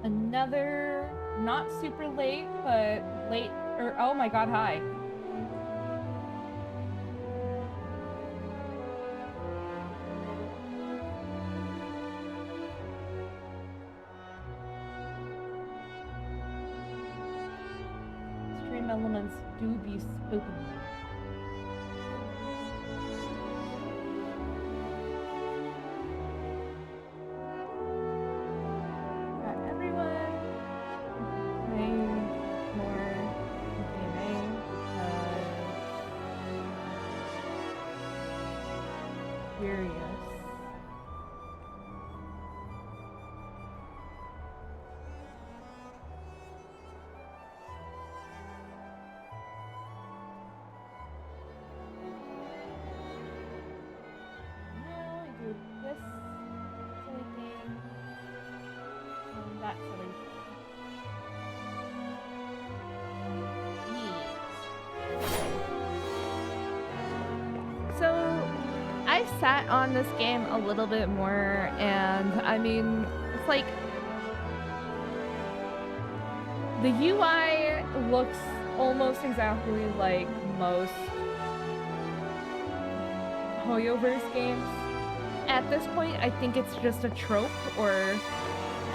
another, not super late, but late, or oh my god, hi. Stream elements do be spooky. Sat on this game a little bit more, and I mean, it's like the UI looks almost exactly like most Hoyoverse games. At this point, I think it's just a trope or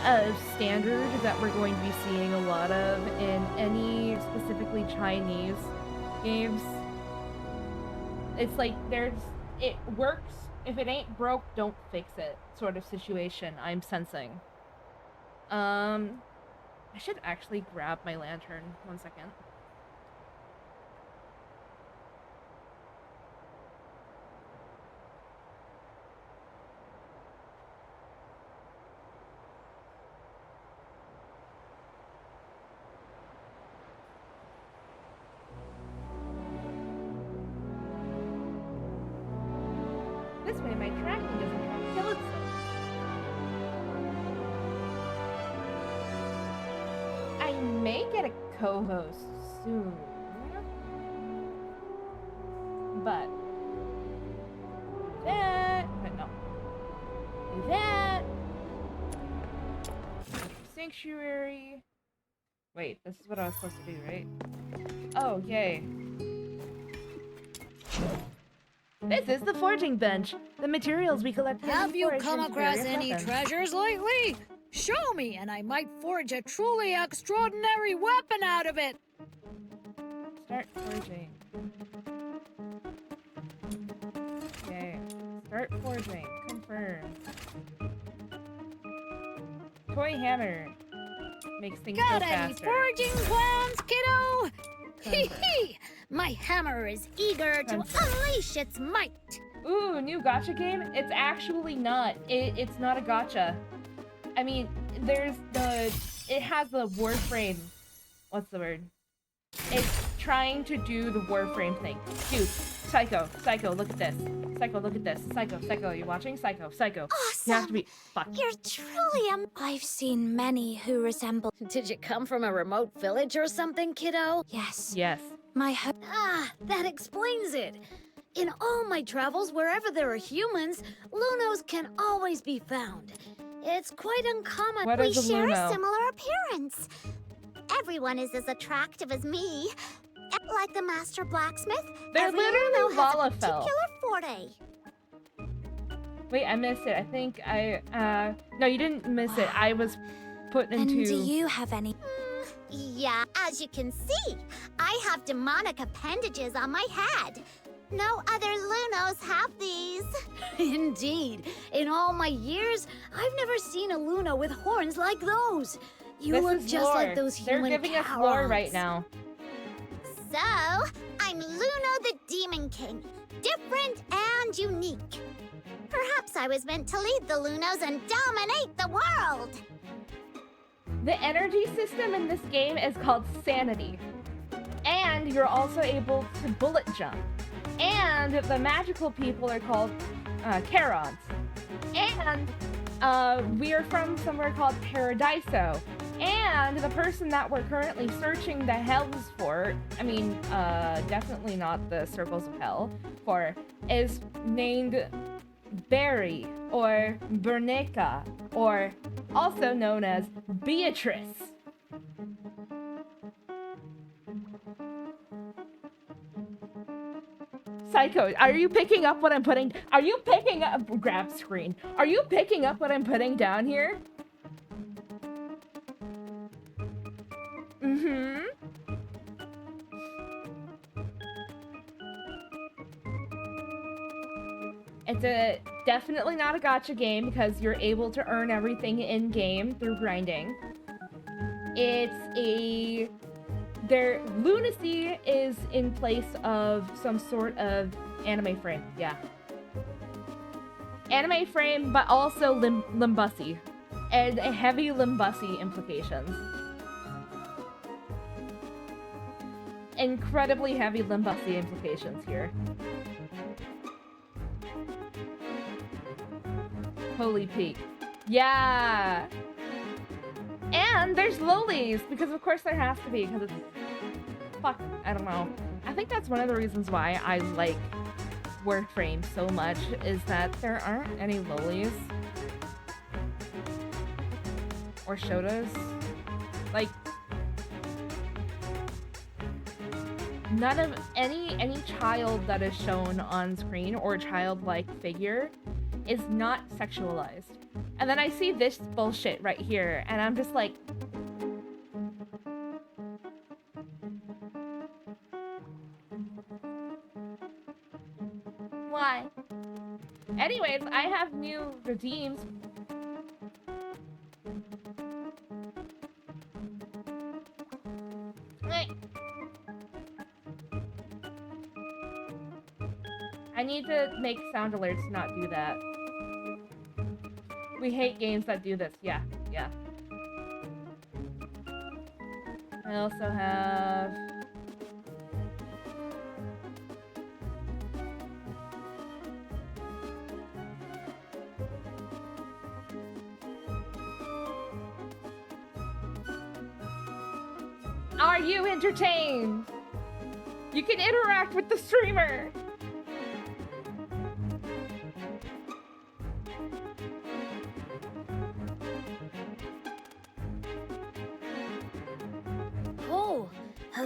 a standard that we're going to be seeing a lot of in any specifically Chinese games. It's like it works. If it ain't broke, don't fix it sort of situation I'm sensing. I should actually grab my lantern. 1 second. This way my tracking doesn't try to kill itself. I may get a co-host soon. But no. Do that. Sanctuary. Wait, this is what I was supposed to do, right? Oh, yay. This is the forging bench. The materials we collect. Have you come across any treasures lately? Show me, and I might forge a truly extraordinary weapon out of it. Start forging. Okay. Start forging. Confirm. Toy hammer. Makes things Got go any faster. forging plans, kiddo? Hee hee! My hammer is eager to unleash its might. Ooh, new gacha game? It's actually not. It's not a gacha. I mean, it has the Warframe. What's the word? It's trying to do the Warframe thing. Dude, Psycho, look at this. Psycho, look at this. Psycho, you watching? Psycho. Awesome. You have to be. Fuck. You're truly I've seen many who resemble. Did you come from a remote village or something, kiddo? Yes. Yes. That explains it. In all my travels, wherever there are humans, Lunos can always be found. It's quite uncommon. What We is a share a Luno? similar appearance. Everyone is as attractive as me. Like the master blacksmith, They're every literally Luno has a Lalafell. particular forte. Wait, I missed it. I think no, you didn't miss it. I was put into. And do you have any? Yeah, as you can see, I have demonic appendages on my head. No other Lunos have these. Indeed. In all my years, I've never seen a Luno with horns like those. You This look is just lore. like those human They're giving us lore right Chaurons. now. So, I'm Luno the Demon King. Different and unique. Perhaps I was meant to lead the Lunos and dominate the world. The energy system in this game is called Sanity. And you're also able to bullet jump. And the magical people are called Chaurons. And we are from somewhere called Paradiso. And the person that we're currently searching the hells for, I mean, definitely not the circles of hell, for, is named Barry, or Berneca, or also known as Beatrice. Psycho, are you picking up what I'm putting? Are you picking up? Grab screen. Are you picking up what I'm putting down here? Mm-hmm. It's definitely not a gacha game because you're able to earn everything in game through grinding. Their lunacy is in place of some sort of anime frame, yeah. Anime frame, but also Limbussy. And heavy Limbussy implications. Incredibly heavy Limbussy implications here. Holy peak. Yeah! And there's lolis, because of course there has to be, because it's... Fuck, I don't know. I think that's one of the reasons why I like Warframe so much, is that there aren't any lolis. Or shotas. Like... None of any child that is shown on screen, or childlike figure, is not sexualized. And then I see this bullshit right here, and I'm just like... Why? Anyways, I have new redeems. I need to make sound alerts not do that. We hate games that do this. Yeah, yeah. I also have... Are you entertained? You can interact with the streamer!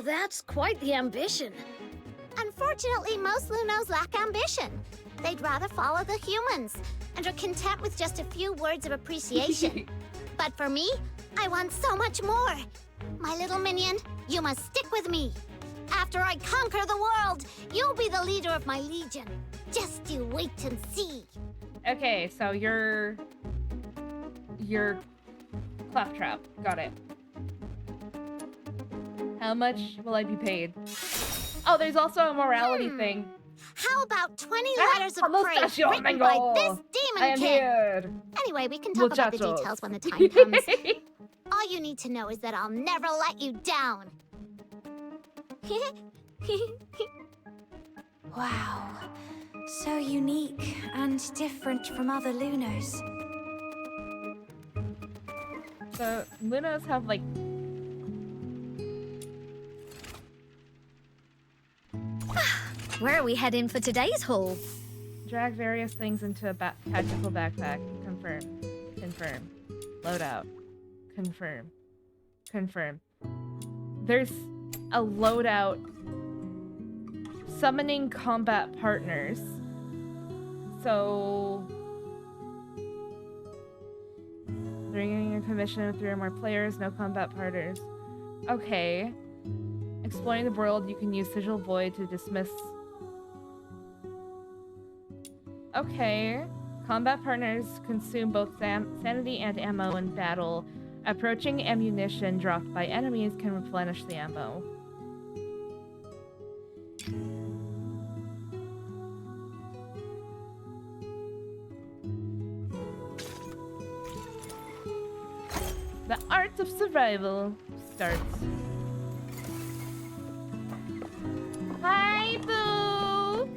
That's quite the ambition. Unfortunately, most Lunos lack ambition. They'd rather follow the humans and are content with just a few words of appreciation. But for me, I want so much more. My little minion, you must stick with me. After I conquer the world, you'll be the leader of my legion. Just you wait and see. Okay, so you're Claptrap. Got it. How much will I be paid? Oh, there's also a morality thing. How about 20 letters of praise written by this demon king? Here. Anyway, we can talk about the details when the time comes. All you need to know is that I'll never let you down. Wow. So unique and different from other Lunos. So, Lunos have, like... Where are we heading for today's haul? Drag various things into a tactical backpack. Confirm. Confirm. Loadout. Confirm. Confirm. There's a loadout summoning combat partners. So... bringing a commission of 3 or more players, no combat partners. Okay. Exploring the world, you can use Sigil Void to dismiss... Okay. Combat partners consume both sanity and ammo in battle. Approaching ammunition dropped by enemies can replenish the ammo. The art of survival starts. Hi, Boo!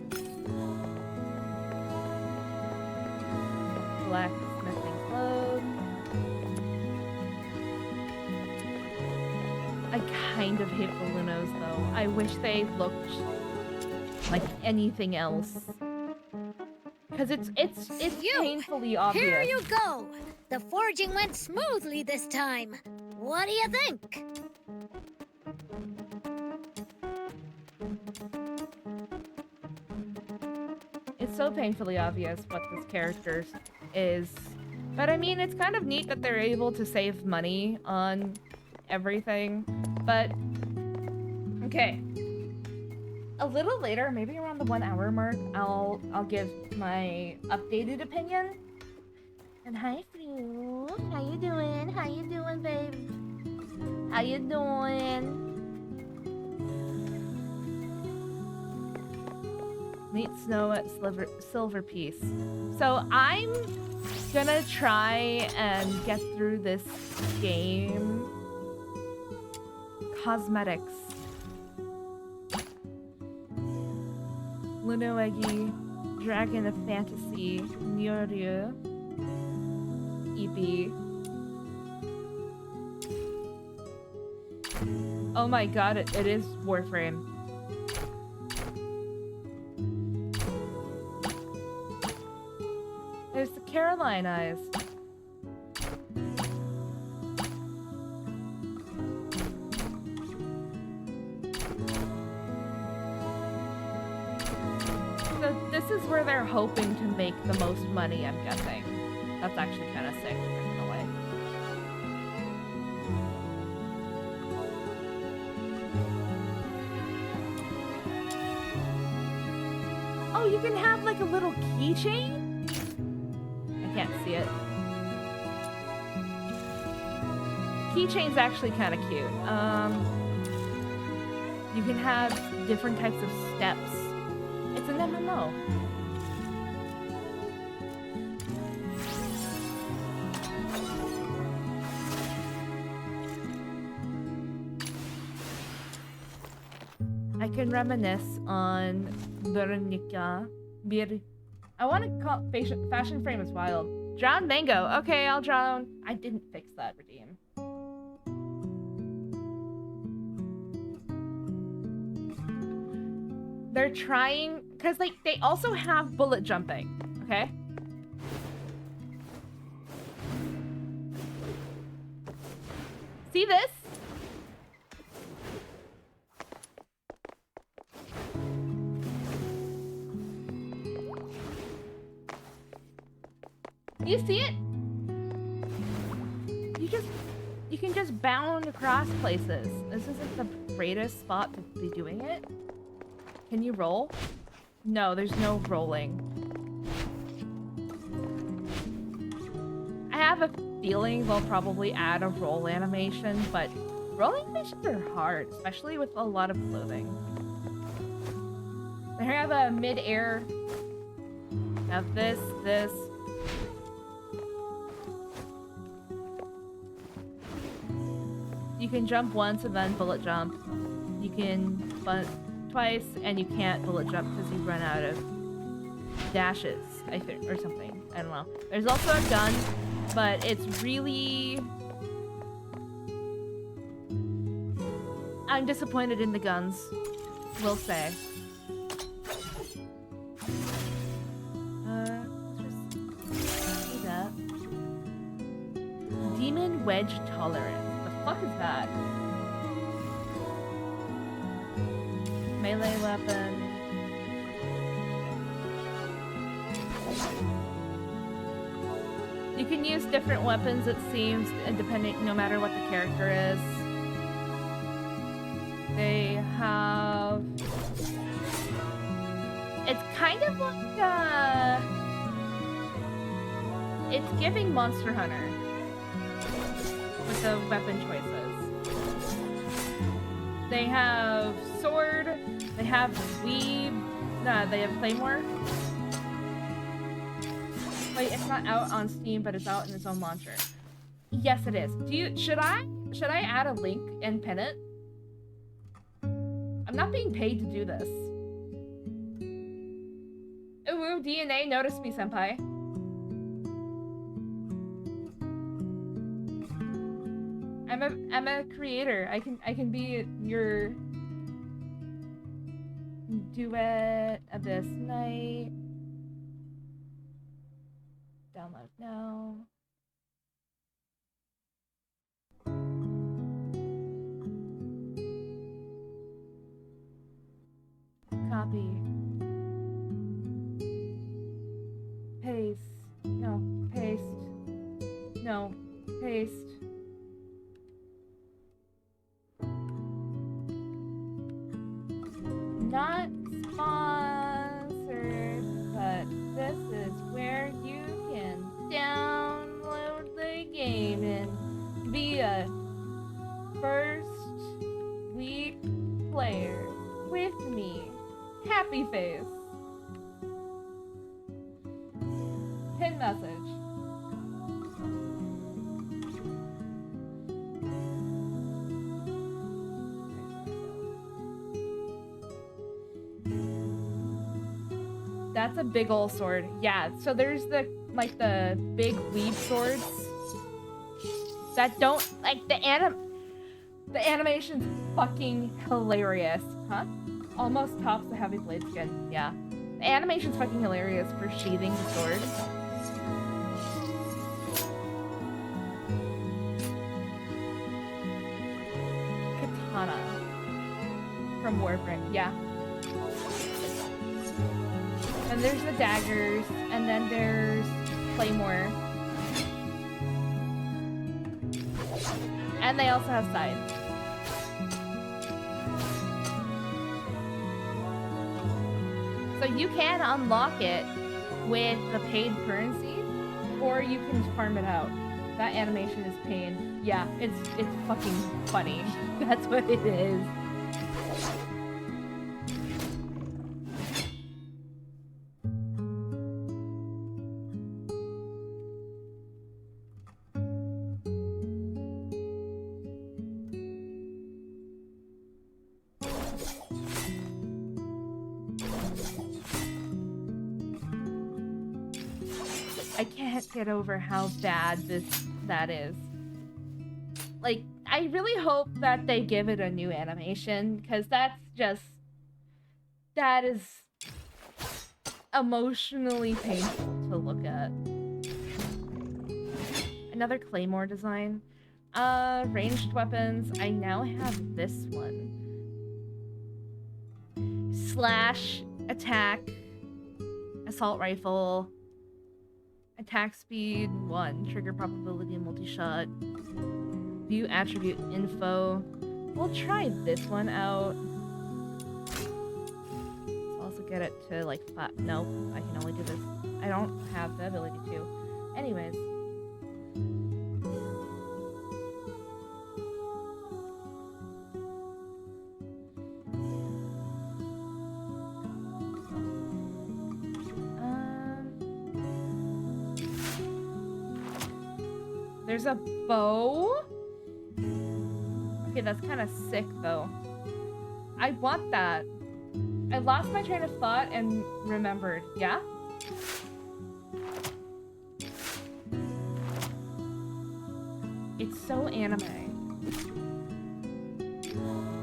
Blacksmithing clothes. I kind of hate the Lunos, though. I wish they looked like anything else. Because it's You! painfully obvious. Here you go! The forging went smoothly this time. What do you think? It's so painfully obvious what this character is. But I mean, it's kind of neat that they're able to save money on everything. But, okay. A little later, maybe around the 1 hour mark, I'll give my updated opinion. And hi, Flu. How you doing? How you doing, babe? How you doing? Meet Snow at Silver Piece. So I'm gonna try and get through this game. Cosmetics. Lunoegi, Dragon of Fantasy, Nyoryu, Eevee. Oh my god, it is Warframe. There's the Caroline eyes. So this is where they're hoping to make the most money, I'm guessing. That's actually kind of sick, in a way. Oh, you can have like a little keychain? I can't see it. Keychain's actually kind of cute. You can have different types of steps. It's an MMO. I can reminisce on Veronica. I want to call Fashion Frame is wild. Drown Mango. Okay, I'll drown. I didn't fix that, Redeem. They're trying, because like they also have bullet jumping, okay? See this? You see it? You can just bound across places. This isn't the greatest spot to be doing it. Can you roll? No, there's no rolling. I have a feeling they'll probably add a roll animation, but rolling animations are hard, especially with a lot of clothing. They have a mid-air. Have this. You can jump once and then bullet jump. You can butt twice and you can't bullet jump because you run out of dashes, I think, or something. I don't know. There's also a gun, but it's really... I'm disappointed in the guns, we'll say. Let's just do that. Demon Wedge Tolerance. The fuck is that? Melee weapon. You can use different weapons, it seems, depending, no matter what the character is. They have... It's kind of like it's giving Monster Hunter with the weapon choices. They have sword, they have weave, they have claymore. Wait, it's not out on Steam, but it's out in its own launcher. Yes, it is. Should I add a link and pin it? I'm not being paid to do this. Ooh, DNA, notice me, senpai. I'm a creator. I can be your duet of this night. Download now. Copy. Paste. No. Paste. No. Paste. Not sponsored, but this is where you can download the game and be a first week player with me. Happy face. Pin message. That's a big ol' sword. Yeah, so there's the big weave swords that don't like the animation's fucking hilarious. Huh? Almost tops the heavy blade skin. Yeah. The animation's fucking hilarious for sheathing the sword. Katana from Warframe. Yeah. And there's the daggers, and then there's Claymore. And they also have sides. So you can unlock it with the paid currency, or you can farm it out. That animation is pain. Yeah, it's fucking funny. That's what it is. I can't get over how bad that is. Like, I really hope that they give it a new animation, because that is emotionally painful to look at. Another Claymore design. Ranged weapons. I now have this one. Slash, attack, assault rifle, attack speed 1, trigger probability, multi-shot, view attribute info. We'll try this one out. Let's also get it to like 5. Nope, I can only do this. I don't have the ability to. Anyways. There's a bow? Okay, that's kind of sick, though. I want that. I lost my train of thought and remembered. Yeah? It's so anime.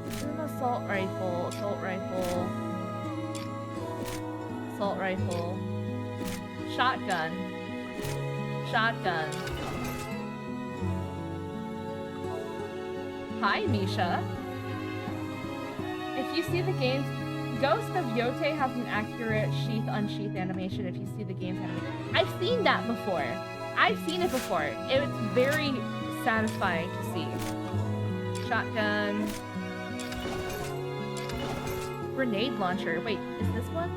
This is an assault rifle, assault rifle, assault rifle, shotgun, shotgun. Hi, Misha. If you see the games, Ghost of Yote has an accurate sheath-unsheath animation if you see the game's animation. I've seen that before. I've seen it before. It's very satisfying to see. Shotgun. Grenade launcher. Wait, is this one?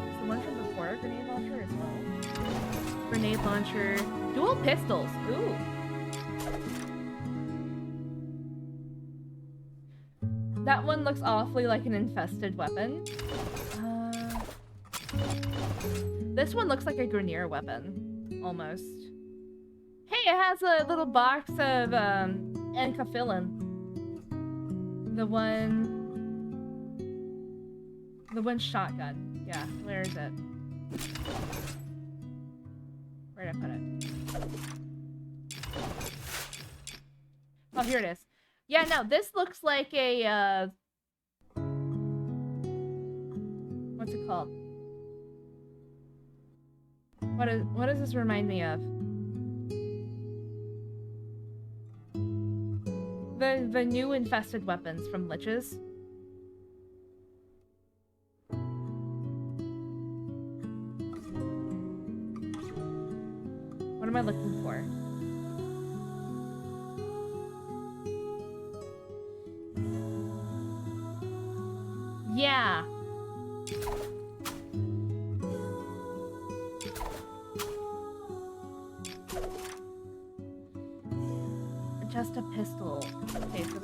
Is the one from before a grenade launcher as well? Grenade launcher. Dual pistols. Ooh. That one looks awfully like an infested weapon. This one looks like a Grineer weapon, almost. Hey, it has a little box of Enkaphilan. The one shotgun. Yeah, where is it? Where did I put it? Oh, here it is. Yeah, no, this looks like a, what's it called? What does this remind me of? The new infested weapons from liches. What am I looking for? Yeah. Just a pistol. Okay, so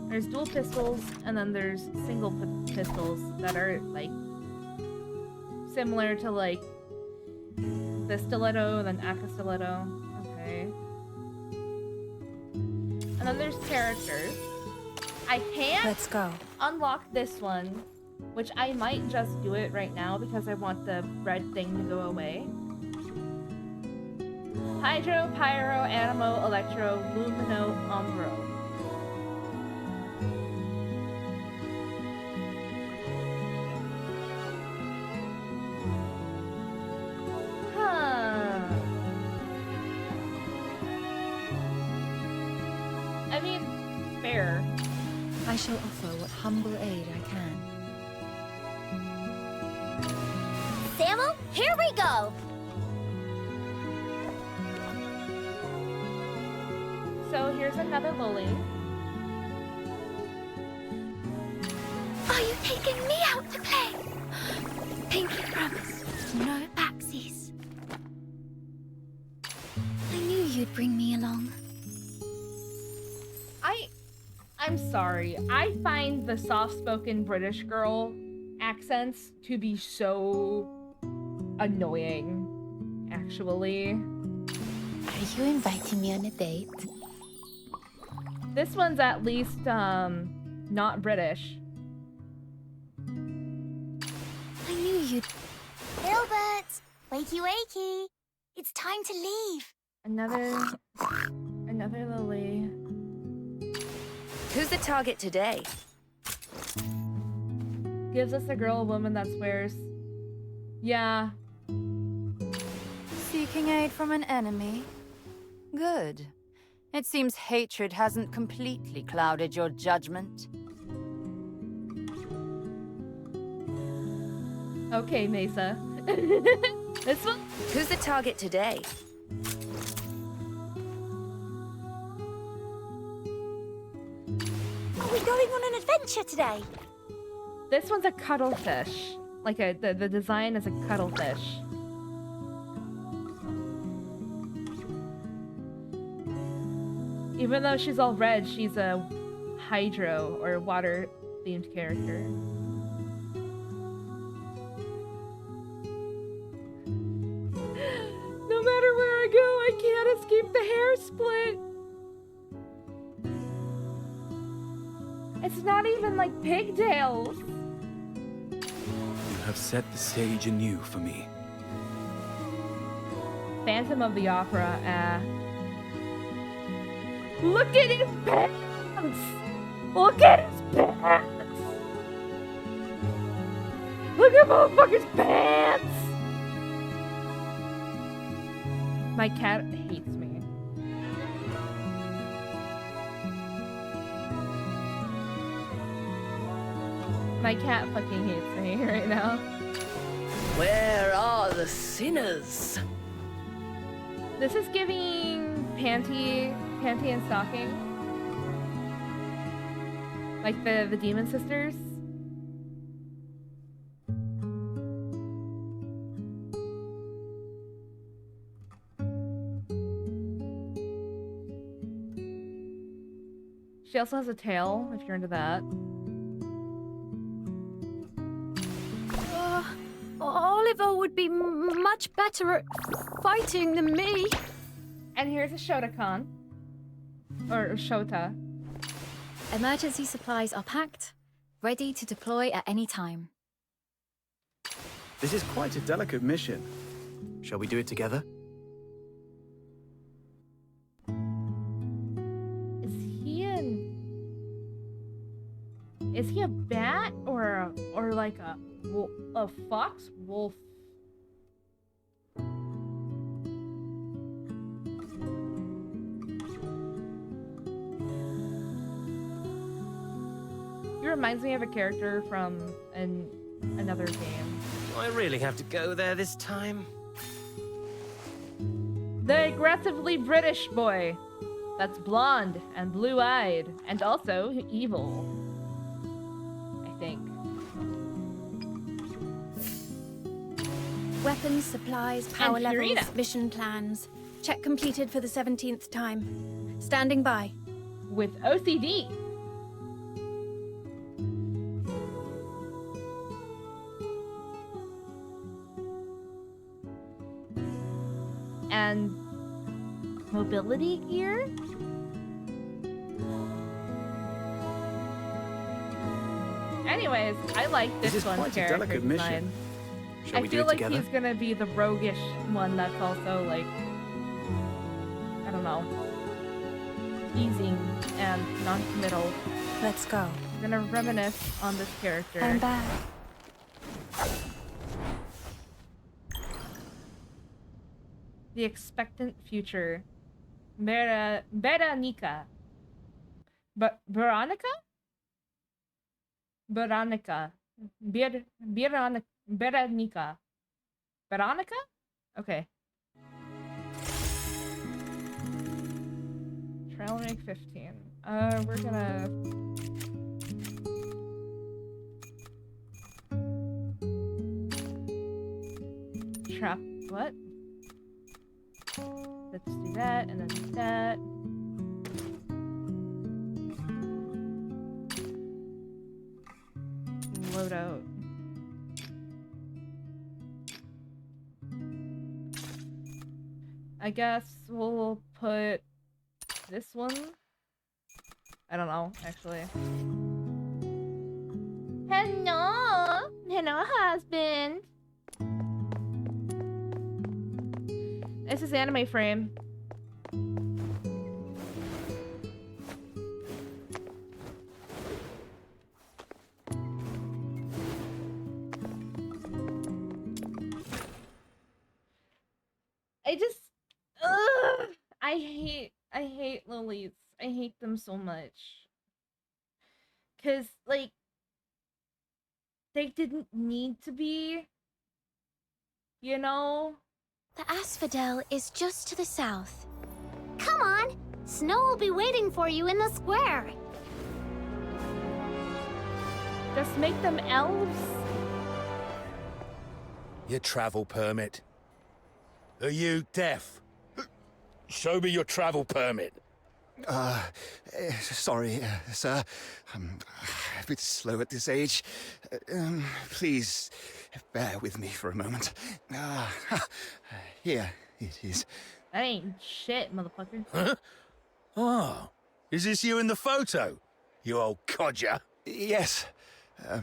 there's dual pistols, and then there's single pistols that are like similar to like the stiletto, then Aka stiletto. Okay. And then there's characters. I can't Let's go. unlock this one, which I might just do it right now because I want the red thing to go away. Hydro, Pyro, Animo, Electro, Lumino, Umbro. Huh. I mean, fair. I shall offer what humble aid I can. Samuel, here we go! So here's another Lily. Are you taking me out to play? Pinky promise, no backsies. I knew you'd bring me along. I'm sorry. I find the soft-spoken British girl accents to be so annoying, actually. Are you inviting me on a date? This one's at least, not British. I knew you'd... Gilbert! Wakey wakey! It's time to leave! Another Lily. Who's the target today? Gives us a girl, a woman that swears. Yeah. Seeking aid from an enemy? Good. It seems hatred hasn't completely clouded your judgment. Okay, Mesa. This one? Who's the target today? Are we going on an adventure today? This one's a cuttlefish. Like the design is a cuttlefish. Even though she's all red, she's a hydro or water themed character. No matter where I go, I can't escape the hair split. It's not even like pigtails. You have set the stage anew for me. Phantom of the Opera, Look at his pants! Look at his pants! Look at motherfucker's pants! My cat hates me. My cat fucking hates me right now. Where are the sinners? This is giving Panty and Stocking. Like the Demon Sisters. She also has a tail, if you're into that. Oliver would be much better at fighting than me. And here's a Shotokan. Or Shota. Emergency supplies are packed, ready to deploy at any time. This is quite a delicate mission. Shall we do it together? Is he a bat or like a fox wolf? He reminds me of a character from another game. Do I really have to go there this time? The aggressively British boy. That's blonde and blue-eyed and also evil. I think. Weapons, supplies, power And levels, Purina. mission plans. Check completed for the 17th time. Standing by. With OCD. And mobility gear? Anyways, I like This this is one's quite a character delicate mission. design. Shall I we do feel it like together? he's gonna be the roguish one that's also like, I don't know, easing and non-committal. Let's go. I'm gonna reminisce on this character. I'm back. The expectant future. Veronica. Veronica? Veronica. Veronica. Veronica? Okay. Trail make 15. We're gonna... Trap... What? Let's do that, and then do that. Load out. I guess we'll put this one. I don't know, actually. Hello! Hello, husband! This is anime frame. I just, I hate lilies. I hate them so much. 'Cause, like, they didn't need to be, you know? The asphodel is just to the south. Come on! Snow will be waiting for you in the square. Just make them elves. Your travel permit. Are you deaf? Show me your travel permit. Sorry, sir. I'm a bit slow at this age. Please, bear with me for a moment. Here it is. That ain't shit, motherfucker. Huh? Oh, is this you in the photo? You old codger. Yes,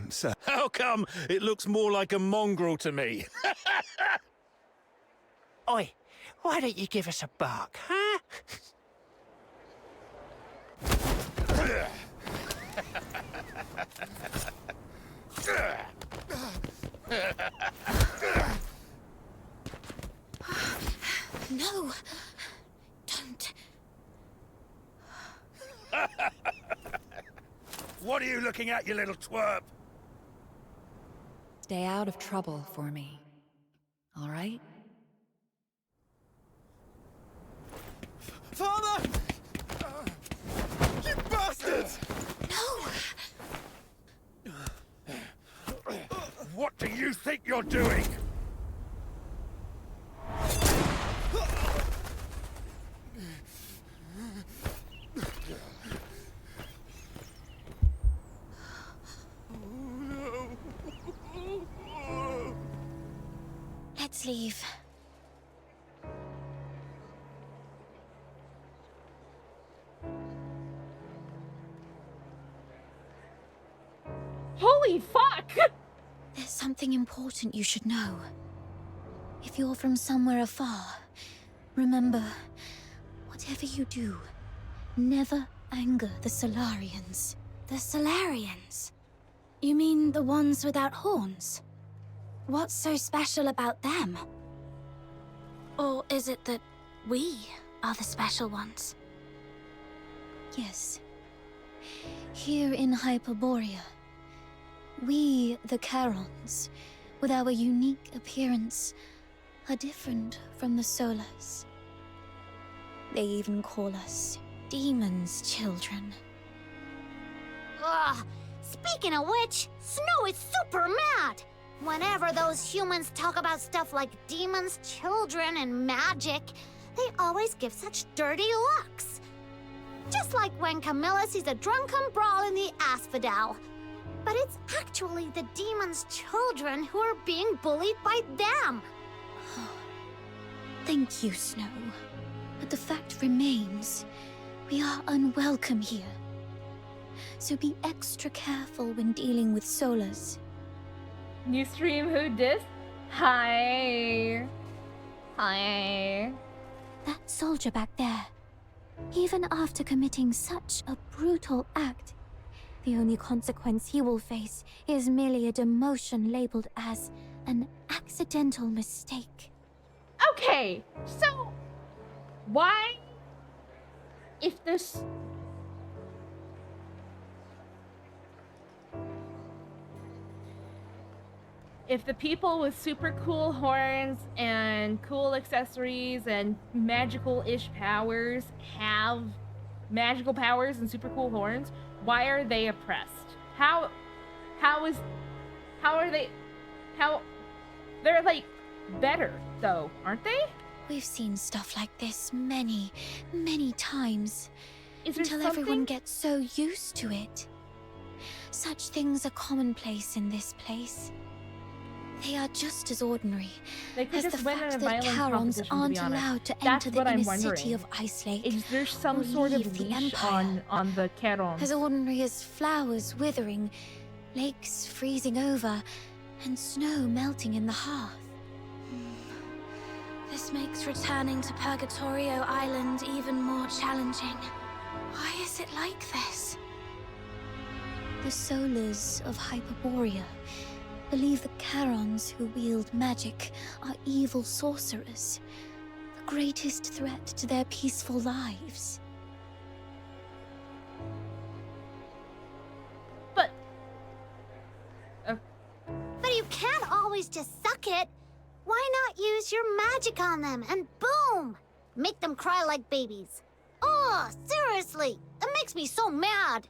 sir. How come it looks more like a mongrel to me? Oi, why don't you give us a bark, huh? No! Don't. What are you looking at, you little twerp? Stay out of trouble for me. All right? Father! You bastards! No! What do you think you're doing? Let's leave. Holy fuck! There's something important you should know. If you're from somewhere afar, remember, whatever you do, never anger the Solarians. The Solarians? You mean the ones without horns? What's so special about them? Or is it that we are the special ones? Yes. Here in Hyperborea, we, the Charons, with our unique appearance, are different from the Solas. They even call us demons' children. Ugh. Speaking of which, Snow is super mad! Whenever those humans talk about stuff like demons, children, and magic, they always give such dirty looks. Just like when Camilla sees a drunken brawl in the Asphodel. But it's actually the demons' children who are being bullied by them. Thank you, Snow. But the fact remains, we are unwelcome here. So be extra careful when dealing with Solas. New stream, who dis? Hi. Hi. That soldier back there, even after committing such a brutal act, the only consequence he will face is merely a demotion labeled as an accidental mistake. Okay, so why, if this... If the people with super cool horns and cool accessories and magical-ish powers have magical powers and super cool horns, why are they oppressed? They're like better though, aren't they? We've seen stuff like this many, many times. Is until everyone gets so used to it. Such things are commonplace in this place. They are just as ordinary as the fact that Charons aren't allowed to enter the inner city of Icelake's. Is there some sort of leash on the Charons? As ordinary as flowers withering, lakes freezing over, and snow melting in the hearth. This makes returning to Purgatorio Island even more challenging. Why is it like this? The Solas of Hyperborea believe the Charons who wield magic are evil sorcerers, the greatest threat to their peaceful lives. But you can't always just suck it. Why not use your magic on them and boom! Make them cry like babies. Oh, seriously, it makes me so mad.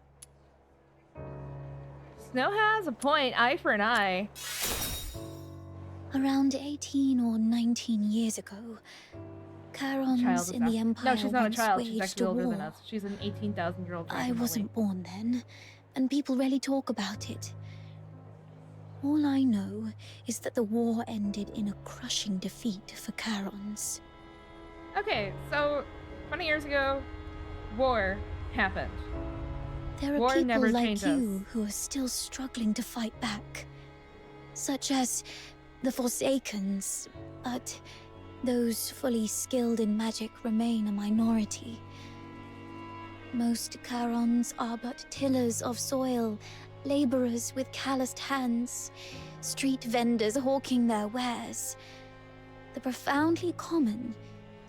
Snow has a point, eye for an eye. Around 18 or 19 years ago, Charons in the Empire No, she's not a once child. She's waged actually a older war. than us. She's an 18,000-year-old. I wasn't born then, and people rarely talk about it. All I know is that the war ended in a crushing defeat for Charons. Okay, so 20 years ago, war happened. There are War people never like changed you us. who are still struggling to fight back. Such as the Forsakens, but those fully skilled in magic remain a minority. Most Charons are but tillers of soil, laborers with calloused hands, street vendors hawking their wares. The profoundly common,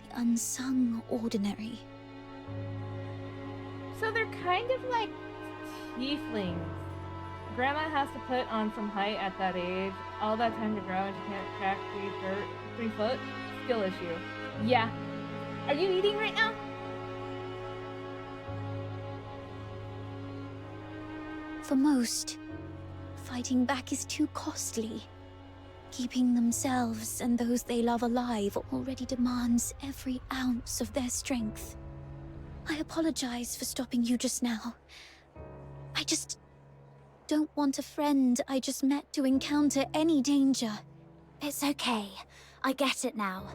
the unsung ordinary. So they're kind of like tieflings. Grandma has to put on some height at that age. All that time to grow and she can't crack 3 foot. Skill issue. Yeah. Are you eating right now? For most, fighting back is too costly. Keeping themselves and those they love alive already demands every ounce of their strength. I apologize for stopping you just now. I just don't want a friend I just met to encounter any danger. It's okay. I get it now.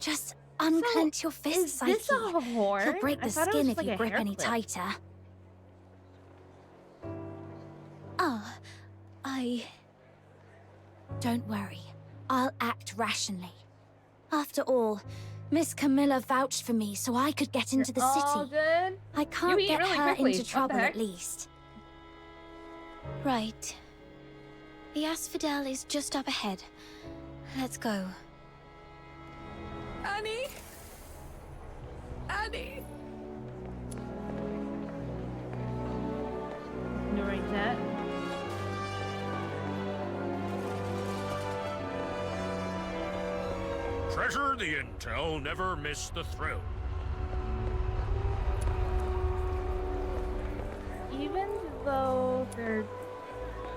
Just unclench your fist, Psyche. Is this a horn? You'll break I the thought it skin was if like you a grip hair any clip. tighter. Don't worry. I'll act rationally. After all, Miss Camilla vouched for me so I could get into the All city. good? I can't eat get really her quickly. into What the trouble heck? at least. Right. The Asphodel is just up ahead. Let's go. Annie? Annie? Treasure the intel, never miss the thrill. Even though they're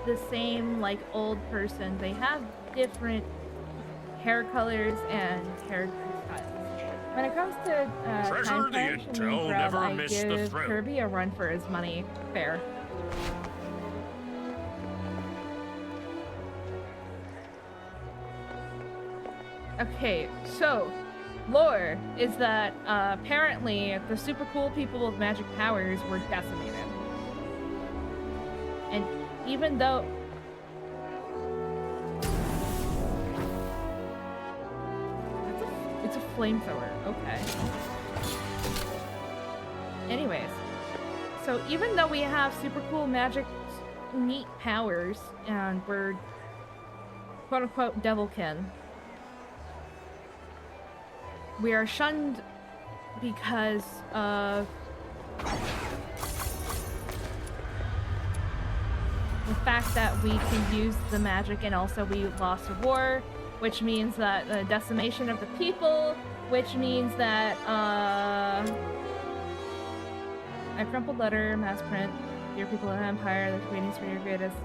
the same, like, old person, they have different hair colors and hair styles. When it comes to Treasure Time the Crunch and intel, Grub, never I miss the give thrill. Kirby a run for his money. Fair. Okay, so lore is that apparently the super cool people with magic powers were decimated. And even though it's a flamethrower, okay. Anyways, so even though we have super cool magic neat powers and we're quote unquote devilkin, we are shunned because of the fact that we can use the magic, and also we lost a war, which means that the decimation of the people, which means that a crumpled letter, mass print, dear people of the Empire, the greetings for your greatest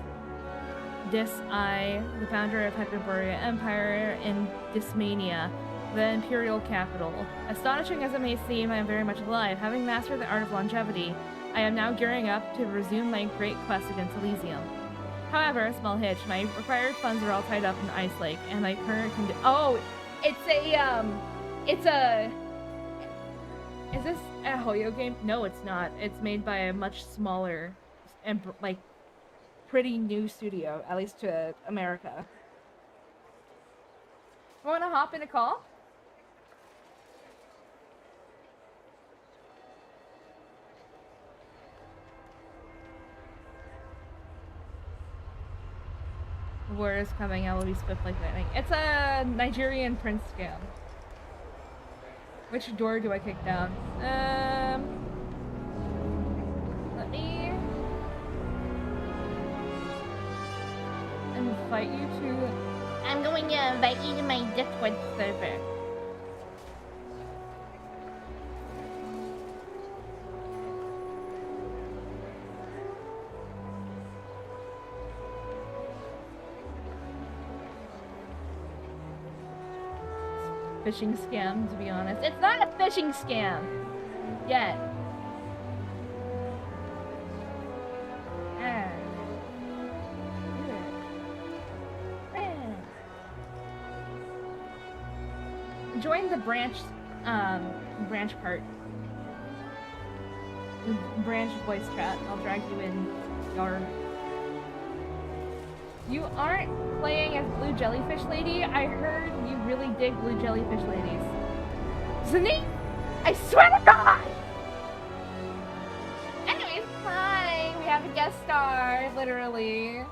I, the founder of Hyperborea Empire in Dismania, the Imperial capital. Astonishing as it may seem, I am very much alive. Having mastered the art of longevity, I am now gearing up to resume my great quest against Elysium. However, a small hitch. My required funds are all tied up in Ice Lake, and my current oh, is this a Hoyo game? No, it's not. It's made by a much smaller and like pretty new studio, at least to America. Want to hop in a call? War is coming, I will be swift like lightning. It's a Nigerian prince scam. Which door do I kick down? Let me invite you to... I'm going to invite you to my Discord server. Phishing scam, to be honest. It's not a phishing scam! Yet. Join the branch part. Branch voice chat. I'll drag you in, Yarn. You aren't playing as Blue Jellyfish Lady? I heard you really dig Blue Jellyfish Ladies. Zane? I swear to God! Anyways, hi! We have a guest star, literally.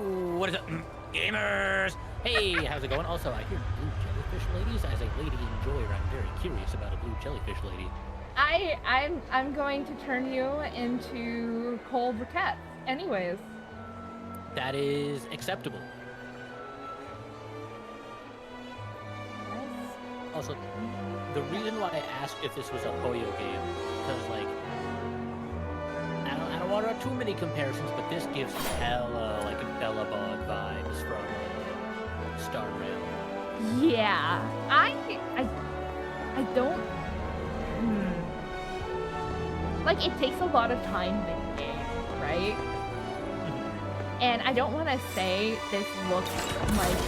Ooh, what is up, gamers? Hey, how's it going? Also, I hear Blue Jellyfish Ladies. As a lady enjoyer, I'm very curious about a Blue Jellyfish Lady. I'm going to turn you into cold briquettes. Anyways. That is acceptable. Also, the reason why I asked if this was a Hoyo game, because like, I don't want to have too many comparisons, but this gives hella like Bellabog vibes from Star Rail. Yeah, I don't. Like, it takes a lot of time making, right? And I don't want to say this looks like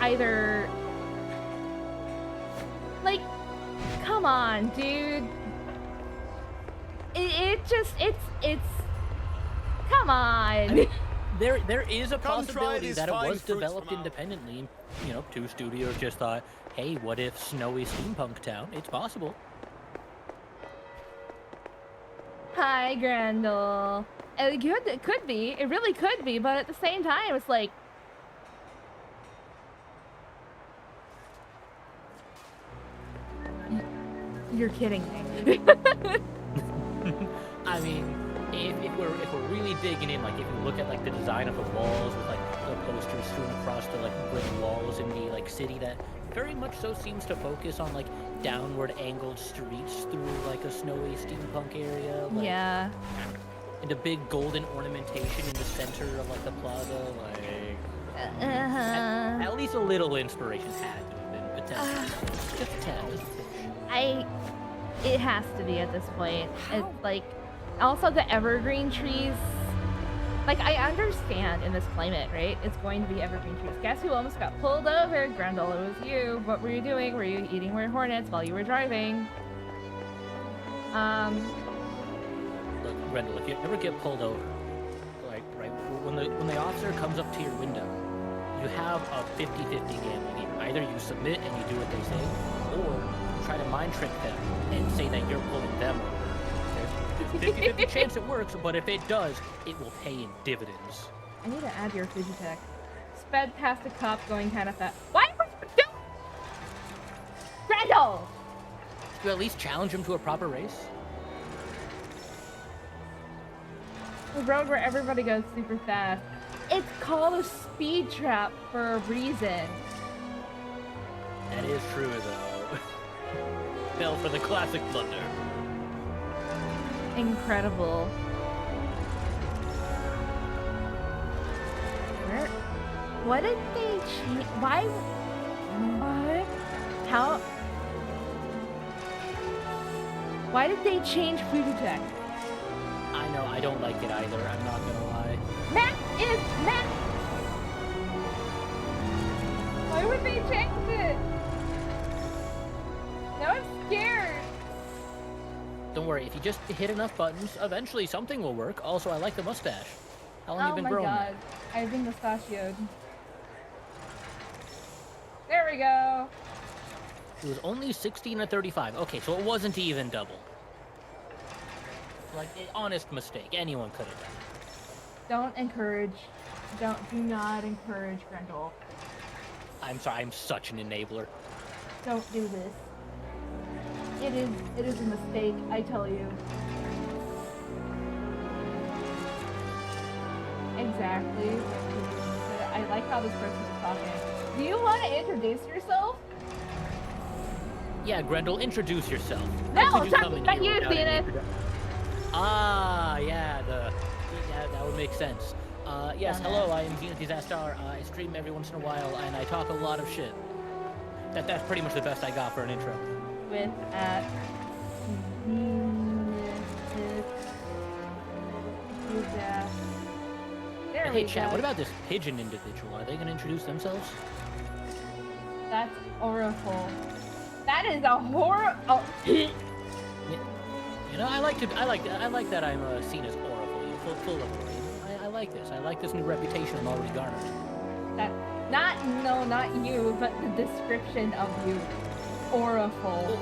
either... Like, come on, dude. It's... Come on. I mean, there is a possibility that it was developed independently. You know, two studios just thought, hey, what if snowy steampunk town? It's possible. Hi, Grendel. It could be. It really could be, but at the same time, it's like... You're kidding me. I mean, if we're really digging in, like if you look at like the design of the walls with like the posters strewn across the like brick walls in the like city that very much so seems to focus on like downward angled streets through like a snowy steampunk area. Like, yeah. And a big golden ornamentation in the center of like the plaza. Like at least a little inspiration had to have been potential. Just a tad. Just a push. It has to be at this point. It's like, also the evergreen trees. Like, I understand in this climate, right? It's going to be evergreen trees. Guess who almost got pulled over? Grendel, it was you. What were you doing? Were you eating weird hornets while you were driving? Look, Grendel, if you ever get pulled over, like, right, when the officer comes up to your window, you have a 50-50 gamble here. Either you submit and you do what they say, or you try to mind trick them and say that you're pulling them over. There's a 50-50 chance it works, but if it does, it will pay in dividends. I need to add your Fujitech. Sped past a cop going kind of fast. Why would you do? Grendel! You at least challenge him to a proper race? A road where everybody goes super fast. It's called a speed trap for a reason. That is true, though. Fell for the classic blunder. Incredible. What did they change? Why? What? How? Why did they change Fujitech? I know, I don't like it either, I'm not gonna lie. Matt is Matt! Why would they change it? Now I'm scared. Don't worry, if you just hit enough buttons, eventually something will work. Also, I like the mustache. How long have you been growing? Oh my god, I've been mustachioed. There we go. It was only 16 to 35. Okay, so it wasn't even double. Like, honest mistake. Anyone could have done it. Do not encourage Grendel. I'm sorry, I'm such an enabler. Don't do this. It is a mistake, I tell you. Exactly. I like how this person is talking. Do you want to introduce yourself? Yeah, Grendel, introduce yourself. No, How could you come talking in about here you, without an Zenith. introduction? Ah, yeah, that would make sense. Yes, hello, I am Zenith Disaster. I stream every once in a while, and I talk a lot of shit. That's pretty much the best I got for an intro. With at There Hey, we chat, go. what about this pigeon individual? Are they going to introduce themselves? That's Oracle. That is a horror. Oh. You know, I like that I'm seen as Oracle, full of glory. I like this. I like this new reputation I'm already garnered. Not you, but the description of you, Oracle. Well,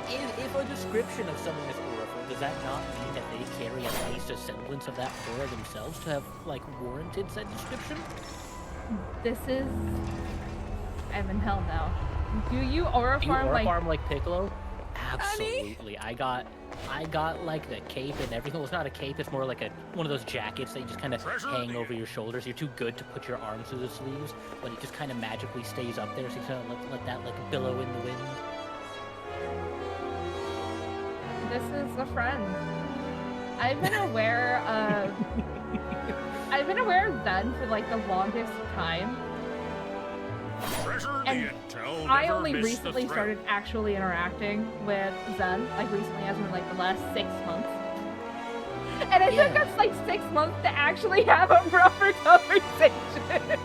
if a description of someone is Oracle, does that not mean that they carry at least a semblance of that aura themselves to have, like, warranted said description? This is... I'm in hell now. Do you aura Do you farm aura like... farm like Piccolo? Absolutely. I got like the cape and everything. Well, it's not a cape, it's more like one of those jackets that you just kind of hang over your shoulders. You're too good to put your arms through the sleeves, but it just kind of magically stays up there, so you kind of let that like billow in the wind. This is a friend. I've been aware of Zen for like the longest time. And I only recently started actually interacting with Zen, like recently as in like the last 6 months. And it took us like 6 months to actually have a proper conversation.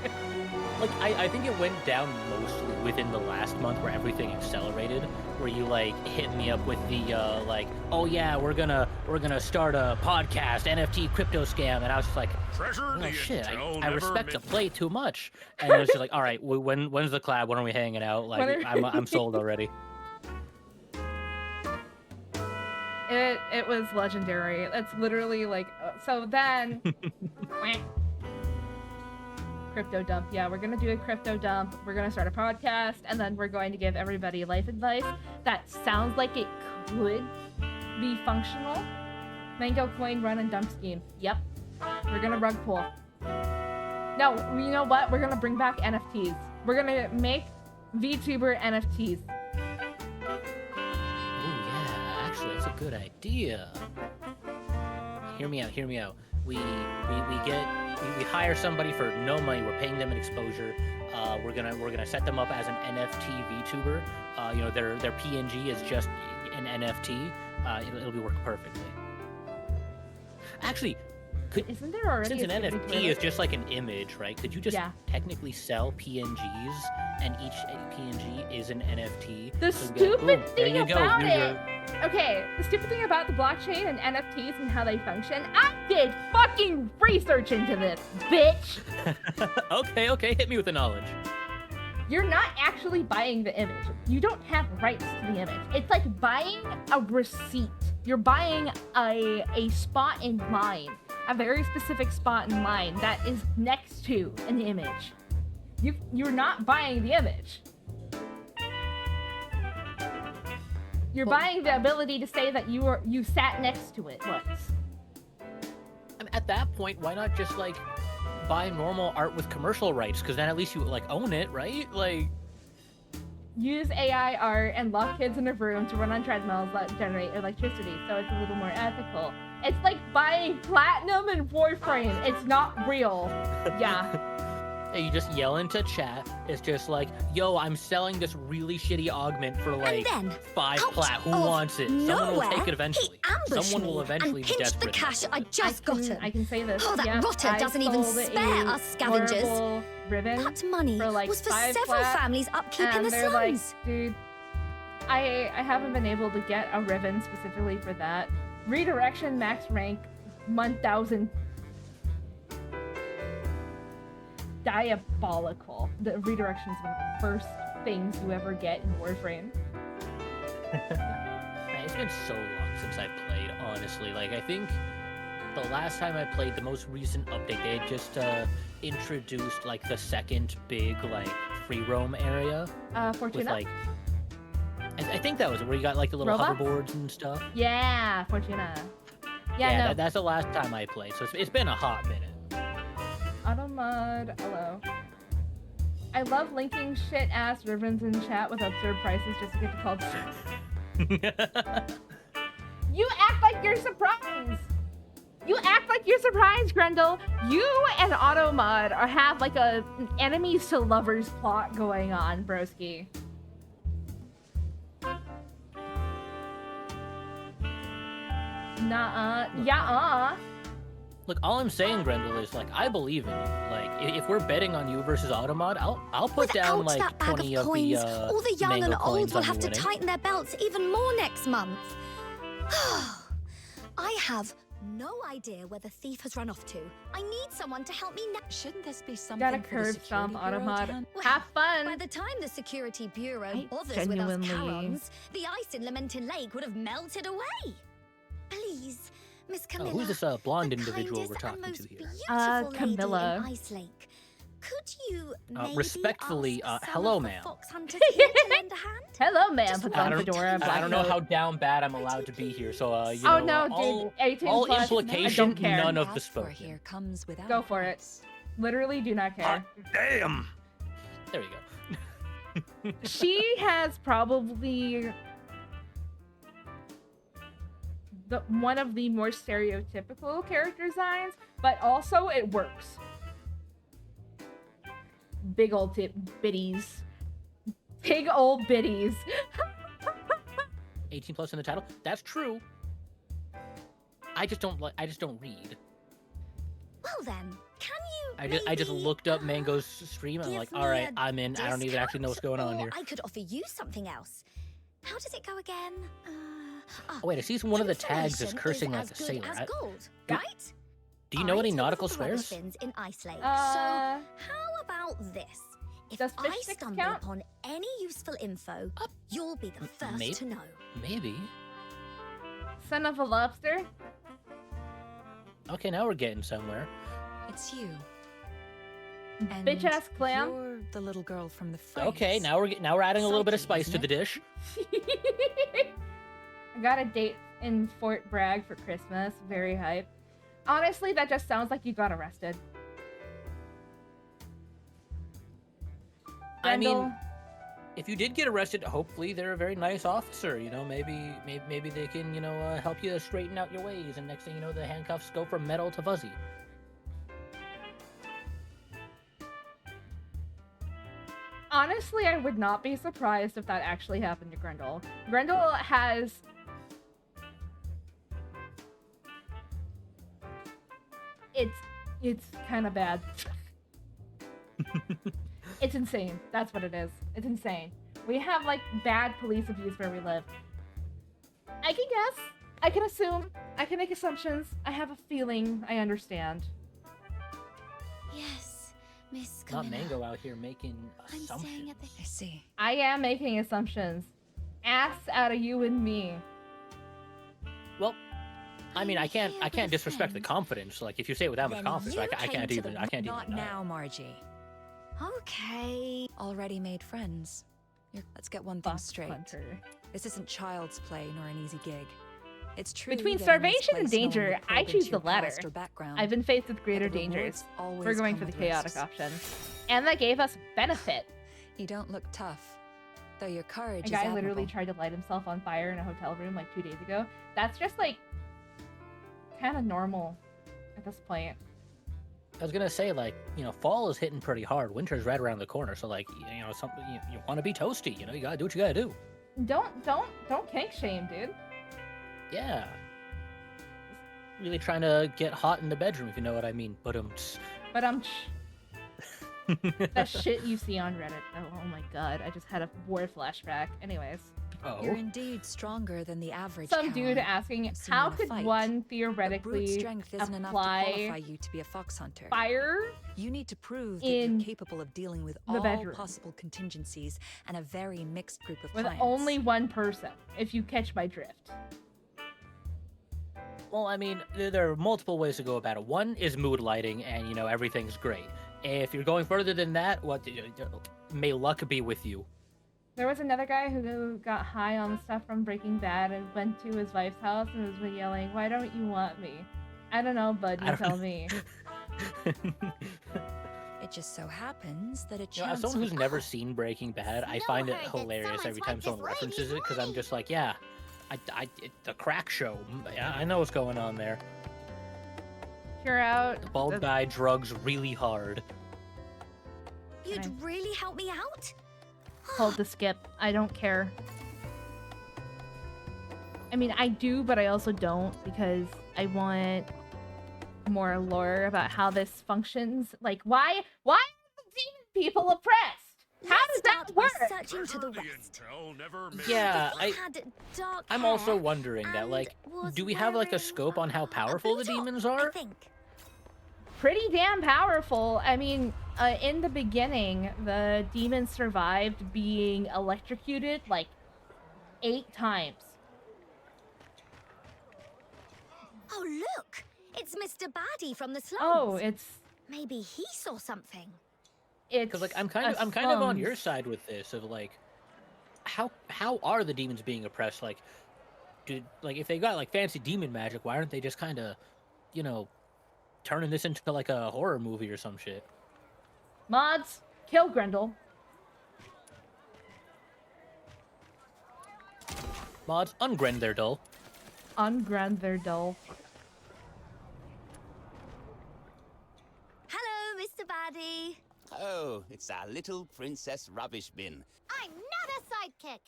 Like, I think it went down mostly within the last month where everything accelerated, where you, like, hit me up with the, like, oh yeah, we're gonna start a podcast, NFT crypto scam, and I was just like, oh shit, I respect the play too much. And it was just like, all right, when's the collab? When are we hanging out? Like, I'm sold already. It was legendary. It's literally like, so then... Crypto dump. Yeah, we're gonna do a crypto dump. We're gonna start a podcast, and then we're going to give everybody life advice that sounds like it could be functional. Mango coin run and dump scheme. Yep. We're gonna rug pull. No, you know what? We're gonna bring back NFTs. We're gonna make VTuber NFTs. Oh yeah, actually, that's a good idea. Hear me out. Hear me out. We hire somebody for no money. We're paying them an exposure. We're gonna set them up as an NFT VTuber. You know, their PNG is just an NFT. It'll be working perfectly. Actually, isn't there already? Since an NFT is just like an image, right? Could you just technically sell PNGs, and each PNG is an NFT? The so stupid thing there you about go. it. Okay, the stupid thing about the blockchain and NFTs and how they function. I did fucking research into this, bitch. Okay, hit me with the knowledge. You're not actually buying the image. You don't have rights to the image. It's like buying a receipt. You're buying a spot in line, a very specific spot in line that is next to an image. You're not buying the image. You're buying the ability to say that you sat next to it once. I mean, at that point, why not just like buy normal art with commercial rights? Because then at least you like own it, right? Like, use AI art and lock kids in a room to run on treadmills that generate electricity, so it's a little more ethical. It's like buying platinum and Warframe. It's not real. Yeah. Hey, you just yell into chat. It's just like, yo, I'm selling this really shitty augment for like 5 plat. Who wants it? Someone will take it eventually. Someone will eventually be desperate. The cash I just got him. I can say this. Oh, that rotter doesn't even spare us scavengers. Ribbon that money for like was for 5 several flat, families upkeep in the they're slums. Like, dude, I haven't been able to get a ribbon specifically for that. Redirection max rank 1000. Diabolical. The redirection is one of the first things you ever get in Warframe. Man, it's been so long since I've played, honestly. Like, I think the last time I played, the most recent update, they had just introduced like the second big like free roam area. Fortuna? With, like, I think that was where you got like the little Robots? hoverboards and stuff. Yeah, Fortuna. Yeah, no. That's the last time I played, so it's been a hot minute. Automod, hello. I love linking shit-ass ribbons in chat with absurd prices just to get to call You act like you're surprised! You act like you're surprised, Grendel! You and Automod have like an enemies to lovers plot going on, broski. Nuh-uh. Yeah-uh. Look, all I'm saying, Grendel, is like I believe in you. Like, if we're betting on you versus Automod, I'll put down like that bag 20 of of coins, the all the young and mango old coins will on have you to winning. tighten their belts even more next month. I have no idea where the thief has run off to. I need someone to help me now. Shouldn't this be something Gotta for the curb stomp Security Bureau to Automod. handle? Have fun! By the time the Security Bureau I bothers with us genuinely- Charons, the ice in Lamentin Lake would have melted away. Please, Miss Camilla. Who's this blonde the individual we're kindest and talking to most here? beautiful Camilla. lady in Ice Lake. Could you maybe Respectfully, ask some hello, of the ma'am. fox hunters here to lend a hand? Hello, ma'am. Just Puts one on fedora and black I don't know coat. how down bad I'm allowed to be here, so you Oh know, no, all, dude. 18 all plus. implication, I don't care. none of the spoken. Here comes without Go for it. Literally do not care. Damn! There we go. She has probably one of the more stereotypical character designs, but also it works. Big old biddies. Big old biddies. 18 plus in the title. That's true. I just don't read. Well then, can you I just looked up Mango's stream and I'm like, give all me right, a I'm in. I don't even actually know what's going on or here. I could offer you something else. How does it go again? Oh wait, I see one of the tags is information cursing is like a as good sailor. as gold, Do- right? Do you know any I nautical take the rubbish swears? bins in Ice Lake. So how about this? If Does fish I sticks stumble count? upon any useful info, you'll be the first maybe. to know. Maybe. Son of a lobster. Okay, now we're getting somewhere. It's you. Bitch ass clam. You're the little girl from the phrase. Okay, now we're adding a little bit of Psyche, spice to isn't the dish. I got a date in Fort Bragg for Christmas. Very hype. Honestly, that just sounds like you got arrested. I mean, Grendel, if you did get arrested, hopefully they're a very nice officer. You know, maybe they can, you know, help you straighten out your ways. And next thing you know, the handcuffs go from metal to fuzzy. honestly, I would not be surprised if that actually happened to Grendel. Grendel has... It's kind of bad. It's insane. That's what it is. It's insane. We have, like, bad police abuse where we live. I can guess. I can assume. I can make assumptions. I have a feeling I understand. Yes, Miss Not Camilla. Mango out here making I'm assumptions. staying at the... I see. I am making assumptions. Ass out of you and me. Well, I mean, I can't disrespect the confidence. Like, if you say it without Then confidence, you I can't came to even. the- I can't Not even. now, Margie. Okay. Already made friends. Let's get one thing Fuck straight. Hunter. This isn't child's play nor an easy gig. It's true. Between that in this starvation and place, no one danger, would I probe choose into the your latter. past or background. I've been faced with greater But the dangers. rewards always We're going come for the with chaotic risks. option. And that gave us benefit. You don't look tough, though your courage A is guy admirable. literally tried to light himself on fire in a hotel room like 2 days ago. That's just like kind of normal at this point. I was gonna say, like, you know, fall is hitting pretty hard. Winter's right around the corner, so like, you know, something you want to be toasty. You know, you gotta do what you gotta do. Don't kink shame, dude. Yeah. Really trying to get hot in the bedroom, if you know what I mean. But That shit you see on Reddit. Oh my god, I just had a war flashback. Anyways. You're indeed stronger than the average. Some dude Cowan. asking, I've seen how you in a could fight. one But brute theoretically strength isn't enough to apply qualify you to be a fox hunter. fire You need to prove that in you're capable of dealing with the all bedroom possible contingencies and a very mixed group of with clients. only one person, if you catch my drift? well, I mean, there are multiple ways to go about it. One is mood lighting, and you know everything's great. If you're going further than that, may luck be with you. There was another guy who got high on the stuff from Breaking Bad and went to his wife's house and was yelling, "Why don't you want me?" I don't know, bud. You tell me. It just so happens that a You know, as chance. someone who's never seen Breaking Bad, I find it hilarious every time someone references it because I'm just like, yeah, the crack show. Yeah, I know what's going on there. Cure out. The bald guy drugs really hard. You'd really help me out? Hold the skip. I don't care. I mean, I do, but I also don't because I want more lore about how this functions. Like, why are the demon people oppressed? How does that work? Searching to the west. Yeah, He had dark I'm hair also wondering that, and like, was do we have like a wearing scope on how powerful the demons are? I think. Pretty damn powerful. I mean, in the beginning, the demons survived being electrocuted like 8 times. Oh, look! It's Mr. Baddie from the slums. Oh, it's Maybe he saw something. Because like I'm kind of on your side with this of like, how are the demons being oppressed? Like, if they got like fancy demon magic, why aren't they just kind of, you know, turning this into like a horror movie or some shit? Mods, kill Grendel. Mods, ungrend their dull. Ungrend their dull. Hello, Mr. Baddie. Oh, it's our little princess rubbish bin. I'm not a sidekick.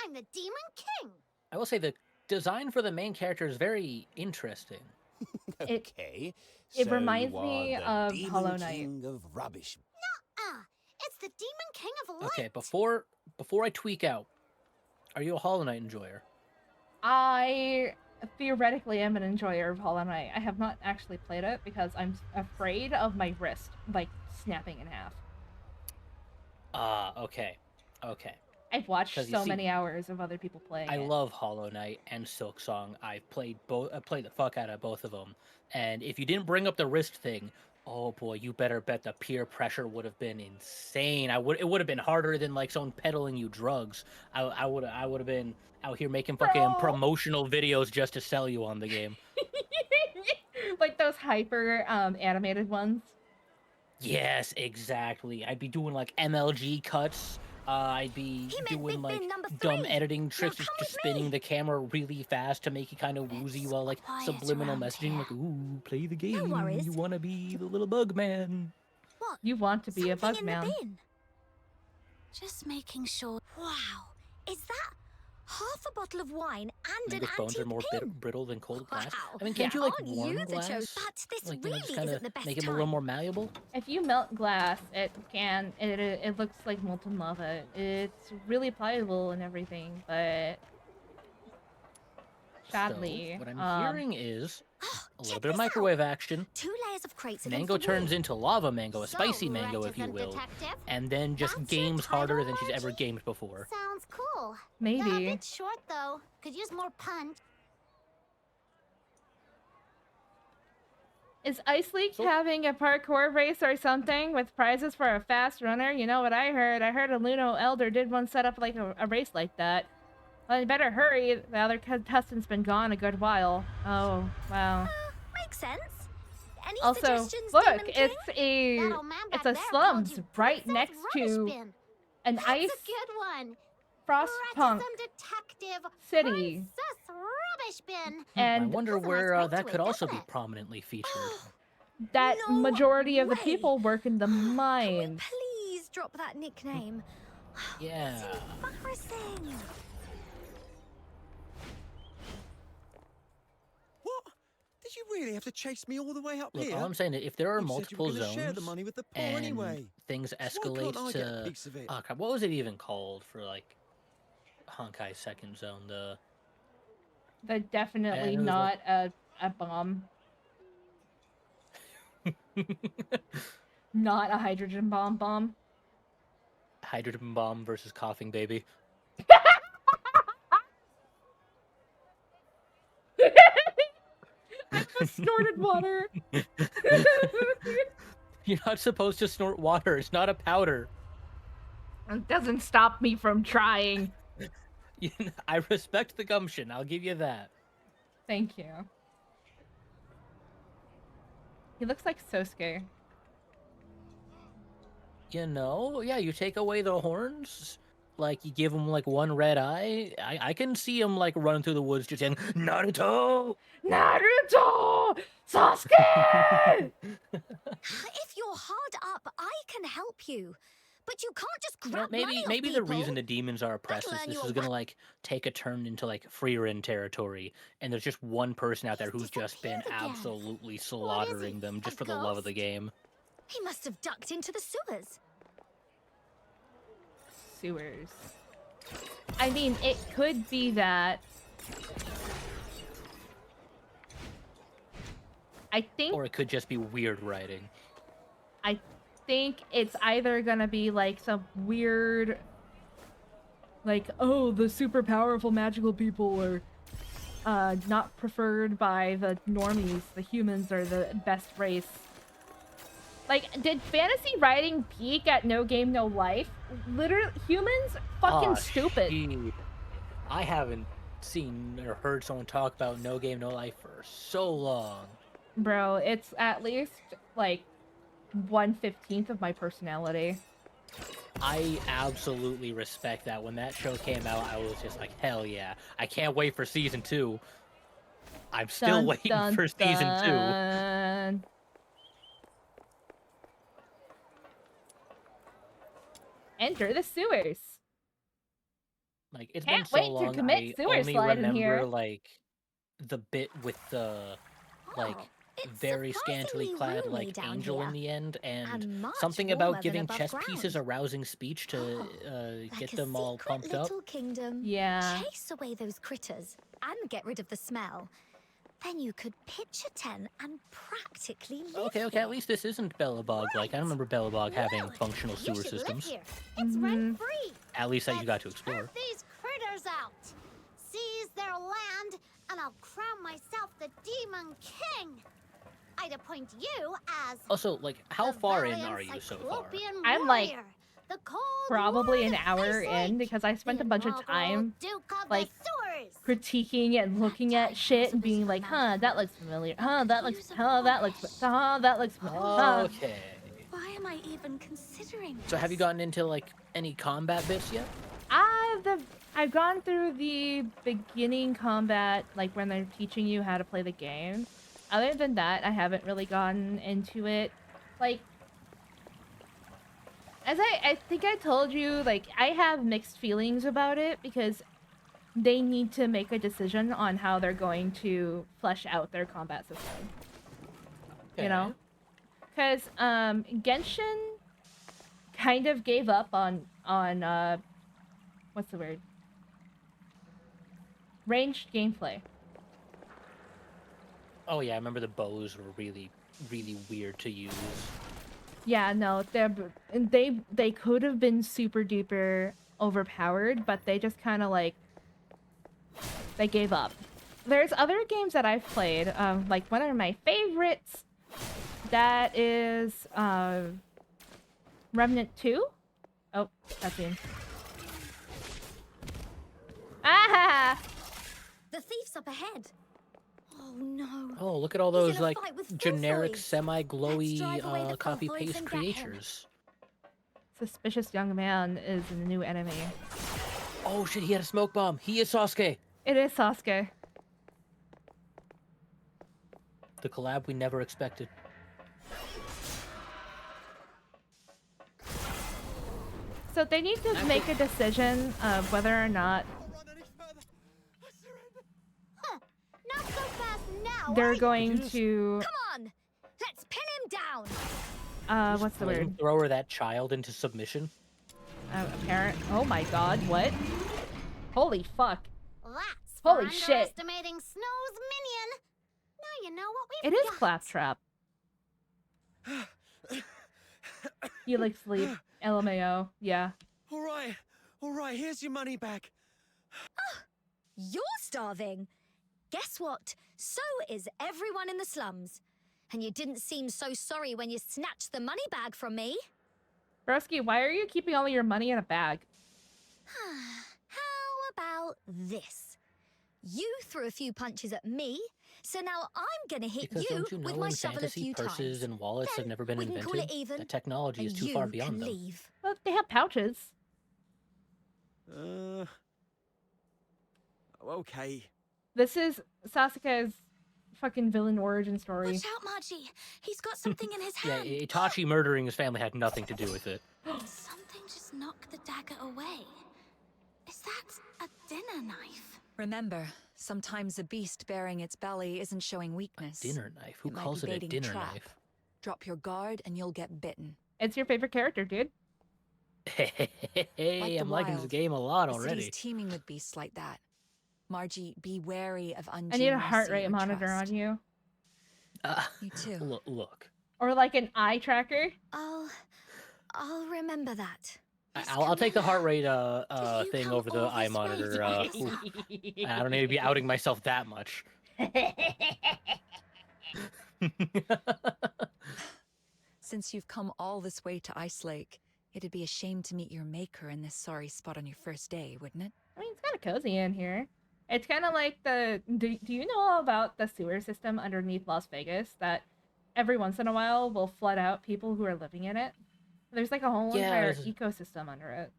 I'm the Demon King. I will say the design for the main character is very interesting. Okay. It so reminds you are me the of Demon Hollow Knight. King of rubbish. Nuh-uh. It's the Demon King of Light. Okay, before I tweak out, are you a Hollow Knight enjoyer? I theoretically am an enjoyer of Hollow Knight. I have not actually played it because I'm afraid of my wrist, like, snapping in half. Okay. I've watched 'Cause you so see, many hours of other people playing I it. love Hollow Knight and Silksong. I've played both. I played the fuck out of both of them. And if you didn't bring up the wrist thing, oh boy, you better bet the peer pressure would have been insane. It would have been harder than like someone peddling you drugs. I would have been out here making fucking promotional videos just to sell you on the game. Like those hyper animated ones. Yes, exactly. I'd be doing like MLG cuts. I'd be doing like dumb editing tricks, just spinning the camera really fast to make it kind of woozy while like subliminal messaging, like, "Ooh, play the game. worries. You wanna be the little bug man." What? You want to be a bug Something in the man. bin? Just making sure. Wow, is that half a bottle of wine and an Mango's bones are antique more pin? brittle than cold glass. Wow. I mean, can't you like Aren't warm you the glass? But this Like, really just kind isn't of the best make it a time. little more malleable. If you melt glass, it looks like molten lava. It's really pliable and everything, but sadly, So, what I'm hearing is a little bit of this microwave action. 2 layers of crates against Mango the wall. turns into lava mango, a So, spicy mango, if you reticent will, detective? and then just That's your games harder title, than she's ever Margie? gamed before. Sounds cool. Maybe. Yeah, a bit short though. Could use more punch. Is Ice League having a parkour race or something with prizes for a fast runner? You know what I heard? I heard a Luno Elder did one set up like a race like that. Well, you better hurry. The other contestant's been gone a good while. Oh, wow. Makes sense. Any Also, suggestions, look, Demon King? it's That old man back a there called slums you right Princess next Rubbish to Bin. an That's ice a good one. frostpunk Reticent detective city. Princess Rubbish Bin. And I wonder That's a nice where ring that to could it, also doesn't be it? prominently featured. that No majority of the way. people work in the mines. Please drop that nickname. Yeah. Embarrassing. What? Did you really have to chase me all the way up Look, here? all I'm saying is if there are You said you were multiple gonna zones share the money with the poor and anyway. things So why escalate can't I get a to piece of it? oh crap, what was it even called for like Honkai's second zone? But definitely And it was not a bomb. Not a hydrogen bomb. Hydrogen bomb versus coughing baby. I just snorted water. You're not supposed to snort water. It's not a powder. It doesn't stop me from trying. I respect the gumption. I'll give you that. Thank you. He looks like Sosuke. You know, yeah, you take away the horns, like you give him like one red eye. I can see him like running through the woods just saying, Naruto! Naruto! Sasuke! If you're hard up, I can help you. But you can't just You know, grab money off maybe the people. reason the demons are oppressed is learn this your is gonna like take a turn into like Freerin territory, and there's just one person out there who's just been absolutely slaughtering them just for the love of the game. He must have ducked into the sewers. Sewers. I mean, it could be that. I think. Or it could just be weird writing. I think it's either gonna be like some weird, like, oh, the super powerful magical people are not preferred by the normies. The humans are the best race. Like, did fantasy writing peak at No Game No Life? Literally, humans fucking Aw, stupid. shit. I haven't seen or heard someone talk about No Game No Life for so long. Bro, it's at least like 1/15 of my personality. I absolutely respect that. When that show came out, I was just like, hell yeah. I can't wait for season 2. I'm still Dun, waiting dun, for season 2. dun. Enter the sewers. Like, it's Can't been so wait long, to commit I sewer only slide in remember, here. like, the bit with the, like, very scantily clad, roomy like, down angel in here. the end, and And much something warmer about than giving above chess ground. pieces a rousing speech to Like get a them all secret pumped up. little kingdom. Yeah. Chase away those critters and get rid of the smell. Then you could pitch a tent and practically live Okay, here. at least this isn't Bellabog. Like, I remember Bellabog having functional You sewer should live systems. here. It's rent-free. At least that you got to explore. Turf these critters out. Seize their land, and I'll crown myself the Demon King. I'd appoint you as Also, like, how far in valiant are you so far? Cyclopean I'm like warrior, the cold probably an war hour of in because I spent a bunch of time Duke of like the sewers. critiquing and looking at shit and being like, huh, that looks familiar. Huh, that looks. Huh, that looks. Huh, that looks. Huh. Okay. Why am I even considering So have you gotten into like any combat bits yet? I've gone through the beginning combat, like when they're teaching you how to play the game. Other than that, I haven't really gotten into it. Like, as I think I told you, like, I have mixed feelings about it because they need to make a decision on how they're going to flesh out their combat system. Okay. You know? Because Genshin kind of gave up on what's the word? Ranged gameplay. Oh yeah, I remember the bows were really, really weird to use. Yeah, no, they could have been super duper overpowered, but they just kind of like they gave up. There's other games that I've played, like one of my favorites. That is Remnant 2. Oh, cutscene. Ah! The thief's up ahead. Oh no. Oh, look at all He's those in a like fight with generic Furfoys. semi-glowy Let's drive away the Furfoys copy-paste and get him. creatures. Suspicious young man is the new enemy. Oh shit, he had a smoke bomb. He is Sasuke. It is Sasuke. The collab we never expected. So they need to make a decision of whether or not Not so fast now. they're going to Come on, let's pin him down. what's the Let word? him throw her that child into submission. Apparent. Oh my god, what? Holy fuck. That's Holy for shit. underestimating Snow's minion. Now you know what we've It is got. Claptrap. Helix Sleep. LMAO. Yeah. All right, here's your money back. You're starving. Guess what? So is everyone in the slums. And you didn't seem so sorry when you snatched the money bag from me. Broski, why are you keeping all your money in a bag? How about this? You threw a few punches at me, so now I'm gonna hit Because you don't you know with my in shovel a fantasy few purses times. and wallets have never been we can call invented? it even, The technology is and too you far beyond can them. leave. Well, they have pouches. Okay. This is Sasuke's fucking villain origin story. Watch out, Margie. He's got something in his Yeah, hand. Itachi murdering his family had nothing to do with it. Something just knocked the dagger away. Is that a dinner knife? Remember, sometimes a beast bearing its belly isn't showing weakness. Dinner knife? Who It might calls be it a baiting dinner trap. knife? Drop your guard and you'll get bitten. It's your favorite character, dude. Hey, Like the I'm liking this wild, game a lot the already. city's teeming with beasts like that. Margie, be wary of undue I need a mercy heart rate or monitor trust. on you. You too. Look. Or like an eye tracker. I'll remember that. I'll take the heart rate thing come over the all eye this way monitor. to I don't need to be outing myself that much. Since you've come all this way to Ice Lake, it'd be a shame to meet your maker in this sorry spot on your first day, wouldn't it? I mean, it's kind of cozy in here. It's kind of like the... Do you know about the sewer system underneath Las Vegas that every once in a while will flood out people who are living in it? There's like a whole entire ecosystem under it.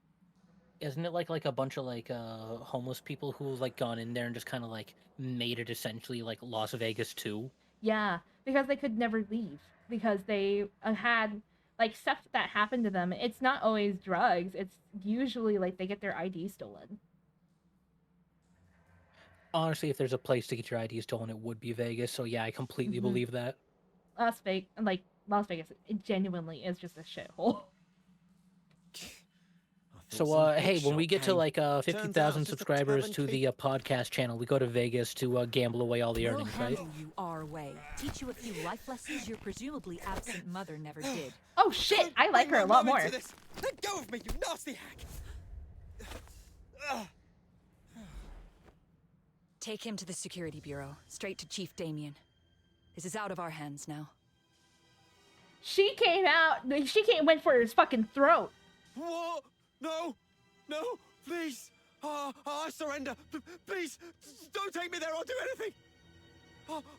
Isn't it like a bunch of like homeless people who like gone in there and just kind of like made it essentially like Las Vegas 2? Yeah, because they could never leave. Because they had like stuff that happened to them. It's not always drugs. It's usually like they get their ID stolen. Honestly, if there's a place to get your ID stolen, it would be Vegas. So yeah, I completely Mhm. believe that. Las Vegas, it genuinely is just a shithole. So hey, when we get to like Turns out 50,000 it's just a subscribers tavern to the podcast channel, we go to Vegas to gamble away all the We'll earnings, right? handle you our way. Teach you a few life lessons your presumably absent mother never did. Oh shit, I like her a lot more. Let go of me, you nasty hack! Take him to the Security Bureau, straight to Chief Damien. This is out of our hands now. She went for his fucking throat. What? No, please. I surrender. Please, don't take me there. I'll do anything.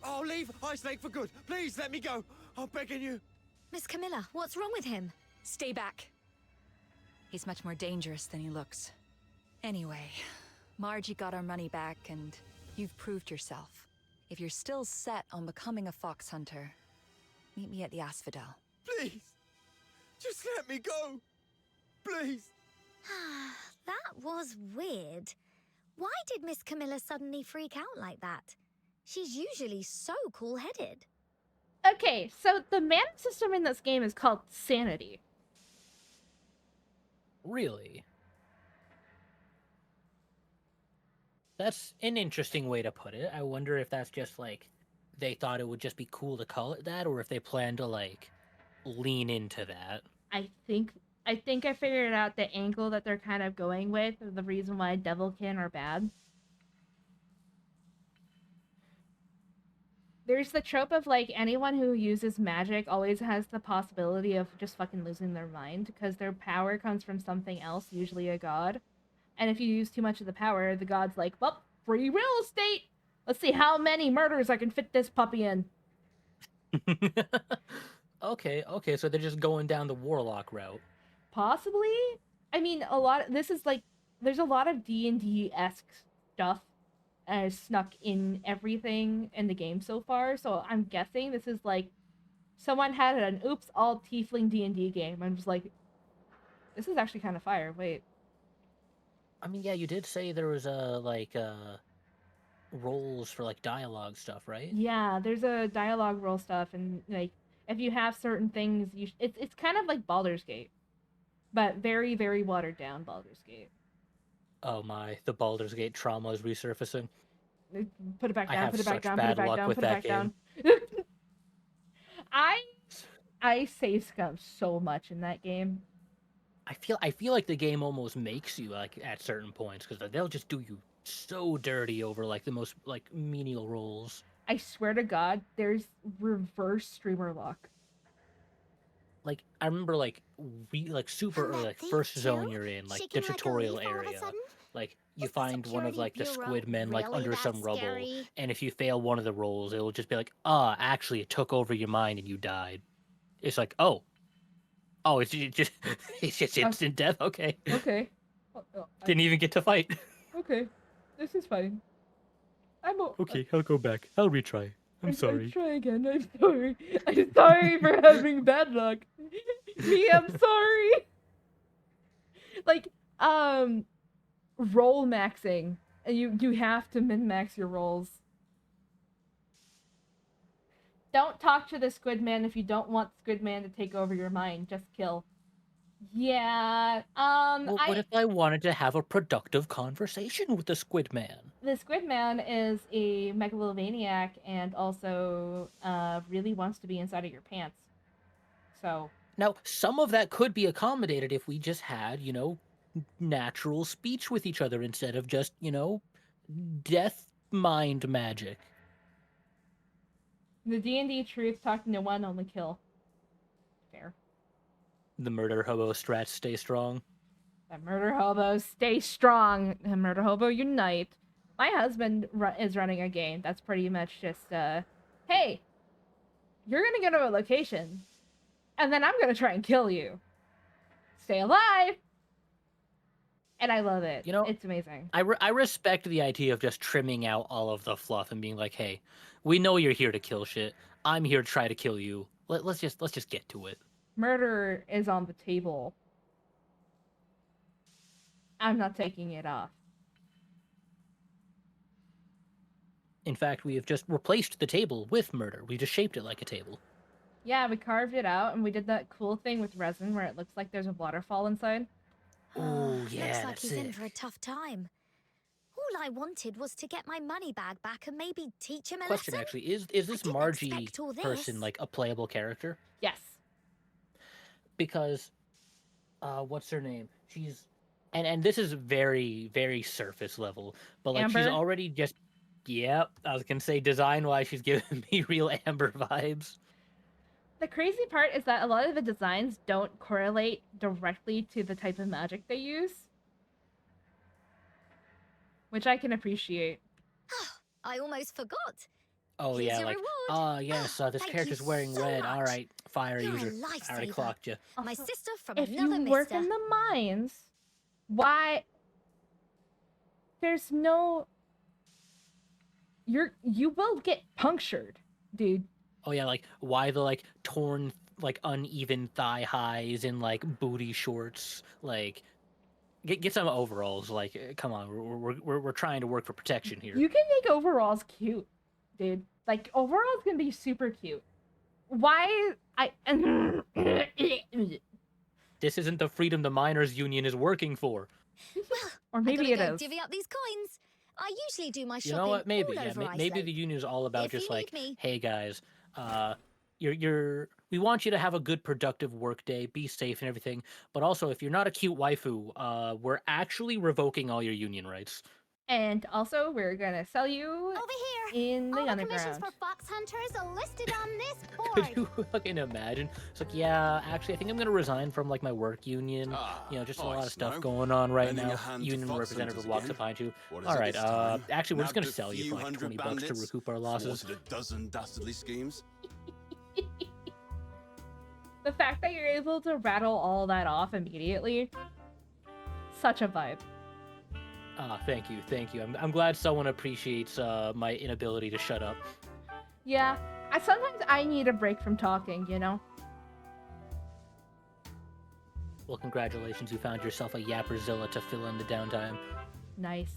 I'll leave Ice Lake for good. Please let me go. I'm begging you. Miss Camilla, what's wrong with him? Stay back. He's much more dangerous than he looks. Anyway, Margie got our money back, and you've proved yourself. If you're still set on becoming a fox hunter, meet me at the Asphodel. Please! Just let me go! Please! That was weird. Why did Miss Camilla suddenly freak out like that? She's usually so cool-headed. Okay, so the mana system in this game is called Sanity. Really? That's an interesting way to put it. I wonder if that's just like they thought it would just be cool to call it that, or if they plan to like lean into that. I think I figured out the angle that they're kind of going with, or the reason why Devilkin are bad. There's the trope of like anyone who uses magic always has the possibility of just fucking losing their mind because their power comes from something else, usually a god. And if you use too much of the power, the god's like, well, free real estate! Let's see how many murders I can fit this puppy in. Okay, so they're just going down the warlock route. Possibly? I mean, this is like, there's a lot of D&D-esque stuff snuck in everything in the game so far, so I'm guessing this is like, someone had an oops, all tiefling D&D game. I'm just like, this is actually kind of fire, wait. I mean, yeah, you did say there was roles for like dialogue stuff, right? Yeah, there's a dialogue role stuff, and like if you have certain things, it's kind of like Baldur's Gate, but very, very watered down Baldur's Gate. Oh my, the Baldur's Gate trauma is resurfacing. Put it back down. Put it back down. Put it back down. With Put it that back down. game. I save scum so much in that game. I feel like the game almost makes you like at certain points because they'll just do you so dirty over like the most like menial roles. I swear to God, there's reverse streamer lock. Like I remember like super early, like first zone you're in, like the tutorial area. Like you find one of like the squid men like under some rubble, and if you fail one of the rolls, it'll just be like, actually it took over your mind and you died. It's like, it's just instant death. Okay. Okay. Didn't even get to fight. Okay, this is fine. Okay, I'll go back. I'll retry. I'm sorry. I'll try again. I'm sorry. I'm sorry for having bad luck. Me, I'm sorry. Like, roll maxing. You have to min-max your rolls. Don't talk to the Squidman if you don't want Squidman to take over your mind. Just kill. Yeah, Well, what if I wanted to have a productive conversation with the Squidman? The Squidman is a megalomaniac and also really wants to be inside of your pants. So... Now, some of that could be accommodated if we just had, natural speech with each other instead of just, death mind magic. The D&D truth, talk to no one, only kill. Fair. The murder hobo strats stay strong. The murder hobos stay strong. The murder hobo unite. My husband is running a game that's pretty much just, hey, you're gonna go to a location, and then I'm gonna try and kill you. Stay alive! And I love it. It's amazing. I respect the idea of just trimming out all of the fluff and being like, hey, we know you're here to kill shit. I'm here to try to kill you. Let's just get to it. Murder is on the table. I'm not taking it off. In fact, we have just replaced the table with murder. We just shaped it like a table. Yeah, we carved it out, and we did that cool thing with resin where it looks like there's a waterfall inside. Oh, yeah, Looks like that's he's it. in for a tough time. All I wanted was to get my money bag back and maybe teach him a Question, lesson. actually, is this Margie expect all this. person like a playable character? Yes. Because, what's her name? She's, and this is very, very surface level, but like she's Amber? already just, I was gonna say design-wise, she's giving me real Amber vibes. The crazy part is that a lot of the designs don't correlate directly to the type of magic they use. Which I can appreciate. I almost forgot. Oh Here's yeah, your like, reward. yes, this Thank character's you wearing so red. much. All right, fire You're a user. I already lifesaver. clocked you. My sister from If another you work mister. in the mines, why? There's no. You will get punctured, dude. Oh yeah, like why the like torn, like uneven thigh highs and like booty shorts? Like, get some overalls. Like, come on, we're trying to work for protection here. You can make overalls cute, dude. Like overalls can be super cute. Why This isn't the freedom the miners' union is working for. or maybe I it gotta go is. divvy up these coins. I usually do my shopping You know what? Maybe, all yeah. over Maybe Iceland. the union is all about If just you like, need me. hey guys, we want you to have a good, productive work day, be safe and everything. But also, if you're not a cute waifu, we're actually revoking all your union rights. And also, we're gonna sell you Over here. in the All the commissions underground. for fox hunters are listed on this Could board. you fucking imagine? It's like, yeah, actually, I think I'm gonna resign from like my work union. You know, just a lot nice, of stuff no? going on right Lending now. a hand to Union fox representative hunters walks again? up behind you. What is All it right, this time? actually, we're just gonna Nabbed a sell you few for like hundred 20 bucks to bandits, recoup our losses. thwarted a dozen dastardly schemes. The fact that you're able to rattle all that off immediately, such a vibe. Thank you. I'm glad someone appreciates my inability to shut up. Yeah, sometimes I need a break from talking, you know? Well, congratulations, you found yourself a Yapperzilla to fill in the downtime. Nice.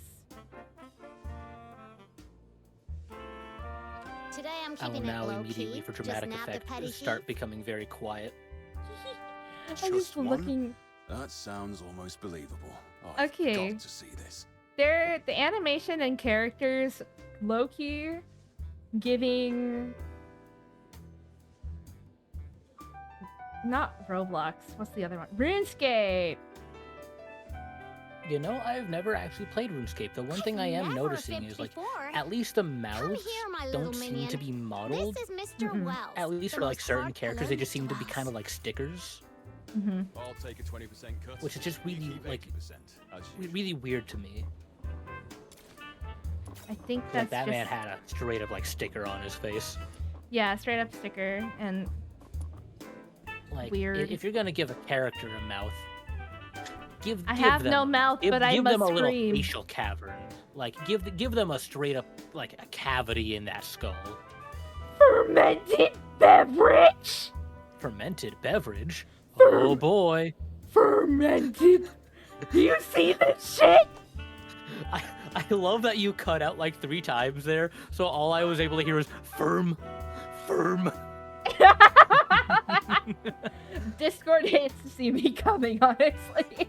Today I'm I will keeping it now low immediately, key. for Just dramatic nabbed a effect, petty start thief. becoming very quiet. I'm just Just one? looking. That sounds almost believable. I've Okay. got to see this. The animation and characters, low-key, giving... Not Roblox, what's the other one? RuneScape! You know, I've never actually played RuneScape. The one thing I am never noticing fibbed is, like, before. at least the mouths here, my little don't seem minion. to be modeled. This is Mr. Wells. At least the for, like, most certain heart characters, they alone just seem to be dwells. kind of like stickers. I'll take a 20% cut. Which is just You really, keep like, 80%, as really weird to me. I think Like, that's that man just... had a straight up, like, sticker on his face. Yeah, straight up sticker, and... Like, Weird. if you're gonna give a character a mouth, give I give have them, no mouth, give, but I give must them a little scream. facial cavern. Like, give them a straight up, like, a cavity in that skull. Fermented beverage! Fermented beverage? Oh boy. Fermented! Do you see this shit? I love that you cut out like 3 times there, so all I was able to hear was firm. Discord hates to see me coming, honestly.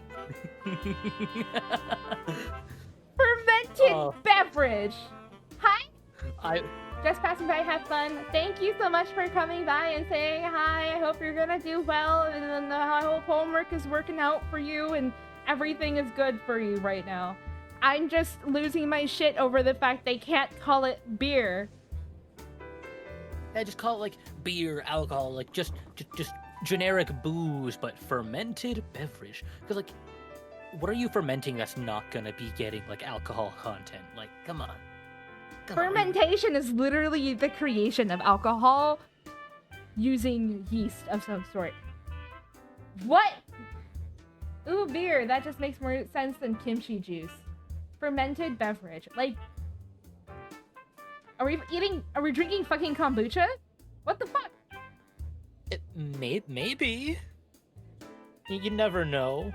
Fermented beverage! Hi? Just passing by, have fun. Thank you so much for coming by and saying hi. I hope you're gonna do well, and I hope homework is working out for you, and everything is good for you right now. I'm just losing my shit over the fact they can't call it beer. Yeah, just call it like beer, alcohol, like just generic booze, but fermented beverage. Because like, what are you fermenting that's not gonna be getting like alcohol content? Like, come on. Fermentation is literally the creation of alcohol using yeast of some sort. What? Ooh, beer. That just makes more sense than kimchi juice. Fermented beverage. Like, are we drinking fucking kombucha? What the fuck? Maybe. You never know.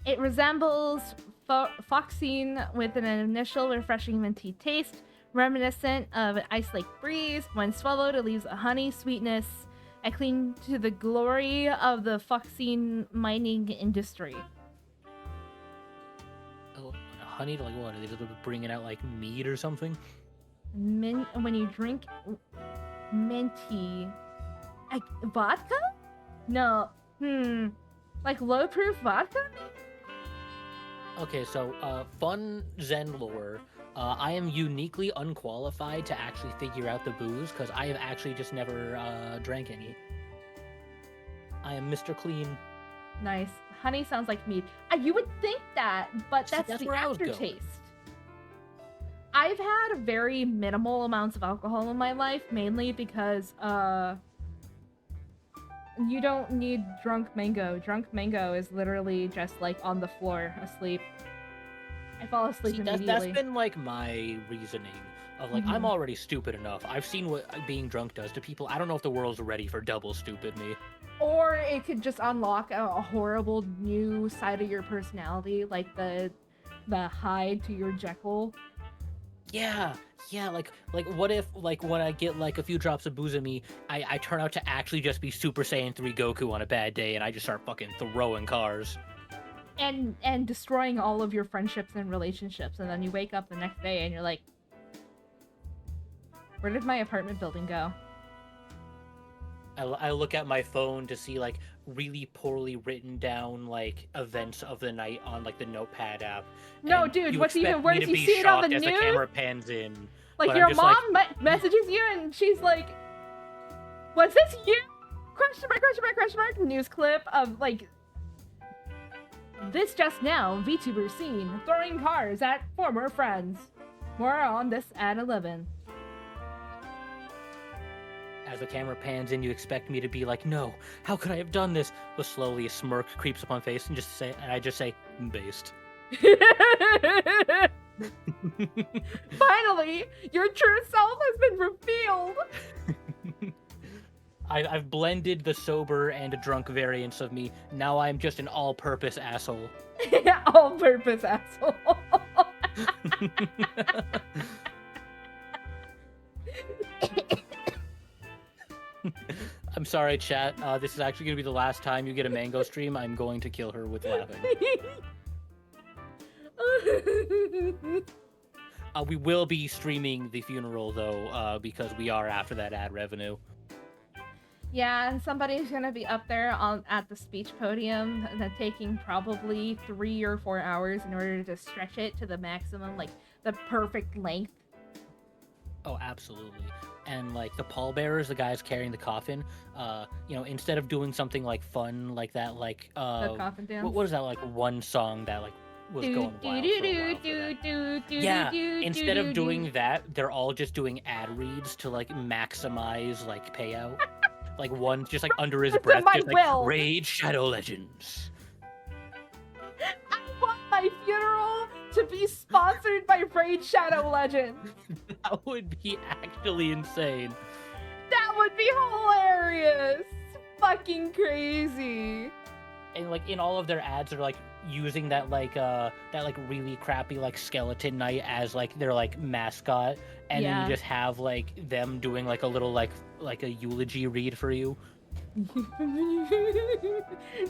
It resembles Foxine with an initial refreshing minty taste, reminiscent of an ice lake breeze. When swallowed, it leaves a honey sweetness, akin to the glory of the Foxine mining industry. Oh, honey, like what? Are they just bringing out like mead or something? When you drink minty, like vodka? No. Like low proof vodka? Okay, so fun Zen lore. I am uniquely unqualified to actually figure out the booze because I have actually just never drank any. I am Mr. Clean. Nice. Honey sounds like mead. You would think that, but that's That's the where I was going. aftertaste. I've had very minimal amounts of alcohol in my life, mainly because you don't need drunk mango. Drunk mango is literally just like on the floor, asleep. I fall asleep immediately. That's been like my reasoning of like, I'm already stupid enough. I've seen what being drunk does to people. I don't know if the world's ready for double stupid me. Or it could just unlock a horrible new side of your personality, like the Hyde to your Jekyll. Yeah, like what if, like, when I get like a few drops of booze in me, I turn out to actually just be Super Saiyan 3 Goku on a bad day, and I just start fucking throwing cars. And destroying all of your friendships and relationships, and then you wake up the next day and you're like, where did my apartment building go? I look at my phone to see like really poorly written down like events of the night on like the Notepad app. No, and dude, you what's even expect worse? me to You be see it on the shocked as news. the camera pans in. Like but your I'm just mom like, messages you and she's like, "Was this you?" Question mark, question mark, question mark. News clip of like, this just now. VTuber seen throwing cars at former friends. More on this at 11. As the camera pans in, you expect me to be like, "No, how could I have done this?" But slowly a smirk creeps up on face, and I just say, "Based." Finally, your true self has been revealed. I've blended the sober and drunk variants of me. Now I'm just an all-purpose asshole. All-purpose asshole. I'm sorry, chat. This is actually going to be the last time you get a Mango stream. I'm going to kill her with laughing. We will be streaming the funeral, though, because we are after that ad revenue. Yeah, and somebody's gonna be up there at the speech podium, and then taking probably 3 or 4 hours in order to stretch it to the maximum, like the perfect length. Oh, absolutely. And like the pallbearers, the guys carrying the coffin, instead of doing something like fun like that, like the coffin dance. What is that, like one song that like was going wild for a while for that? Yeah, instead of doing that, they're all just doing ad reads to like maximize like payout. Like one just like under his breath, just like Raid Shadow Legends. I want my funeral to be sponsored by Raid Shadow Legends. That would be actually insane. That would be hilarious. Fucking crazy. And like in all of their ads, they're like using that like really crappy like Skeleton Knight as like their like mascot, and then you just have like them doing like a little like a eulogy read for you.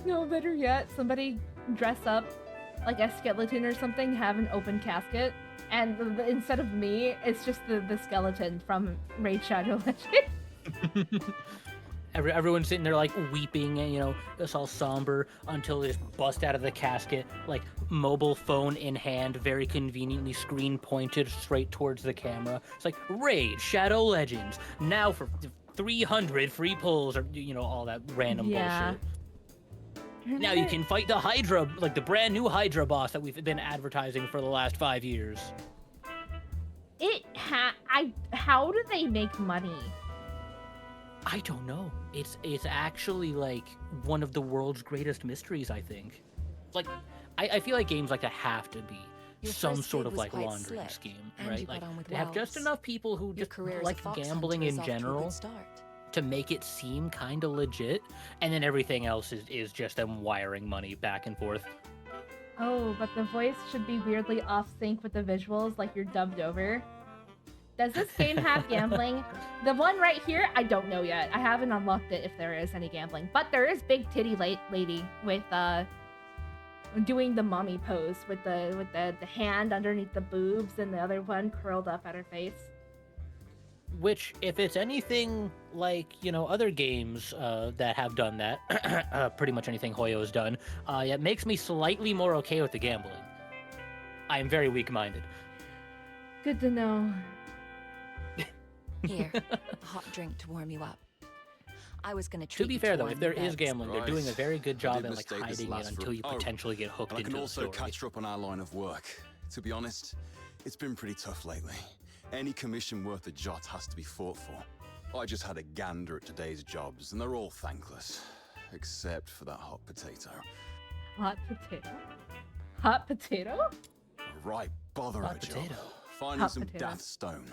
No, better yet, somebody dress up like a skeleton or something, have an open casket, and instead of me, it's just the skeleton from Raid Shadow Legends. Everyone's sitting there like weeping, and it's all somber until they just bust out of the casket, like mobile phone in hand, very conveniently screen pointed straight towards the camera. It's like Raid Shadow Legends now for 300 free pulls, or all that random bullshit. Now you can fight the Hydra, like the brand new Hydra boss that we've been advertising for the last 5 years. How do they make money? I don't know. It's actually like one of the world's greatest mysteries, I think. Like, I feel like games like that have to be some sort of like laundering scheme, right? Like they have just enough people who just like gambling in general to make it seem kind of legit, and then everything else is just them wiring money back and forth. Oh, but the voice should be weirdly off sync with the visuals, like you're dubbed over. Does this game have gambling? The one right here, I don't know yet. I haven't unlocked it if there is any gambling. But there is big titty lady with doing the mommy pose with the hand underneath the boobs and the other one curled up at her face. Which, if it's anything like, other games that have done that, pretty much anything Hoyo has done, it makes me slightly more okay with the gambling. I am very weak-minded. Good to know. Here, a hot drink to warm you up. I was gonna treat To be you fair, to though, warm if there your is beds. gambling, they're doing a very good job at like mistake this hiding it last until you room. potentially get hooked And I into can the also story. catch her up on our line of work. To be honest, it's been pretty tough lately. Any commission worth a jot has to be fought for. I just had a gander at today's jobs, and they're all thankless. Except for that hot potato. Hot potato? Hot potato? Right, bother Hot of a job. potato. Finding Hot some potato. Dath stone.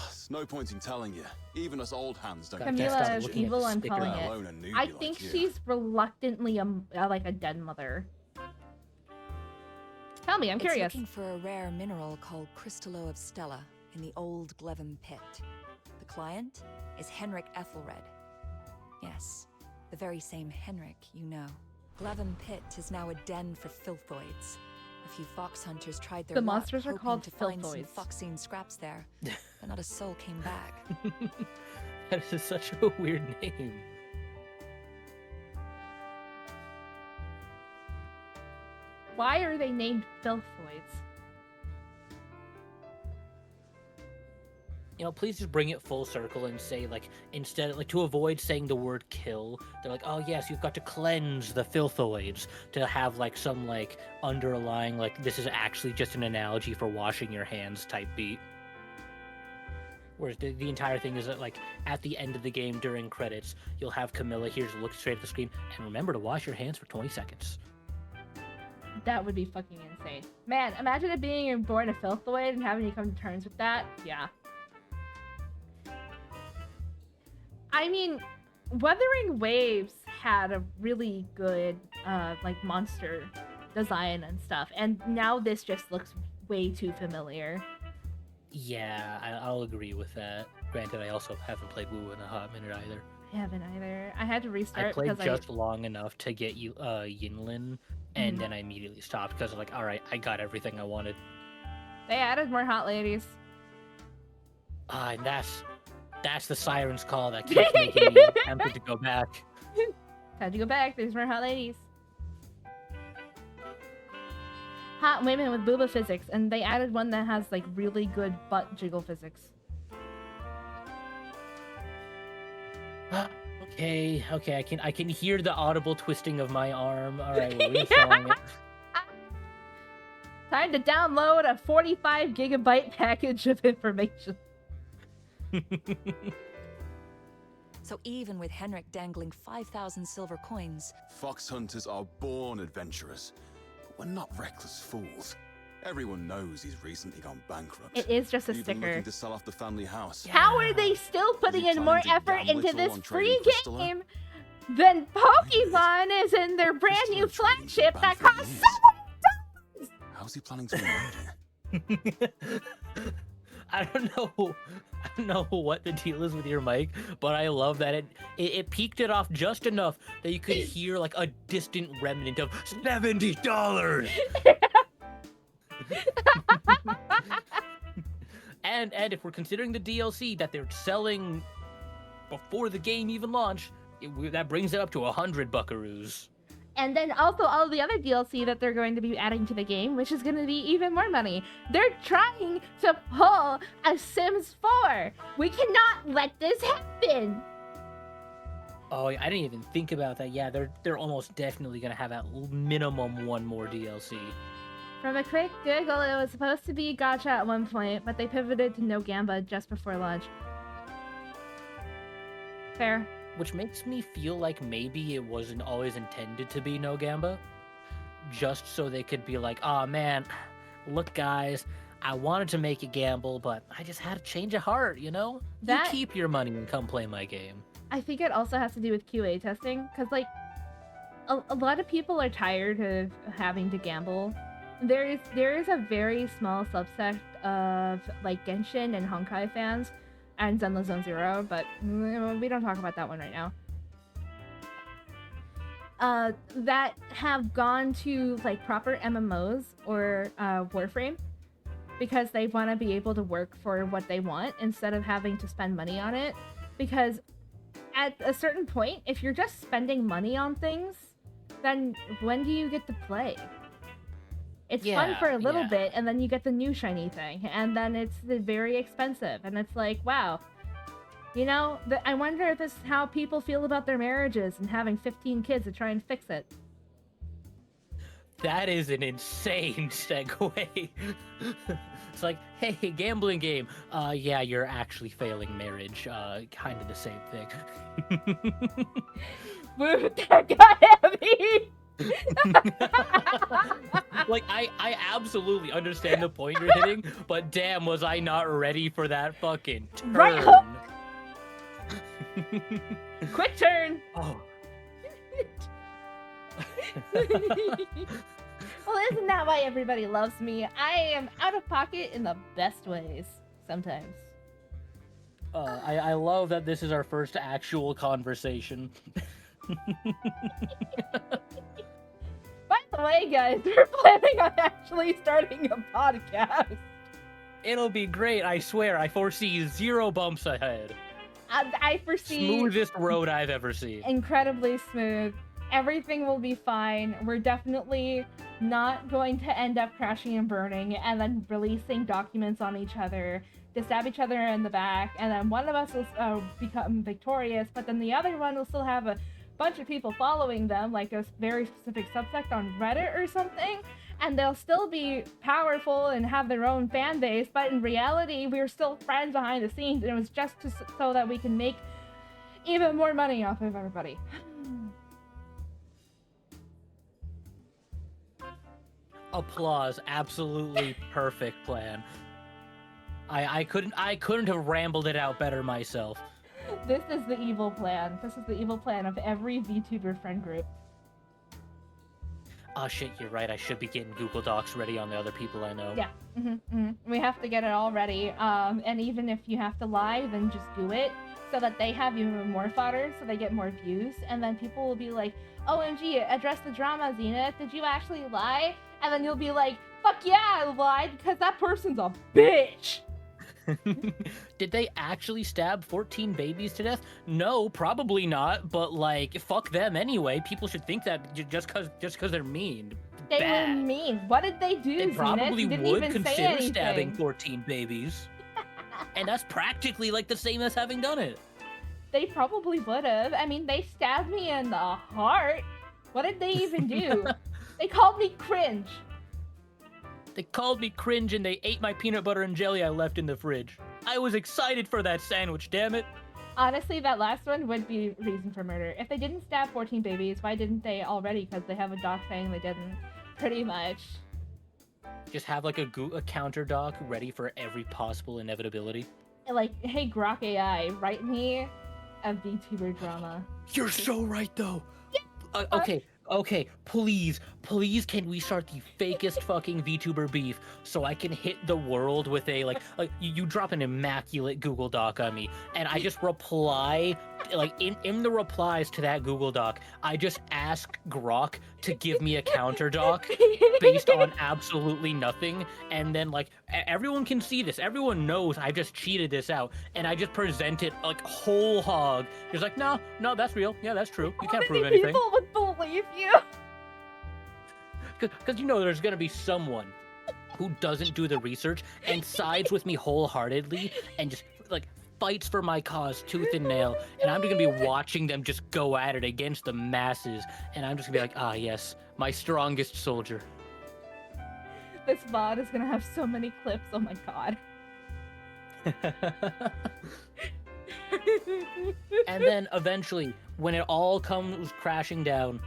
It's no point in telling you. Even us old hands don't Camila get is touch evil it, on let calling alone a it. newbie I like think you. she's reluctantly like a dead mother. Tell me, I'm curious. It's looking for a rare mineral called Crystallo of Stella in the old Glevin pit. The client is Henrik Ethelred. Yes, the very same Henrik you know. Glevin pit is now a den for filthoids. A few fox hunters tried their The luck, monsters are hoping called to find some filthoids. foxine scraps there, but not a soul came back. That is such a weird name. Why are they named filthoids? You know, please just bring it full circle and say, like, instead, like, to avoid saying the word kill, they're like, oh, yes, you've got to cleanse the filthoids, to have, like, some, like, underlying, like, this is actually just an analogy for washing your hands type beat. Whereas the entire thing is that, like, at the end of the game during credits, you'll have Camilla here to look straight at the screen, and remember to wash your hands for 20 seconds. That would be fucking insane. Man, imagine it being born a filthoid and having to come to terms with that. Yeah. I mean, Wuthering Waves had a really good, like, monster design and stuff, and now this just looks way too familiar. Yeah, I'll agree with that. Granted, I also haven't played WoW in a hot minute either. I haven't either. I had to restart I played because just long enough to get you Yinlin, and then I immediately stopped because I'm like, all right, I got everything I wanted. they added more hot ladies. And that's the siren's call that keeps making me tempted to go back. Had to go back. There's more hot ladies. Hot women with booba physics, and they added one that has like really good butt jiggle physics. Okay, I can hear the audible twisting of my arm. All right, we're reinstalling it. Time to download a 45 gigabyte package of information. So even with Henrik dangling 5,000 silver coins, Fox hunters are born adventurers. We're not reckless fools. Everyone knows he's recently gone bankrupt. It is just a Even sticker. looking to sell off the family house. How are they still putting in more planning to effort gamble into it all this on free trading Crystallo? game than Pokemon is in their brand new flagship that costs $7? How's he planning to unload it? I don't know what the deal is with your mic, but I love that it peaked it off just enough that you could hear like a distant remnant of $70. and if we're considering the DLC that they're selling before the game even launched, that brings it up to 100 buckaroos. And then also all the other DLC that they're going to be adding to the game, which is going to be even more money. They're trying to pull a Sims 4. We cannot let this happen. Oh, I didn't even think about that. Yeah, they're almost definitely gonna have at minimum one more DLC. From a quick Google, it was supposed to be Gacha at one point, but they pivoted to No Gamba just before launch. Fair. Which makes me feel like maybe it wasn't always intended to be No Gamba. Just so they could be like, oh man, look guys, I wanted to make a gamble, but I just had a change of heart, you know? You keep your money and come play my game. I think it also has to do with QA testing, because like, a lot of people are tired of having to gamble. There is a very small subset of like Genshin and Honkai fans and Zenless Zone Zero, but we don't talk about that one right now. That have gone to like proper MMOs or Warframe because they want to be able to work for what they want instead of having to spend money on it. Because at a certain point, if you're just spending money on things, then when do you get to play? It's fun for a little bit, and then you get the new shiny thing, and then it's very expensive, and it's like, wow. You know, I wonder if this is how people feel about their marriages and having 15 kids to try and fix it. That is an insane segue. It's like, hey, gambling game. Yeah, you're actually failing marriage. Kind of the same thing. Woo, that got heavy! Like, I absolutely understand the point you're hitting, but damn, was I not ready for that fucking turn. Right hook! Quick turn! Oh. Well, isn't that why everybody loves me? I am out of pocket in the best ways, sometimes. I love that this is our first actual conversation. By the way, guys, we're planning on actually starting a podcast. It'll be great, I swear. I foresee 0 bumps ahead. I foresee... Smoothest road I've ever seen. Incredibly smooth. Everything will be fine. We're definitely not going to end up crashing and burning and then releasing documents on each other to stab each other in the back, and then one of us will become victorious, but then the other one will still have a bunch of people following them, like a very specific subsect on Reddit or something, and they'll still be powerful and have their own fan base, but in reality, we're still friends behind the scenes, and it was just so that we can make even more money off of everybody. Applause. Absolutely perfect plan. I couldn't have rambled it out better myself. This is the evil plan. This is the evil plan of every VTuber friend group. Oh shit, you're right. I should be getting Google Docs ready on the other people I know. Yeah. We have to get it all ready. And even if you have to lie, then just do it so that they have even more fodder, so they get more views. And then people will be like, OMG, address the drama, Zenith. Did you actually lie? And then you'll be like, fuck yeah, I lied because that person's a bitch. Did they actually stab 14 babies to death? No, probably not, but like, fuck them anyway. People should think that just cause they're mean. They Bad. were mean. What did they do, They probably Zenith? You didn't would even say consider anything. stabbing 14 babies. And that's practically like the same as having done it. They probably would have. I mean, they stabbed me in the heart. What did they even do? They called me cringe. They called me cringe and they ate my peanut butter and jelly I left in the fridge. I was excited for that sandwich, damn it. Honestly, that last one would be reason for murder. If they didn't stab 14 babies, why didn't they already? Because they have a doc saying they didn't. Pretty much. Just have like a counter doc ready for every possible inevitability. Like, hey, Grok AI, write me a VTuber drama. You're so right, though. Okay, please, can we start the fakest fucking VTuber beef so I can hit the world with a, like you drop an immaculate Google Doc on me, and I just reply, like, in the replies to that Google Doc, I just ask Grok to give me a counter doc based on absolutely nothing, and then, like, everyone can see this, everyone knows I just cheated this out, and I just present it, like, whole hog. Just like, no, that's real, yeah, that's true, you can't prove anything. People would believe you. Because you know there's gonna be someone who doesn't do the research and sides with me wholeheartedly and just, like, fights for my cause tooth and nail, and I'm just gonna be watching them just go at it against the masses, and I'm just gonna be like, ah yes, my strongest soldier. This VOD is gonna have so many clips, oh my god. And then eventually, when it all comes crashing down,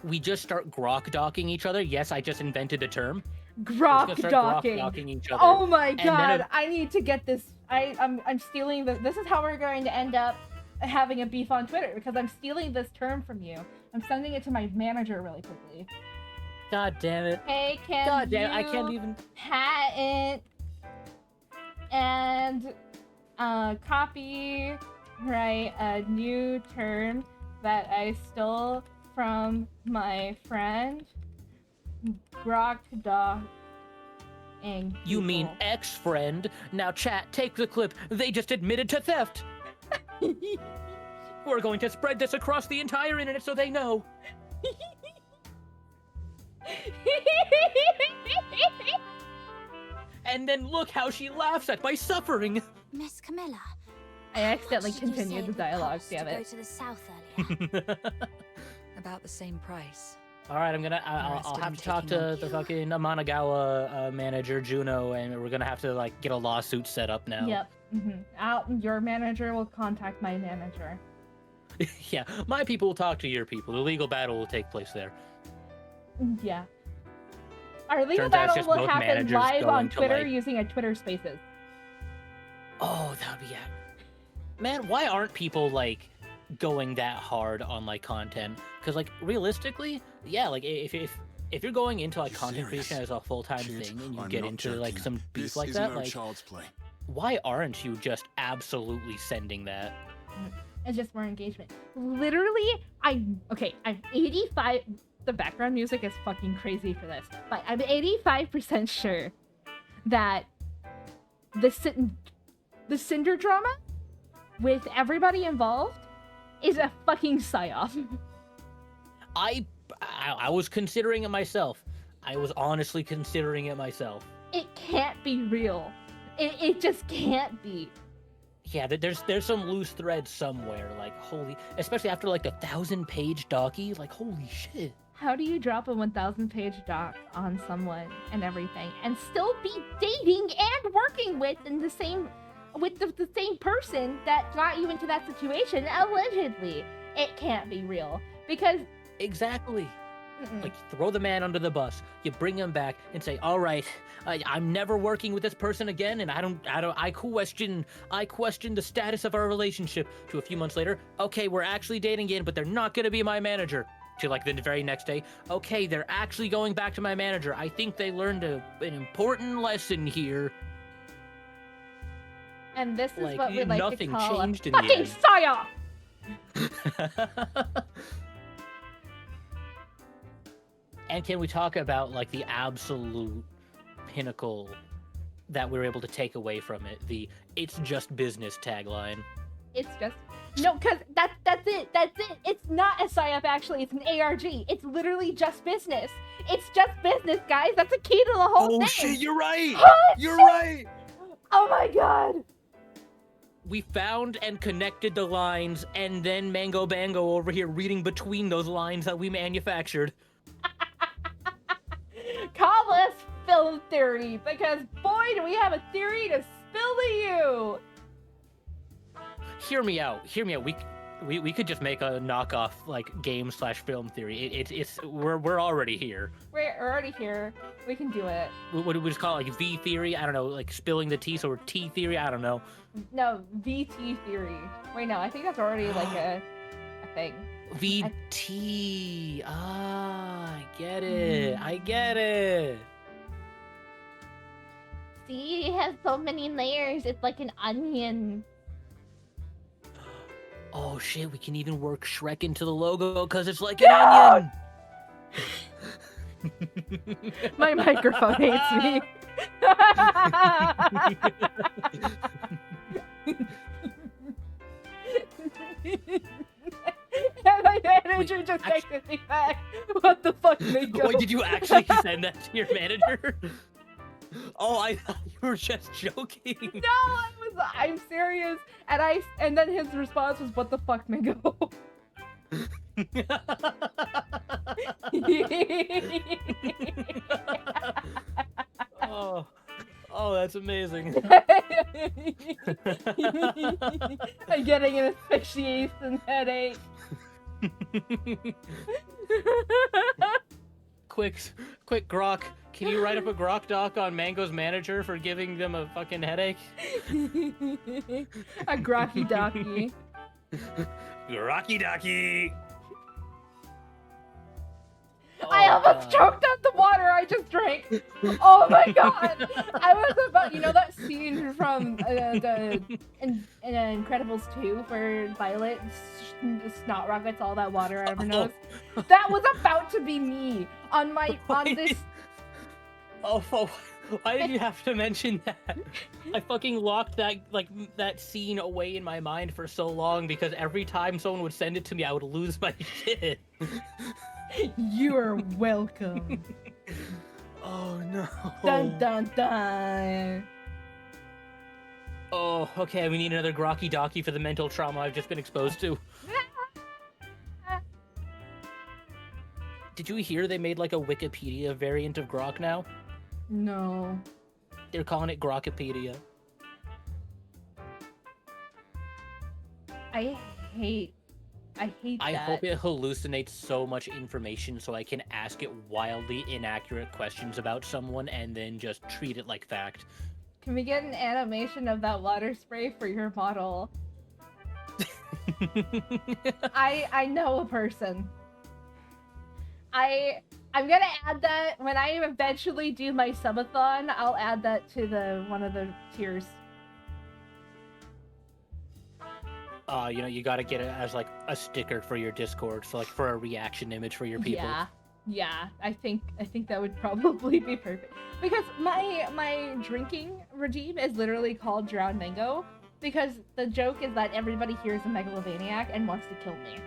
we just start grok docking each other. Yes, I just invented the term. Grok docking. Each other. Oh my god, I need to get this. I'm stealing this is how we're going to end up having a beef on Twitter, because I'm stealing this term from you. I'm sending it to my manager really quickly. God damn it. Hey, can God damn, you I can't even patent and copyright a new term that I stole from my friend Grok Dog. You mean ex-friend? Now chat, take the clip. They just admitted to theft. We're going to spread this across the entire internet so they know. And then look how she laughs at my suffering. Miss Camilla. I accidentally continued the dialogue, damn to go it. to the south earlier. About the same price. All right, I'll have to talk to the fucking Amanagawa manager Juno, and we're gonna have to like get a lawsuit set up now. Yep. Your manager will contact my manager. Yeah, my people will talk to your people. The legal battle will take place there. Yeah. Our legal Turns out it's battle just will both happen managers live going on to, Twitter like- using a Twitter Spaces. Oh, that would be Man, why aren't people like going that hard on like content? Because like realistically, yeah, like if you're going into like content creation as a full-time thing and you get into like some beef like that, like child's play. why aren't you just absolutely sending that? It's just more engagement. Literally, I'm 85. The background music is fucking crazy for this, but I'm 85% sure that the Cinder drama with everybody involved is a fucking psyop. I was considering it myself. I was honestly considering it myself. It can't be real. It just can't be. Yeah, there's some loose thread somewhere. Like holy, especially after like the 1,000-page docu. Like holy shit. How do you drop a 1,000-page doc on someone and everything, and still be dating and working with the same person that got you into that situation? Allegedly, it can't be real because exactly. Like throw the man under the bus. You bring him back and say, "All right, I'm never working with this person again," and I question the status of our relationship. To a few months later, okay, we're actually dating again, but they're not gonna be my manager. To like the very next day, okay, they're actually going back to my manager. I think they learned an important lesson here. And this is like, what we like nothing to call changed a in the fucking end. psyop. And can we talk about like the absolute pinnacle that we were able to take away from it? The "it's just business" tagline. It's just no, cause that's it. It's not a psyop actually. It's an ARG. It's literally just business. It's just business, guys. That's the key to the whole thing. Oh shit, you're right. Oh, You're shit. right. Oh my god. We found and connected the lines, and then Mango Bango over here reading between those lines that we manufactured. Call this film theory, because boy, do we have a theory to spill to you. Hear me out. We could just make a knockoff like game/film theory. We're already here. We're already here. We can do it. What do we just call it? Like V theory? I don't know. Like spilling the tea, so we're T theory. I don't know. No, VT theory. Wait, no, I think that's already like a thing. VT. I get it. I get it. See, it has so many layers. It's like an onion. Oh shit, we can even work Shrek into the logo because it's like an onion! My microphone hates me. And my manager just texted me back. What the fuck, Mako? Wait, did you actually send that to your manager? Oh, I thought you were just joking. No, I'm serious. And then his response was, "What the fuck, Mingo?" Oh, that's amazing. I'm getting an asphyxiation headache. Quick, Grok. Can you write up a Grok doc on Mango's manager for giving them a fucking headache? A Grocky Docky. Grocky Docky! I almost choked on the water I just drank. Oh my god! I was about, you know that scene from the Incredibles 2 where Violet snot rockets all that water out of her nose? That was about to be me on this. Oh, why did you have to mention that? I fucking locked that scene away in my mind for so long because every time someone would send it to me, I would lose my shit. You are welcome. Oh no. Dun dun dun. Oh, okay, we need another Grocky Docky for the mental trauma I've just been exposed to. Did you hear they made like a Wikipedia variant of Grok now? No. They're calling it Grokipedia. I hate that. I hope it hallucinates so much information so I can ask it wildly inaccurate questions about someone and then just treat it like fact. Can we get an animation of that water spray for your model? I know a person. I'm gonna add that when I eventually do my subathon. I'll add that to one of the tiers. You know, you gotta get it as like a sticker for your Discord, so like for a reaction image for your people. Yeah. I think that would probably be perfect because my drinking regime is literally called Drown Mango because the joke is that everybody here is a megalomaniac and wants to kill me.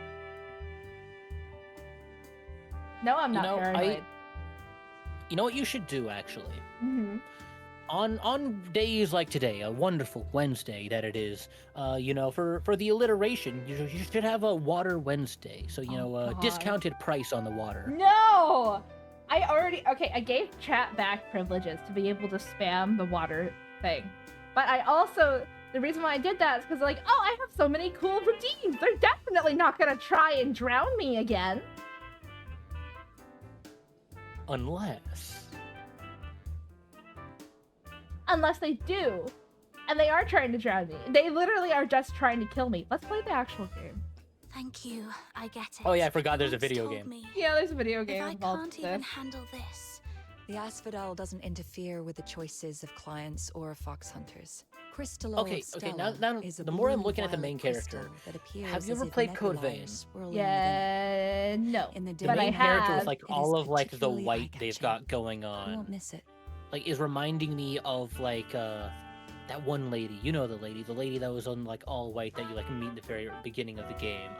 No, I'm not paranoid. You know what you should do, actually? Mm-hmm. On days like today, a wonderful Wednesday that it is, you know, for the alliteration, you should have a Water Wednesday. So, you know, God. discounted price on the water. No! I gave chat back privileges to be able to spam the water thing. But the reason why I did that is because like, oh, I have so many cool redeems. They're definitely not gonna try and drown me again. Unless they do. And they are trying to drown me. They literally are just trying to kill me. Let's play the actual game. Thank you. I get it. Oh yeah, I forgot there's a video game. Yeah, there's a video game. If I can't even handle this. The Asphodel doesn't interfere with the choices of clients or fox hunters. Crystallo Okay, now is a the more I'm blue looking at the violet main crystal character, that appears have you as ever if played Code Vein? nebulae swirling Yeah, no. within it. The main character with like It is all of like the particularly white they've eye-catching. got going You on, won't miss it. like is reminding me of like that one lady. You know the lady that was on like all white that you like meet in the very beginning of the game.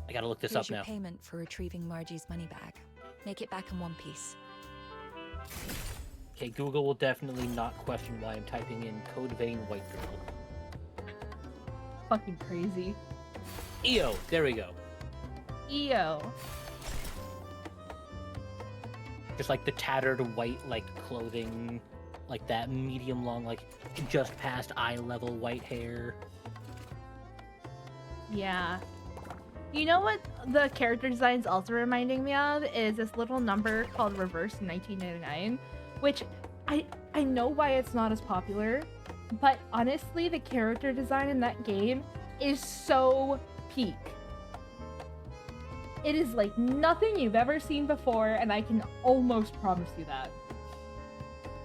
I gotta look this Here's up your now. payment for retrieving Margie's money bag. Make it back in one piece. Okay, Google will definitely not question why I'm typing in Code Vein white girl. Fucking crazy. EO, there we go. EO. Just like the tattered white like clothing, like that medium long, like just past eye level white hair. Yeah. You know what the character design's also reminding me of is this little number called Reverse 1999, which I know why it's not as popular, but honestly the character design in that game is so peak. It is like nothing you've ever seen before, and I can almost promise you that.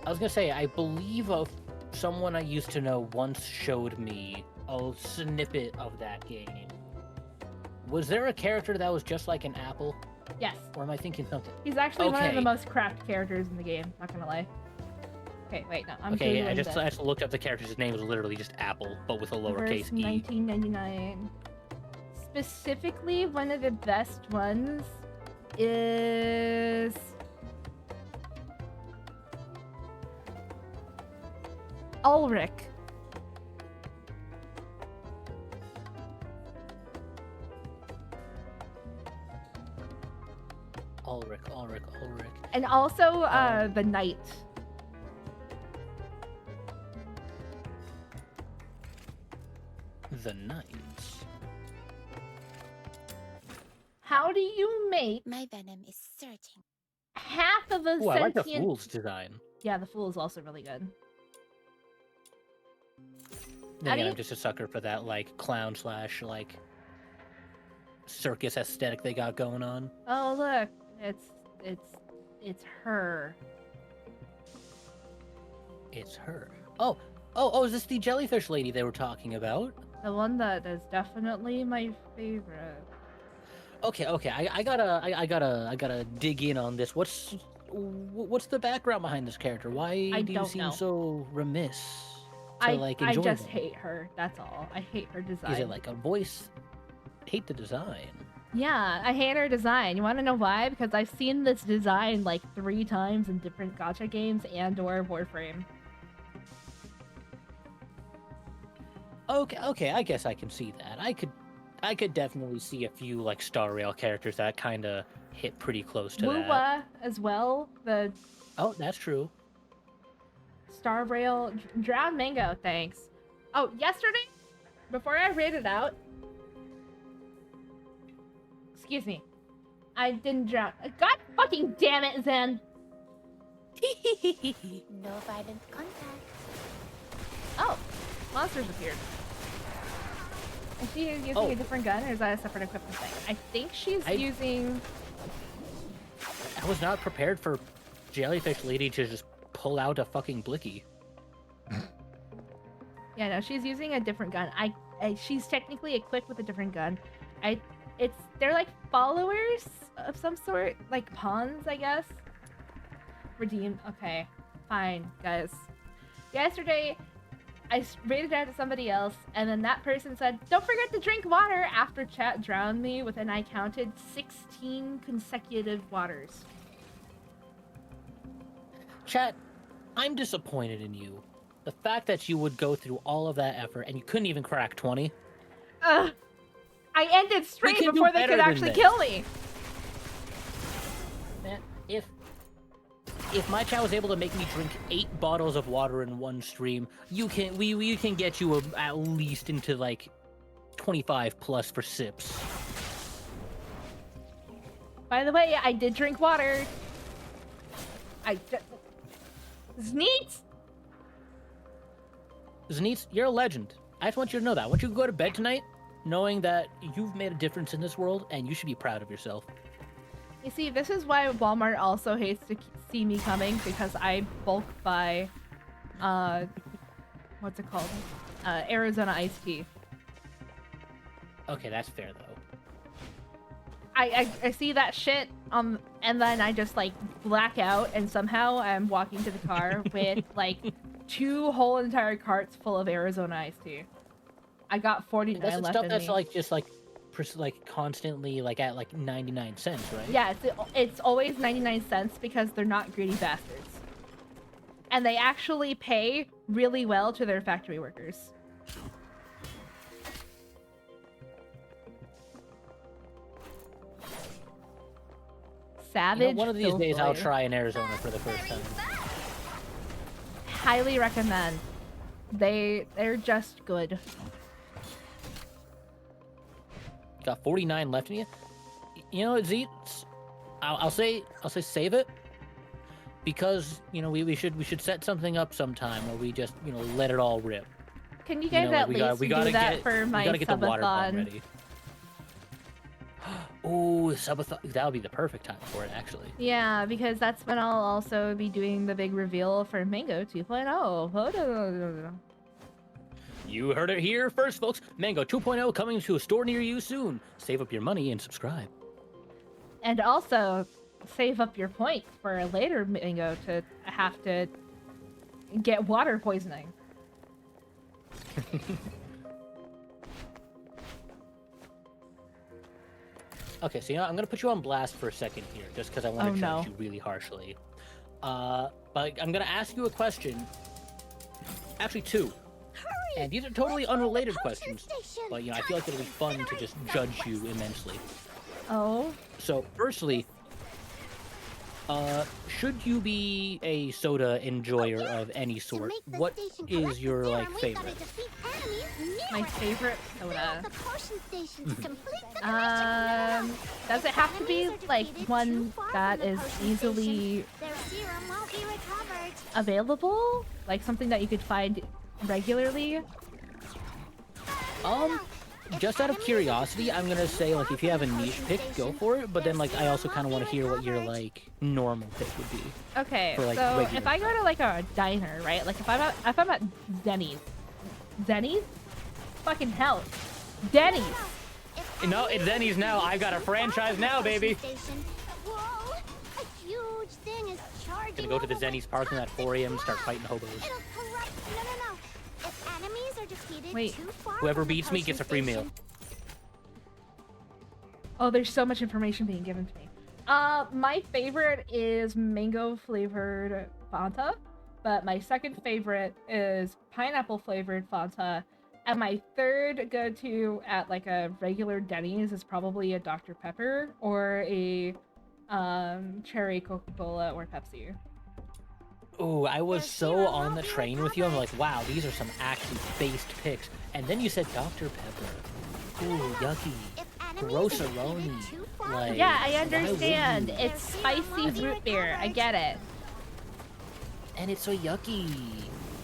I was gonna say, I believe someone I used to know once showed me a snippet of that game. Was there a character that was just like an apple? Yes. Or am I thinking something? He's actually one of Okay. the most cracked characters in the game, not gonna lie. Okay, wait, no, I'm Okay, I Googling just this. looked up the character. His name was literally just Apple, but with a lowercase Verse e. 1999. Specifically, one of the best ones is Ulrich. Ulrich. And also the Knight. The Knights. How do you make My venom is surging. half of a Ooh, I like the sentient... Fool's design. Yeah, the Fool is also really good. Then How do again, you- I'm just a sucker for that like clown slash like circus aesthetic they got going on. Oh look, it's her. It's her. Oh, is this the jellyfish lady they were talking about? The one that is definitely my favorite. Okay, I gotta dig in on this. What's the background behind this character? Why I do you don't seem know. so remiss to I like enjoy just them? hate her. That's all. I hate her design. Is it like a voice? Hate the design. Yeah, I hate her design. You want to know why? Because I've seen this design like 3 times in different gacha games and/or Warframe. Okay, I guess I can see that. I could definitely see a few like Star Rail characters that kind of hit pretty close to that. Wuwa as well. The Oh, that's true. Star Rail Drowned Mango. Thanks. Oh, yesterday, before I read it out. Excuse me. I didn't drown. God fucking damn it, Zen. No violent contact. Oh, monsters appeared. Is she using a different gun, or is that a separate equipment thing? I think she's using... I was not prepared for Jellyfish Lady to just pull out a fucking blicky. Yeah, no, she's using a different gun. She's technically equipped with a different gun. They're like followers of some sort, like pawns, I guess. Redeemed. Okay, fine, guys. Yesterday, I rated out to somebody else, and then that person said, "Don't forget to drink water," after chat drowned me with, and I counted 16 consecutive waters. Chat, I'm disappointed in you. The fact that you would go through all of that effort and you couldn't even crack 20. I ended stream before they could actually kill me. Man, if my chat was able to make me drink 8 bottles of water in one stream, we can get you at least into like 25 plus for sips. By the way, I did drink water. Zneet! Zneet, you're a legend. I just want you to know that. I want you to go to bed tonight knowing that you've made a difference in this world and you should be proud of yourself. You see, this is why Walmart also hates to see me coming, because I bulk buy, what's it called? Arizona iced tea. Okay, that's fair though. I see that shit, and then I just like black out, and somehow I'm walking to the car with like 2 whole entire carts full of Arizona iced tea. I got 49 That's the left stuff in that's me. like just like constantly like at like 99 cents, right? Yeah, it's always 99 cents because they're not greedy bastards. And they actually pay really well to their factory workers. Savage. You know, one of these days I'll Filthboy. try in Arizona for the first time. Highly recommend. They're just good. Got 49 left in you. You know what, Zeke? I'll say save it, because you know we should set something up sometime where we just let it all rip. Can you guys at least do that for my we gotta get the water pump subathon? ready. Ooh, subathon, that would be the perfect time for it, actually. Yeah, because that's when I'll also be doing the big reveal for Mango 2.0. You heard it here first, folks. Mango 2.0 coming to a store near you soon. Save up your money and subscribe. And also, save up your points for a later Mango to have to get water poisoning. Okay, so I'm gonna put you on blast for a second here, just because I want to judge you really harshly. But I'm gonna ask you a question. Actually, 2. And these are totally unrelated questions, but I feel like it'll be fun to just judge you immensely. Oh. So, firstly, should you be a soda enjoyer of any sort, what is your favorite? My favorite soda. Does it have to be like one that is easily available? Like something that you could find regularly? Just out of curiosity, I'm gonna say if you have a niche pick, go for it. But then I also kind of want to hear what your normal pick would be. Okay, for, so regular. if I go to a diner, right? Like if I'm at Denny's, fucking hell, Denny's. No, it's Denny's now. I've got a franchise now, baby. Whoa, a huge thing is charging. Gonna go to the Zenny's parking lot at 4 a.m. and start fighting hobos. No. If enemies are defeated Wait. too far Whoever from the beats me gets a free meal. Oh, there's so much information being given to me. My favorite is mango flavored Fanta, but my second favorite is pineapple flavored Fanta, And my third go-to at like a regular Denny's is probably a Dr. Pepper or a cherry Coca-Cola or Pepsi. Ooh, I was so on the train with you. I'm like, wow, these are some actually based picks. And then you said Dr. Pepper. Ooh, yucky. Groceroni. Like, Yeah, I understand. It's spicy root beer. I get it. And it's so yucky.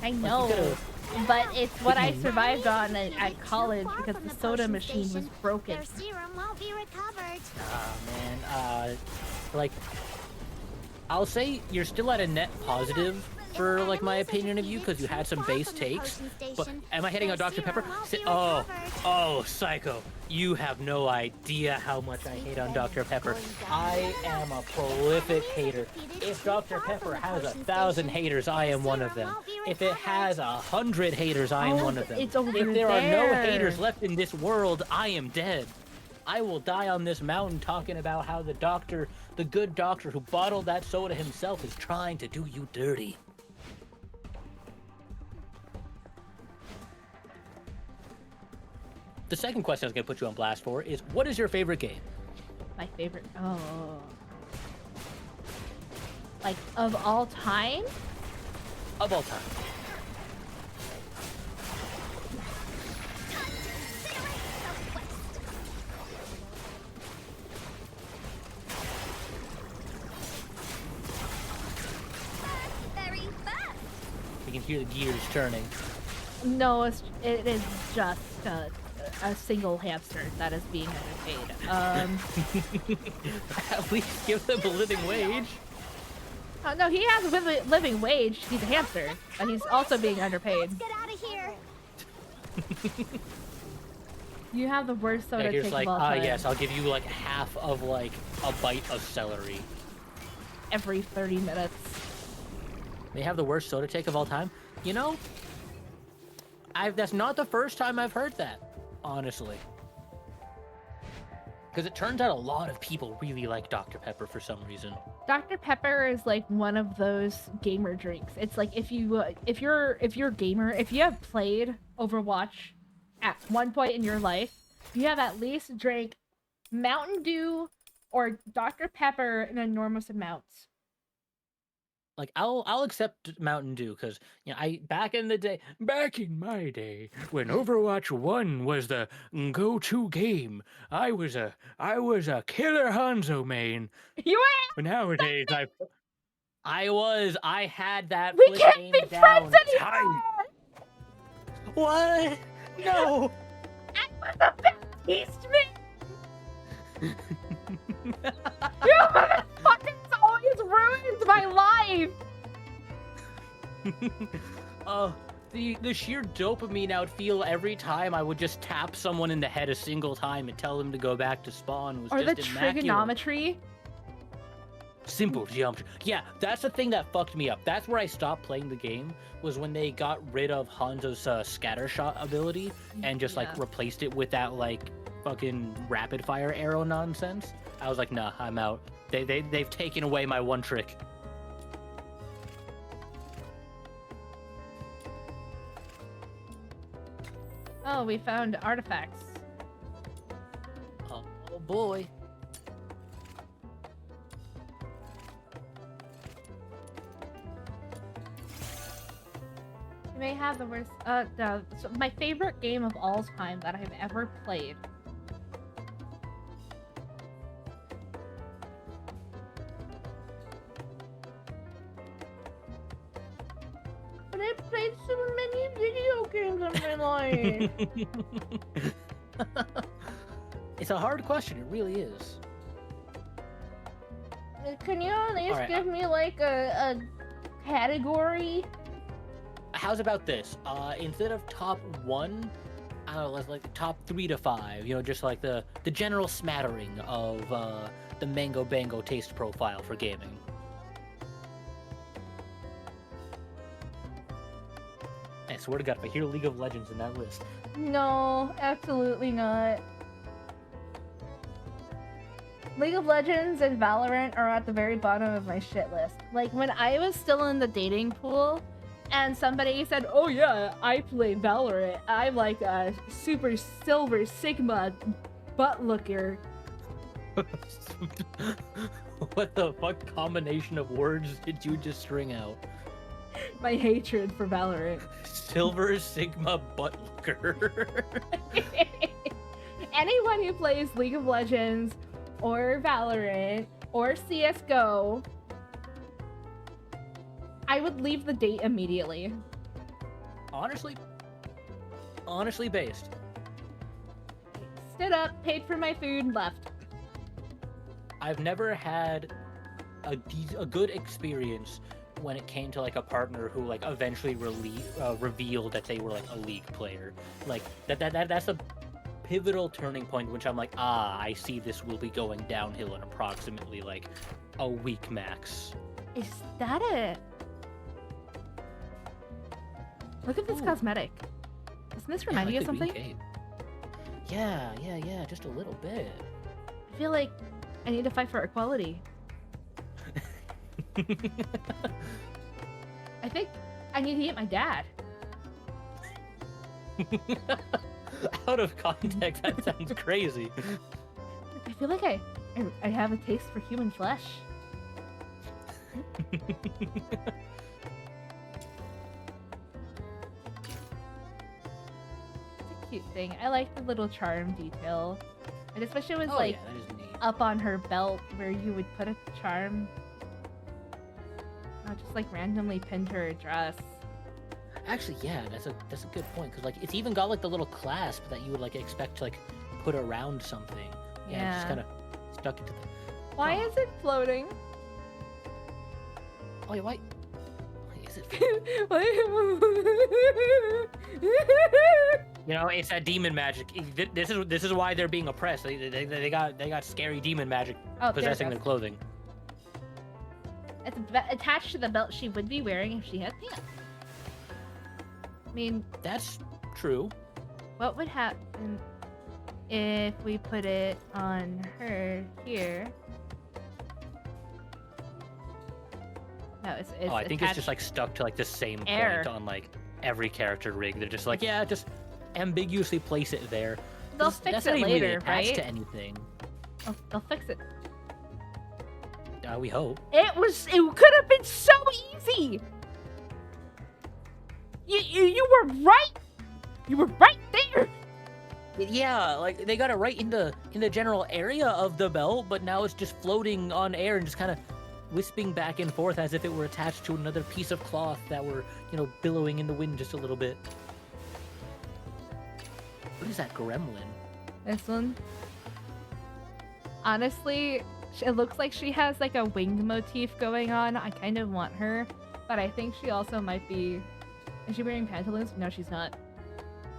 I Like, you know. could've- But it's what I survived on at college because the soda machine was broken. Their serum won't be recovered. Ah, man. Like, I'll say you're still at a net positive for, like, my opinion of you, because you had some base takes. But am I hitting on Dr. Pepper? Oh, Psycho. You have no idea how much I hate on Dr. Pepper. I am a prolific hater. If Dr. Pepper has 1,000 haters, I am one of them. If it has 100 haters, I am one of them. It's over If there are no there. haters left in this world, I am dead. I will die on this mountain talking about how the good doctor who bottled that soda himself is trying to do you dirty. The second question I was going to put you on blast for is, what is your favorite game? My favorite. Oh. Like, of all time? Of all time. You can hear the gears turning. No, it is just a single hamster that is being underpaid. At least give them a living wage. No, he has a living wage. He's a hamster, but he's also being underpaid. Get out of here. You have the worst soda Here's take like, of all time. yes, I'll give you like half of like a bite of celery. Every 30 minutes. They have the worst soda take of all time. You know, that's not the first time I've heard that, honestly. Because it turns out a lot of people really like Dr. Pepper for some reason. Dr. Pepper is like one of those gamer drinks. It's like if you're a gamer, if you have played Overwatch at one point in your life, you have at least drank Mountain Dew or Dr. Pepper in enormous amounts. Like, I'll accept Mountain Dew because, you know, back in my day, when Overwatch 1 was the go-to game, I was a killer Hanzo main. You were. But nowadays, I had that. We flick can't aim be down friends anymore. tight. What? No. I was a beast me. You motherfuckers always ruined my life. The sheer dopamine I would feel every time I would just tap someone in the head a single time and tell them to go back to spawn was Or just the immaculate. trigonometry. Simple geometry. Yeah, that's the thing that fucked me up. That's where I stopped playing the game, was when they got rid of Hanzo's scatter shot ability and just like replaced it with that like fucking rapid fire arrow nonsense. I was like, nah, I'm out. They've taken away my one trick. Oh, we found artifacts. Oh boy. You may have the worst. So my favorite game of all time that I've ever played. But I played so many video games in my life. It's a hard question. It really is. Can you at least Alright, give me like a category? How's about this? Instead of top 1, I don't know, let's like top 3 to 5. You know, just like the general smattering of the Mango Bango taste profile for gaming. I swear to God, if I hear League of Legends in that list. No, absolutely not. League of Legends and Valorant are at the very bottom of my shit list. Like, when I was still in the dating pool, and somebody said, "Oh yeah, I play Valorant. I'm like a super silver sigma butt looker." What the fuck combination of words did you just string out? My hatred for Valorant. Silver Sigma butt looker. Anyone who plays League of Legends or Valorant or CSGO, I would leave the date immediately. Honestly based. Stood up, paid for my food, and left. I've never had a good experience when it came to like a partner who like eventually revealed that they were like a League player. Like that's a pivotal turning point, which I'm like, I see this will be going downhill in approximately like a week max. Is that it? Look at this cosmetic. Doesn't this remind you of something? Yeah, just a little bit. I feel like I need to fight for equality. I think I need to get my dad. Out of context, that sounds crazy. I feel like I have a taste for human flesh. Cute thing. I like the little charm detail. And especially with like up on her belt where you would put a charm. Not just like randomly pinned her dress. Actually, yeah, that's a good point, because like it's even got like the little clasp that you would like expect to like put around something. Yeah, it's just kind of stuck into the. Why is it floating? Oh, why is it? You know, it's that demon magic. This is why they're being oppressed. They got scary demon magic possessing their clothing. It's attached to the belt she would be wearing if she had pants. I mean, that's true. What would happen if we put it on her here? No, it's I think it's just like stuck to like the same point on like every character rig. They're just like, yeah, just ambiguously place it there. They'll fix it later, really attached right? To anything. Oh, they'll fix it. We hope. It could have been so easy. You were right. You were right there. Yeah, like they got it right in the general area of the belt, but now it's just floating on air and just kind of wisping back and forth as if it were attached to another piece of cloth that were, you know, billowing in the wind just a little bit. What is that gremlin? This one. Honestly, it looks like she has like a winged motif going on. I kind of want her, but I think she also might be. Is she wearing pantaloons? No, she's not.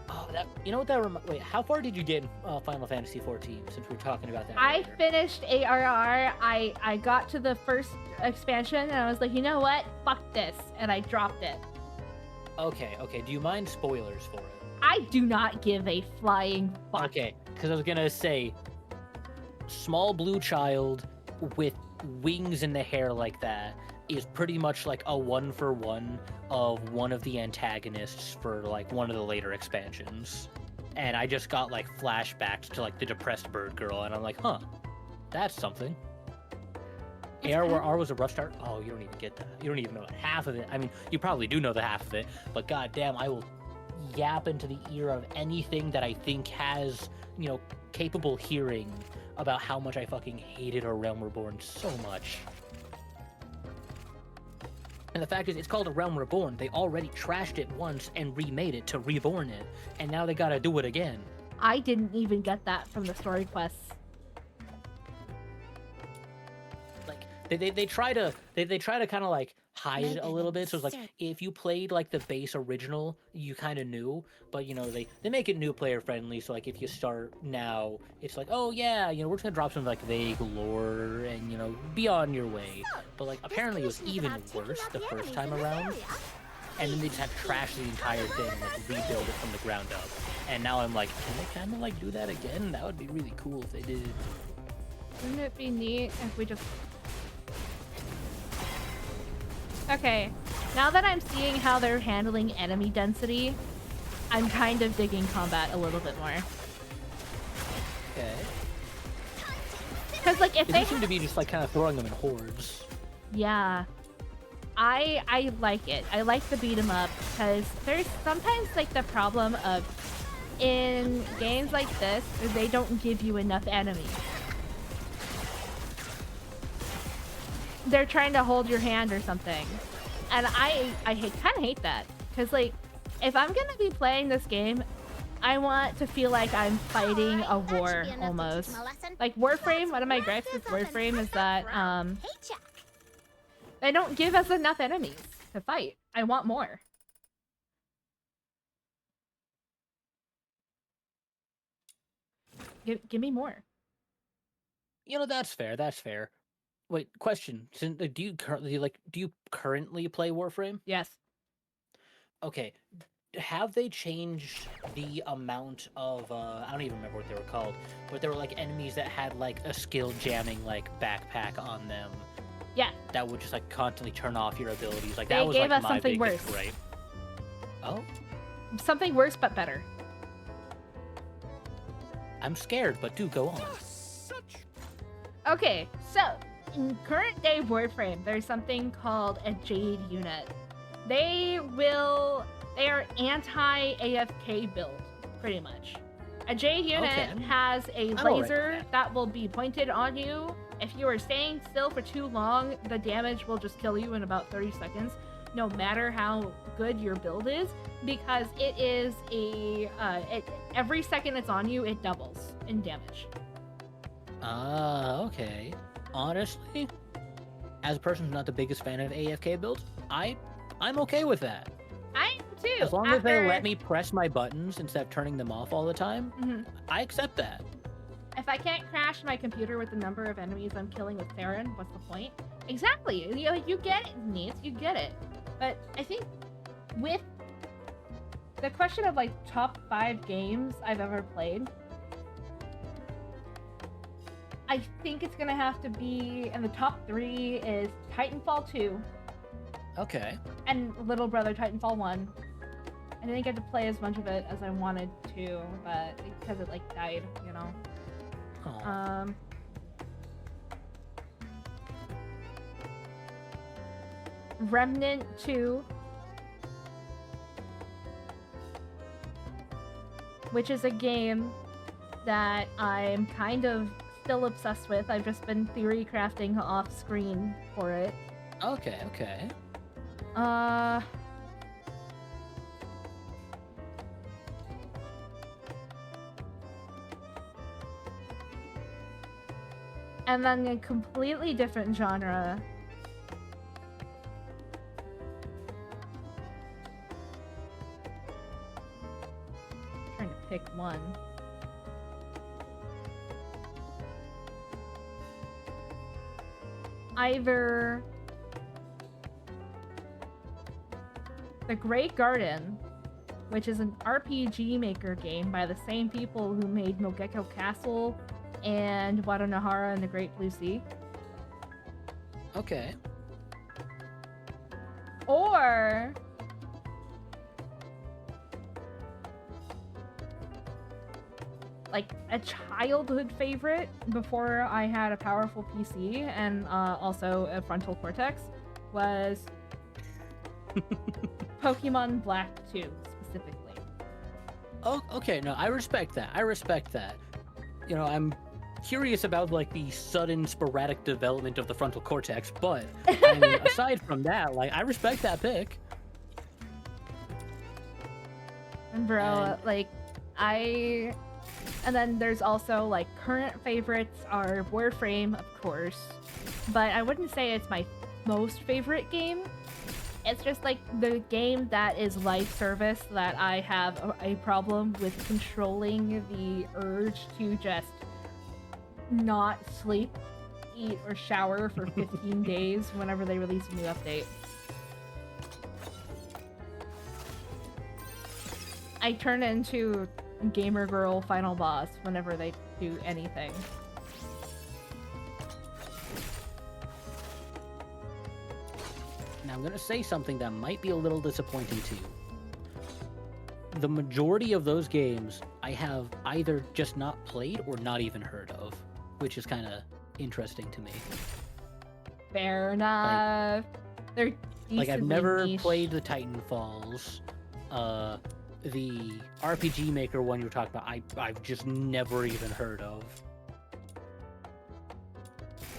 Oh, you know what that wait, how far did you get in Final Fantasy XIV, since we're talking about that? I finished ARR. I got to the first expansion, and I was like, you know what? Fuck this. And I dropped it. Okay. Do you mind spoilers for it? I do not give a flying fuck. Okay, because I was gonna say, small blue child with wings in the hair like that is pretty much like a 1-for-1 of one of the antagonists for like one of the later expansions. And I just got like flashbacks to like the depressed bird girl, and I'm like, huh, that's something. AR was a rough start. Oh, you don't even get that. You don't even know half of it. I mean, you probably do know the half of it, but goddamn, I will yap into the ear of anything that I think has, you know, capable hearing about how much I fucking hated A Realm Reborn so much. And the fact is, it's called A Realm Reborn. They already trashed it once and remade it to reborn it, and now they gotta do it again. I didn't even get that from the story quests. Like they try to kind of like hide it a little bit. So it's like if you played like the base original, you kind of knew, but you know they make it new player friendly. So like if you start now, it's like, oh yeah, you know, we're just gonna drop some like vague lore and, you know, be on your way. But like apparently it was even worse the first time around, and then they just had to trash the entire thing and like rebuild it from the ground up. And now I'm like, can they kind of like do that again? That would be really cool if they did. Wouldn't it be neat if we just Okay, now that I'm seeing how they're handling enemy density, I'm kind of digging combat a little bit more. Okay. Because, like, if They they seem to be just like kind of throwing them in hordes. Yeah. I like it. I like the beat 'em up because there's sometimes like the problem of in games like this, they don't give you enough enemies. They're trying to hold your hand or something. And I kind of hate that because like if I'm going to be playing this game, I want to feel like I'm fighting a war almost. Like Warframe, one of my gripes with Warframe is that they don't give us enough enemies to fight. I want more. Give me more. You know, that's fair. That's fair. Wait, question. Do you currently play Warframe? Yes. Okay. Have they changed the amount of I don't even remember what they were called, but there were like enemies that had like a skill jamming like backpack on them? Yeah. That would just like constantly turn off your abilities. Like They that was gave like us my something biggest worse. gripe. Oh, Something worse but better. I'm scared, but do go on. Okay, so in current day Warframe, there's something called a Jade unit. They are anti-AFK build, pretty much. A Jade unit has a laser that will be pointed on you. If you are staying still for too long, the damage will just kill you in about 30 seconds, no matter how good your build is, because it is every second it's on you, it doubles in damage. Okay. Honestly, as a person who's not the biggest fan of AFK builds, I'm okay with that. I am too. As long as they let me press my buttons instead of turning them off all the time, I accept that. If I can't crash my computer with the number of enemies I'm killing with Theron, what's the point? Exactly. You get it, Neats. You get it. But I think with the question of like top 5 games I've ever played, I think it's gonna have to be, and the top 3 is Titanfall 2. Okay. And Little Brother Titanfall 1. I didn't get to play as much of it as I wanted to, but because it like died, you know. Remnant 2, which is a game that I'm kind of still obsessed with. I've just been theory crafting off screen for it. Okay, okay. And then a completely different genre. I'm trying to pick one. Either The Great Garden, which is an RPG Maker game by the same people who made Mogeko Castle and Wadanohara and the Great Blue Sea. Okay. Or like a childhood favorite before I had a powerful PC and also a frontal cortex was Pokemon Black 2 specifically. Oh, okay. No, I respect that. I respect that. You know, I'm curious about like the sudden sporadic development of the frontal cortex, but I mean, aside from that, like I respect that pick. And bro, and then there's also like current favorites are Warframe, of course, but I wouldn't say it's my most favorite game. It's just like the game that is life service that I have a problem with controlling the urge to just not sleep, eat, or shower for 15 days whenever they release a new update. I turn into Gamer Girl Final Boss whenever they do anything. Now I'm gonna say something that might be a little disappointing to you. The majority of those games I have either just not played or not even heard of, which is kind of interesting to me. Fair enough. They're Like I've decently never niche. played the Titanfalls, the RPG Maker one you're talking about. I've just never even heard of.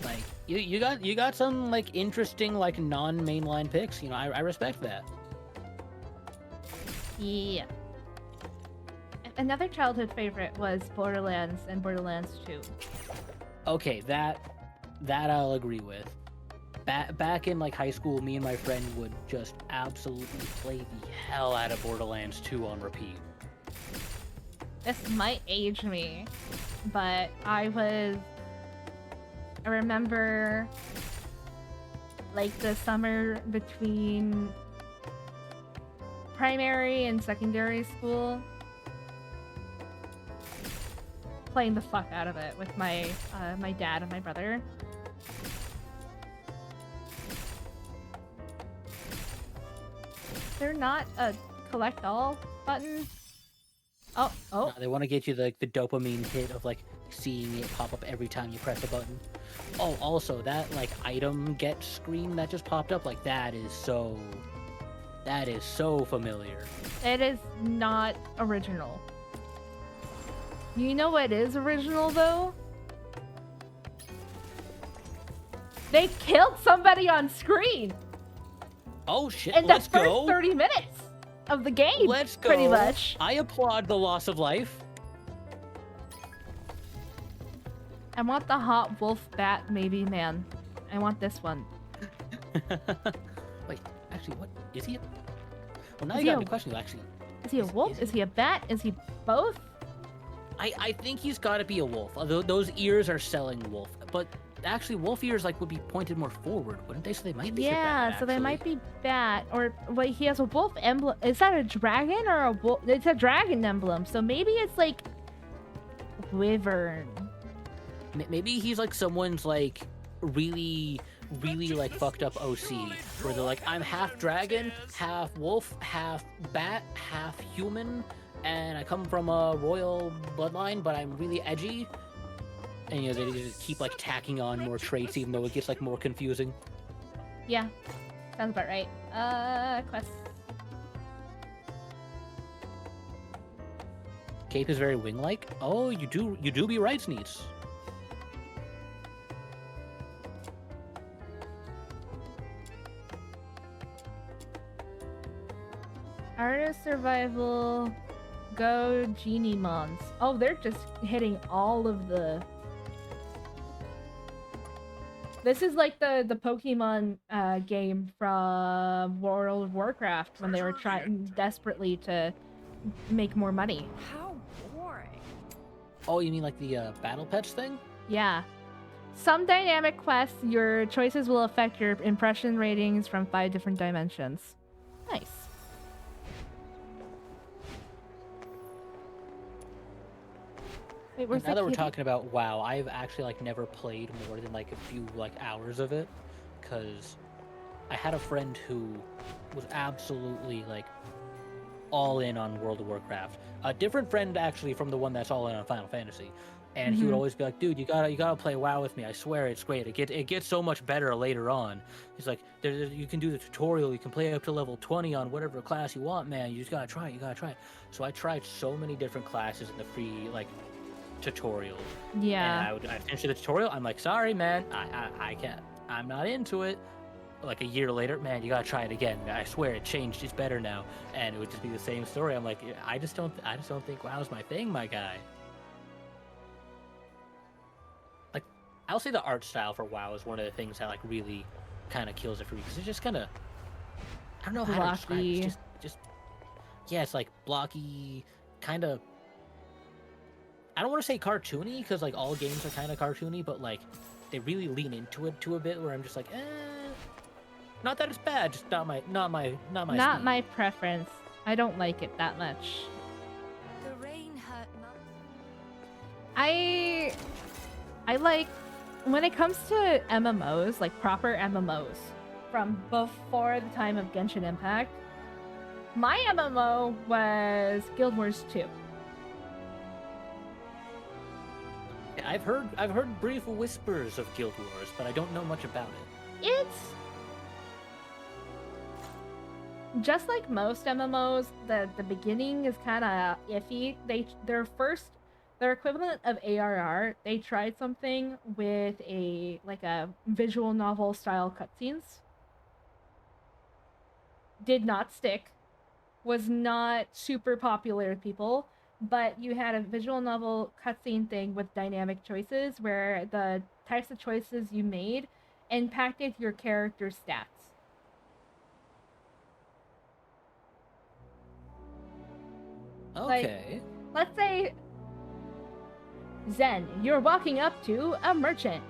Like you got some like interesting like non-mainline picks. You know, I respect that. Yeah. Another childhood favorite was Borderlands and Borderlands 2. Okay, that I'll agree with. Back in like high school, me and my friend would just absolutely play the hell out of Borderlands 2 on repeat. This might age me, but I remember like the summer between primary and secondary school, playing the fuck out of it with my my dad and my brother. They're not a collect all button. Oh. No, they want to get you the dopamine hit of like seeing it pop up every time you press a button. Oh, also that like item get screen that just popped up, like that is so familiar. It is not original. You know what is original though? They killed somebody on screen Oh shit, in the let's first go. 30 minutes of the game. Let's go. Pretty much. I applaud the loss of life. I want the hot wolf bat, maybe, man. I want this one. Wait, actually, what is he? Well, now Is you he got a- me questioning. Actually, Is he a wolf? Is he a bat? Is he both? I think he's got to be a wolf. Although those ears are selling wolf, but actually, wolf ears like would be pointed more forward, wouldn't they? So they might be. for Yeah, bat, so they actually. might be bat, or wait, he has a wolf emblem. Is that a dragon or a wolf? It's a dragon emblem, so maybe it's like wyvern. Maybe he's like someone's like really like fucked up OC, where they're like, I'm half dragon, half wolf, half bat, half human, and I come from a royal bloodline, but I'm really edgy. And you know, they just keep like tacking on more traits, even though it gets like more confusing. Yeah, sounds about right. Quest. Cape is very wing-like. Oh, you do be right, Sneets. Artist survival. Go genie mons. Oh, they're just hitting all of the. This is like the Pokemon game from World of Warcraft when they were trying desperately to make more money. How boring. Oh, you mean like the battle pets thing? Yeah. Some dynamic quests, your choices will affect your impression ratings from 5 different dimensions. Nice. Wait, where's Now that we're kitty? talking about WoW, I've actually like never played more than like a few like hours of it, because I had a friend who was absolutely like all in on World of Warcraft. A different friend actually from the one that's all in on Final Fantasy, and he would Mhm. always be like, "Dude, you gotta play WoW with me. I swear it's great. It gets so much better later on." He's like, "You can do the tutorial. You can play up to level 20 on whatever class you want, man. You just gotta try it. You gotta try it." So I tried so many different classes in the free like tutorial. Yeah. And I finished the tutorial. I'm like, sorry, man, I can't. I'm not into it. Like a year later, man, you gotta try it again. I swear it changed. It's better now. And it would just be the same story. I'm like, I just don't think WoW's my thing, my guy. Like, I'll say the art style for WoW is one of the things that like really kind of kills it for me, because it's just kind of, I don't know how to describe it. It's just yeah, it's like blocky, kind of. I don't want to say cartoony, because like all games are kind of cartoony, but like they really lean into it to a bit where I'm just like, not that it's bad, just not my Not speed. my preference. I don't like it that much. The rain hurt Mum. I like when it comes to MMOs, like proper MMOs, from before the time of Genshin Impact. My MMO was Guild Wars 2. I've heard brief whispers of Guild Wars, but I don't know much about it. It's just like most MMOs, the beginning is kind of iffy. Their equivalent of ARR, they tried something with a visual novel style cutscenes. Did not stick. Was not super popular with people, but you had a visual novel cutscene thing with dynamic choices where the types of choices you made impacted your character's stats. Okay. Let's say, Zen, you're walking up to a merchant.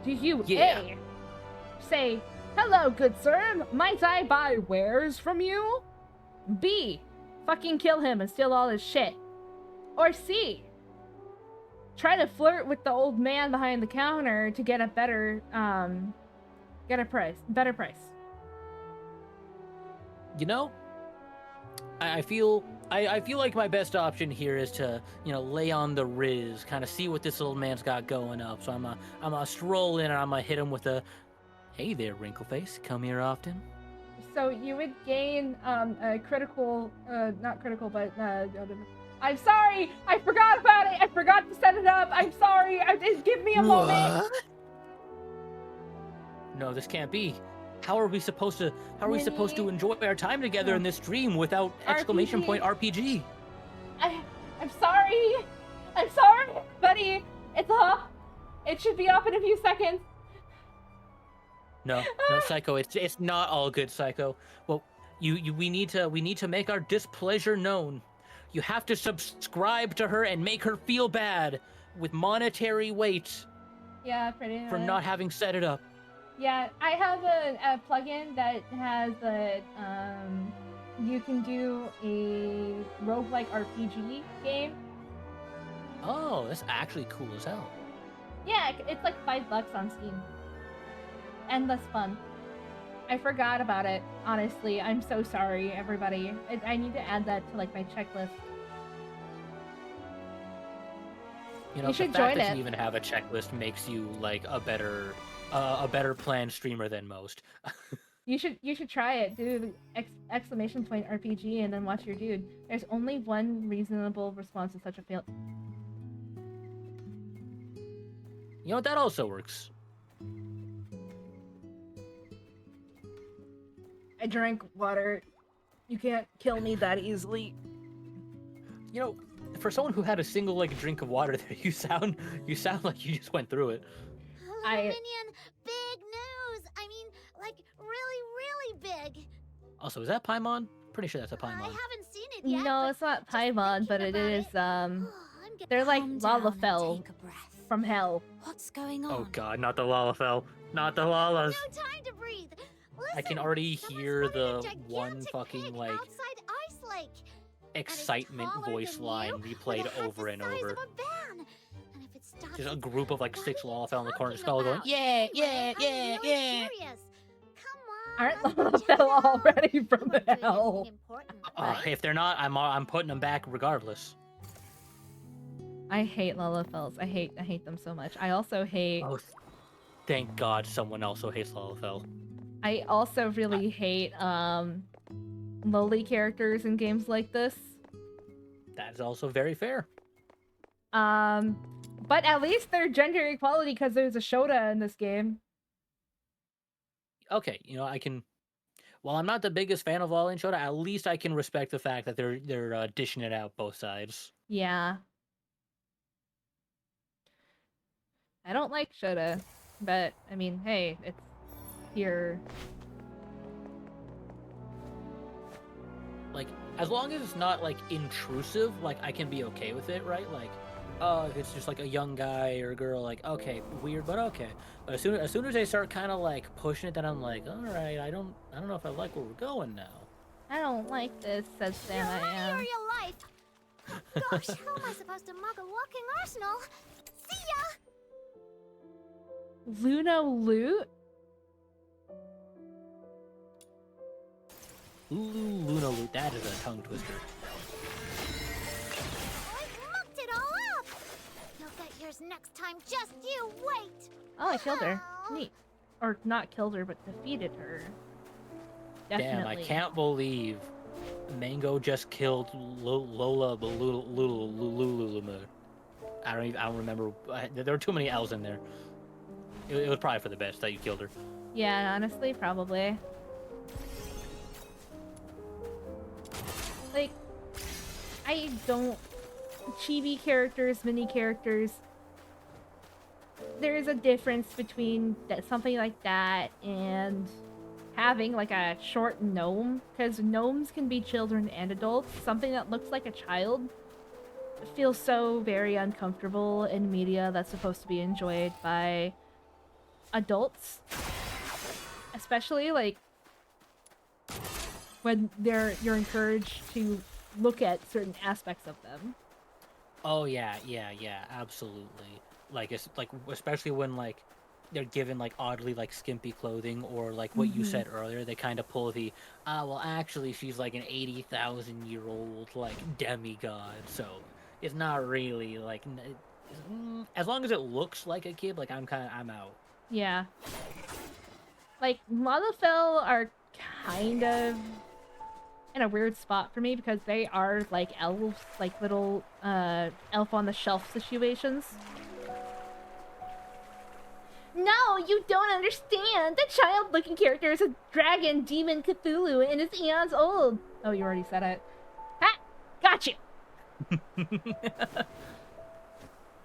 Do you A, say, "Hello, good sir, might I buy wares from you?" B, fucking kill him and steal all his shit? Or C, try to flirt with the old man behind the counter to get a better price? You know, I feel like my best option here is to, lay on the Riz, kind of see what this old man's got going up. So I'm a stroll in and I'm gonna hit him with a, "Hey there, Wrinkleface, come here often." So you would gain a critical, not critical, but I'm sorry, I forgot about it. I forgot to set it up. I'm sorry. Just give me a moment. No, this can't be. How are we supposed to enjoy our time together in this dream without exclamation point RPG? I'm sorry. I'm sorry, buddy. It's up. It should be up in a few seconds. No, Psycho. It's not all good, Psycho. Well, we need to make our displeasure known. You have to subscribe to her and make her feel bad with monetary weight. Yeah, pretty much. For not having set it up. Yeah, I have a plugin that has you can do a roguelike RPG game. Oh, that's actually cool as hell. Yeah, it's like $5 on Steam. Endless fun. I forgot about it, honestly. I'm so sorry, everybody. I need to add that to my checklist. You should join the fact that it. you even have a checklist makes you a better planned streamer than most. You should try it. Do exclamation point RPG and then watch your dude. There's only one reasonable response to such a fail. That also works. I drank water. You can't kill me that easily. For someone who had a single drink of water there, you sound like you just went through it. Minion, big news! I mean, really, really big. Also, is that Paimon? Pretty sure that's a Paimon. I haven't seen it yet. No, it's not Paimon, but it is they're like Lalafell from hell. What's going on? Oh god, not the Lalafell. Not the Lalas. No time to breathe. Listen, I can already hear the one fucking outside Ice Lake. excitement voice line replayed over and over. Just a group of 6 Lalafell in the corner just all going, yeah, yeah, yeah, yeah. Aren't Lalafell already from hell? If they're not, I'm putting them back regardless. I hate Lalafells. I hate them so much. I also hate. Oh, thank God someone also hates Lalafell. I also really hate lowly characters in games like this. That is also very fair. But at least they're gender equality because there's a Shota in this game. Okay, I can. While I'm not the biggest fan of Lolly and Shota, at least I can respect the fact that they're dishing it out both sides. Yeah. I don't like Shota, but I mean, hey, it's here. As long as it's not intrusive, I can be okay with it, right? If it's just a young guy or girl, okay, weird, but okay. But as soon as they start kind of pushing it, then I'm like, all right, I don't know if I like where we're going now. I don't like this, says Sam. I am. Your life. Gosh, how am I supposed to mug a walking arsenal? See ya. Luno Loot? Luna Loot. That is a tongue twister. I mucked it all up! You'll get yours next time, just you wait! Oh, I killed her. Neat. Or not killed her, but defeated her. Definitely. Damn, I can't believe Mango just killed Lola Lululuma. I don't remember. There were too many L's in there. It was probably for the best that you killed her. Yeah, honestly, probably. Like, I don't... Chibi characters, mini characters... There is a difference between something like that and having, like, a short gnome. Because gnomes can be children and adults. Something that looks like a child feels so very uncomfortable in media that's supposed to be enjoyed by adults. Especially, like, when you're encouraged to look at certain aspects of them. Oh yeah, absolutely. Like it's like especially when like they're given like oddly like skimpy clothing or like what you said earlier, they kind of pull the well actually she's like an 80,000-year-old like demigod, so it's not really like as long as it looks like a kid, like I'm out. Yeah. Like Lalafell are kind of in a weird spot for me because they are like elves, like little elf on the shelf situations. No, you don't understand. The child-looking character is a dragon demon Cthulhu and is eons old. Oh, you already said it. Ha! Gotcha!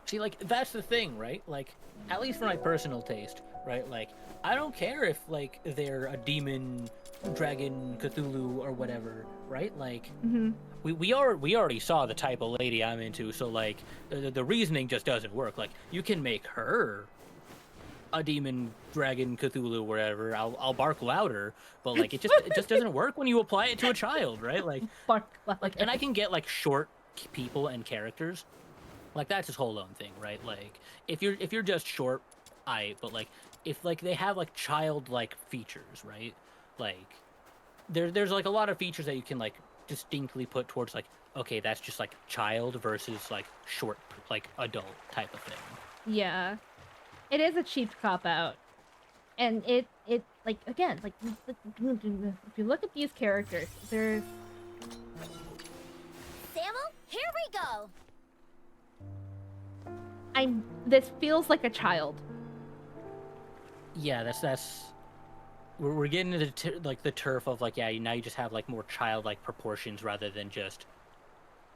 See, like, that's the thing, right? Like, at least for my personal taste, right? Like, I don't care if, like, they're a demon, dragon, Cthulhu, or whatever, right? Like, we already saw the type of lady I'm into, so, like, the reasoning just doesn't work. Like, you can make her a demon, dragon, Cthulhu, whatever. I'll bark louder, but, like, it just doesn't work when you apply it to a child, right? Like, bark louder. Like, and I can get, like, short people and characters. Like, that's his whole own thing, right? Like, if you're just short, but, like, if, like, they have, like, childlike features, right? Like, there's, like, a lot of features that you can, like, distinctly put towards, like, okay, that's just, like, child versus, like, short, like, adult type of thing. Yeah. It is a cheap cop-out. And it, like, again, like, if you look at these characters, there's... Samuel, here we go! This feels like a child. Yeah, that's we're getting into like the turf of like, yeah, now you just have like more childlike proportions rather than just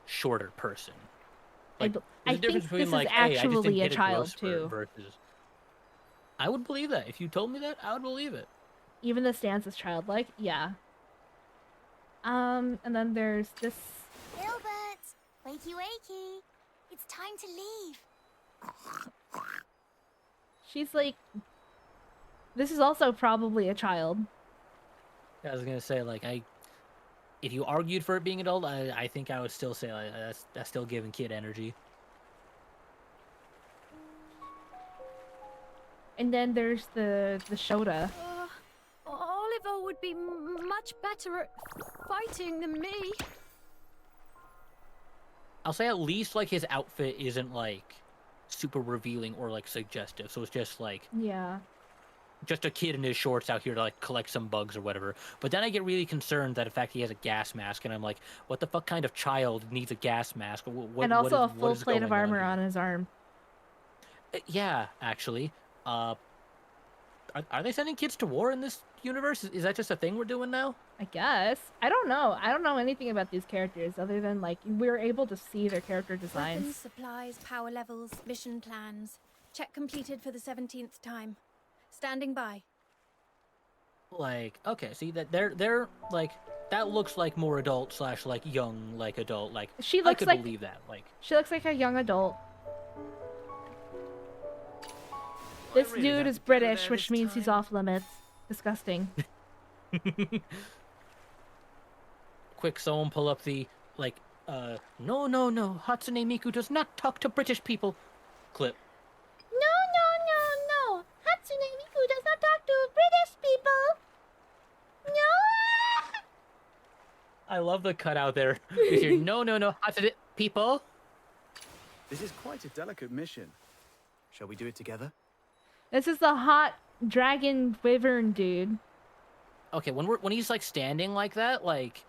shorter person. Like, I think this is actually a child too. Versus... I would believe that. If you told me that, I would believe it. Even the stance is childlike, yeah. And then there's this... Gilbert! Wakey wakey! It's time to leave. She's like... This is also probably a child. I was gonna say, like, if you argued for it being adult, I think I would still say like, that's still giving kid energy. And then there's the Shota. Oliver would be much better at fighting than me. I'll say at least like his outfit isn't like super revealing or like suggestive, so it's just like just a kid in his shorts out here to like collect some bugs or whatever. But then I get really concerned that in fact he has a gas mask, and I'm like, what the fuck kind of child needs a gas mask? And also a full plate of armor on his arm. Yeah, actually. Are they sending kids to war in this universe? Is that just a thing we're doing now? I guess. I don't know. I don't know anything about these characters other than, like, we're able to see their character designs. Weapons, supplies, power levels, mission plans. Check completed for the 17th time. Standing by. Like, okay, see, that they're like, that looks like more adult / like young, like adult, like, she looks I could believe that, like. She looks like a young adult. This dude is British, which means he's off limits. Disgusting. Quick, someone pull up the, like, no, Hatsune Miku does not talk to British people clip. No. Hatsune Miku does not talk to British people. No. I love the cutout there. With your no, people. This is quite a delicate mission. Shall we do it together? This is the hot dragon wyvern dude. Okay, when he's like standing like that, like,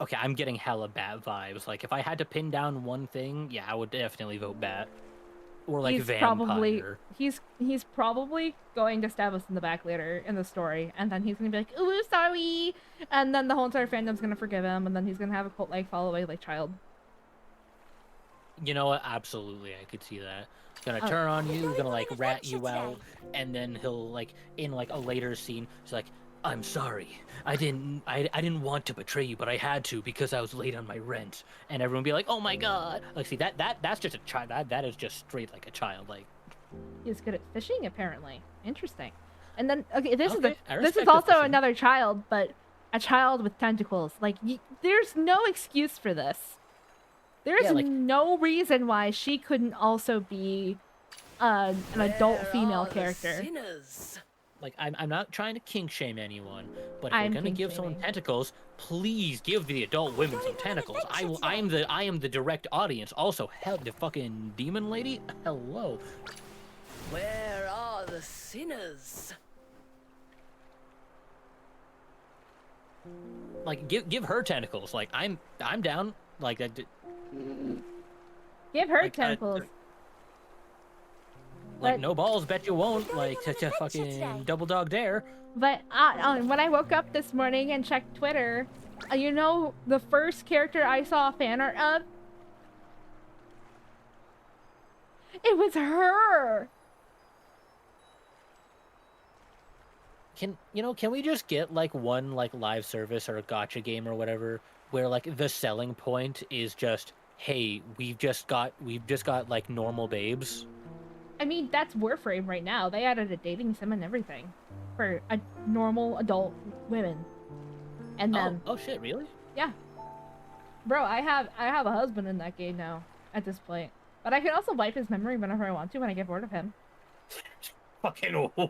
okay, I'm getting hella bat vibes. Like, if I had to pin down one thing, yeah, I would definitely vote bat. Or like He's vampire. he's probably going to stab us in the back later in the story, and then he's gonna be like, "Ooh, sorry," and then the whole entire fandom's gonna forgive him, and then he's gonna have a cult-like follow-like child. You know what? Absolutely, I could see that. Gonna turn on you, gonna like rat you out, and then he'll like in like a later scene, he's like, "I'm sorry, I didn't want to betray you, but I had to because I was late on my rent." And everyone be like, "Oh my god!" Like, see that's just a child. That is just straight like a child. Like, He's good at fishing, apparently. Interesting. And then, okay, this I is respect the also fishing. another child, but a child with tentacles. Like, there's no excuse for this. There's Yeah, like- no reason why she couldn't also be an adult Where female are the character. sinners? Like, I'm not trying to kink shame anyone, but if I'm we're gonna kink give someone shaming. tentacles, please give the adult women some tentacles. I am the direct audience. Also, hell, the fucking demon lady. Hello. Where are the sinners? Like, give her tentacles. Like, I'm down. Like, Give her Like, tentacles. like But- no balls, bet you won't. Like, to fucking double dog dare. But when I woke up this morning and checked Twitter, you know the first character I saw fan art of? It was her! Can we just get like one like live service or a gacha game or whatever where like the selling point is just, hey, we've just got like normal babes. I mean, that's Warframe right now. They added a dating sim and everything for a normal adult women. And then, Oh shit, really? yeah. Bro, I have a husband in that game now at this point. But I can also wipe his memory whenever I want to when I get bored of him. Fucking what?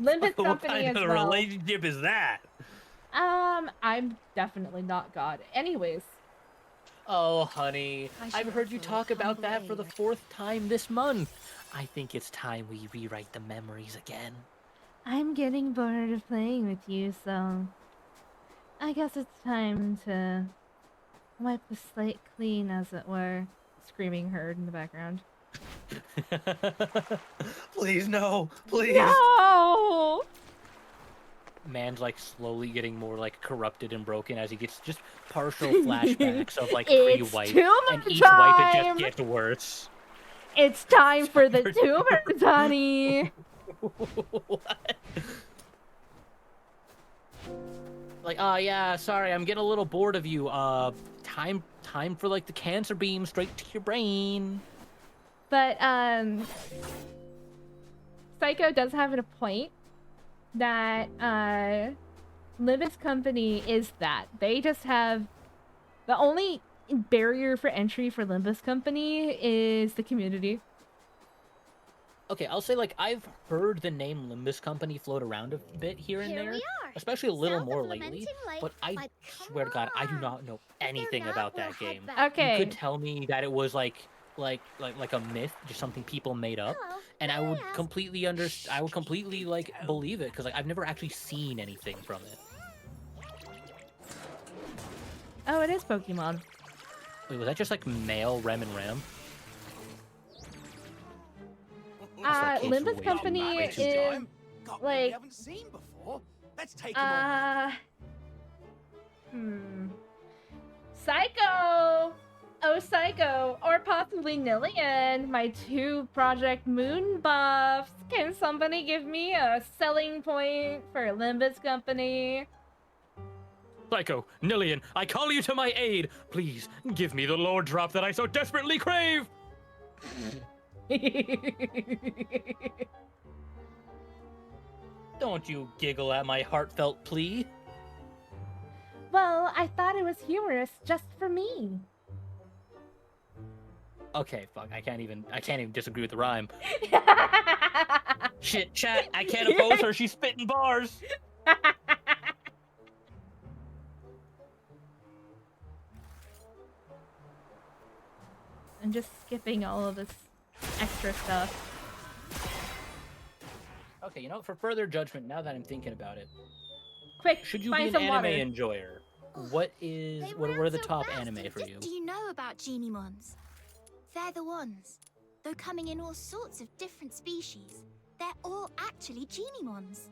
Limbus What Company kind as of well. relationship is that? I'm definitely not God. Anyways. Oh, honey, I I've should heard you offer talk about that for the humble 4th time this month. I think it's time we rewrite the memories again. I'm getting bored of playing with you, so I guess it's time to wipe the slate clean, as it were. Screaming heard in the background. Please, no, please. No! Man's like slowly getting more like corrupted and broken as he gets just partial flashbacks of like It's pre-wipe, tumor and each wipe it time! just gets worse. It's time for the tumors, honey! Like, yeah, sorry, I'm getting a little bored of you. Time for like the cancer beam straight to your brain. But, Psycho does have a point that, Limbus Company is that. They just have... The only barrier for entry for Limbus Company is the community. Okay, I'll say like I've heard the name Limbus Company float around a bit here and Here there, we are, especially a little south of more Lamenting lately. Lake, But I but swear to God, I do not know anything not, about we'll that head game. back. Okay. You could tell me that it was like a myth, just something people made up, Hello, and I may I would ask- completely like believe it because like I've never actually seen anything from it. Oh, it is Pokemon. Wait, was that just like male Rem and Ram? Looks like Limbus it's Company wasting is, time. Got what like, we haven't seen before. Let's take 'em on. Psycho! Oh, Psycho! Or possibly Nillian, my 2 Project Moon buffs. Can somebody give me a selling point for Limbus Company? Psycho, Nillian, I call you to my aid. Please, give me the lore drop that I so desperately crave. Don't you giggle at my heartfelt plea. Well, I thought it was humorous just for me. Okay, fuck, I can't even disagree with the rhyme. Shit, chat, I can't oppose her, she's spitting bars. I'm just skipping all of this extra stuff. Okay, you know, for further judgment, now that I'm thinking about it, Quick, should you find be an some anime water. enjoyer? What are the top anime for you? Do you know about Genimons? They're the ones. Though coming in all sorts of different species, they're all actually Genimons.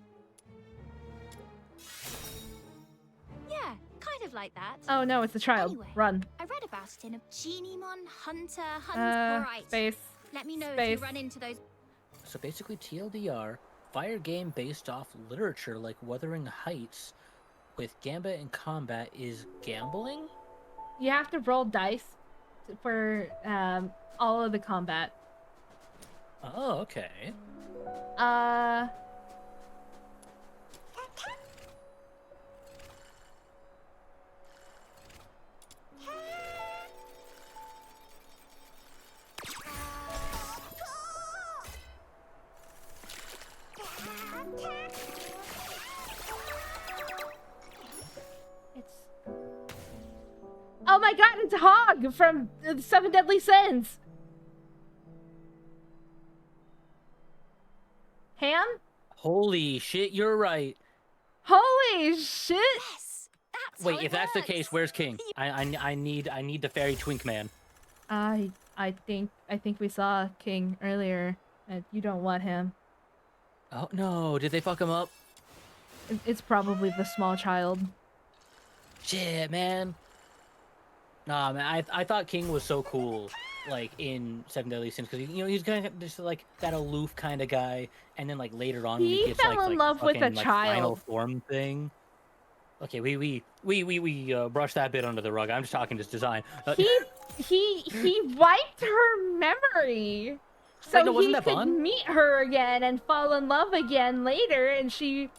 Yeah, kind of like that. Oh no, it's a child. Anyway, Run. I read about it in a Genimon Hunter. Right. Space. Let me know if Space. you run into those. So basically, TLDR, fire game based off literature like Wuthering Heights, with gambit and combat is gambling? You have to roll dice for all of the combat. Oh, okay. Oh my god, it's Hog from the Seven Deadly Sins! Ham? Holy shit, you're right. Holy shit! Wait, if that's the case, where's King? I need the fairy twink man. I think we saw King earlier. You don't want him. Oh no, did they fuck him up? It's probably the small child. Shit, man. Nah, man, I thought King was so cool, like, in Seven Deadly Sins, because, you know, he's kind of just, like, that aloof kind of guy, and then, like, later on, He gets, fell like, in love with fucking, a like, child. final form thing. Okay, we brushed that bit under the rug. I'm just talking just design. He wiped her memory, so Wait, no, wasn't he that could Bond? meet her again and fall in love again later, and she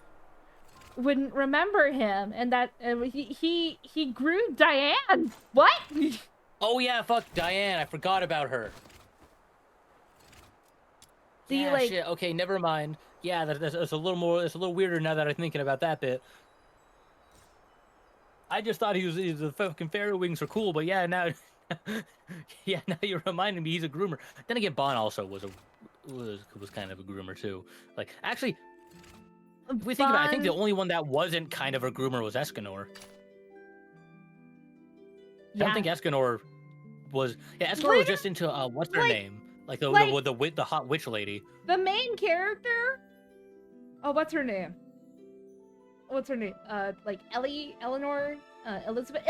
wouldn't remember him, and that he grew Diane. What? Oh yeah, fuck Diane. I forgot about her. Do you, Yeah, like- shit. Okay, never mind. Yeah, that's a little more. It's a little weirder now that I'm thinking about that bit. I just thought he was the fucking fairy wings were cool, but yeah, now, yeah, now you're reminding me he's a groomer. Then again, Bon also was kind of a groomer too. Like, actually, if we think about it, I think the Bon- only one that wasn't kind of a groomer was Escanor. I Yeah. don't think Escanor was. Yeah, Escanor was just into what's her name? Like the hot witch lady. The main character? Oh, what's her name? What's her name? Like Eleanor, Elizabeth.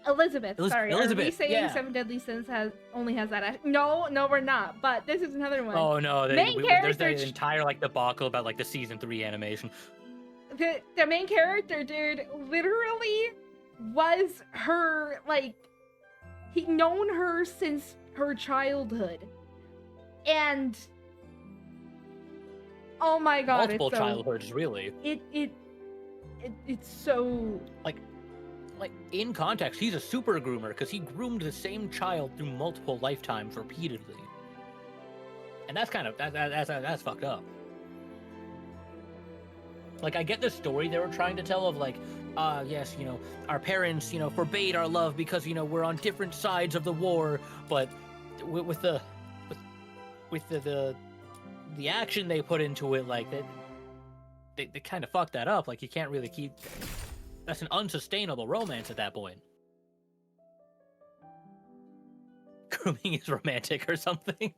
Elizabeth. Sorry, Elizabeth, are we saying yeah. Seven Deadly Sins only has that? No, we're not. But this is another one. Oh no, main there's character. the entire like debacle about like the season 3 animation. The main character, dude, literally was her, like, he'd known her since her childhood, and oh my god, Multiple it's so, childhoods, really. It's so like in context, he's a super groomer because he groomed the same child through multiple lifetimes repeatedly, and that's kind of that's fucked up. Like, I get the story they were trying to tell of, like, yes, you know, our parents, you know, forbade our love because, you know, we're on different sides of the war, but with the action they put into it, like, they kind of fucked that up. Like, you can't really keep... That's an unsustainable romance at that point. Grooming is romantic or something.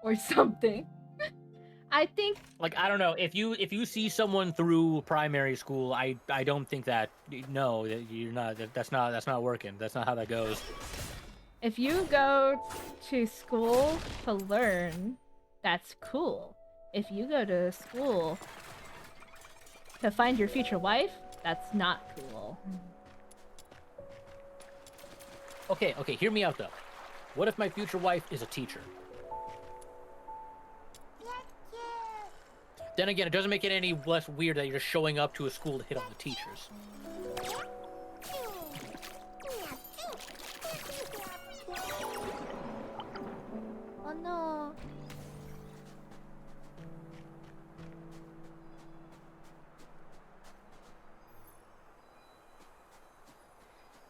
or something. I think, like, I don't know, if you see someone through primary school, I don't think that, no, you're not, that's not working. That's not how that goes. if you go to school to learn, that's cool. If you go to school to find your future wife, that's not cool. Okay, hear me out though. What if my future wife is a teacher? Then again, it doesn't make it any less weird that you're just showing up to a school to hit on the teachers. Oh no.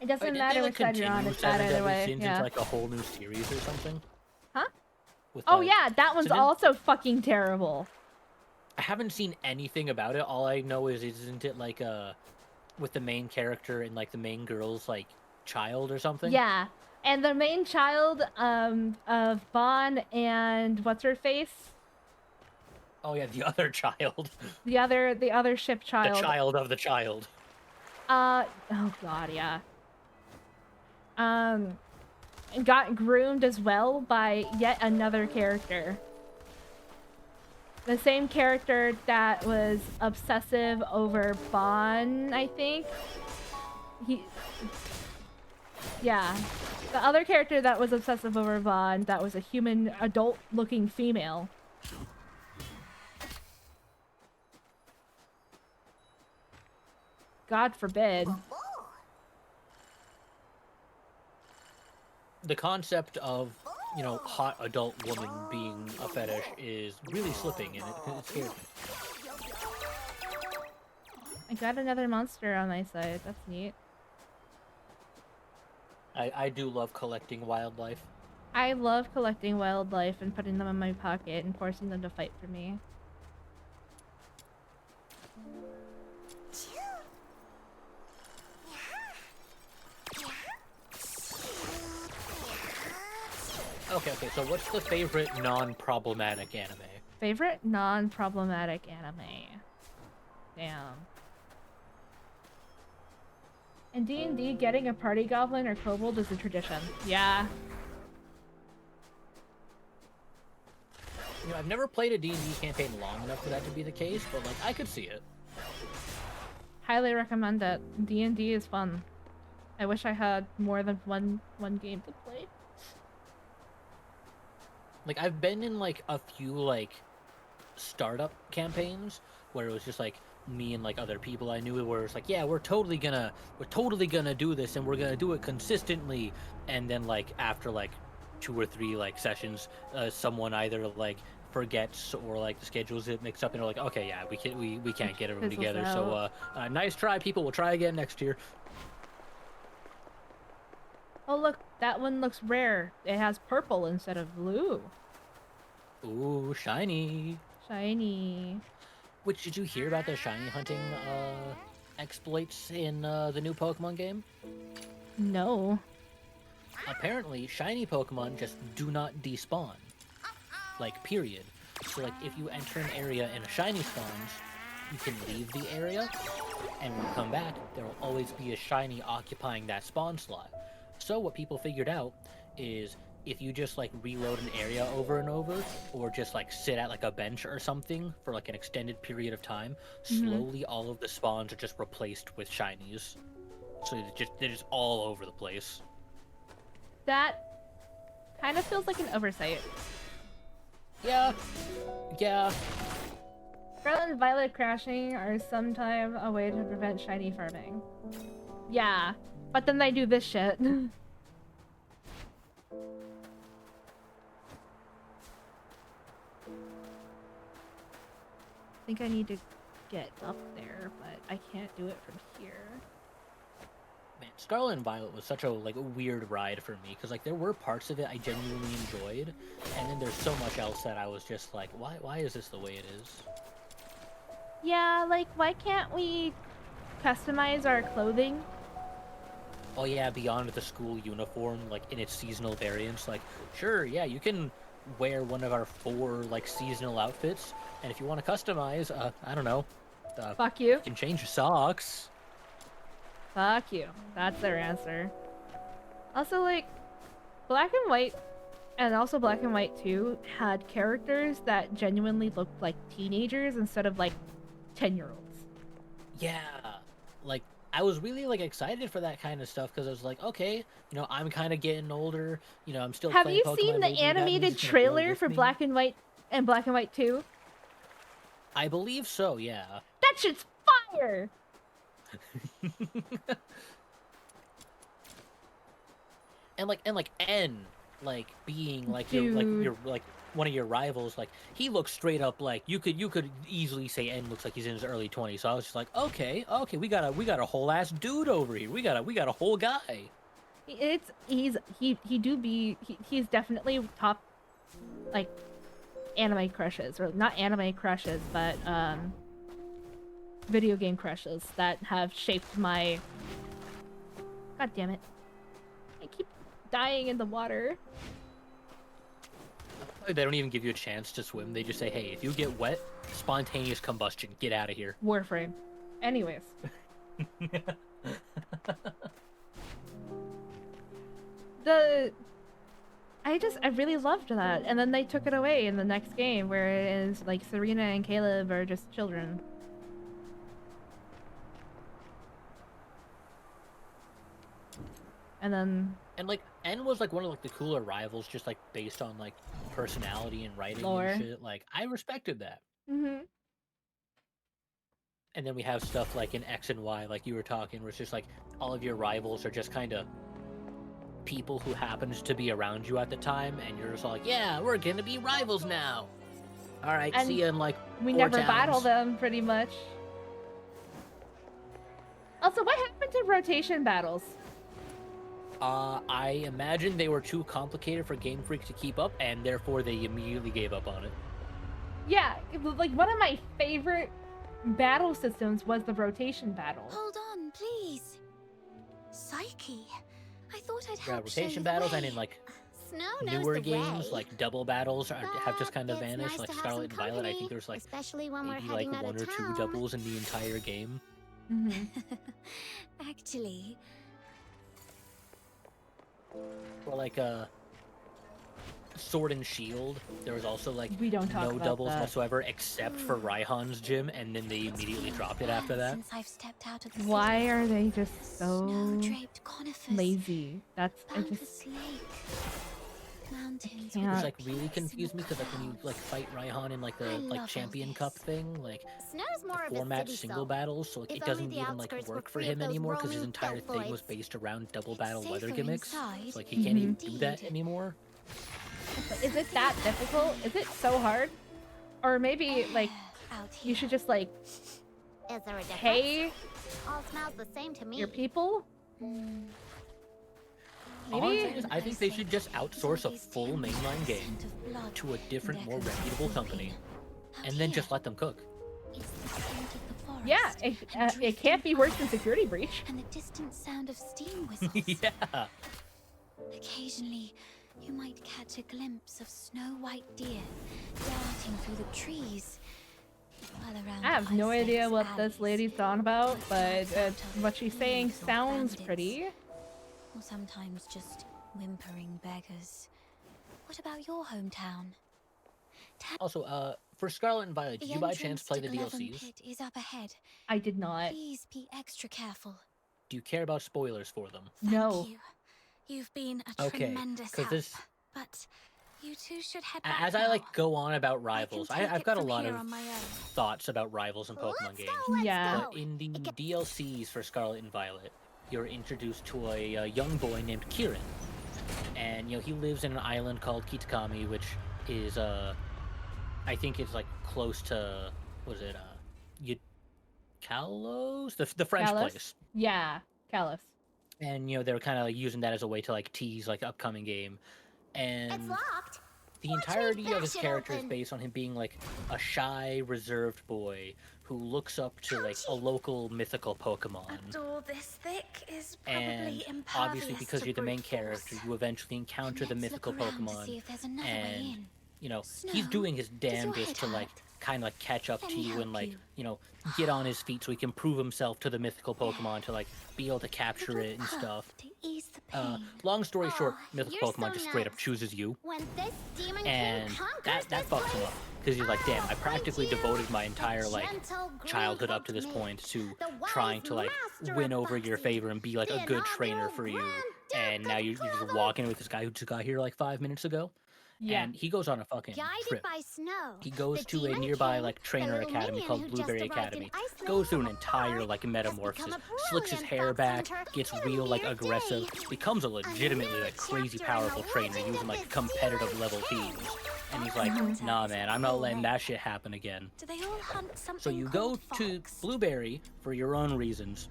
It doesn't Wait, didn't matter they, which side you're on, continue it's bad Seven either Deadly way. Sins Yeah. into like a whole new series or something? Huh? With, Oh like- yeah, that one's so didn't- also fucking terrible. I haven't seen anything about it. All I know is, isn't it like with the main character and like the main girl's like child or something? Yeah, and the main child of Bond and what's her face, Oh yeah, the other child. the other ship child. The child of the child. Oh god, yeah. Got groomed as well by yet another character. The same character that was obsessive over Bond, I think. Yeah. The other character that was obsessive over Bond, that was a human, adult-looking female. God forbid. The concept of, you know, hot adult woman being a fetish is really slipping, and it scares me. I got another monster on my side. That's neat. I do love collecting wildlife. I love collecting wildlife and putting them in my pocket and forcing them to fight for me. Okay, so what's the favorite non-problematic anime? Favorite non-problematic anime? Damn. In D&D, getting a party goblin or kobold is a tradition. Yeah. You know, I've never played a D&D campaign long enough for that to be the case, but like, I could see it. Highly recommend it. D&D is fun. I wish I had more than one game to play. Like, I've been in like a few like startup campaigns where it was just like me and like other people I knew where it's like, yeah, we're totally gonna do this and we're gonna do it consistently, and then like after like 2 or 3 like sessions, someone either like forgets or like the schedules get mixed up and they're like, okay, yeah, we can't get everyone together, so nice try, people, we'll try again next year. Oh look, that one looks rare. It has purple instead of blue. Ooh, shiny. Shiny. Which, did you hear about the shiny hunting exploits in the new Pokemon game? No. Apparently, shiny Pokemon just do not despawn. Like, period. So, like, if you enter an area and a shiny spawns, you can leave the area, and when you come back, there will always be a shiny occupying that spawn slot. So what people figured out is if you just like reload an area over and over, or just like sit at like a bench or something for like an extended period of time, slowly all of the spawns are just replaced with shinies. So they're just all over the place. That kind of feels like an oversight. Yeah. Scarlet and Violet crashing are sometimes a way to prevent shiny farming. Yeah, but then they do this shit. I think I need to get up there, but I can't do it from here. Man, Scarlet and Violet was such a like weird ride for me, because like there were parts of it I genuinely enjoyed, and then there's so much else that I was just like, why is this the way it is? Yeah, like why can't we customize our clothing? Oh yeah, beyond the school uniform, like in its seasonal variants, like sure, yeah, you can wear one of our 4 like seasonal outfits, and if you want to customize, I don't know, fuck you. You can change your socks. Fuck you. That's their answer. Also, like, Black and White, and also Black and White 2, had characters that genuinely looked like teenagers instead of, like, 10-year-olds. Yeah, like, I was really, like, excited for that kind of stuff, because I was like, okay, you know, I'm kind of getting older, you know, I'm still Have playing you Pokemon seen the Baby, that animated music's gonna grow trailer with for me. Black and White and Black and White 2? I believe so, yeah. That shit's fire! And like N like being like your one of your rivals, like he looks straight up like you could easily say N looks like he's in his early 20s. So I was just like, okay, we got a whole ass dude over here. We got a whole guy. He's definitely top like anime crushes, or not anime crushes, but video game crushes that have shaped my. God damn it! I keep dying in the water. They don't even give you a chance to swim. They just say, hey, if you get wet, spontaneous combustion. Get out of here. Warframe. Anyways. I really loved that. And then they took it away in the next game where it is like Serena and Caleb are just children. And then... And like, N was like one of like the cooler rivals, just like based on like personality and writing lore and shit. Like, I respected that. Mm-hmm. And then we have stuff like in X and Y, like you were talking, where it's just like all of your rivals are just kind of people who happens to be around you at the time, and you're just like, yeah, we're gonna be rivals now. All right, And see you in like we 4 never towns. battle them, pretty much. Also, what happened to rotation battles? I imagine they were too complicated for Game Freak to keep up, and therefore they immediately gave up on it. Yeah, like one of my favorite battle systems was the rotation battle. Hold on, please. Psyche, I thought I'd Yeah, help show rotation you the battles, way. and in like Snow knows newer the games, way. like double battles have just kind of It's vanished. nice Like to have Scarlet and some Violet, I company, think there's like especially when we're maybe like heading out 1 of or 2 town. doubles in the entire game. Mm-hmm. Actually, Or like Sword and Shield, there was also like We don't talk no about doubles that. whatsoever except for Raihan's gym, and then they immediately dropped it after that. since I've stepped out of the Why city, are they just so snow-draped conifers, lazy? That's I just boundless lake, mountains can't. Which like really confused me, because like when you like fight Raihan in like the I like love Champion all Cup thing, like Snow's more of a 4-match city single soul. battles, so like If it only doesn't the even like outskirts were work for free of him those anymore, because his rolling entire goat thing was boys. based around double battle weather safer gimmicks. inside. So like he can't even do Indeed. that anymore. Is it that difficult? Is it so hard? Or maybe like out you should just like Is there a difference? pay All smells the same to me. your people? All I'm Maybe? saying is I think they should just outsource a full mainline game to a different, more reputable company, and then just let them cook. It's the scent of the forest. Yeah, it can't be worse than Security Breach. And the distant sound of steam whistles. Yeah. Occasionally, you might catch a glimpse of snow-white deer darting through the trees. While around I have no ice-lakes idea what alleys, this lady's on about, but what she's saying sounds pretty. or sometimes just whimpering beggars. What about your hometown? Also, for Scarlet and Violet, did you by chance play the entrance to DLCs? Gleven Pit is up ahead. I did not. Please be extra careful. Do you care about spoilers for them? No. You've been a Okay, tremendous 'cause help. this- But you two should head back As I now. like go on about rivals, take I've it got a from lot here of on my own. thoughts about rivals in Pokemon games. Yeah. But in the DLCs for Scarlet and Violet, you're introduced to a young boy named Kieran, and he lives in an island called Kitakami, which is I think it's like close to Kalos, the French Kalos? place. Yeah, Kalos. And they're kind of like using that as a way to like tease like upcoming game, and It's locked. the entirety of his bash it character is open. based on him being like a shy, reserved boy who looks up to like a local mythical Pokemon. A door this thick is And probably impervious obviously, because to you're the main brute force. character, you eventually encounter the mythical around to Pokemon, see if there's another way and in. he's Snow, doing his does your damnedest head to like hurt? kind of like catch up Let to me you help and like you. get on his feet so he can prove himself to the mythical Pokemon to like be able to capture it and stuff. To ease the pain. Long story short, Aw, mythical you're Pokemon so just straight up nuts. chooses you. When this demon And king conquers that this fucks him place, up, because he's like, damn, I I'll practically find you, devoted my the entire like gentle green childhood up to this Hulk point to the trying wise to like master win of over your Foxy, favor and be like a the good trainer inaugural for you, Grand Duke and now of you're just Clover. walking with this guy who just got here like 5 minutes ago, Yeah. And he goes on a fucking Guided trip. by snow. He goes the to a Demon nearby King, like the trainer little academy minion called who just Blueberry arrived in Academy. Iceland Goes through an from entire afar, like has metamorphosis, become a slicks his brilliant hair fox back, hunter gets in a real like mere aggressive, day. becomes a legitimately like crazy powerful trainer using like competitive level teams. And he's like, nah man, I'm not letting that shit happen again. Do they all hunt something So you go called to fox? Blueberry for your own reasons,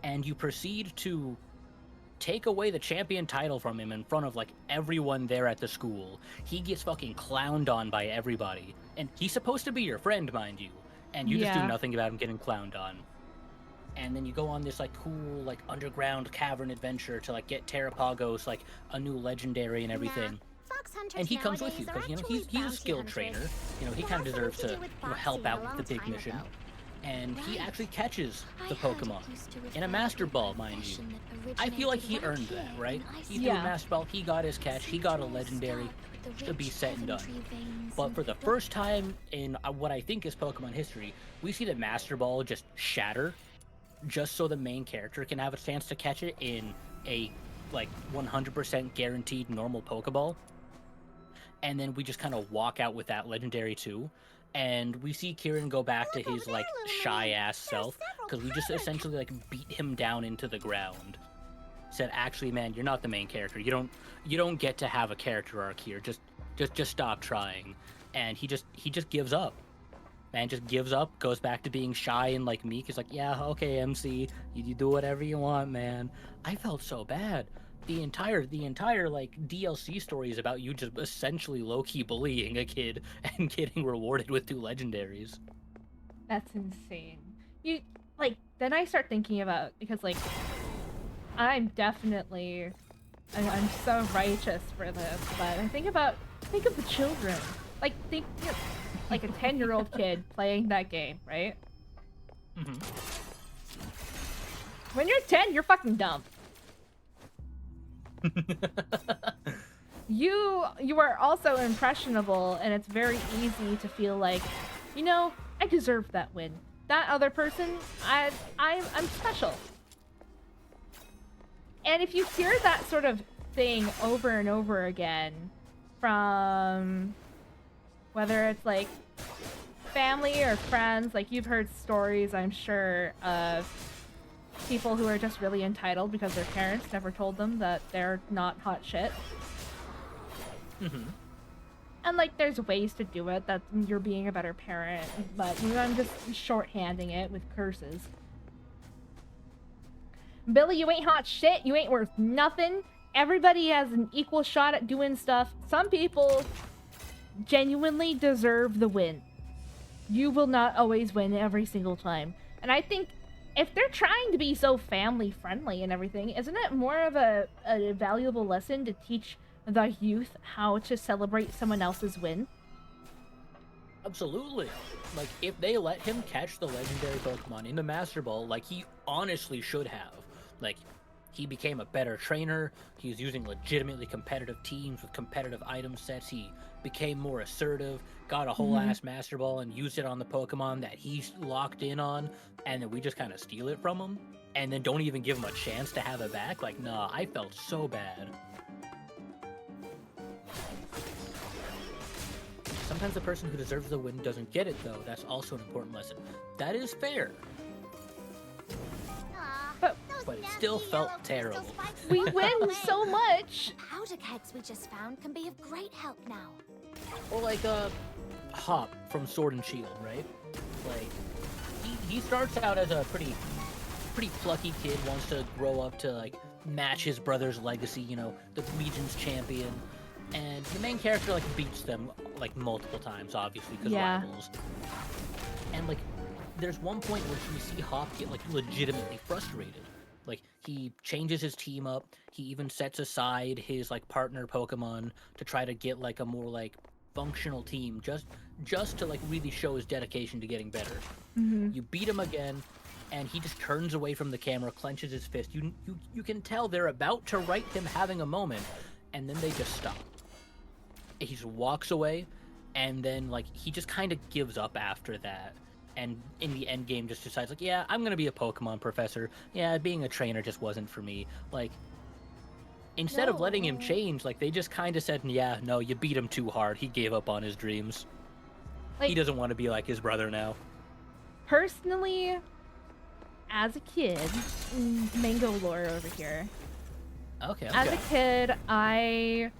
and you proceed to take away the champion title from him in front of like everyone there at the school. He gets fucking clowned on by everybody, and he's supposed to be your friend, mind you, and you just do Yeah. nothing about him getting clowned on. And then you go on this like cool like underground cavern adventure to like get Terrapagos like a new legendary and everything. Fox hunters And he comes with you nowadays because are he's actually a bounty skilled hunters. trainer. He kind of deserves to help out with the big mission. And he actually catches the Pokemon in a Master Ball, mind you. I feel like he earned that, right? He threw a Master Ball, he got his catch, he got a legendary to be set and done. But for the first time in what I think is Pokemon history, we see the Master Ball just shatter, just so the main character can have a chance to catch it in a like 100% guaranteed normal Pokeball. And then we just kind of walk out with that legendary too. And we see Kieran go back to his like shy ass self because we just essentially like beat him down into the ground. Said, actually, man, you're not the main character. You don't get to have a character arc here. Just stop trying. And he just gives up. Man just gives up, goes back to being shy and like meek. He's like, yeah, okay, MC, you do whatever you want, man. I felt so bad. The entire like DLC story is about you just essentially low-key bullying a kid and getting rewarded with 2 legendaries. That's insane. You like then I start thinking about because like I'm so righteous for this, but I think of the children. Like think like a 10-year-old kid playing that game, right? Mm-hmm. When you're 10, you're fucking dumb. You are also impressionable, and it's very easy to feel like, you know, I deserve that win. That other person, I'm special. And if you hear that sort of thing over and over again from whether it's like family or friends, like you've heard stories, I'm sure, of people who are just really entitled because their parents never told them that they're not hot shit. Mm-hmm. And like there's ways to do it, that you're being a better parent, but I'm just shorthanding it with curses. Billy, you ain't hot shit, you ain't worth nothing. Everybody has an equal shot at doing stuff. Some people genuinely deserve the win. You will not always win every single time. And I think if they're trying to be so family friendly and everything, isn't it more of a valuable lesson to teach the youth how to celebrate someone else's win? Absolutely. Like, if they let him catch the legendary Pokemon in the Master Ball, like he honestly should have. Like, he became a better trainer, he was using legitimately competitive teams with competitive item sets, he became more assertive, got a whole ass Master Ball and used it on the Pokemon that he's locked in on, and then we just kind of steal it from him, and then don't even give him a chance to have it back. Like, nah, I felt so bad. Sometimes the person who deserves the win doesn't get it, though. That's also an important lesson. That is fair. But it still felt terrible. We win so much! Powder kegs we just found can be of great help now. Or like Hop from Sword and Shield, right? Like, he starts out as a pretty plucky kid, wants to grow up to like match his brother's legacy, you know, the Region's champion. And the main character like beats them like multiple times, obviously, because rivals. And like, there's one point where you see Hop get like legitimately frustrated. Like, he changes his team up. He even sets aside his like partner Pokemon to try to get like a more like functional team, just to like really show his dedication to getting better. You beat him again, and he just turns away from the camera, clenches his fist. You can tell they're about to write him having a moment, and then they just stop. He just walks away, and then like he just kind of gives up after that. And in the end game just decides like, yeah, I'm gonna be a Pokemon professor. Yeah, being a trainer just wasn't for me. Like, instead of letting him change, like, they just kind of said, yeah, no, you beat him too hard. He gave up on his dreams. Like, he doesn't want to be like his brother now. Personally, as a kid, Mango lore over here. Okay. As a kid, I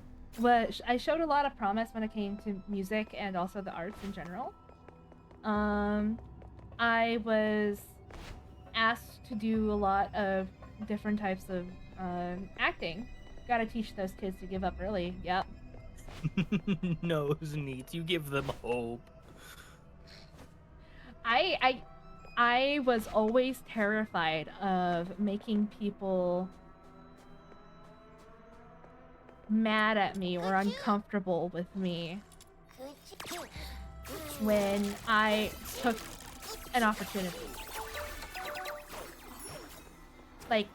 showed a lot of promise when it came to music and also the arts in general. I was asked to do a lot of different types of acting. Gotta teach those kids to give up early. Yep. Nose needs. You give them hope. I was always terrified of making people mad at me or uncomfortable with me when I took an opportunity. Like,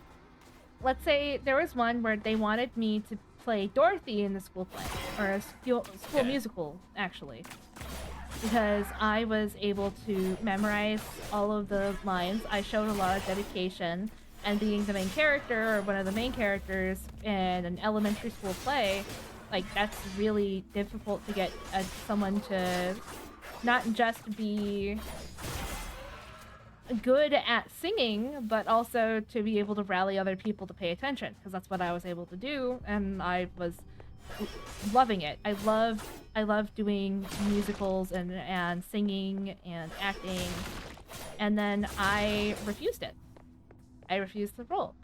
let's say there was one where they wanted me to play Dorothy in the school play, or a school musical, actually. Because I was able to memorize all of the lines. I showed a lot of dedication, and being the main character, or one of the main characters in an elementary school play, like, that's really difficult to get someone to not just be good at singing, but also to be able to rally other people to pay attention, because that's what I was able to do, and I was loving it. I love doing musicals and singing and acting, and then I refused it. I refused the role.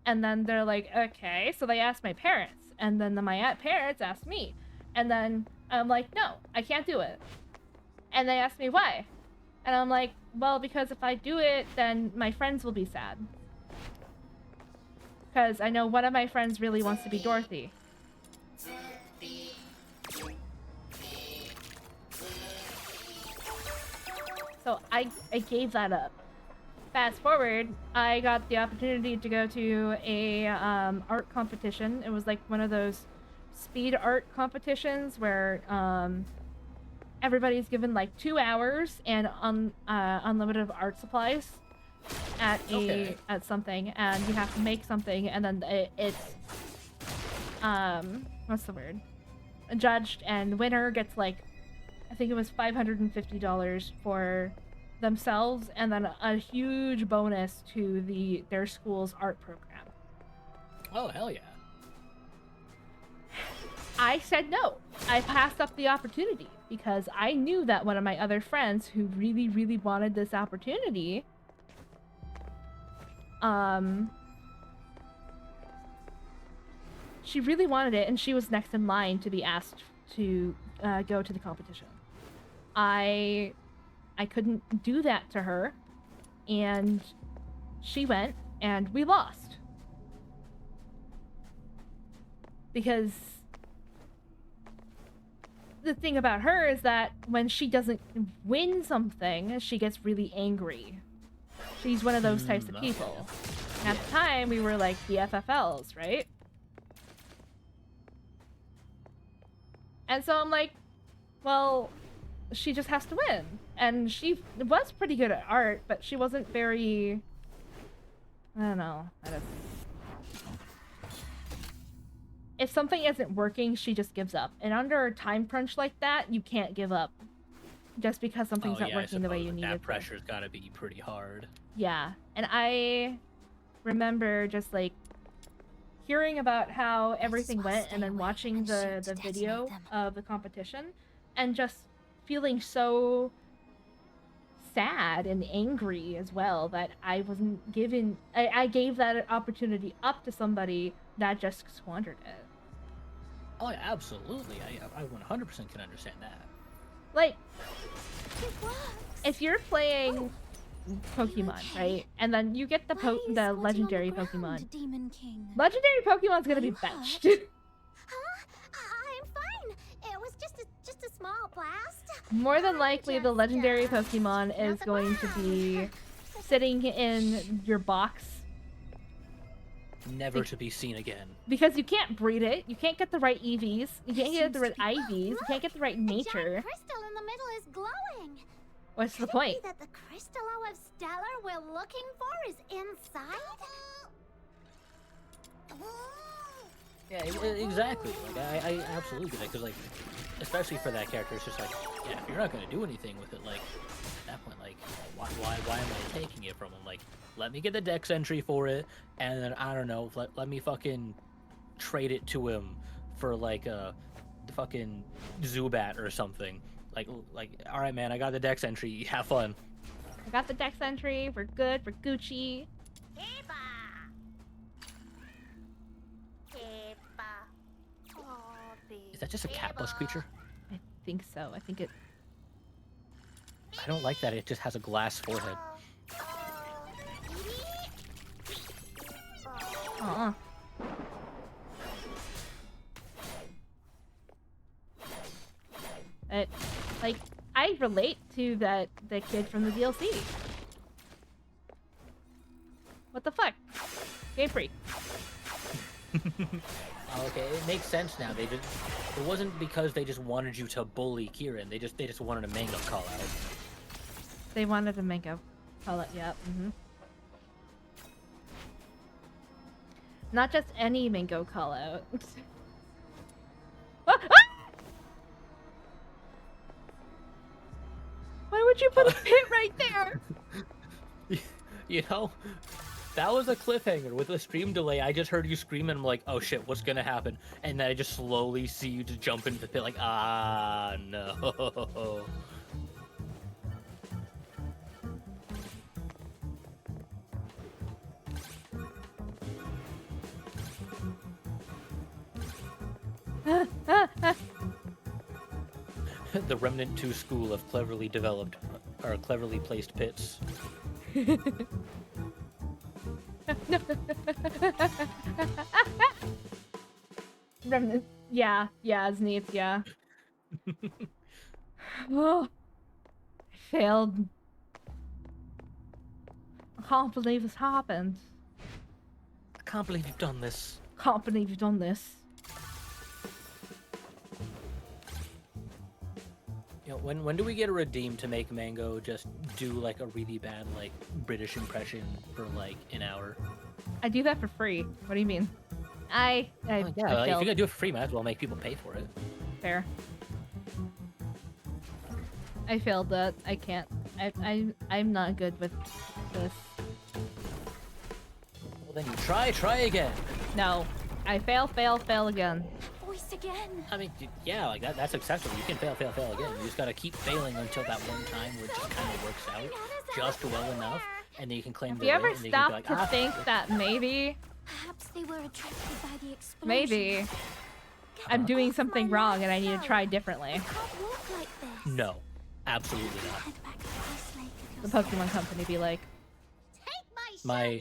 And then they're like, okay, so they asked my parents, and then my parents asked me, and then I'm like, no, I can't do it. And they asked me why, and I'm like, well, because if I do it, then my friends will be sad. Because I know one of my friends really wants to be Dorothy. So I gave that up. Fast forward, I got the opportunity to go to a art competition. It was like one of those speed art competitions where everybody's given like 2 hours and unlimited art supplies at something, and you have to make something, and then it's what's the word? Judged, and winner gets like, I think it was $550 for themselves, and then a huge bonus to their school's art program. Oh, hell yeah. I said no. I passed up the opportunity because I knew that one of my other friends who really, really wanted this opportunity, she really wanted it, and she was next in line to be asked to go to the competition. I couldn't do that to her, and she went, and we lost. Because the thing about her is that when she doesn't win something, she gets really angry. She's one of those types of people. At the time, we were like the FFLs, right? And so I'm like, well, she just has to win. And she was pretty good at art, but she wasn't very... I don't know. If something isn't working, she just gives up. And under a time crunch like that, you can't give up. Just because something's not working the way you need it to. That pressure's gotta be pretty hard. Yeah. And I remember just like hearing about how everything went and then watching the video of the competition and just feeling so sad and angry as well that I wasn't given... I gave that opportunity up to somebody that just squandered it. Oh, yeah, absolutely. I 100% can understand that. Like, if you're playing Pokemon, right? And then you get the legendary Pokemon. Legendary Pokemon's gonna be benched. I'm fine. It was just a small blast. More than likely, the legendary Pokemon is going to be sitting in your box. Never to be seen again. Because you can't breed it, you can't get the right EVs, you can't get the right IVs, you can't get the right nature. A giant crystal in the middle is glowing. What's the point? Could it be that the Crystallo of Stellar we're looking for is inside? Yeah, exactly. Like I absolutely get it, because like, especially for that character, it's just like, yeah, if you're not gonna do anything with it, like at that point, like, why am I taking it from him? Like, let me get the dex entry for it, and then I don't know, let me fucking trade it to him for like the fucking Zubat or something. Like, all right, man, I got the dex entry. Have fun. I got the dex entry. We're good. We're Gucci. Is that just a cat bus creature? I think so. I think it. I don't like that. It just has a glass forehead. It, like, I relate to the kid from the DLC. What the fuck? Game Freak. Okay, it makes sense now. It wasn't because they just wanted you to bully Kieran. They just wanted a mango call out. They wanted a mango call out. Yeah. Not just any mango call out. Why would you put a pit right there? You know, that was a cliffhanger. With a stream delay, I just heard you scream and I'm like, oh shit, what's gonna happen? And then I just slowly see you just jump into the pit like, ah, no. The Remnant 2 school of cleverly developed, or cleverly placed pits. Remnant. Yeah, it's neat, yeah. Oh, I failed. I can't believe this happened. I can't believe you've done this. Can't believe you've done this. You know, when do we get a redeem to make Mango just do like a really bad like British impression for like an hour? I do that for free. What do you mean? Yeah, if you're gonna do it for free, might as well make people pay for it. Fair. I failed that. I can't. I'm not good with this. Well, then you try again. No. I fail again. Voice again. I mean, yeah, like that's acceptable. You can fail again. You just gotta keep failing until that one time where it just kind of works out just well enough, and then you can claim the win. Have you ever and stopped like, to think that maybe... Perhaps they were attracted by the explosion. Maybe I'm doing something wrong and I need to try differently. No, absolutely not. The Pokemon Company be like, my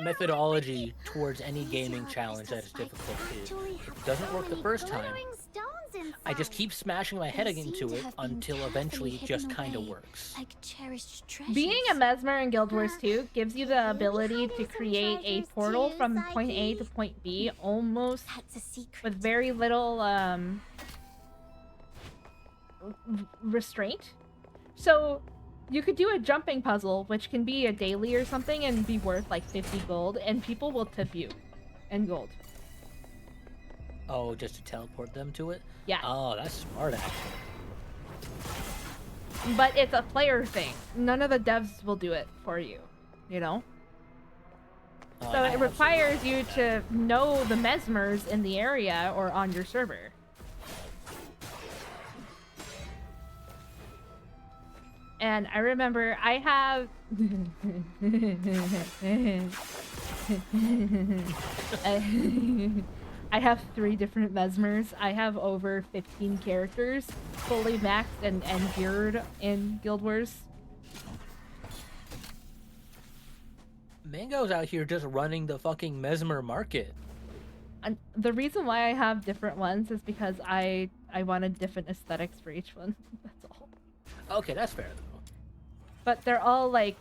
methodology towards any gaming challenge that is difficult is, if it doesn't work the first time, I just keep smashing my head into it until eventually it just kind of works. being a Mesmer in Guild Wars 2 gives you the ability to create a portal from point A to point B almost with very little restraint. So you could do a jumping puzzle, which can be a daily or something and be worth like 50 gold, and people will tip you in gold. Oh, just to teleport them to it? Yeah. Oh, that's smart, actually. But it's a player thing. None of the devs will do it for you, you know? So it requires you to know the Mesmers in the area or on your server. And I remember I have... I have 3 different Mesmers. I have over 15 characters fully maxed and geared in Guild Wars. Mango's out here just running the fucking Mesmer market. And the reason why I have different ones is because I wanted different aesthetics for each one. That's all. Okay, that's fair though. But they're all like,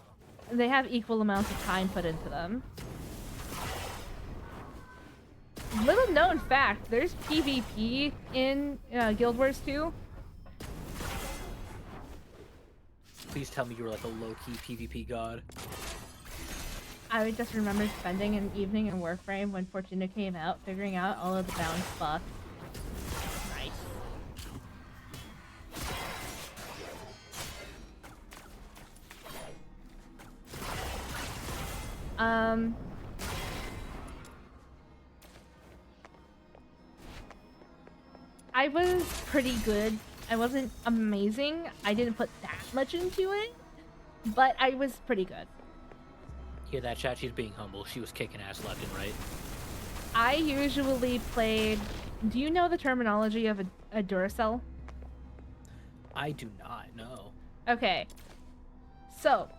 they have equal amounts of time put into them. Little known fact, there's PvP in Guild Wars 2. Please tell me you were like a low-key PvP god. I would just remember spending an evening in Warframe when Fortuna came out, figuring out all of the bound spots. Nice. I was pretty good. I wasn't amazing. I didn't put that much into it, but I was pretty good. Hear that, chat? She's being humble. She was kicking ass left and right. I usually played... Do you know the terminology of a Duracell? I do not know. Okay. So,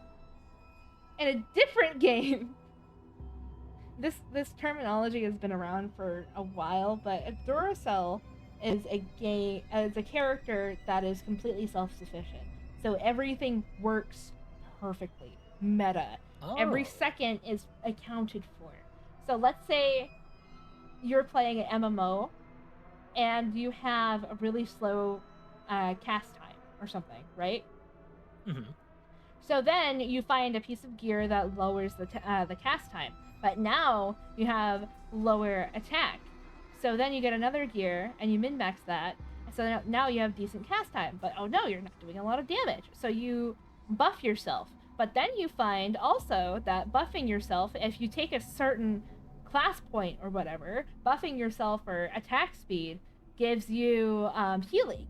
in a different game, this terminology has been around for a while, but a Duracell is a character that is completely self-sufficient. So everything works perfectly. Meta. Oh. Every second is accounted for. So let's say you're playing an MMO and you have a really slow cast time or something, right? Mm-hmm. So then you find a piece of gear that lowers the cast time, but now you have lower attack. So then you get another gear and you min-max that, so now you have decent cast time, but oh no, you're not doing a lot of damage. So you buff yourself. But then you find also that buffing yourself, if you take a certain class point or whatever, buffing yourself for attack speed gives you healing.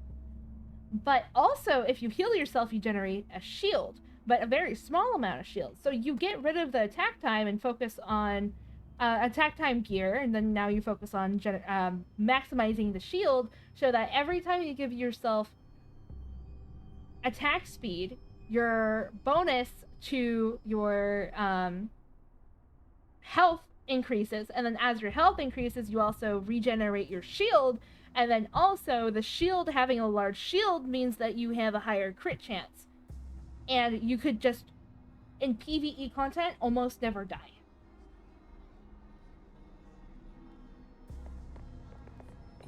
But also, if you heal yourself, you generate a shield, but a very small amount of shield. So you get rid of the attack time and focus on attack time gear, and then now you focus on maximizing the shield, so that every time you give yourself attack speed, your bonus to your health increases, and then as your health increases, you also regenerate your shield, and then also the shield, having a large shield means that you have a higher crit chance. And you could just, in PvE content, almost never die.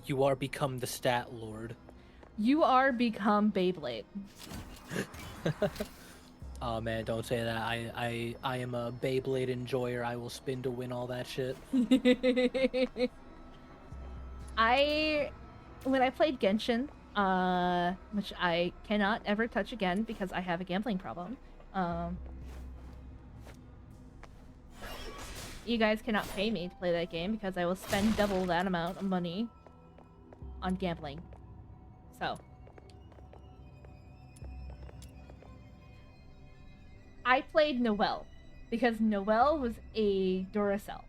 You are become the stat lord. You are become Beyblade. Oh man, don't say that. I am a Beyblade enjoyer. I will spin to win all that shit. When I played Genshin, which I cannot ever touch again because I have a gambling problem. You guys cannot pay me to play that game because I will spend double that amount of money on gambling. So I played Noelle because Noelle was a Duracell.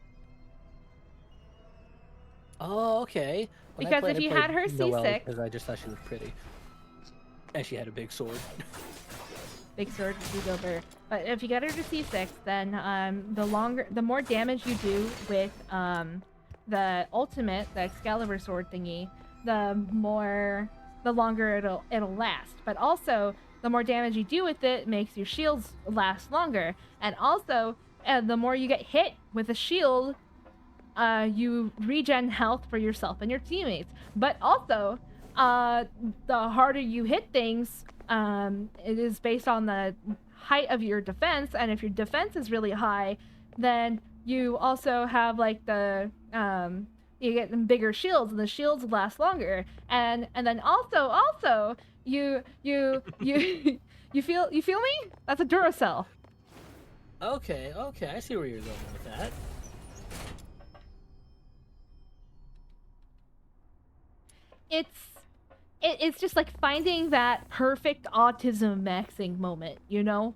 Oh, okay. When Because if you had her C6, because I just thought she was pretty, and she had a big sword. big sword, Hugo Bear. But if you get her to C6, then the more damage you do with the ultimate, the Excalibur sword thingy, the longer it'll last. But also, the more damage you do with it makes your shields last longer. And also, the more you get hit with a shield, you regen health for yourself and your teammates. But also, the harder you hit things, it is based on the height of your defense. And if your defense is really high, then you also have like the you get bigger shields, and the shields last longer. And then also you feel me? That's a Duracell. Okay, I see where you're going with that. It's just like finding that perfect autism maxing moment, you know?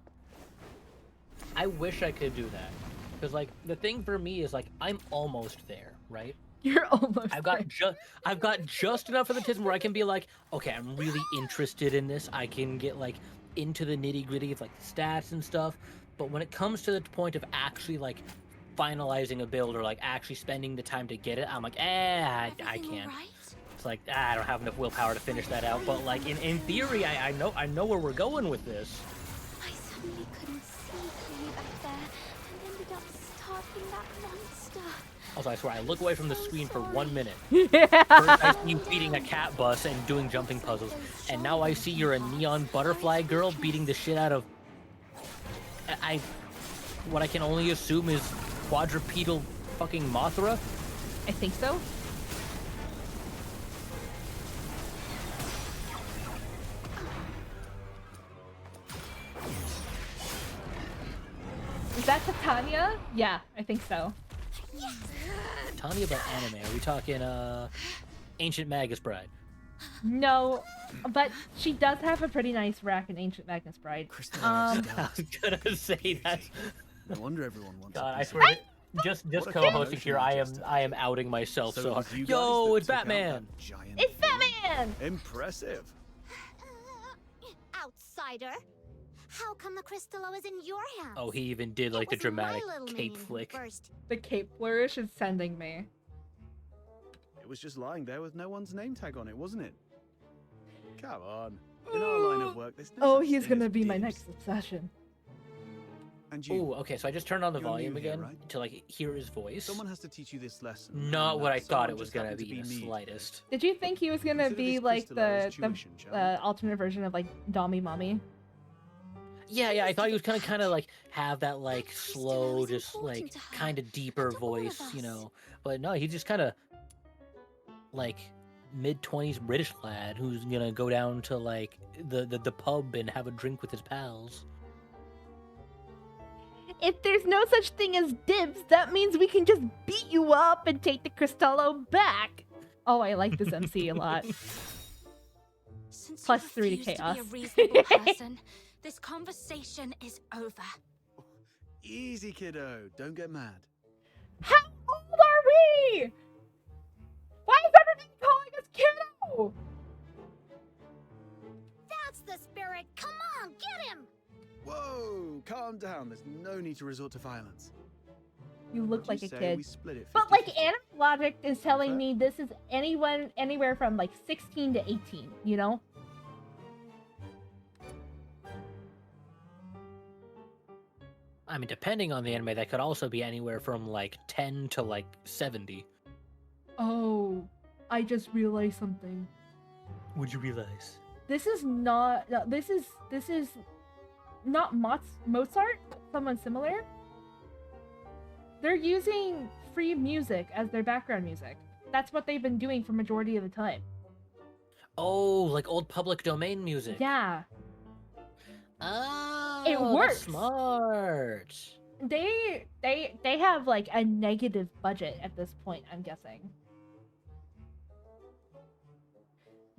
I wish I could do that, because like the thing for me is like I'm almost there, right? You're almost. I've got just enough of the autism where I can be like, okay, I'm really interested in this. I can get like into the nitty gritty of like stats and stuff. But when it comes to the point of actually like finalizing a build or like actually spending the time to get it, I'm like, I can't. It's like I don't have enough willpower to finish that out. But like in theory, I know where we're going with this. I suddenly couldn't see clearly back there and ended up starting that monster. Also, I swear, I look away from the screen for 1 minute. Yeah. First, I see you beating a cat bus and doing jumping puzzles, and now I see you're a neon butterfly girl beating the shit out of. what I can only assume is quadrupedal fucking Mothra? I think so. Is that Titania? Yeah, I think so. Tanya by anime. Are we talking Ancient Magus Bride? No, but she does have a pretty nice rack in Ancient Magnus Bride. I was gonna say that. No wonder everyone wants. God, I swear. Just co-hosting here, I am outing myself so hard. Yo, it's Batman. It's Batman. Impressive. Outsider. How come the Crystallo is in your hands? Oh, he even did like the It was my dramatic little cape minion who flick. first- The cape flourish is sending me. It was just lying there with no one's name tag on it, wasn't it? Come on. In our line of work, there's no Oh, such he's thing gonna as be my dibs. next obsession. And you. Ooh, okay, so I just turned on the You're volume new here, again right? to like hear his voice. Someone has to teach you this lesson. Not and what that I thought someone it was just gonna happened to be in the me. slightest. Did you think he was gonna Consider be this like Crystallo as the tuition, shall we? alternate version of like Dommy Mommy? Yeah, I thought he was gonna kind of like have that like slow, just like kind of deeper voice, you know. But no, he's just kind of like mid-20s British lad who's gonna go down to like the pub and have a drink with his pals. If there's no such thing as dibs, that means we can just beat you up and take the Crystallo back. Oh, I like this MC a lot. Since Plus you 3 to refuse chaos. To be a reasonable person, this conversation is over. Easy, kiddo. Don't get mad. How old are we? Why is everybody calling us kiddo? That's the spirit. Come on, get him. Whoa! Calm down. There's no need to resort to violence. You look like a You say kid. we split it But 50-50. like anime logic is telling me this is anywhere from like 16 to 18, you know? I mean, depending on the anime, that could also be anywhere from like 10 to like 70. Oh, I just realized something. Would you realize? This is not. No, this is not Mozart. Someone similar. They're using free music as their background music. That's what they've been doing for majority of the time. Oh, like old public domain music. Yeah. Oh, It works. That's smart. They have like a negative budget at this point, I'm guessing.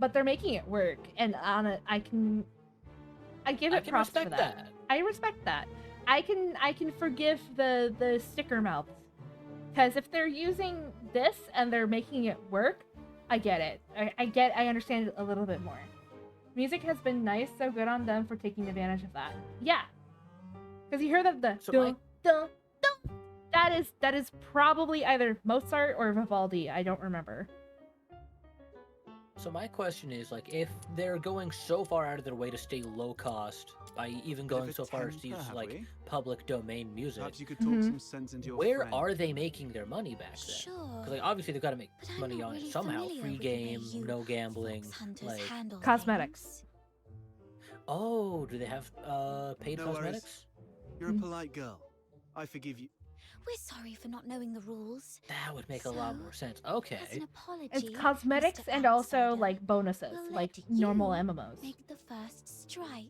But they're making it work, and on it, I give it props for that. I respect that. I can forgive the sticker mouths, because if they're using this and they're making it work, I get it. I understand it a little bit more. Music has been nice, so good on them for taking advantage of that. Yeah, because you hear the dun, dun, dun. That is probably either Mozart or Vivaldi. I don't remember. So my question is, like, if they're going so far out of their way to stay low cost by even going so far as to use like public domain music, Perhaps you could talk some sense into your where friend. are they making their money back then? Sure. Because like obviously they've got to make But I'm money not on it really somehow. familiar Free with the way game, you no gambling, hunters like handle cosmetics. Oh, do they have paid No worries. cosmetics? You're a polite girl. I forgive you. We're sorry for not knowing the rules. That would make a lot more sense. Okay. As an apology, It's cosmetics and also like bonuses, We'll like let normal you MMOs. make the first strike.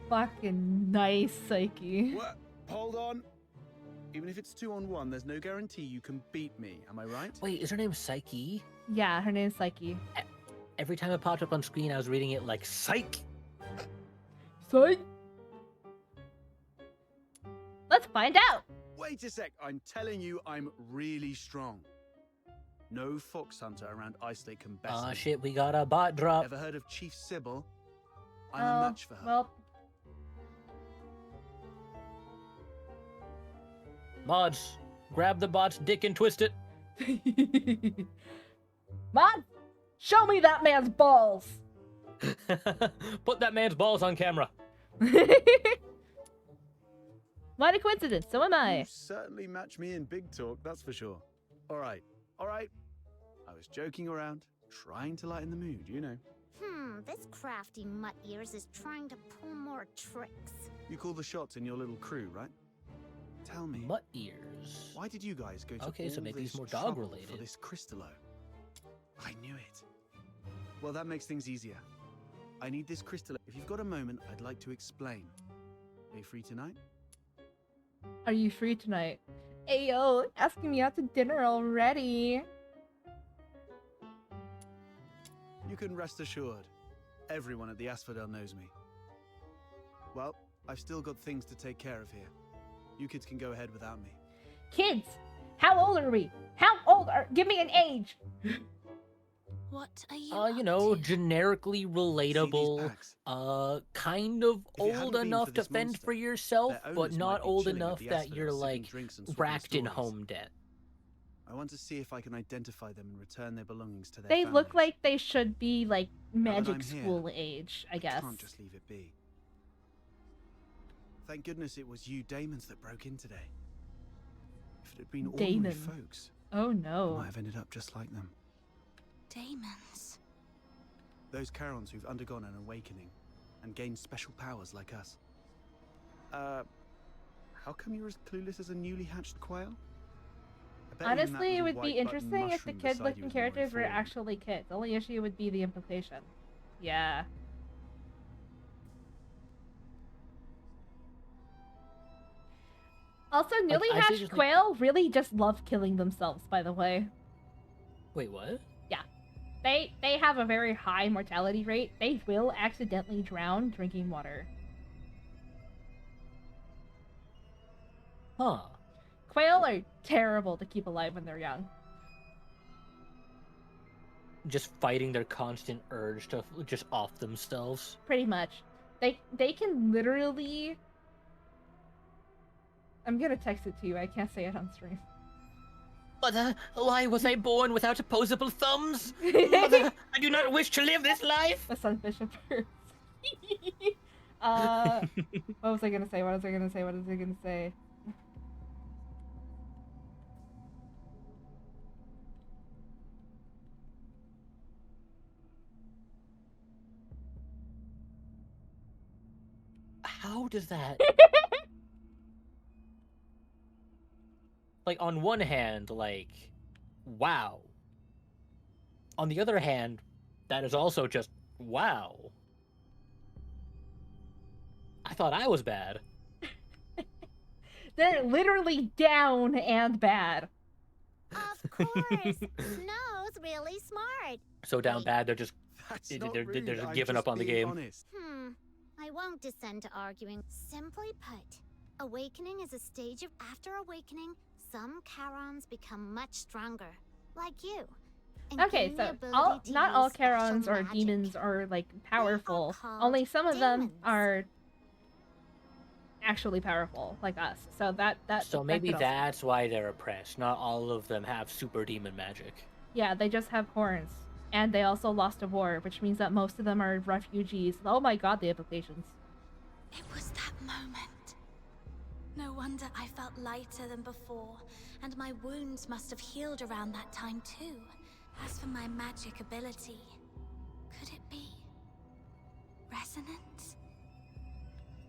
Fucking nice, Psyche. What? Hold on. Even if it's 2-on-1, there's no guarantee you can beat me. Am I right? Wait, is her name Psyche? Yeah, her name's Psyche. Every time it popped up on screen, I was reading it like Psych. Psych. Let's find out. Wait a sec. I'm telling you, I'm really strong. No fox hunter around Ice Lake can best Aw, me. shit, we got a bot drop. Ever heard of Chief Sybil? I'm a match for her. Well, Mods, grab the bot's dick and twist it. Mod, show me that man's balls. Put that man's balls on camera. What a coincidence. So am I. You certainly match me in big talk, that's for sure. All right. I was joking around, trying to lighten the mood, you know. This crafty mutt ears is trying to pull more tricks. You call the shots in your little crew, right? Tell me. Mutt ears. Why did you guys go to Okay, so all maybe this he's more dog trouble related. for this crystallo? I knew it. Well, that makes things easier. I need this crystallo. If you've got a moment, I'd like to explain. Are you free tonight? Are you free tonight? Ayo, asking me out to dinner already. You can rest assured. Everyone at the Asphodel knows me. Well, I've still got things to take care of here. You kids can go ahead without me. Kids, how old are we? How old are? Give me an age. What are you? You know, generically relatable, kind of old enough to fend for yourself, but not old enough that you're like racked in home debt. I want to see if I can identify them and return their belongings to their They look families. like they should be like Now that magic I'm here, school age, I guess. Can't just leave it be. Thank goodness it was you Daemons that broke in today. If it had been ordinary Daemon. folks, Oh I no. might have ended up just like them. Daemons. Those Charons who've undergone an awakening and gained special powers like us. How come you're as clueless as a newly hatched quail? I bet even that Honestly, it little would be white button interesting if the mushroom beside you kid-looking was more characters were informed. actually kids. The only issue would be the implication. Yeah. Also, newly I hatched seriously- quail really just love killing themselves, by the way. Wait, what? Yeah. They have a very high mortality rate. They will accidentally drown drinking water. Huh. Quail are terrible to keep alive when they're young. Just fighting their constant urge to just off themselves. Pretty much. They can literally... I'm gonna text it to you. I can't say it on stream. Mother, why was I born without opposable thumbs? Mother, I do not wish to live this life. The Sun Bishop hurts. What was I gonna say? What was I gonna say? What was I gonna say? How does that... Like, on one hand, like, wow. On the other hand, that is also just, wow. I thought I was bad. They're literally down and bad. Of course. Snow's really smart. So down bad, they're just... That's They're, not they're rude, just I'm giving up just on the being game. honest. I won't descend to arguing. Simply put, awakening is a stage of after awakening, some Charons become much stronger. Like you. and Okay, gain the so ability to not all use special Charons or magic. demons are like powerful. called Only some of them demons. are actually powerful, like us. So that So that maybe could also- that's why they're oppressed. Not all of them have super demon magic. Yeah, they just have horns, and they also lost a war, which means that most of them are refugees. Oh my god, the implications. It was that moment. No wonder I felt lighter than before, and my wounds must have healed around that time too. As for my magic ability, could it be resonance?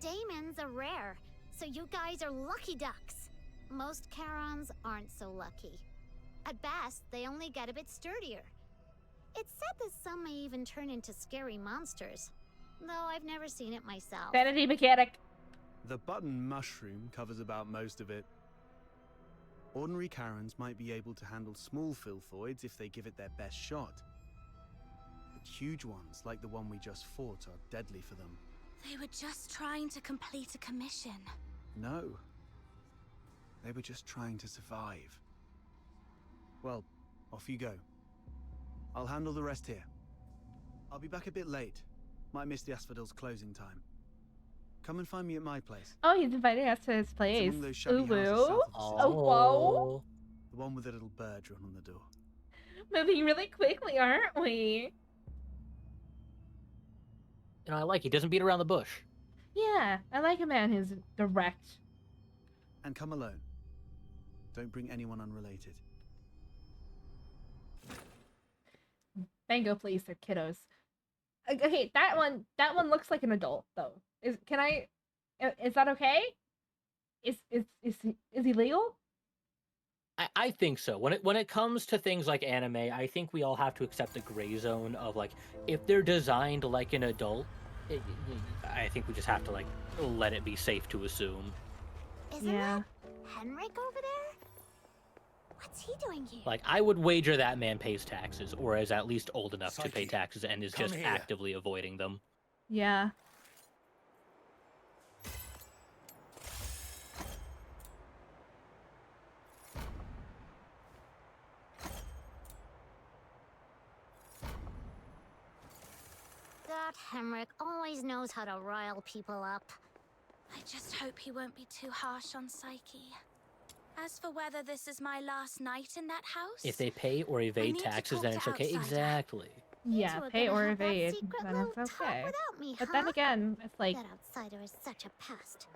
Daemons are rare, so you guys are lucky ducks. Most Charons aren't so lucky. At best, they only get a bit sturdier. It's said that some may even turn into scary monsters, though I've never seen it myself. Vanity mechanic. The button mushroom covers about most of it. Ordinary Charons might be able to handle small Filthoids if they give it their best shot. But huge ones, like the one we just fought, are deadly for them. They were just trying to complete a commission. No. They were just trying to survive. Well, off you go. I'll handle the rest here. I'll be back a bit late. Might miss the Asphodel's closing time. Come and find me at my place. Oh, he's inviting us to his place. among those shabby Ooh, houses woo. south of the Oh, whoa. The one with the little bird drawn on the door. Moving really quickly, aren't we? You know, I like he doesn't beat around the bush. Yeah, I like a man who's direct. And come alone. Don't bring anyone unrelated. Mango, please, they're kiddos. Okay, that one looks like an adult though. Is that okay? Is he legal? I think so. When it comes to things like anime, I think we all have to accept the gray zone of like if they're designed like an adult, I think we just have to like let it be safe to assume. Isn't that Henrik over there? What's he doing here? Like I would wager that man pays taxes or is at least old enough to pay Psyche, taxes and is come just here. actively avoiding them. Yeah. That Henrik always knows how to rile people up. I just hope he won't be too harsh on Psyche. As for whether this is my last night in that house, If they pay or evade need to taxes, talk then to it's okay. Outsider. Exactly. Yeah, two are pay gonna or have that evade, secret then little it's talk okay. without me, But then huh? again, it's like That outsider is such a pest.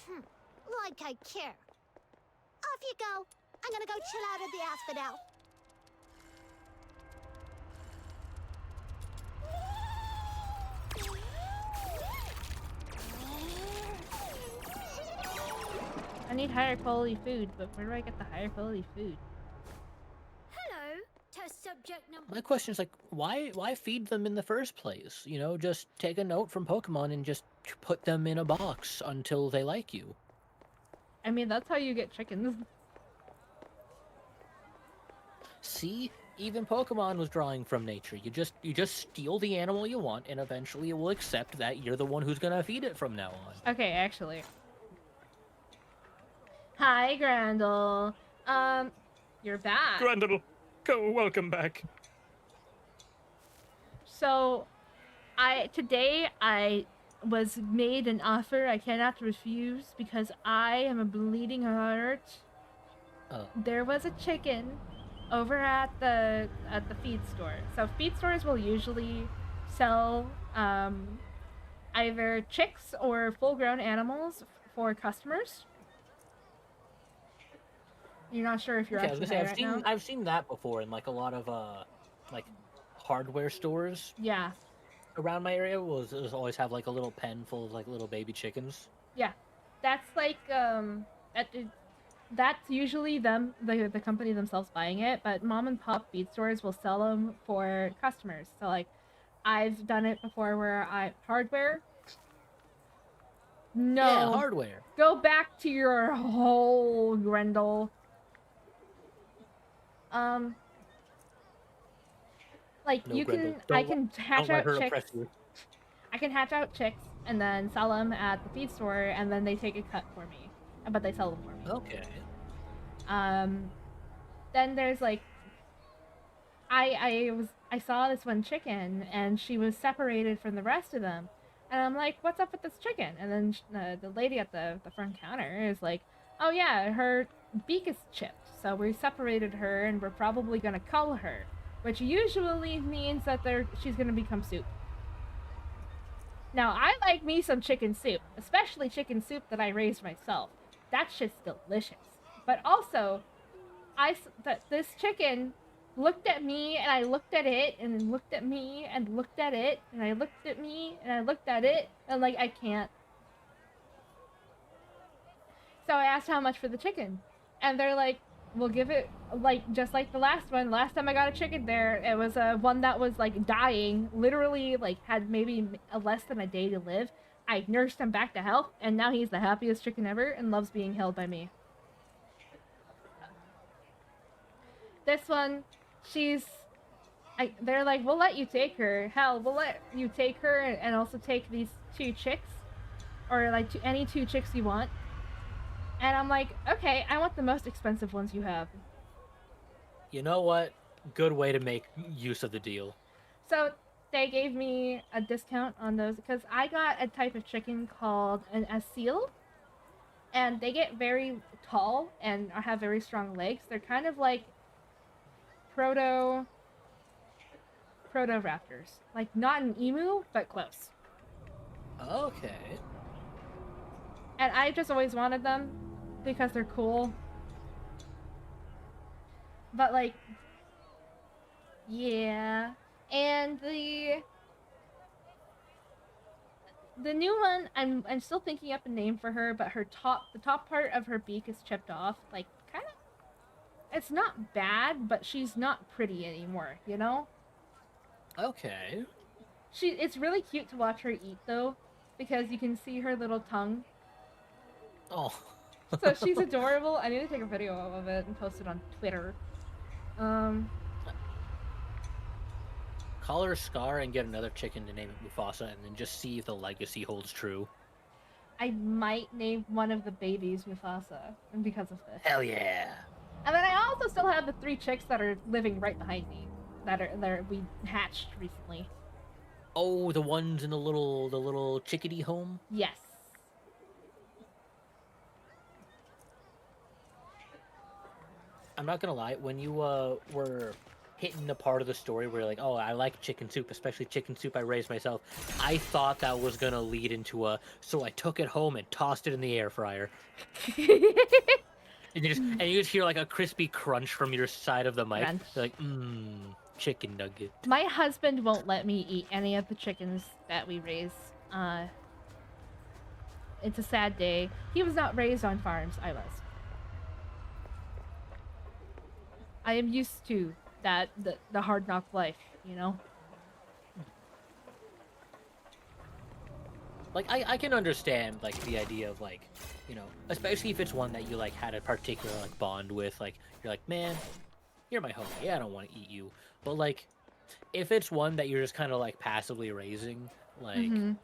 Like I care. Off you go. I'm gonna go chill out at the Asphodel. I need higher quality food, but where do I get the higher quality food? Hello, test subject number. My question is like, why feed them in the first place? You know, just take a note from Pokemon and just put them in a box until they like you. I mean, that's how you get chickens. See, even Pokemon was drawing from nature. You just steal the animal you want, and eventually it will accept that you're the one who's gonna feed it from now on. Okay, actually. Hi, Grandel. You're back. Grendel, welcome back. So, today I was made an offer I cannot refuse because I am a bleeding heart. Oh. There was a chicken over at the feed store. So feed stores will usually sell either chicks or full-grown animals for customers. You're not sure if you're Okay, I was actually gonna high say right now? I've seen that before in like a lot of like hardware stores. Yeah. Around my area will always have like a little pen full of like little baby chickens. Yeah, that's like that's usually the company themselves buying it, but mom and pop feed stores will sell them for customers. So like, I've done it before where hardware. No. Yeah, hardware. Go back to your hole, Grendel. Like No, you Grendel, can, don't I can hatch don't let out her chicks. oppress you. I can hatch out chicks and then sell them at the feed store, and then they take a cut for me. But they sell them for me. Okay. Then there's like, I saw this one chicken, and she was separated from the rest of them, and I'm like, what's up with this chicken? And then the lady at the front counter is like, oh yeah, her beak is chipped, so we separated her, and we're probably gonna cull her, which usually means that she's gonna become soup. Now, I like me some chicken soup, especially chicken soup that I raised myself. That shit's delicious. But also, this chicken looked at me, and I looked at it, and then looked at me, and looked at it, and I looked at me, and I looked at it, and like, I can't. So I asked how much for the chicken, and they're like, we'll give it, like, just like the last one. Last time I got a chicken there, it was one that was, like, dying, literally, like, had maybe less than a day to live. I nursed him back to health, and now he's the happiest chicken ever and loves being held by me. This one, they're like, we'll let you take her. Hell, we'll let you take her and also take these 2 chicks, or, like, any 2 chicks you want. And I'm like, okay, I want the most expensive ones you have. You know what? Good way to make use of the deal. So they gave me a discount on those because I got a type of chicken called a seal, and they get very tall and have very strong legs. They're kind of like proto raptors, like not an emu, but close. Okay. And I just always wanted them because they're cool. But like, yeah. And The new one, I'm still thinking up a name for her, but the top part of her beak is chipped off. Like, kind of, it's not bad, but she's not pretty anymore, you know? Okay. It's really cute to watch her eat, though, because you can see her little tongue. Oh. So she's adorable. I need to take a video of it and post it on Twitter. Call her Scar and get another chicken to name it Mufasa, and then just see if the legacy holds true. I might name one of the babies Mufasa, and because of this. Hell yeah! And then I also still have the 3 chicks that are living right behind me, that we hatched recently. Oh, the ones in the little chickadee home? Yes. I'm not gonna lie, when you were hitting the part of the story where you're like, oh, I like chicken soup, especially chicken soup I raised myself, I thought that was gonna lead into so I took it home and tossed it in the air fryer. And you just hear like a crispy crunch from your side of the mic. Crunch. You're like, chicken nugget. My husband won't let me eat any of the chickens that we raise. It's a sad day. He was not raised on farms, I was. I am used to the hard knock life, you know? Like, I can understand, like, the idea of, like, you know, especially if it's one that you, like, had a particular, like, bond with. Like, you're like, man, you're my homie. Yeah, I don't want to eat you. But, like, if it's one that you're just kind of, like, passively raising, like, and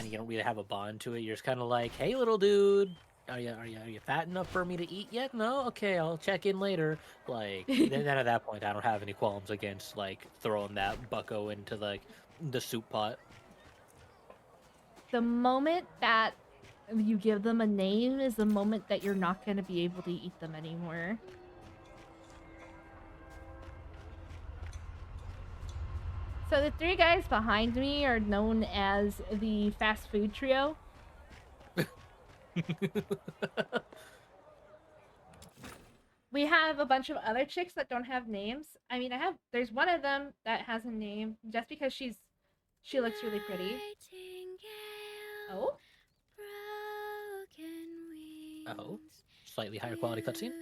you don't really have a bond to it, you're just kind of like, hey, little dude, are you fat enough for me to eat yet? No? Okay, I'll check in later. Like, then at that point, I don't have any qualms against, like, throwing that bucko into, like, the soup pot. The moment that you give them a name is the moment that you're not going to be able to eat them anymore. So the 3 guys behind me are known as the fast food trio. We have a bunch of other chicks that don't have names. I mean, there's one of them that has a name just because she looks really pretty. Oh? Oh, slightly higher quality cutscene.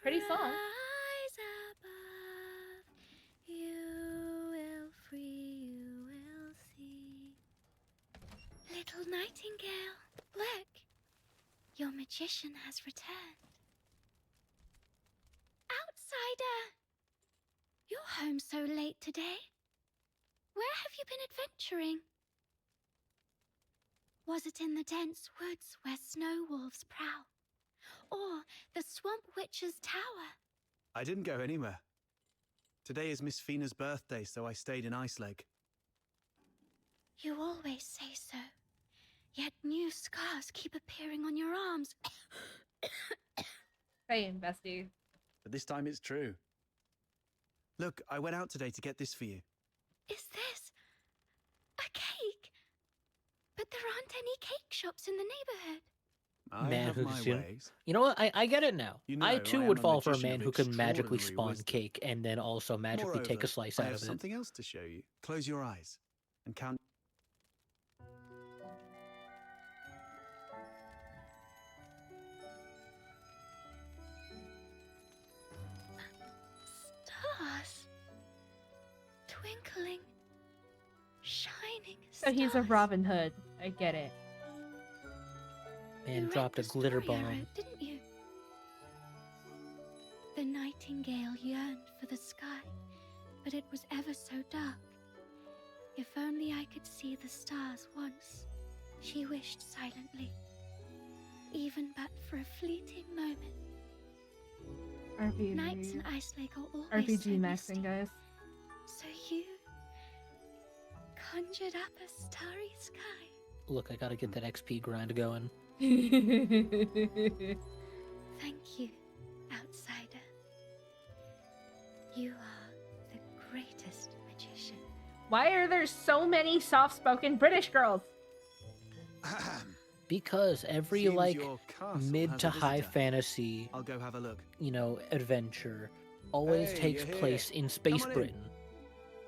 Pretty song. Little Nightingale, look! Your magician has returned. Outsider! You're home so late today. Where have you been adventuring? Was it in the dense woods where snow wolves prowl? Or the swamp witch's tower? I didn't go anywhere. Today is Miss Fina's birthday, so I stayed in Icelake. You always say so. Yet new scars keep appearing on your arms. Hey, bestie. But this time it's true. Look, I went out today to get this for you. Is this a cake? But there aren't any cake shops in the neighborhood. I Man have who my can... ways. You know what? I get it now. You know, I too I would am a fall for a magician man of who can magically extraordinary spawn wisdom. cake and then also magically take Moreover, a slice I out have of it. something else to show you. Close your eyes and count. Stars. Twinkling. Shining So he's a stars. Robin Hood. I get it. Man You dropped a read the glitter story I bomb. wrote, didn't you? The nightingale yearned for the sky, but it was ever so dark. If only I could see the stars once, she wished silently, even but for a fleeting moment. RPG. Nights in Icelake are always RPG so maxing, misty. guys. So you conjured up a starry sky. Look, I gotta get that XP grind going. Thank you, outsider. You are the greatest magician. Why are there so many soft-spoken British girls? Because every Seems like your castle mid has to a high visitor. fantasy, I'll go have a look. you know, adventure always Hey, takes you're place here. in Space Come on in. Britain.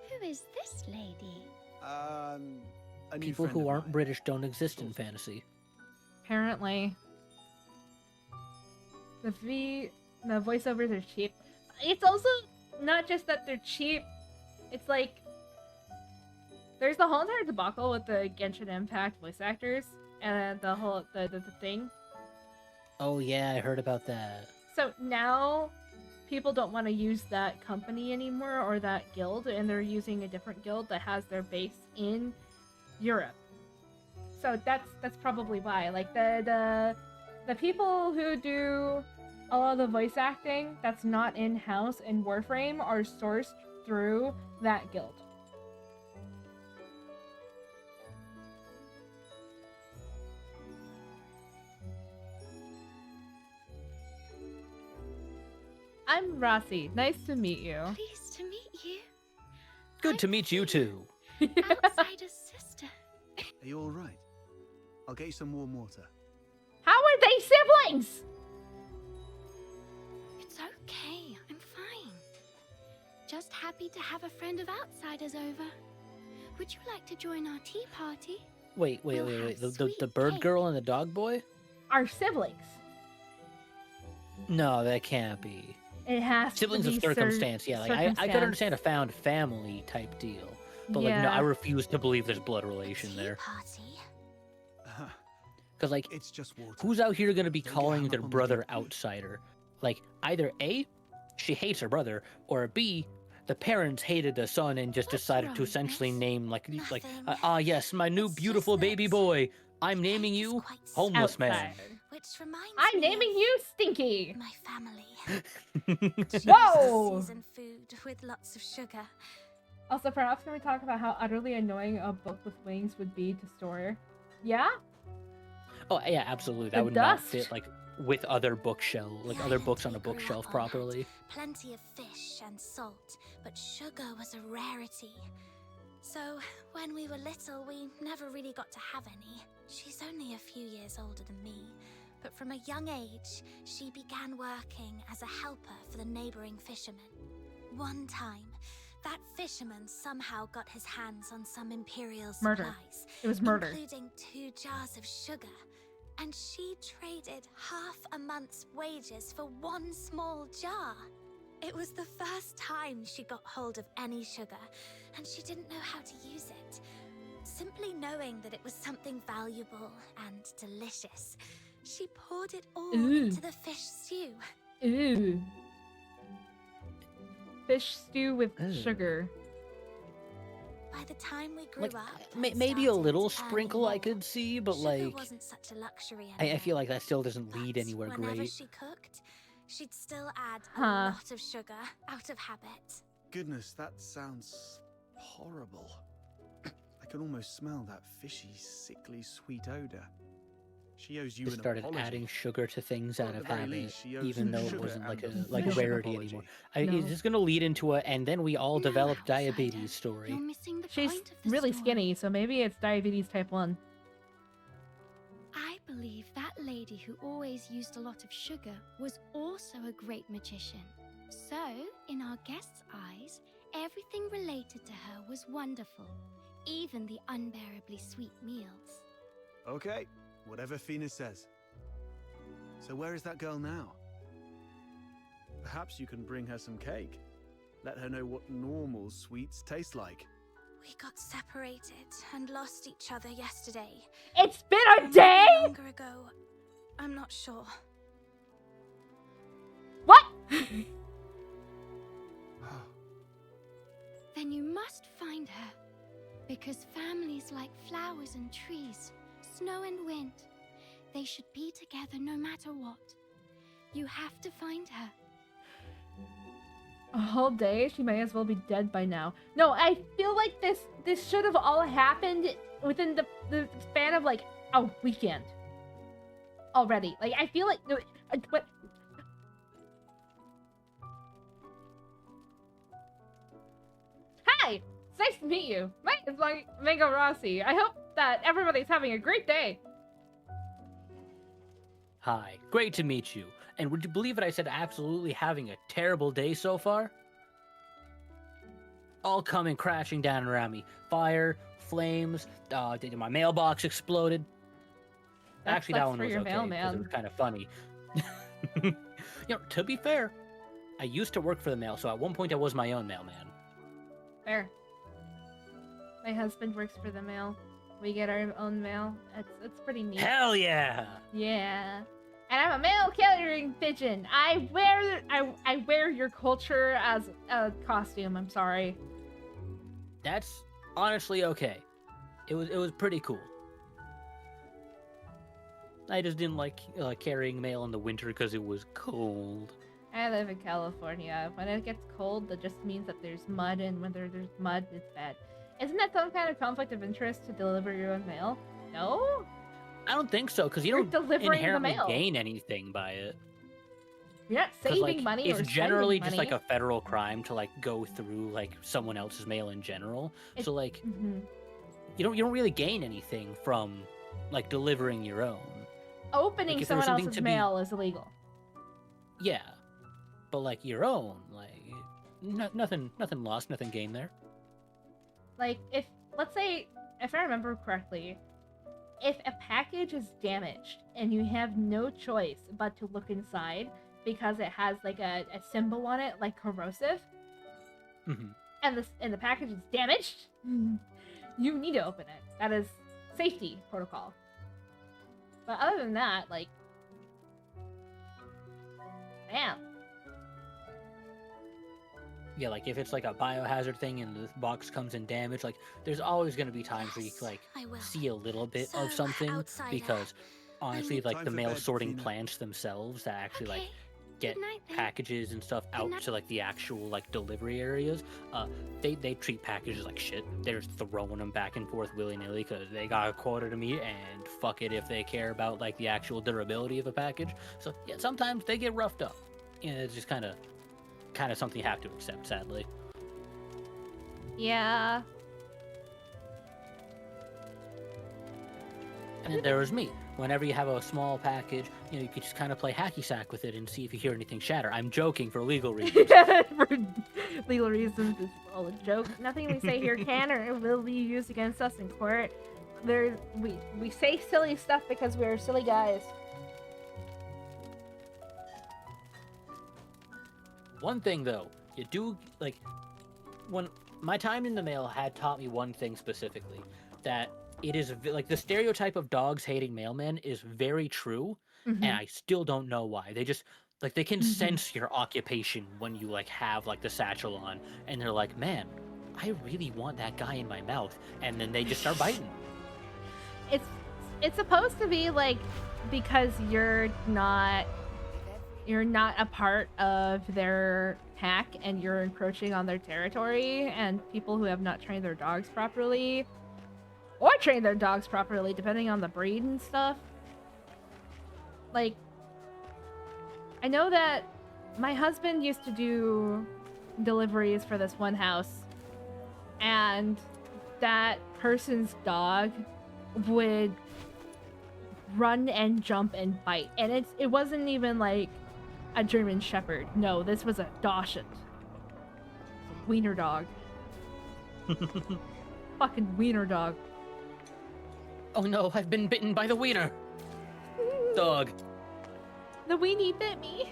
Who is this lady? A new People friend who of aren't mine. British don't exist in fantasy. Apparently. The voiceovers are cheap. It's also not just that they're cheap. It's like there's the whole entire debacle with the Genshin Impact voice actors and the whole the thing. Oh yeah, I heard about that. So now people don't want to use that company anymore or that guild, and they're using a different guild that has their base in Europe. So that's probably why. Like the people who do a lot of the voice acting that's not in-house in Warframe are sourced through that guild. I'm Rossi. Nice to meet you. Pleased to meet you. Good to meet you too. Outsider's sister. Are you all right? I'll get you some warm water. How are they siblings? It's okay. I'm fine. Just happy to have a friend of outsiders over. Would you like to join our tea party? Wait. The bird girl and the dog boy? Are siblings. No, that can't be. It has Siblings to of be circumstance, yeah. Like I could circumstance. understand a found family type deal, but like no, Yeah. I refuse to believe there's blood relation there. Because like, it's just water. Who's out here gonna be Don't get calling hung their up on the brother outsider? Like either A, she hates her brother, or B, the parents hated the son and just decided to essentially name yes, my new beautiful baby boy. I'm naming you homeless man. Outsider. Which reminds I'm me naming you Stinky. my family. Whoa! Seasoned food with lots of sugar. Also, perhaps can we talk about how utterly annoying a book with wings would be to store? Yeah? Oh yeah, absolutely. The That would not dust. fit like with other bookshelf, like other books on a bookshelf properly. Plenty of fish and salt, but sugar was a rarity. So, when we were little, we never really got to have any. She's only a few years older than me, but from a young age, she began working as a helper for the neighboring fishermen. One time, that fisherman somehow got his hands on some imperial supplies. Murder. It was murder. Including 2 jars of sugar. And she traded half a month's wages for 1 small jar. It was the first time she got hold of any sugar, and she didn't know how to use it. Simply knowing that it was something valuable and delicious, she poured it all Ooh. into the fish stew. Ooh. Fish stew with sugar. By the time we grew Like up, maybe a little sprinkle I could see, but sugar like wasn't such a luxury I anymore. feel like that still doesn't lead anywhere Whenever great. she cooked, she'd still add a Huh. lot of sugar out of habit. Goodness, that sounds horrible. I can almost smell that fishy, sickly, sweet odor. She owes you Just an started apology. adding sugar to things Well, out at of the very habit, least, she owes even though it sugar wasn't like a and like a fish rarity apology. anymore. No. Is this gonna lead into a and then we all No, developed outsider. diabetes story? You're missing the She's point of the really story. skinny, so maybe it's diabetes type 1. I believe that lady who always used a lot of sugar was also a great magician. So, in our guest's eyes, everything related to her was wonderful, even the unbearably sweet meals. Okay, whatever Fina says. So where is that girl now? Perhaps you can bring her some cake. Let her know what normal sweets taste like. We got separated and lost each other yesterday. It's been a Or maybe day? longer ago. I'm not sure. What? Then you must find her. Because families like flowers and trees, snow and wind, they should be together no matter what. You have to find her. A whole day? She may as well be dead by now. No, I feel like this should have all happened within the span of like a weekend. Already. Like, I feel like... No, what? Hi! It's nice to meet you. My name is Mango Rossi. I hope that everybody's having a great day. Hi, great to meet you. And would you believe it, I said absolutely having a terrible day so far? All coming crashing down around me. Fire, flames, my mailbox exploded. Actually, that one was okay, because it was kind of funny. To be fair, I used to work for the mail, so at one point I was my own mailman. Fair. My husband works for the mail. We get our own mail. It's pretty neat. Hell yeah! Yeah. And I'm a mail carrying pigeon. I wear your culture as a costume. I'm sorry. That's honestly okay. It was pretty cool. I just didn't like carrying mail in the winter because it was cold. I live in California. When it gets cold, that just means that there's mud, and when there's mud, it's bad. Isn't that some kind of conflict of interest to deliver your own mail? No? I don't think so, because you don't delivering inherently the mail. gain anything by it. You're not saving money or it's generally spending just money. like a federal crime to like go through like someone else's mail in general. So like you don't really gain anything from like delivering your own. Opening Like, if there was someone something else's to be- mail is illegal. Yeah, but like your own, like nothing lost, nothing gained there. Like, let's say, if I remember correctly, if a package is damaged and you have no choice but to look inside because it has like a symbol on it, like corrosive, and the package is damaged, you need to open it. That is safety protocol. But other than that, like, damn. Yeah, like if it's like a biohazard thing and the box comes in damaged, like there's always going to be times where you like see a little bit of something because honestly, like the mail sorting plants themselves that actually like get packages and stuff out to like the actual like delivery areas, they treat packages like shit. They're just throwing them back and forth willy-nilly because they got a quota to meet, and fuck it if they care about like the actual durability of a package. So yeah, sometimes they get roughed up, and it's just kind of something you have to accept, sadly. Yeah. And then there was me. Whenever you have a small package, you can just kind of play hacky sack with it and see if you hear anything shatter. I'm joking for legal reasons. For legal reasons, it's all a joke. Nothing we say here can or will be used against us in court. We say silly stuff because we're silly guys. One thing though, you do like when my time in the mail had taught me one thing specifically, that it is like the stereotype of dogs hating mailmen is very true, and I still don't know why. They just like they can sense your occupation when you like have like the satchel on, and they're like, man, I really want that guy in my mouth, and then they just start biting. It's supposed to be like because you're not a part of their pack and you're encroaching on their territory, and people who have not trained their dogs properly or trained their dogs properly depending on the breed and stuff. Like, I know that my husband used to do deliveries for this one house, and that person's dog would run and jump and bite, and it wasn't even like a German Shepherd. No, this was a Dachshund. Wiener dog. Fucking wiener dog. Oh no, I've been bitten by the wiener. Dog. The weenie bit me.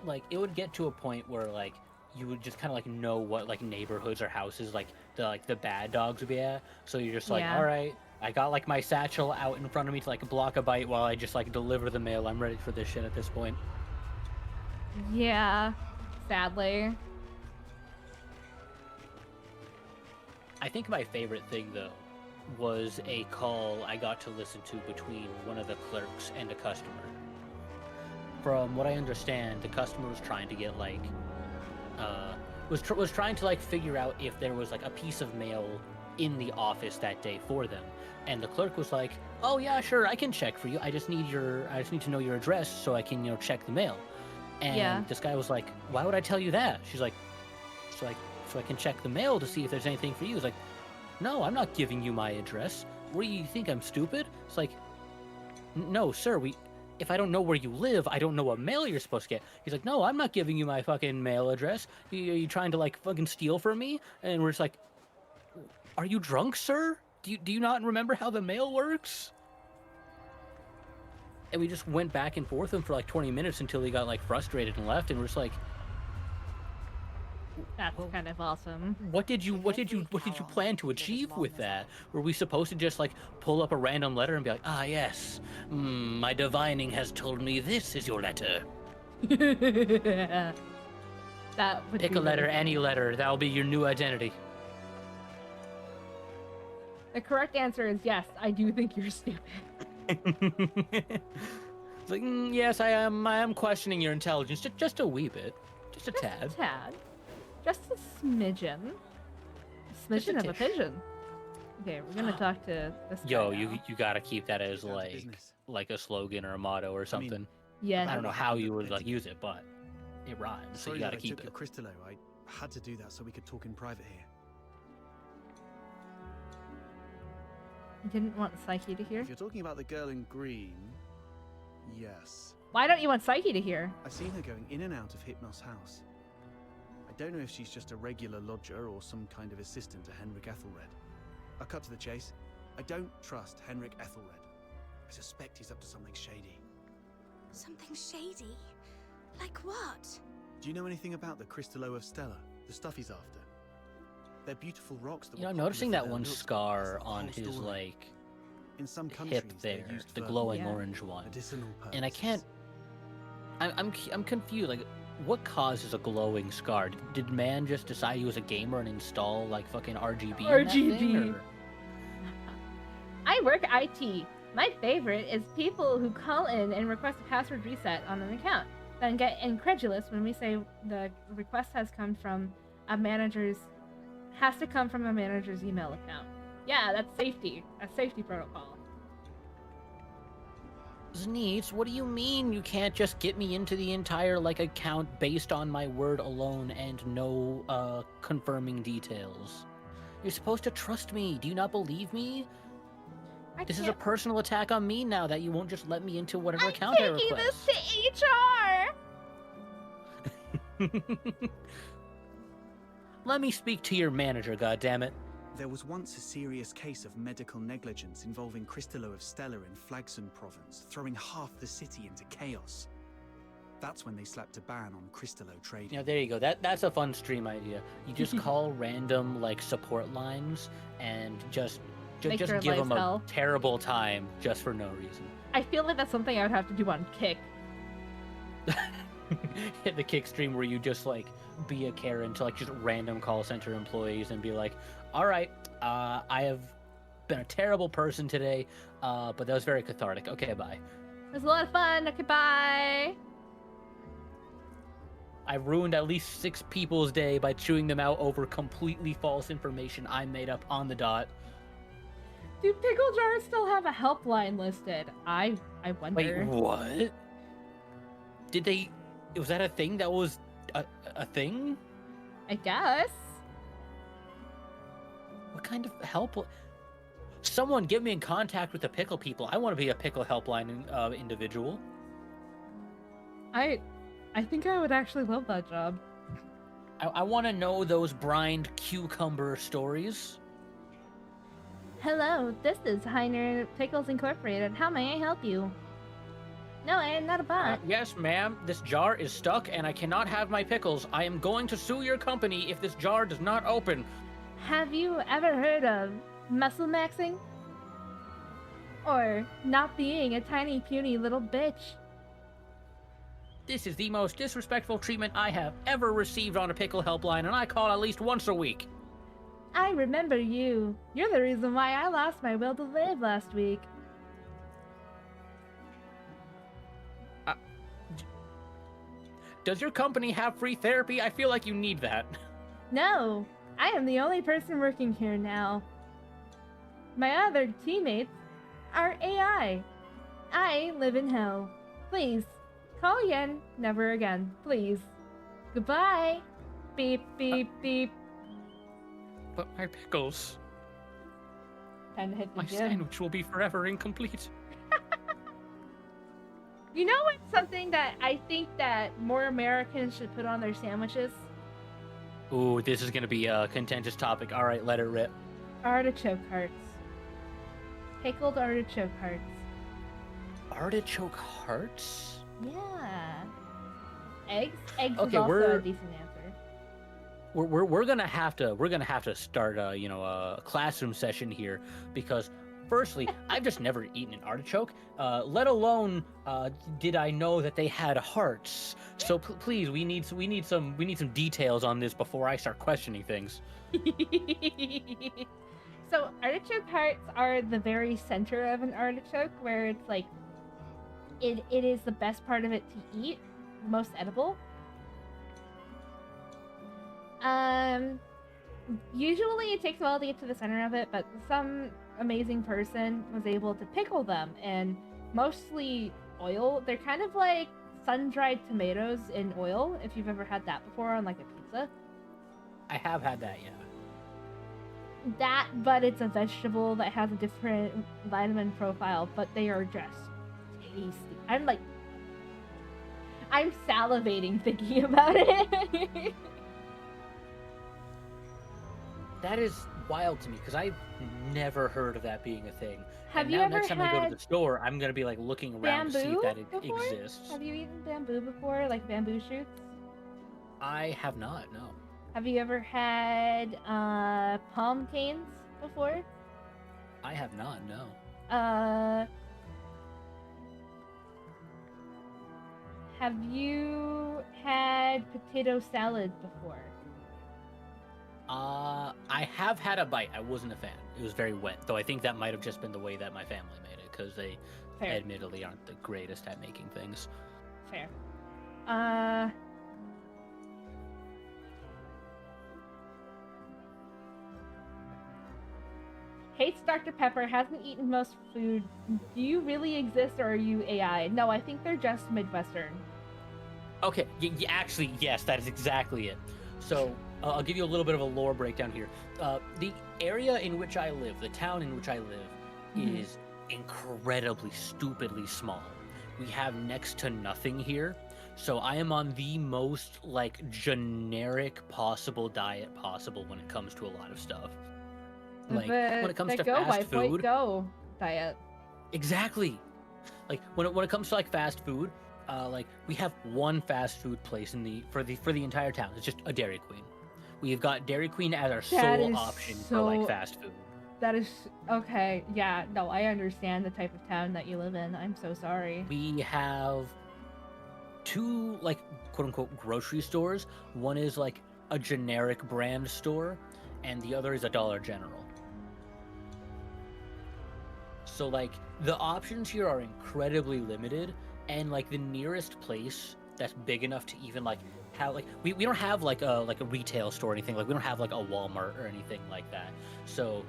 Like, it would get to a point where like you would just kind of like know what like neighborhoods or houses like the bad dogs would be at. So you're just like, Yeah. all right, I got like my satchel out in front of me to like block a bite while I just like deliver the mail. I'm ready for this shit at this point. Yeah, sadly. I think my favorite thing though was a call I got to listen to between one of the clerks and a customer. From what I understand, the customer was trying to get like was trying to like figure out if there was like a piece of mail in the office that day for them, and the clerk was like, "Oh yeah, sure, I can check for you. I just need to know your address so I can check the mail." And Yeah. this guy was like, "Why would I tell you that?" She's like, so I can check the mail to see if there's anything for you. He's like, no, I'm not giving you my address. What do you think, I'm stupid? It's like, no, sir, if I don't know where you live, I don't know what mail you're supposed to get. He's like, no, I'm not giving you my fucking mail address. Are you trying to, like, fucking steal from me? And we're just like, are you drunk, sir? Do you not remember how the mail works? And we just went back and forth with him for like 20 minutes until he got like frustrated and left. And we're just like, That's kind of awesome. what did you plan to achieve with that? Were we supposed to just like pull up a random letter and be like, ah, yes, my divining has told me this is your letter. That would Pick be a letter, really any funny. letter. That'll be your new identity. The correct answer is yes. I do think you're stupid. It's like, yes, I am questioning your intelligence, just a wee bit, just a tad. Just a smidgen. A smidgen of a tish. pigeon. Okay, we're gonna talk to this guy Yo, now. you gotta keep that as like a slogan or a motto or something. Yeah. I don't know how you would like use it, but it rhymes, so Sorry you gotta that I keep took it. your Crystallo. I had to do that so we could talk in private here. You didn't want Psyche to hear? If you're talking about the girl in green, yes. Why don't you want Psyche to hear? I've seen her going in and out of Hypnos' house. I don't know if she's just a regular lodger or some kind of assistant to Henrik Ethelred. I'll cut to the chase. I don't trust Henrik Ethelred. I suspect he's up to something shady. Something shady? Like what? Do you know anything about the Crystallo of Stella? The stuff he's after? They're beautiful rocks that You know, were I'm popular noticing for that their one looks, but scar that's the on whole his story. like In some countries, hip they're there, used the for glowing orange one. medicinal And I can't. I'm confused. Like, what causes a glowing scar? Did man just decide he was a gamer and install like fucking RGB? in that thing, RGB. or- I work IT. My favorite is people who call in and request a password reset on an account, then get incredulous when we say the request has to come from a manager's email account. Yeah, that's safety. That's safety protocol. Needs, what do you mean you can't just get me into the entire like account based on my word alone and no confirming details? You're supposed to trust me. Do you not believe me? This is a personal attack on me now that you won't just let me into whatever account I Taking request. this to HR. Let me speak to your manager, goddammit. There was once a serious case of medical negligence involving Crystallo of Stella in Flagson province, throwing half the city into chaos. That's when they slapped a ban on Crystallo trading. Yeah, there you go. That's a fun stream idea. You just call random like support lines and just Make their give lives them a hell. terrible time just for no reason. I feel like that's something I would have to do on Kick. Hit the Kick stream where you just like be a Karen to like just random call center employees and be like, all right, I have been a terrible person today, but that was very cathartic. Okay, bye. It was a lot of fun. Okay, bye. I ruined at least 6 people's day by chewing them out over completely false information I made up on the dot. Do pickle jars still have a helpline listed? I wonder. Wait, what? Did they? Was that a thing? That was a thing? I guess. What kind of help? Someone get me in contact with the pickle people. I want to be a pickle helpline individual. I think I would actually love that job. I want to know those brined cucumber stories. Hello, this is Heiner Pickles Incorporated. How may I help you? No, I am not a bot. Yes, ma'am. This jar is stuck and I cannot have my pickles. I am going to sue your company if this jar does not open. Have you ever heard of muscle maxing? Or not being a tiny puny little bitch? This is the most disrespectful treatment I have ever received on a pickle helpline, and I call at least once a week. I remember you. You're the reason why I lost my will to live last week. Does your company have free therapy? I feel like you need that. No, I am the only person working here now. My other teammates are AI. I live in hell. Please, call again. Never again. Please. Goodbye. Beep, beep, beep. But my pickles. Time to hit the My gym. sandwich will be forever incomplete. You know what's something that I think that more Americans should put on their sandwiches? Ooh, this is gonna be a contentious topic. All right, let it rip. Artichoke hearts. Pickled artichoke hearts. Artichoke hearts? Yeah. Eggs? Eggs Okay, is also we're- a decent answer. We're gonna have to start a classroom session here, because firstly, I've just never eaten an artichoke, let alone did I know that they had hearts. So please, we need some details on this before I start questioning things. So artichoke hearts are the very center of an artichoke, where it's like it is the best part of it to eat, most edible. Usually it takes a while to get to the center of it, but some amazing person was able to pickle them in mostly oil. They're kind of like sun-dried tomatoes in oil, if you've ever had that before on like a pizza. I have had that, yeah. That, but it's a vegetable that has a different vitamin profile, but they are just tasty. I'm salivating thinking about it. That is wild to me, because I've never heard of that being a thing. Have and you now ever next time I go to had the store, I'm gonna be like looking around to see bamboo if that before? exists. Have you eaten bamboo before, like bamboo shoots? I have not, no. Have you ever had palm canes before? I have not, no. Have you had potato salad before? I have had a bite. I wasn't a fan. It was very wet, though I think that might have just been the way that my family made it, because they Fair. admittedly aren't the greatest at making things. Fair. Hates Dr. Pepper, hasn't eaten most food. Do you really exist, or are you AI? No, I think they're just Midwestern. Okay, actually, yes, that is exactly it. So, I'll give you a little bit of a lore breakdown here. The area in which I live, the town in which I live, Mhm. is incredibly, stupidly small. We have next to nothing here, so I am on the most, like, generic possible diet possible when it comes to a lot of stuff. Like, when it comes to Go fast White food... Go diet. Exactly. Like when it comes to like fast food, like we have one fast food place for the entire town. It's just a Dairy Queen. We've got Dairy Queen as our That sole is option for like so- fast food. That is okay. Yeah, no, I understand the type of town that you live in. I'm so sorry. We have two like quote unquote grocery stores. One is like a generic brand store, and the other is a Dollar General. So like the options here are incredibly limited, and like the nearest place that's big enough to even like have like we don't have like a retail store or anything. Like we don't have like a Walmart or anything like that. So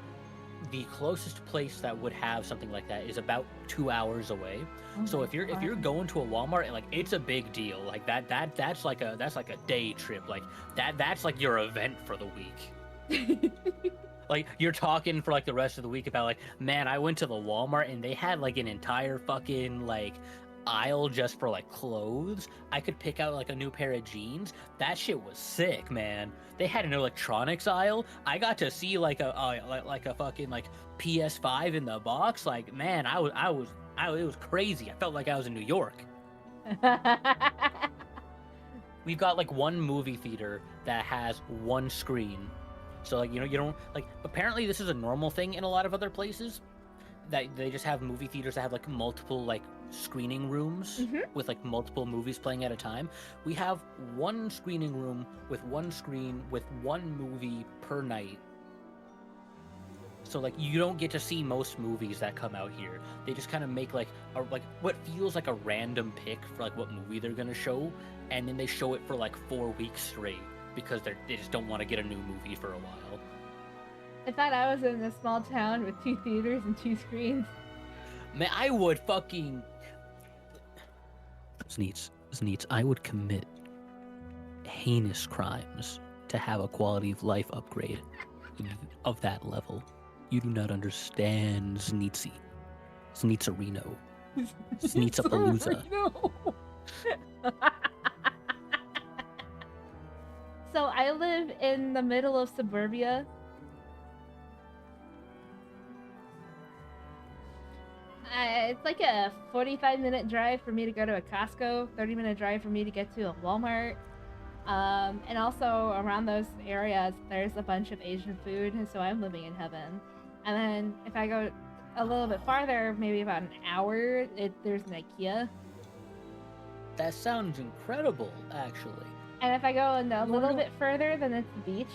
the closest place that would have something like that is about 2 hours away. So if you're going to a Walmart, like it's a big deal. Like that's like a day trip. Like that's like your event for the week. Like you're talking for like the rest of the week about like, man, I went to the Walmart and they had like an entire fucking like aisle just for like clothes. I could pick out like a new pair of jeans. That shit was sick, man. They had an electronics aisle. I got to see like a fucking like PS5 in the box. Like, man, it was crazy. I felt like I was in New York. We've got like one movie theater that has one screen. So like, you don't like, apparently this is a normal thing in a lot of other places, that they just have movie theaters that have like multiple like screening rooms with like multiple movies playing at a time. We have one screening room with one screen with one movie per night. So like you don't get to see most movies that come out here. They just kind of make like what feels like a random pick for like what movie they're gonna show, and then they show it for like 4 weeks straight because they just don't want to get a new movie for a while. I thought I was in a small town with 2 theaters and 2 screens. Man, I would fucking... Sneets, I would commit heinous crimes to have a quality of life upgrade. of that level. You do not understand Znitsi. Znitsarino. Znitsapalooza. So I live in the middle of suburbia. It's like a 45-minute drive for me to go to a Costco, 30-minute drive for me to get to a Walmart. And also around those areas, there's a bunch of Asian food, and so I'm living in heaven. And then if I go a little bit farther, maybe about an hour, there's an IKEA. That sounds incredible, actually. And if I go a little bit further, then it's the beach.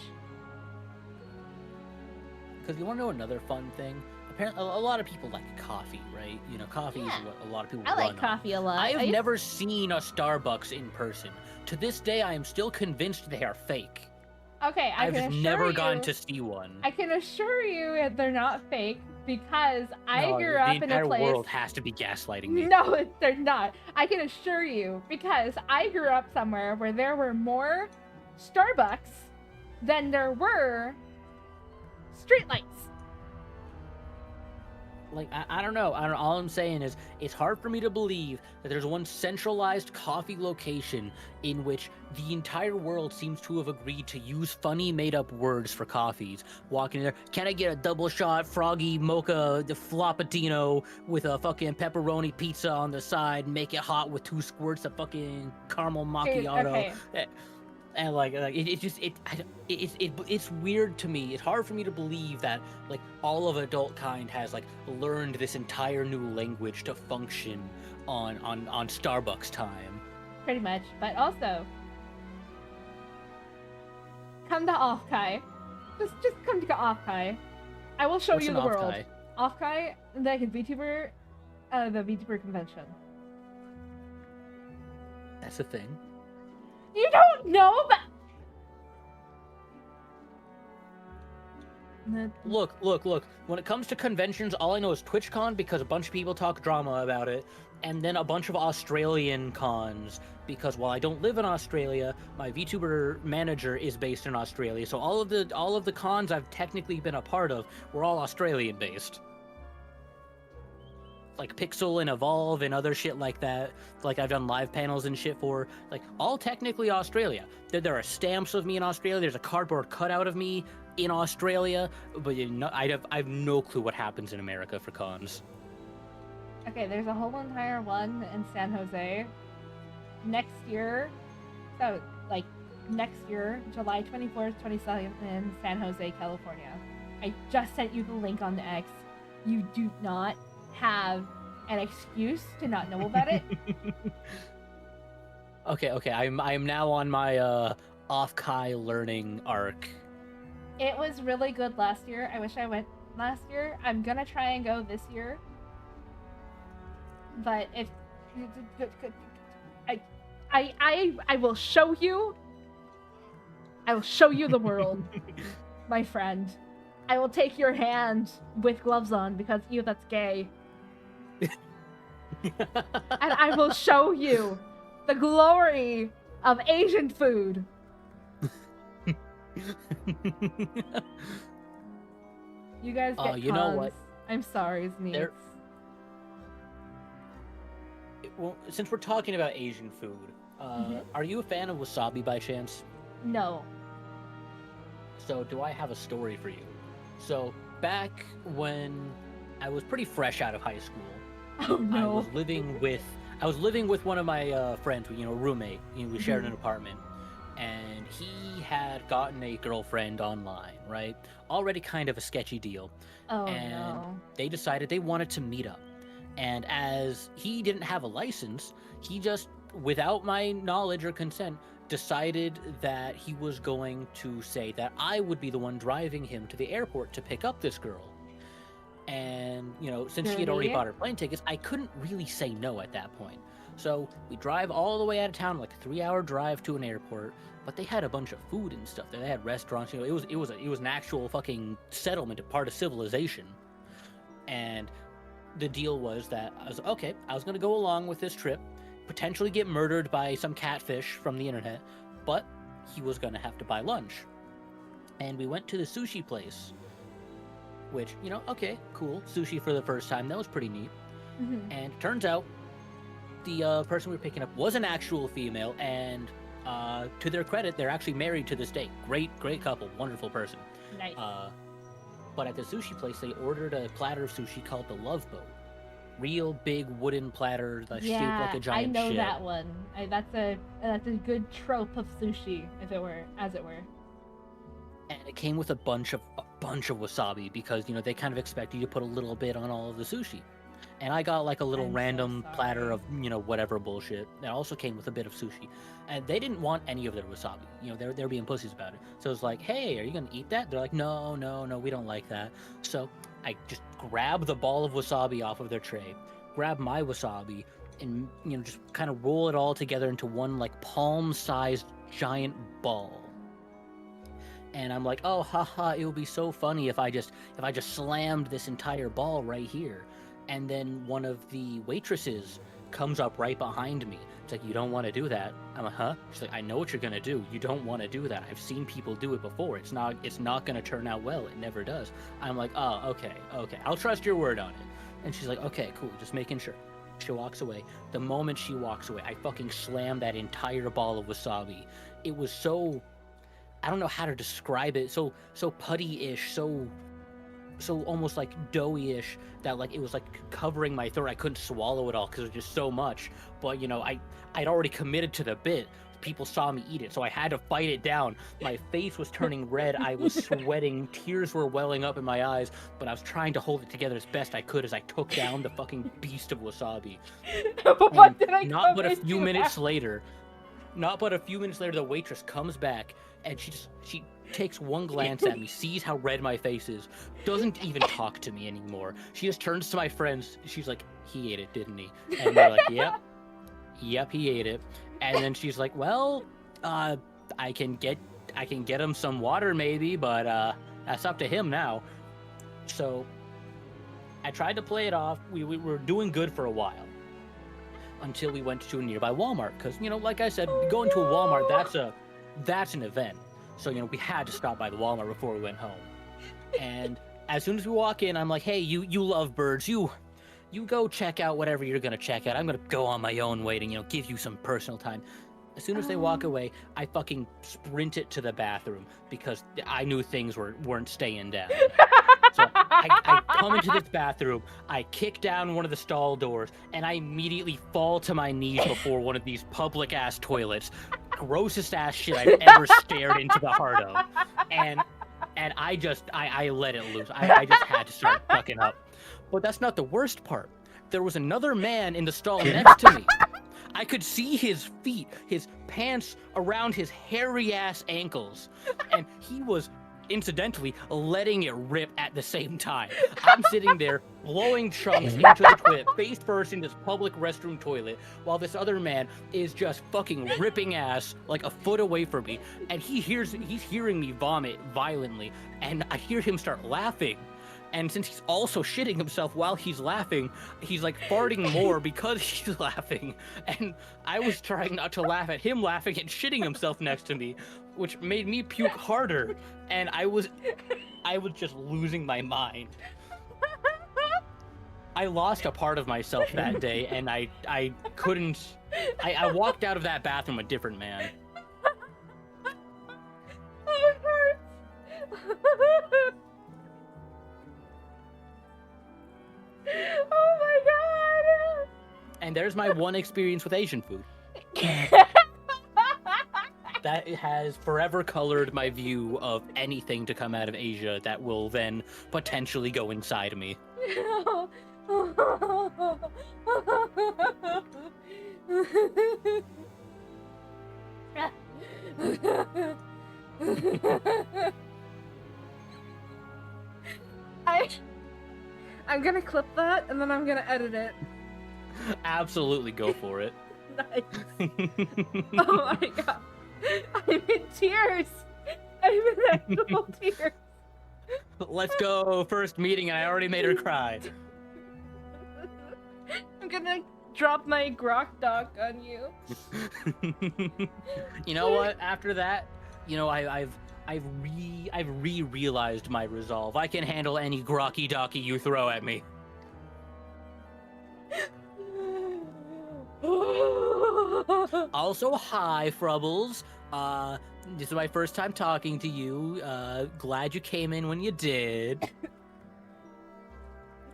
Because you want to know another fun thing? Apparently, a lot of people like coffee, right? You know, coffee is what a lot of people I like run coffee a lot. I have never seen a Starbucks in person. To this day, I am still convinced they are fake. Okay, I've just never gone to see one. I can assure you that they're not fake because I grew up in a place. The entire world has to be gaslighting me. No, they're not. I can assure you because I grew up somewhere where there were more Starbucks than there were streetlights. Like, I don't know. All I'm saying is, it's hard for me to believe that there's one centralized coffee location in which the entire world seems to have agreed to use funny made-up words for coffees. Walking in there, can I get a double shot froggy mocha floppatino with a fucking pepperoni pizza on the side, make it hot with 2 squirts of fucking caramel macchiato. Okay. And it's weird to me. It's hard for me to believe that like all of adult kind has like learned this entire new language to function on Starbucks time. Pretty much, but also come to Offkai. Just come to Offkai. I will show What's you an the world. Offkai? Offkai, like a VTuber, the VTuber convention. That's a thing. You don't know, but Look. When it comes to conventions, all I know is TwitchCon because a bunch of people talk drama about it, and then a bunch of Australian cons because while I don't live in Australia, my VTuber manager is based in Australia. So all of the cons I've technically been a part of were all Australian based. Like Pixel and Evolve and other shit like that. Like I've done live panels and shit for, like, all technically Australia. There are stamps of me in Australia. There's a cardboard cutout of me in Australia. But I have no clue what happens in America for cons. okay, there's a whole entire one in San Jose. Next year, July 24th, 27th in San Jose, California. I just sent you the link on the X. You do not have an excuse to not know about it. Okay. I'm now on my off-Kai learning arc. It was really good last year. I wish I went last year. I'm gonna try and go this year. But if I will show you. I will show you the world, my friend. I will take your hand with gloves on because that's gay. And I will show you the glory of Asian food. You guys get you know what? I'm sorry, Sneaks. Well, since we're talking about Asian food, are you a fan of wasabi by chance? No. So do I have a story for you? So back when I was pretty fresh out of high school, I was living with one of my friends, roommate. We shared an apartment, and he had gotten a girlfriend online, right? Already kind of a sketchy deal. They decided they wanted to meet up. And as he didn't have a license, he just, without my knowledge or consent, decided that he was going to say that I would be the one driving him to the airport to pick up this girl. And, since she had already bought her plane tickets, I couldn't really say no at that point. So we drive all the way out of town, like a 3-hour drive to an airport, but they had a bunch of food and stuff there. They had restaurants, it was an actual fucking settlement, a part of civilization. And the deal was that I was going to go along with this trip, potentially get murdered by some catfish from the internet, but he was going to have to buy lunch. and we went to the sushi place, which, you know, okay, cool, sushi for the first time, that was pretty neat. And turns out the person we were picking up was an actual female, and to their credit, they're actually married to this day. Great couple, wonderful person. Nice. But at the sushi place, they ordered a platter of sushi called the Love Boat. Real big wooden platter that's shaped like a giant I know ship. that one. That's a good trope of sushi, as it were. And it came with a bunch of wasabi because, you know, they kind of expect you to put a little bit on all of the sushi. And I got like a little random platter of, you know, whatever bullshit that also came with a bit of sushi. And they didn't want any of their wasabi. You know, they're being pussies about it. So it's like, hey, are you going to eat that? They're like, no, we don't like that. So I just grab the ball of wasabi off of their tray, grab my wasabi, and, you know, just kind of roll it all together into one like palm-sized giant ball. And I'm like, oh, haha, it would be so funny if I just slammed this entire ball right here. And then one of the waitresses comes up right behind me. It's like, you don't want to do that. I'm like, huh? She's like, I know what you're going to do. You don't want to do that. I've seen people do it before. It's not going to turn out well. It never does. I'm like, oh, okay. I'll trust your word on it. And she's like, okay, cool. Just making sure. She walks away. The moment she walks away, I fucking slam that entire ball of wasabi. It was so, I don't know how to describe it. So putty-ish, so almost like doughy-ish that like it was like covering my throat. I couldn't swallow it all because it was just so much. But, you know, I'd already committed to the bit. People saw me eat it, so I had to fight it down. My face was turning red. I was sweating. Tears were welling up in my eyes, but I was trying to hold it together as best I could as I took down the fucking beast of wasabi. But what did I Not but a few minutes later, the waitress comes back and she takes one glance at me, sees how red my face is, doesn't even talk to me anymore. She just turns to my friends. She's like, he ate it, didn't he? And they're like, yep, he ate it. And then she's like, well, I can get him some water maybe, but that's up to him now. So I tried to play it off. We were doing good for a while until we went to a nearby Walmart. Because, you know, like I said, going to a Walmart, that's an event. So, you know, we had to stop by the Walmart before we went home. And as soon as we walk in, I'm like, hey, you love birds. You go check out whatever you're going to check out. I'm going to go on my own way to, you know, give you some personal time. As soon as they walk away, I fucking sprint it to the bathroom because I knew things weren't staying down. So I come into this bathroom, I kick down one of the stall doors, and I immediately fall to my knees before one of these public-ass toilets. Grossest ass shit I've ever stared into the heart of. And I let it loose. I just had to start fucking up. But that's not the worst part. There was another man in the stall next to me. I could see his feet, his pants around his hairy ass ankles, and he was incidentally letting it rip at the same time. I'm sitting there blowing chunks into the toilet, face first in this public restroom toilet, while this other man is just fucking ripping ass like a foot away from me, and he's hearing me vomit violently, and I hear him start laughing. And since he's also shitting himself while he's laughing, he's like farting more because he's laughing. And I was trying not to laugh at him laughing and shitting himself next to me, which made me puke harder. And I was just losing my mind. I lost a part of myself that day, and I walked out of that bathroom a different man. Oh, it hurts. Oh my god! And there's my one experience with Asian food. That has forever colored my view of anything to come out of Asia that will then potentially go inside me. I'm gonna clip that and then I'm gonna edit it. Absolutely go for it. Nice. Oh my god. I'm in tears. I'm in actual tears. Let's go. First meeting and I already made her cry. I'm gonna drop my grok doc on you. You know what? After that, you know, I've I've realized my resolve. I can handle any grokky docky you throw at me. Also, hi, Frubbles. This is my first time talking to you. Glad you came in when you did.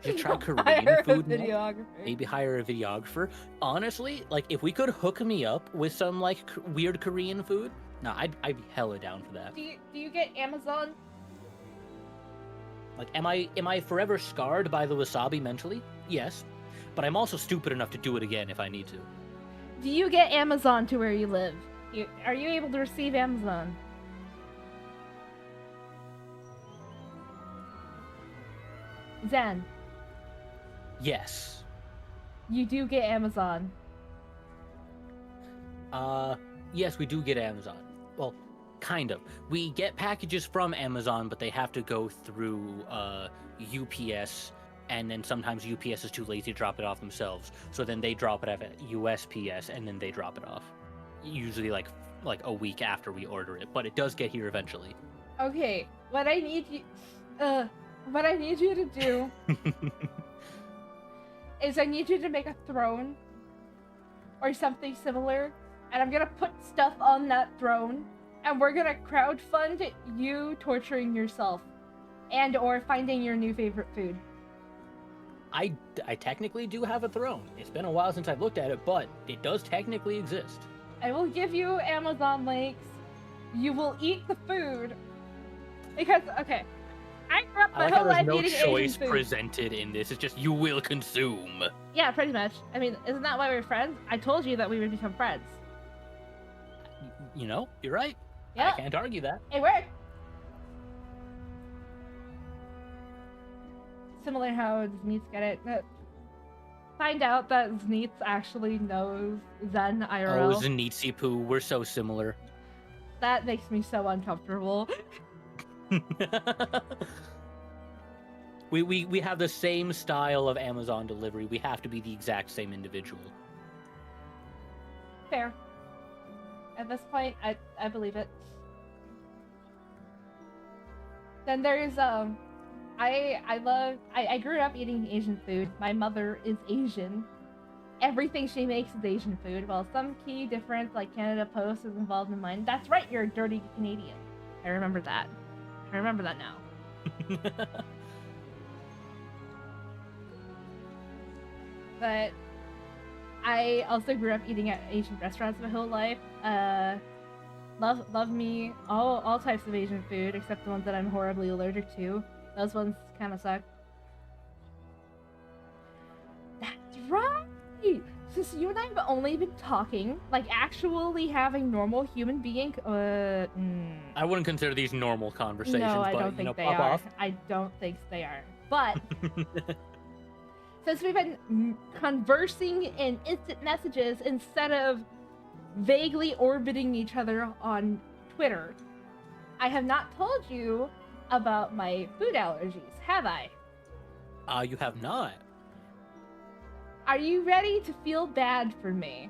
You should try Korean food now. Maybe hire a videographer. Honestly, like, if we could hook me up with some, like, weird Korean food, no, I'd be hella down for that. Do you get Amazon? Like, am I forever scarred by the wasabi mentally? Yes. But I'm also stupid enough to do it again if I need to. Do you get Amazon to where you live? Are you able to receive Amazon? Zen. Yes. You do get Amazon. Yes, we do get Amazon. Well, kind of. We get packages from Amazon, but they have to go through UPS, and then sometimes UPS is too lazy to drop it off themselves. So then they drop it off at USPS, and then they drop it off. Usually like a week after we order it, but it does get here eventually. Okay, what I need you to do is I need you to make a throne or something similar, and I'm gonna put stuff on that throne, and we're gonna crowdfund you torturing yourself and or finding your new favorite food. I technically do have a throne. It's been a while since I've looked at it, but it does technically exist. I will give you Amazon links. You will eat the food. Because, okay, I grew up my whole life eating Asian food. There's no choice presented in this. It's just you will consume. Yeah, pretty much. I mean, isn't that why we're friends? I told you that we would become friends. You know, you're right. Yeah. I can't argue that. It worked. Similar how Zneets get it. Find out that Zneets actually knows Zen IRL. Oh, Zneetsy Poo, we're so similar. That makes me so uncomfortable. We have the same style of Amazon delivery. We have to be the exact same individual. Fair. At this point, I believe it. Then there's I grew up eating Asian food. My mother is Asian. Everything she makes is Asian food. Well, some key difference, like Canada Post, is involved in mine. That's right, you're a dirty Canadian. I remember that. I remember that now. But I also grew up eating at Asian restaurants my whole life. Love me all types of Asian food, except the ones that I'm horribly allergic to. Those ones kind of suck. That's right! Since you and I have only been talking, like actually having normal human being, I wouldn't consider these normal conversations, no, I but, don't think they pop are. off. I don't think they are. But since we've been conversing in instant messages instead of vaguely orbiting each other on Twitter, I have not told you about my food allergies, have I? You have not. Are you ready to feel bad for me?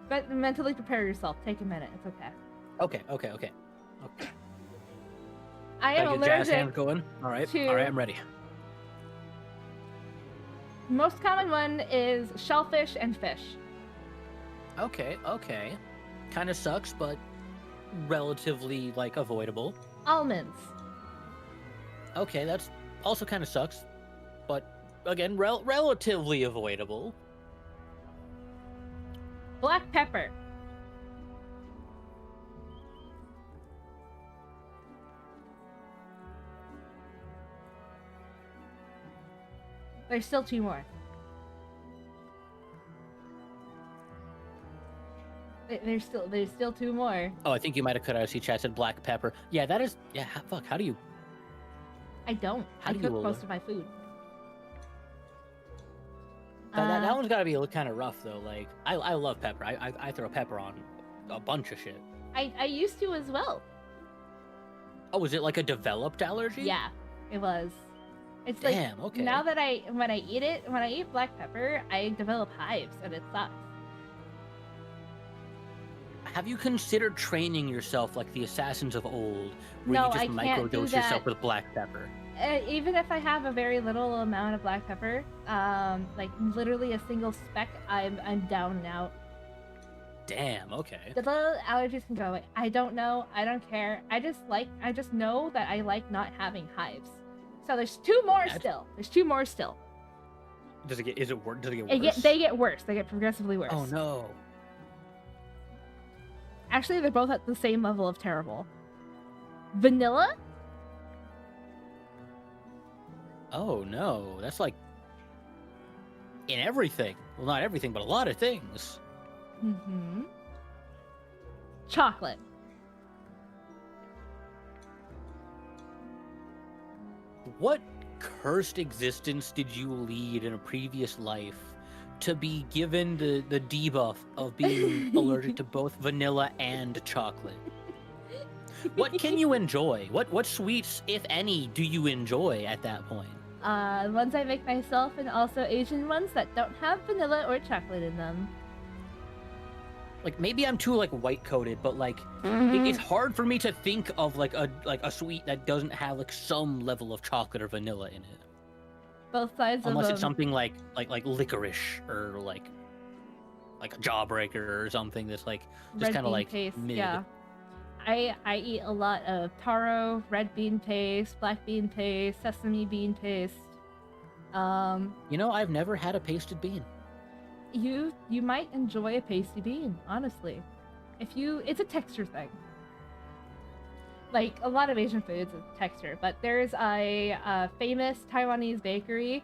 But mentally prepare yourself. Take a minute. It's okay. Okay. I am Got your jazz hand allergic going? All right, I'm ready. Most common one is shellfish and fish. Okay. Kind of sucks, but relatively, like, avoidable. Almonds. Okay, that's also kind of sucks, but again, relatively avoidable. Black pepper. There's still two more. There's still two more. Oh, I think you might have cut out. See, chat said black pepper. Yeah, that is. Yeah, fuck. How do you? I don't. How I do you cook most of my food. That one's gotta be kind of rough though. Like, I love pepper. I throw pepper on a bunch of shit. I used to as well. Oh, was it like a developed allergy? Yeah, it was. It's Damn, like okay. now that when I eat black pepper, I develop hives and it sucks. have you considered training yourself like the assassins of old, where No, you just I can't do microdose yourself that. with black pepper? Even if I have a very little amount of black pepper, like literally a single speck, I'm down and out. Damn. Okay. The little allergies can go away. I don't know. I don't care. I just know that I like not having hives. So there's 2 more still. There's 2 more still. Does it get? Is it worse? Does it get worse? They get worse. They get progressively worse. Oh no. Actually, they're both at the same level of terrible. Vanilla? Oh no. That's like in everything. Well, not everything, but a lot of things. Mm-hmm. Chocolate. What cursed existence did you lead in a previous life to be given the debuff of being allergic to both vanilla and chocolate? What can you enjoy? What sweets, if any, do you enjoy at that point? Ones I make myself, and also Asian ones that don't have vanilla or chocolate in them. Like, maybe I'm too like white coated, but like it's hard for me to think of like a sweet that doesn't have like some level of chocolate or vanilla in it. Both sides Unless of it's something like licorice or like a jawbreaker or something that's like just red kind of bean like paste. mid. Yeah, I eat a lot of taro, red bean paste, black bean paste, sesame bean paste. You know, I've never had a pasted bean. You might enjoy a pasty bean, honestly. It's a texture thing. Like a lot of Asian foods, it's texture. But there's a famous Taiwanese bakery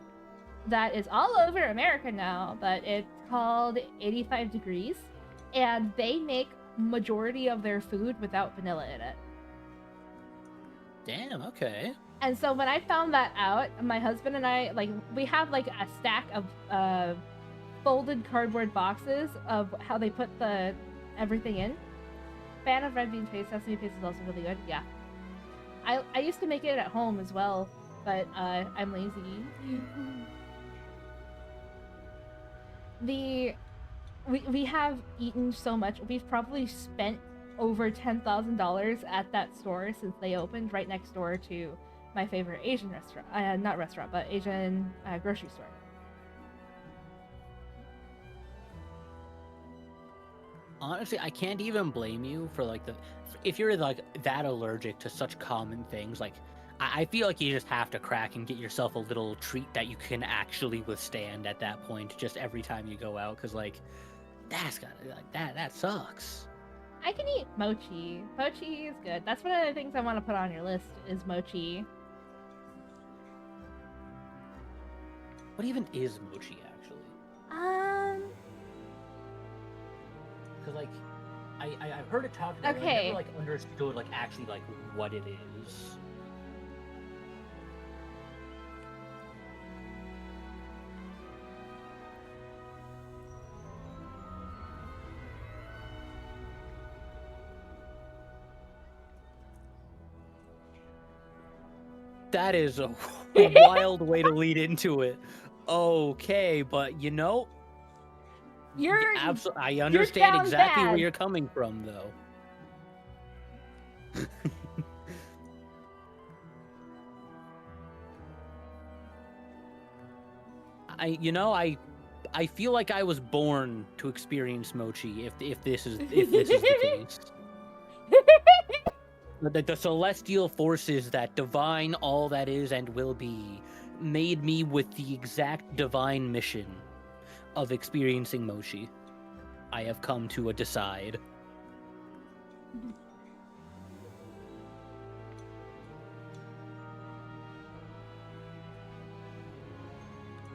that is all over America now, but it's called 85 Degrees, and they make majority of their food without vanilla in it. Damn. Okay. And so when I found that out, my husband and I, we have like a stack of folded cardboard boxes of how they put everything in. Fan of red bean paste. Sesame paste is also really good. Yeah. I used to make it at home as well, but I'm lazy. We have eaten so much. We've probably spent over $10,000 at that store since they opened, right next door to my favorite Asian restaurant. Not restaurant, but Asian grocery store. Honestly, I can't even blame you for if you're like that allergic to such common things. Like, I feel like you just have to crack and get yourself a little treat that you can actually withstand at that point, just every time you go out, because like that sucks. I can eat mochi. Mochi is good. That's one of the things I want to put on your list is mochi. What even is mochi actually? Because like I've heard it talked about. Okay. I never like understood like actually like what it is. That is a wild way to lead into it. Okay, but you know, I understand exactly where you're coming from, though. I feel like I was born to experience mochi. If this is the case. The celestial forces that divine all that is and will be made me with the exact divine mission of experiencing mochi. I have come to decide.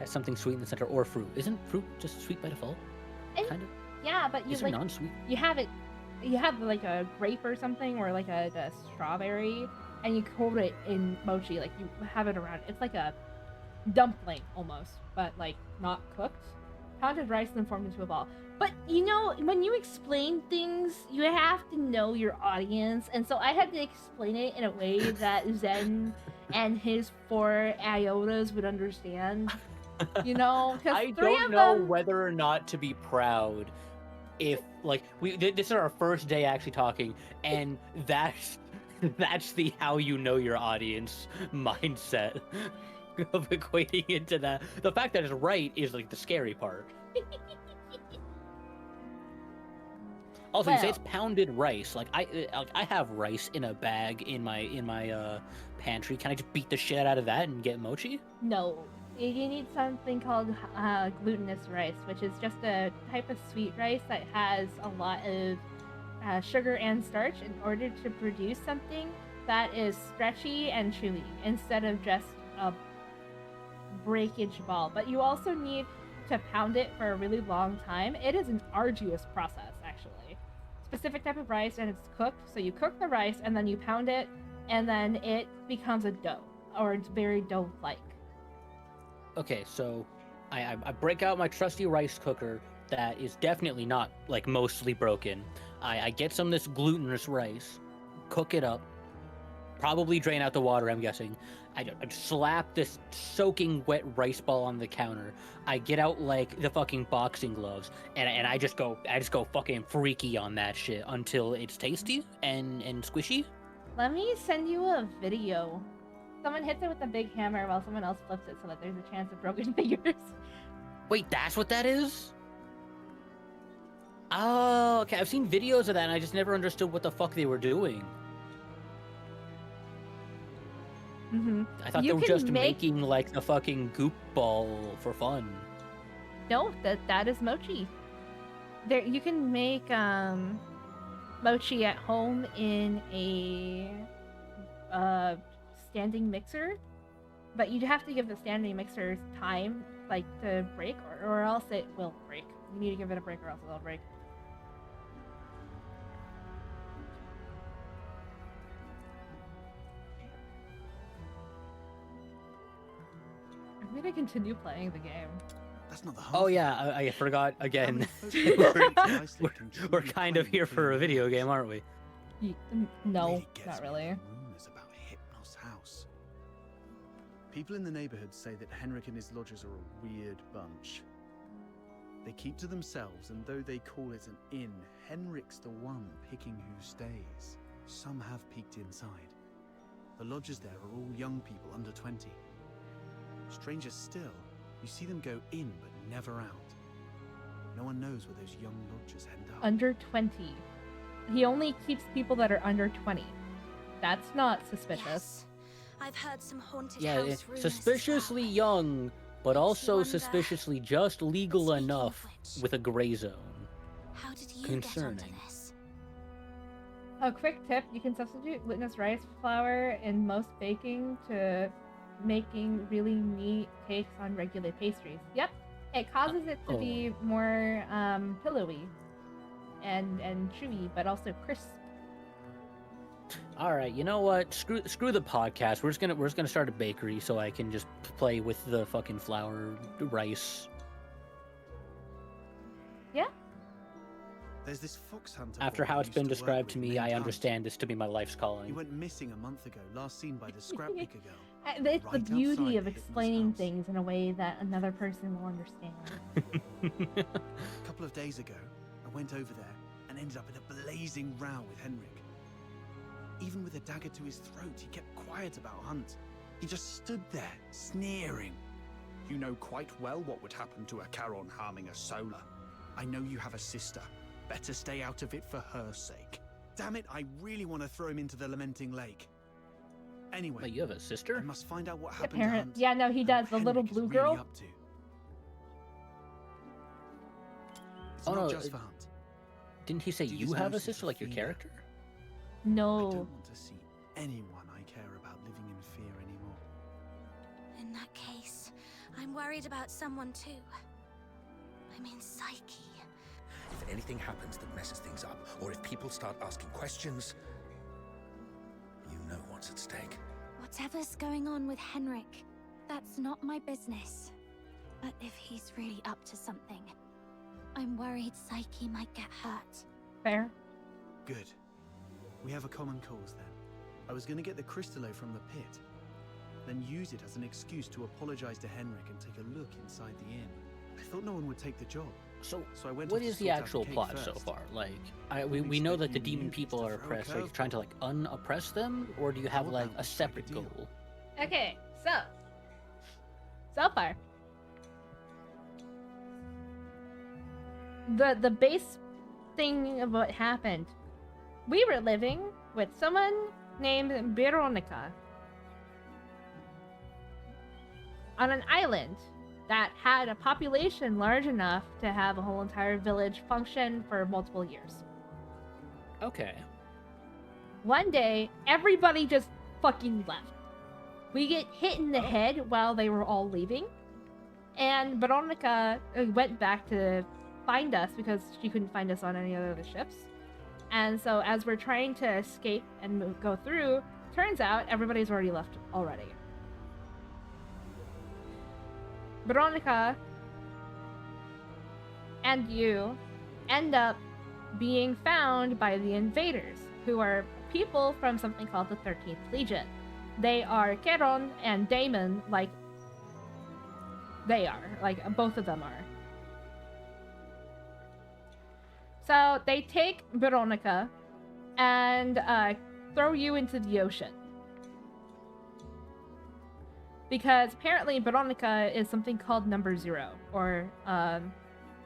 Has something sweet in the center or fruit. Isn't fruit just sweet by default? Kind of. Yeah, but you Is there non-sweet? You have like a grape or something, or like a strawberry, and you coat it in mochi. Like you have it around. It's like a dumpling almost, but like not cooked. Pounded rice and then formed into a ball. But you know, when you explain things, you have to know your audience, and so I had to explain it in a way that Zen and his 4 iotas would understand. You know, because I don't know whether or not to be proud if like this is our first day actually talking, and that's the how you know your audience mindset of equating into that. The fact that it's right is like the scary part. Also, you say it's pounded rice. Like I have rice in a bag in my pantry. Can I just beat the shit out of that and get mochi? No, you need something called glutinous rice, which is just a type of sweet rice that has a lot of sugar and starch in order to produce something that is stretchy and chewy instead of just a breakage ball. But you also need to pound it for a really long time. It is an arduous process, actually. Specific type of rice, and it's cooked. So you cook the rice and then you pound it, and then it becomes a dough, or it's very dough-like. Okay, so I break out my trusty rice cooker that is definitely not like mostly broken. I get some of this glutinous rice, cook it up, probably drain out the water, I'm guessing. I slap this soaking wet rice ball on the counter. I get out like the fucking boxing gloves, and I just go fucking freaky on that shit until it's tasty and squishy. Let me send you a video. Someone hits it with a big hammer while someone else flips it so that there's a chance of broken fingers. Wait, that's what that is? Oh, okay. I've seen videos of that, and I just never understood what the fuck they were doing. Mm-hmm. I thought they were just making like the fucking goop ball for fun. No, that is mochi. There, you can make mochi at home in a standing mixer, but you have to give the standing mixer time, like, to break, or else it will break. You need to give it a break, or else it'll break. I'm gonna continue playing the game. That's not the Oh yeah, I forgot again. We're kind of here for a video game, aren't we? No, not really. Rumors about Hypnos' house. People in the neighborhood say that Henrik and his lodgers are a weird bunch. They keep to themselves, and though they call it an inn, Henrik's the one picking who stays. Some have peeked inside. The lodgers there are all young people under 20. Stranger still, you see them go in but never out. No one knows where those young lodgers end up. Under 20. He only keeps people that are under 20. That's not suspicious. Yes. I've heard some haunted Yeah, house rumors. suspiciously young, but also suspiciously just legal enough with a gray zone. How did you Concerning. get onto this? A quick tip, you can substitute glutinous rice flour in most baking to making really neat cakes on regular pastries. Yep, it causes it to be more pillowy and chewy, but also crisp. All right, you know what? Screw the podcast. We're just gonna start a bakery so I can just play with the fucking flour rice. Yeah. There's this fox hunter. After boy how I it's used been to work described with to me, named I Hunt. understand this to be my life's He calling. went missing a month ago, last seen by the scrap picker girl. It's right the beauty outside of the Hypnos' explaining house. things in a way that another person will understand. A couple of days ago, I went over there and ended up in a blazing row with Henrik. Even with a dagger to his throat, he kept quiet about Hunt. He just stood there, sneering. You know quite well what would happen to a Charon harming a Solar. I know you have a sister. Better stay out of it for her sake. Damn it, I really want to throw him into the Lamenting Lake. Anyway, Wait, you have a sister? I must find out what The happened to parent. Hunt. Yeah, no, he does. The little blue Really girl. up to. It's Oh not no, just for Hunt. didn't he say Do you this have a mostly sister for like your Fina. character? I No. don't want to see anyone I care about living in fear anymore. In that case, I'm worried about someone too. I mean, Psyche. If anything happens that messes things up, or if people start asking questions, you know what's at stake. Whatever's going on with Henrik, that's not my business. But if he's really up to something, I'm worried Psyche might get hurt. Fair. Good. We have a common cause then. I was going to get the Crystallo from the pit, then use it as an excuse to apologize to Henrik and take a look inside the inn. I thought no one would take the job. So, So I went what off to is the sort out actual cake plot so first. far? Like, we know that the demon people are oppressed. Are you trying to like unoppress them, or do you have like a separate goal? Okay, so far, the base thing of what happened, we were living with someone named Veronica on an island that had a population large enough to have a whole entire village function for multiple years. Okay. One day, everybody just fucking left. We get hit in the head while they were all leaving, and Veronica went back to find us because she couldn't find us on any other of the ships. And so as we're trying to escape and go through, turns out everybody's already left already. Veronica and you end up being found by the invaders, who are people from something called the 13th Legion. They are Charon and Damon, like they are, like both of them are. So they take Veronica and throw you into the ocean. Because apparently Veronica is something called number 0, or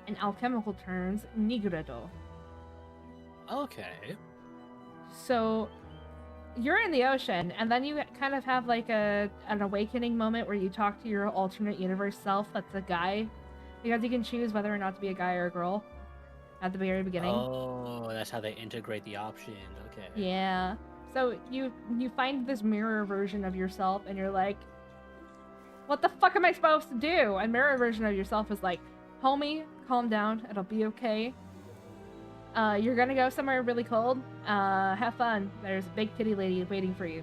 in alchemical terms, Nigredo. Okay. So you're in the ocean, and then you kind of have like an awakening moment where you talk to your alternate universe self that's a guy, because you can choose whether or not to be a guy or a girl at the very beginning. Oh, that's how they integrate the options. Okay. Yeah. So you find this mirror version of yourself, and you're like, what the fuck am I supposed to do? And mirror version of yourself is like, homie, calm down, it'll be okay. You're gonna go somewhere really cold. Have fun. There's a big titty lady waiting for you.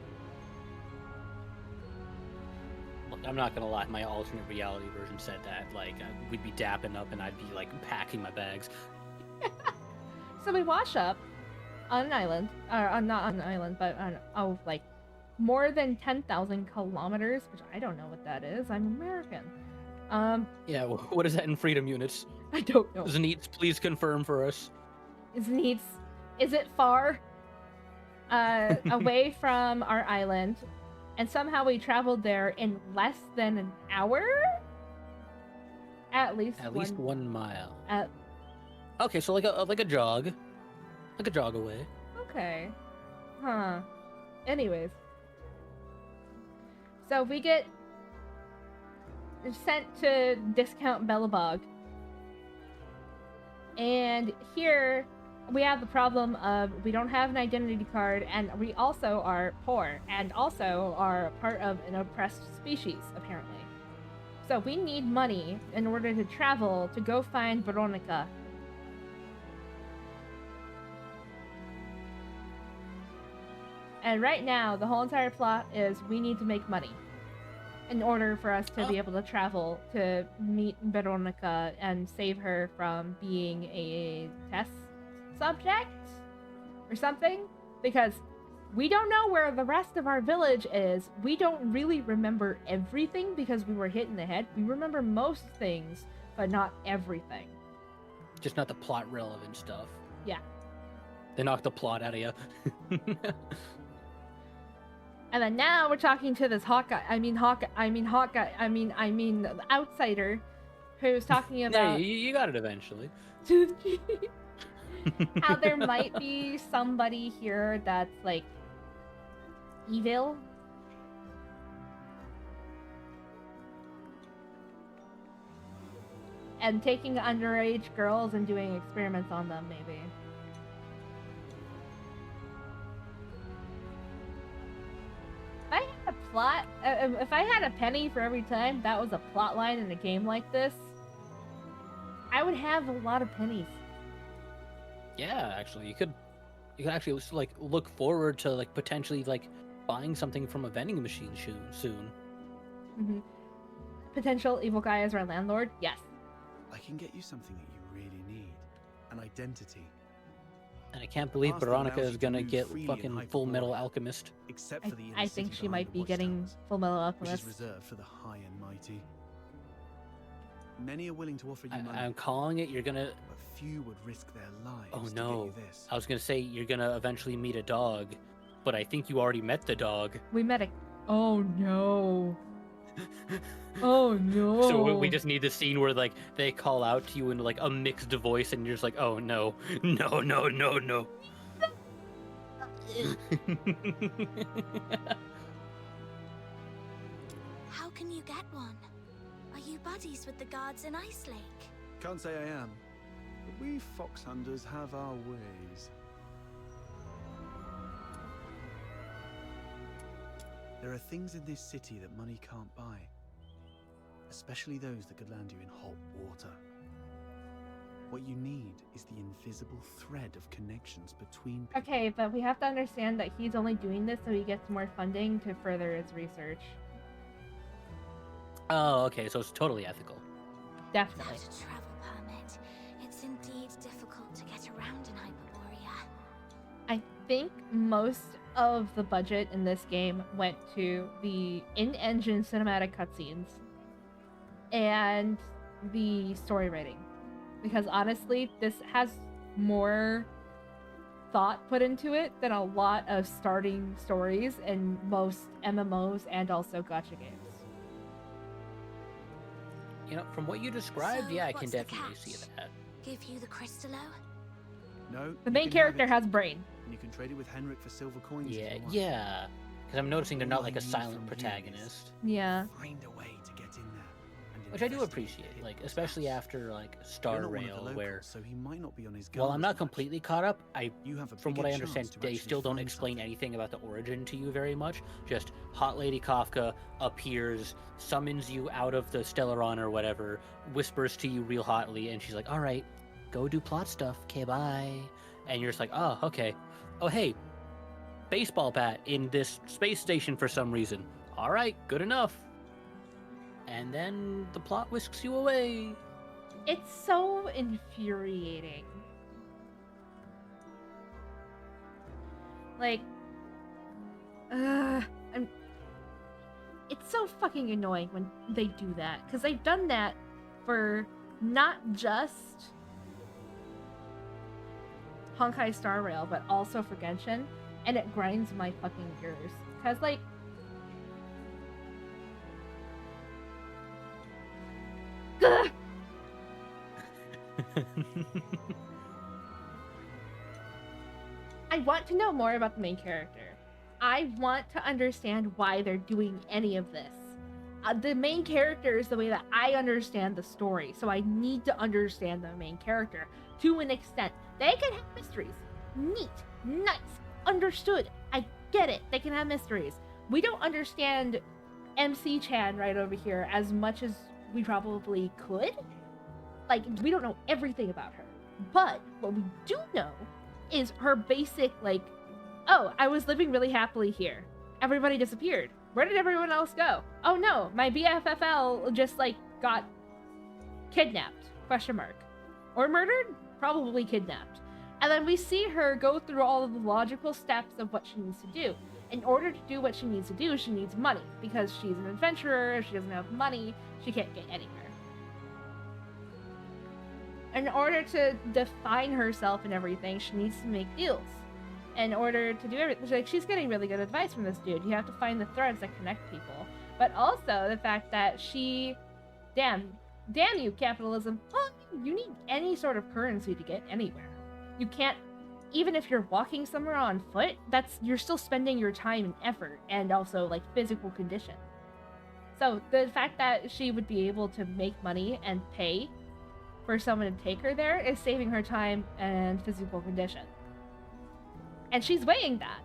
Look, I'm not gonna lie, my alternate reality version said that. Like, we'd be dapping up and I'd be like packing my bags. So we wash up on an island, or not on an island, but on like more than 10,000 kilometers, which I don't know what that is. I'm American. Yeah, what is that in freedom units? I don't know. Zneets, please confirm for us. Is it far away from our island, and somehow we traveled there in less than an hour? At least 1 mile. At Okay, so like a jog. Like a jog away. Okay. Huh. Anyways. So we get sent to Discount Belobog. And here we have the problem of we don't have an identity card, and we also are poor, and also are part of an oppressed species, apparently. So we need money in order to travel to go find Veronica. And right now, the whole entire plot is we need to make money in order for us to be able to travel to meet Veronica and save her from being a test subject or something. Because we don't know where the rest of our village is. We don't really remember everything because we were hit in the head. We remember most things, but not everything. Just not the plot relevant stuff. Yeah. They knocked the plot out of you. And then now we're talking to this outsider, who's talking about Yeah, you got it eventually. how there might be somebody here that's like evil. And taking underage girls and doing experiments on them, maybe. If I had a penny for every time that was a plot line in a game like this, I would have a lot of pennies. Yeah, actually, you could actually like look forward to like potentially like buying something from a vending machine soon. Mm-hmm. Potential evil guy as our landlord? Yes. I can get you something that you really need. An identity. And I can't believe Veronica is gonna get fucking Full Metal Alchemist. Except for the I think she might be getting Full Metal which Alchemist. is reserved for the high and mighty. Many are willing to offer you money. I'm calling it. You're gonna. But few would risk their lives. Oh to no! get you this. I was gonna say you're gonna eventually meet a dog, but I think you already met the dog. We met a. Oh no. Oh no. So we just need the scene where like they call out to you in like a mixed voice, and you're just like, oh no, no, no, no, no. How can you get one? Are you buddies with the guards in Ice Lake? Can't say I am, but we fox hunters have our ways. There are things in this city that money can't buy, especially those that could land you in hot water. What you need is the invisible thread of connections between people. Okay, but we have to understand that he's only doing this so he gets more funding to further his research. Oh, okay, so it's totally ethical. Definitely. Without a travel permit, it's indeed difficult to get around in Hyperborea. I think most of the budget in this game went to the in-engine cinematic cutscenes and the story writing. Because honestly, this has more thought put into it than a lot of starting stories in most MMOs and also gacha games. You know, from what you described, So, yeah, I can what's the definitely see catch? that. Give you the Crystallo? No. The main character has brain. And you can trade it with Henrik for silver coins. if Yeah, you want. yeah. Because I'm noticing they're not All I like a need silent from you protagonist. Yeah. Find a way to get in there. And Which I do investigate appreciate, the like hidden especially spots. after like You're Star not one of the Rail, locals, where so he might not be on his while I'm guard not as much. completely caught up, You have a from what bigger I understand, chance to they actually still don't find explain something. anything about the origin to you very much. Just Hot Lady Kafka appears, summons you out of the Stellaron or whatever, whispers to you real hotly, and she's like, "All right, go do plot stuff. Okay, bye." And you're just like, "Oh, okay. Oh, hey, baseball bat in this space station for some reason. All right, good enough." And then the plot whisks you away. It's so infuriating. Like, it's so fucking annoying when they do that, because they've done that for not just Honkai Star Rail, but also for Genshin, and it grinds my fucking gears. Because, like, ugh! I want to know more about the main character. I want to understand why they're doing any of this. The main character is the way that I understand the story, so I need to understand the main character to an extent. They can have mysteries. Neat. Nice. Understood. I get it. They can have mysteries. We don't understand MC Chan right over here as much as we probably could. Like, we don't know everything about her. But what we do know is her basic, like, oh, I was living really happily here. Everybody disappeared. Where did everyone else go? Oh no, my BFFL just, like, got kidnapped, question mark. Or murdered? Probably kidnapped. And then we see her go through all of the logical steps of what she needs to do. In order to do what she needs to do, she needs money. Because she's an adventurer, if she doesn't have money, she can't get anywhere. In order to define herself and everything, she needs to make deals. In order to do everything, like, she's getting really good advice from this dude. You have to find the threads that connect people. But also the fact that she, damn you, capitalism. Well, you need any sort of currency to get anywhere. You can't, even if you're walking somewhere on foot, you're still spending your time and effort, and also, like, physical condition. So the fact that she would be able to make money and pay for someone to take her there is saving her time and physical condition. And she's weighing that.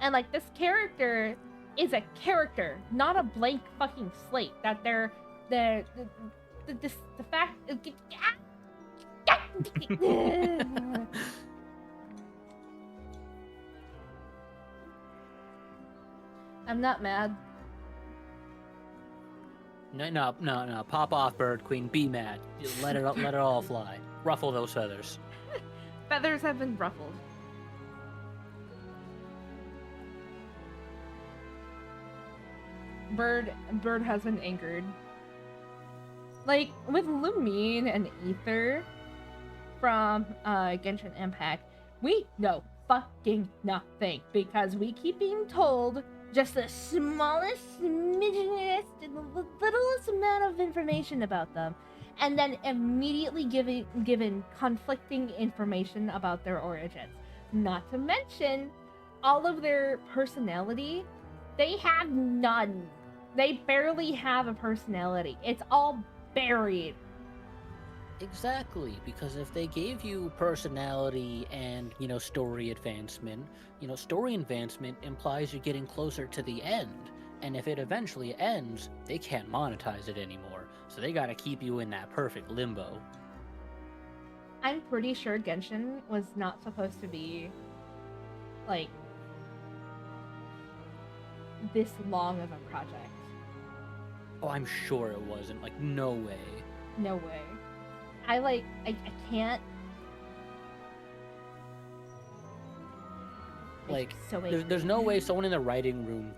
And, like, this character is a character, not a blank fucking slate. That the fact... I'm not mad. No. Pop off, Bird Queen. Be mad. Let it all fly. Ruffle those feathers. Feathers have been ruffled. Bird has been angered. Like, with Lumine and Aether from Genshin Impact, we know fucking nothing because we keep being told just the smallest, smidgenest, and the littlest amount of information about them, and then immediately given conflicting information about their origins. Not to mention, all of their personality, they have none. They barely have a personality. It's all buried. Exactly, because if they gave you personality and, story advancement, story advancement implies you're getting closer to the end. And if it eventually ends, they can't monetize it anymore. So they gotta keep you in that perfect limbo. I'm pretty sure Genshin was not supposed to be, like, this long of a project. Oh, I'm sure it wasn't. Like, no way. No way. I can't. Like, so there's no way someone in the writing room,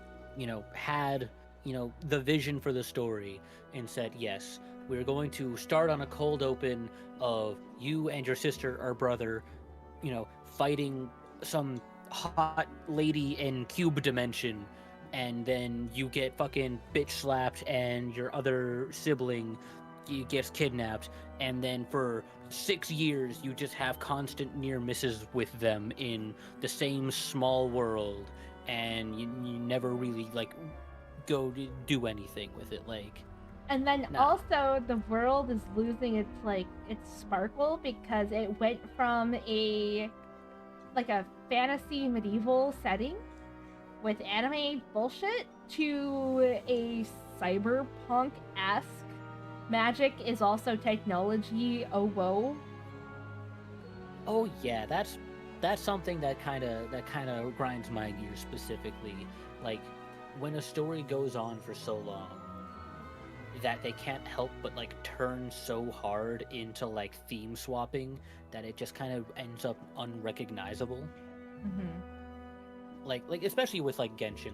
had, the vision for the story and said, yes, we're going to start on a cold open of you and your sister or brother, fighting some hot lady in cube dimension, and then you get fucking bitch slapped and your other sibling gets kidnapped, and then for 6 years you just have constant near misses with them in the same small world, and you never really go to do anything with it. And then also the world is losing its sparkle because it went from a fantasy medieval setting with anime bullshit to a cyberpunk-esque magic is also technology. Oh whoa. Oh yeah, that's something that kind of grinds my gears specifically. Like, when a story goes on for so long that they can't help but turn so hard into theme swapping that it just kind of ends up unrecognizable. Like especially with Genshin.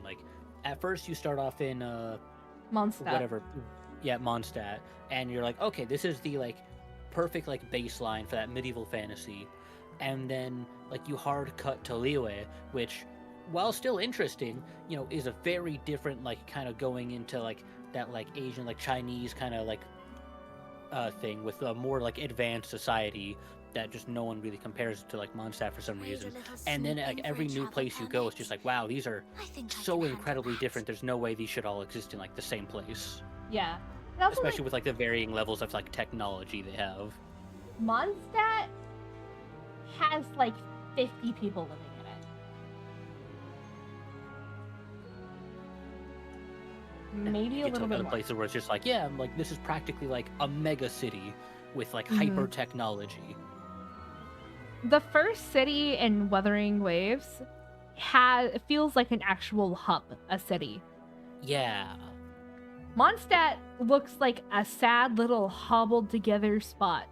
At first you start off in Mondstadt. Whatever. Yeah, Mondstadt, and you're like, okay, this is the perfect baseline for that medieval fantasy, and then you hard cut to Liyue, which, while still interesting, is a very different kind of going into that Asian Chinese kind of thing with a more advanced society that just no one really compares to Mondstadt for some reason. And then every new place you go, it's just wow, these are so incredibly different. There's no way these should all exist in the same place. Yeah. Especially with the varying levels of technology they have. Mondstadt has 50 people living in it. Maybe a little bit more. Places where it's just this is practically a mega city with hyper technology. The first city in Wuthering Waves feels like an actual hub, a city. Yeah. Mondstadt looks like a sad little hobbled together spot.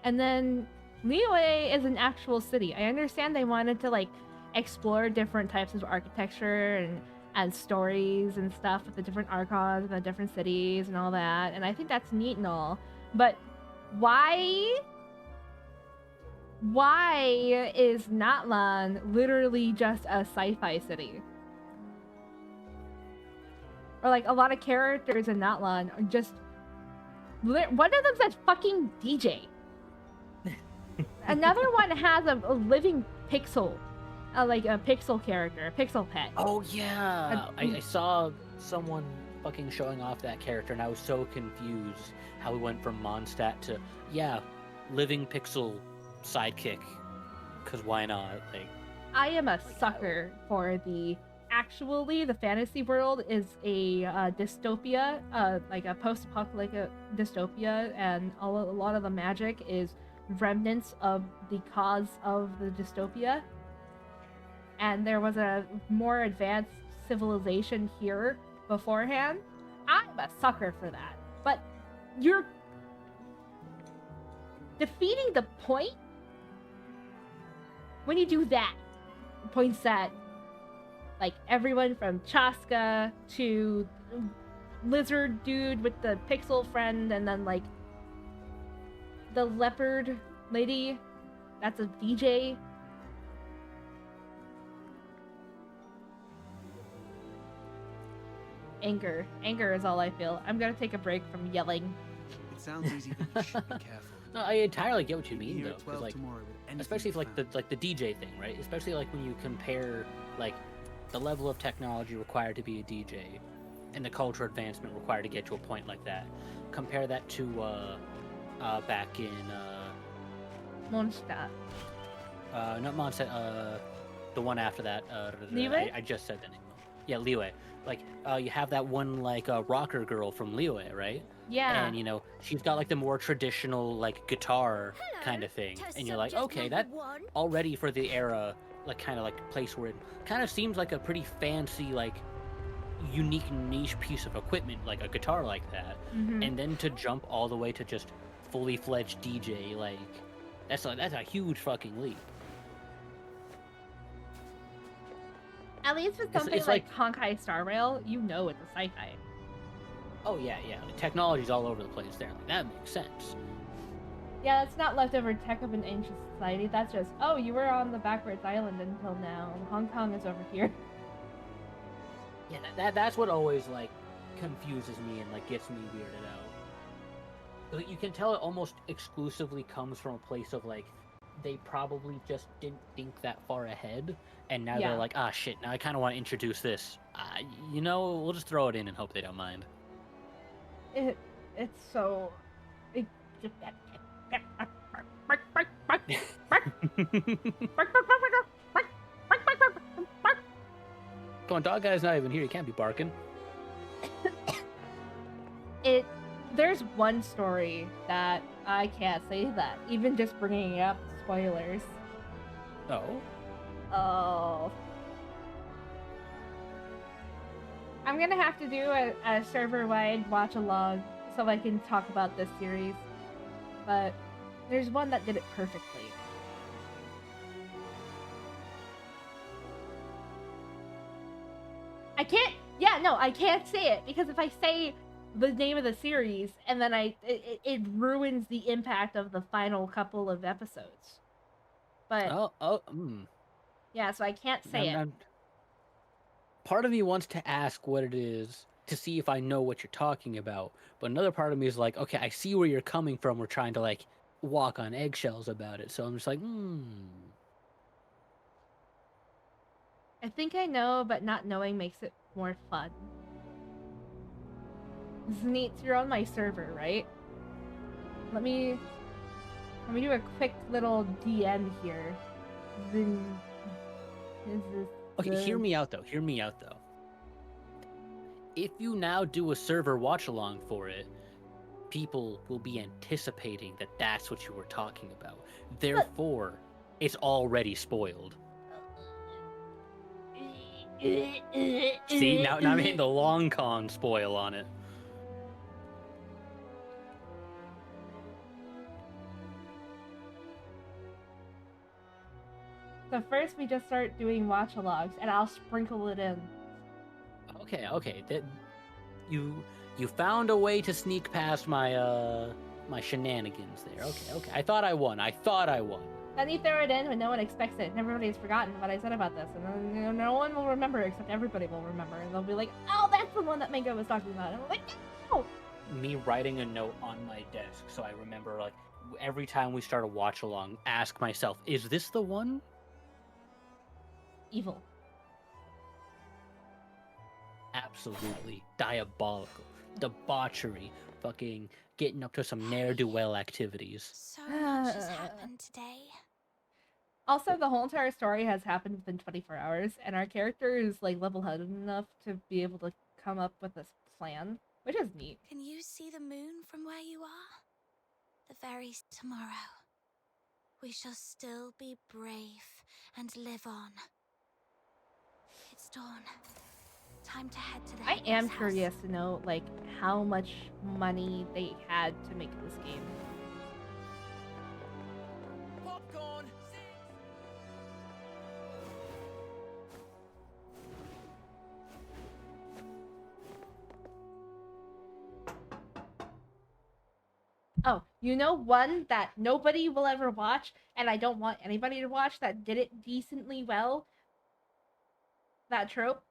And then Liyue is an actual city. I understand they wanted to explore different types of architecture and stories and stuff with the different archons and the different cities and all that. And I think that's neat and all. But why is Natlan literally just a sci-fi city? Or a lot of characters in Natlan are just... One of them says fucking DJ. Another one has a living pixel. A pixel character, a pixel pet. Oh yeah, I saw someone fucking showing off that character, and I was so confused how we went from Mondstadt to living pixel sidekick. Cause why not? I am a sucker for the fantasy world is a dystopia, a post-apocalyptic dystopia, and a lot of the magic is remnants of the cause of the dystopia. And there was a more advanced civilization here beforehand. I'm a sucker for that. But you're defeating the point when you do that. Points at Like everyone from Chaska to lizard dude with the pixel friend, and then like the leopard lady, that's a DJ. Anger is all I feel. I'm gonna take a break from yelling. It sounds easy, but you should be careful. No, I entirely get what you mean Here though, at 12 because like, tomorrow with anything especially if found. like the DJ thing, right? Especially like when you compare like the level of technology required to be a DJ and the cultural advancement required to get to a point like that. Compare that to back in Mondstadt. not Mondstadt, the one after that. Liyue? I just said the name. Yeah, Liyue. Like you have that one like rocker girl from Liyue, right? Yeah. And you know she's got like the more traditional like guitar kind of thing, and you're like, okay, that already for the era, like kind of like place we're in, kind of seems like a pretty fancy like unique niche piece of equipment, like a guitar like that. Mhm. And then to jump all the way to just fully fledged DJ, like that's a huge fucking leap. At least with something it's like Honkai Star Rail, you know it's a sci-fi. Oh yeah, the technology's all over the place there. Like, that makes sense. Yeah, it's not leftover tech of an ancient society. That's just, oh, you were on the backwards island until now, and Hong Kong is over here. Yeah, that's what always like confuses me and like gets me weirded out. Like, you can tell it almost exclusively comes from a place of like they probably just didn't think that far ahead, and now Yeah. they're like, ah, shit. Now I kind of want to introduce this. You know, we'll just throw it in and hope they don't mind. It's so. Come on, dog guy's not even here. He can't be barking. There's one story that I can't say that. Even just bringing it up, spoilers. Oh. Oh. I'm gonna have to do a server-wide watch-along so I can talk about this series. But there's one that did it perfectly. I can't say it, because if I say the name of the series and then it ruins the impact of the final couple of episodes. But yeah, so I can't say it. Part of me wants to ask what it is to see if I know what you're talking about, but another part of me is like, okay, I see where you're coming from. We're trying to like walk on eggshells about it, so I'm just like, I think I know, but not knowing makes it more fun. Neat, you're on my server, right? Let me do a quick little DM here. Okay, hear me out though. If you now do a server watch along for it, people will be anticipating that that's what you were talking about. Therefore, it's already spoiled. See, now I'm hitting the long con spoil on it. So first we just start doing watch-alongs, and I'll sprinkle it in. Okay. That you found a way to sneak past my my shenanigans there. Okay. I thought I won. Then you throw it in when no one expects it, and everybody's forgotten what I said about this, and then no one will remember except everybody will remember, and they'll be like, "Oh, that's the one that Mango was talking about." And I'm like, "No!" Me writing a note on my desk so I remember, like, every time we start a watch along, ask myself, is this the one? Evil. Absolutely diabolical. Debauchery. Fucking getting up to some ne'er-do-well activities. So much has happened today. Also, the whole entire story has happened within 24 hours, and our character is like level-headed enough to be able to come up with this plan, which is neat. Can you see the moon from where you are? The very tomorrow. We shall still be brave and live on. It's dawn. Time to head to the I am Headless House. curious to know, like, how much money they had to make this game. Popcorn! Oh, you know one that nobody will ever watch, and I don't want anybody to watch, that did it decently well? That trope?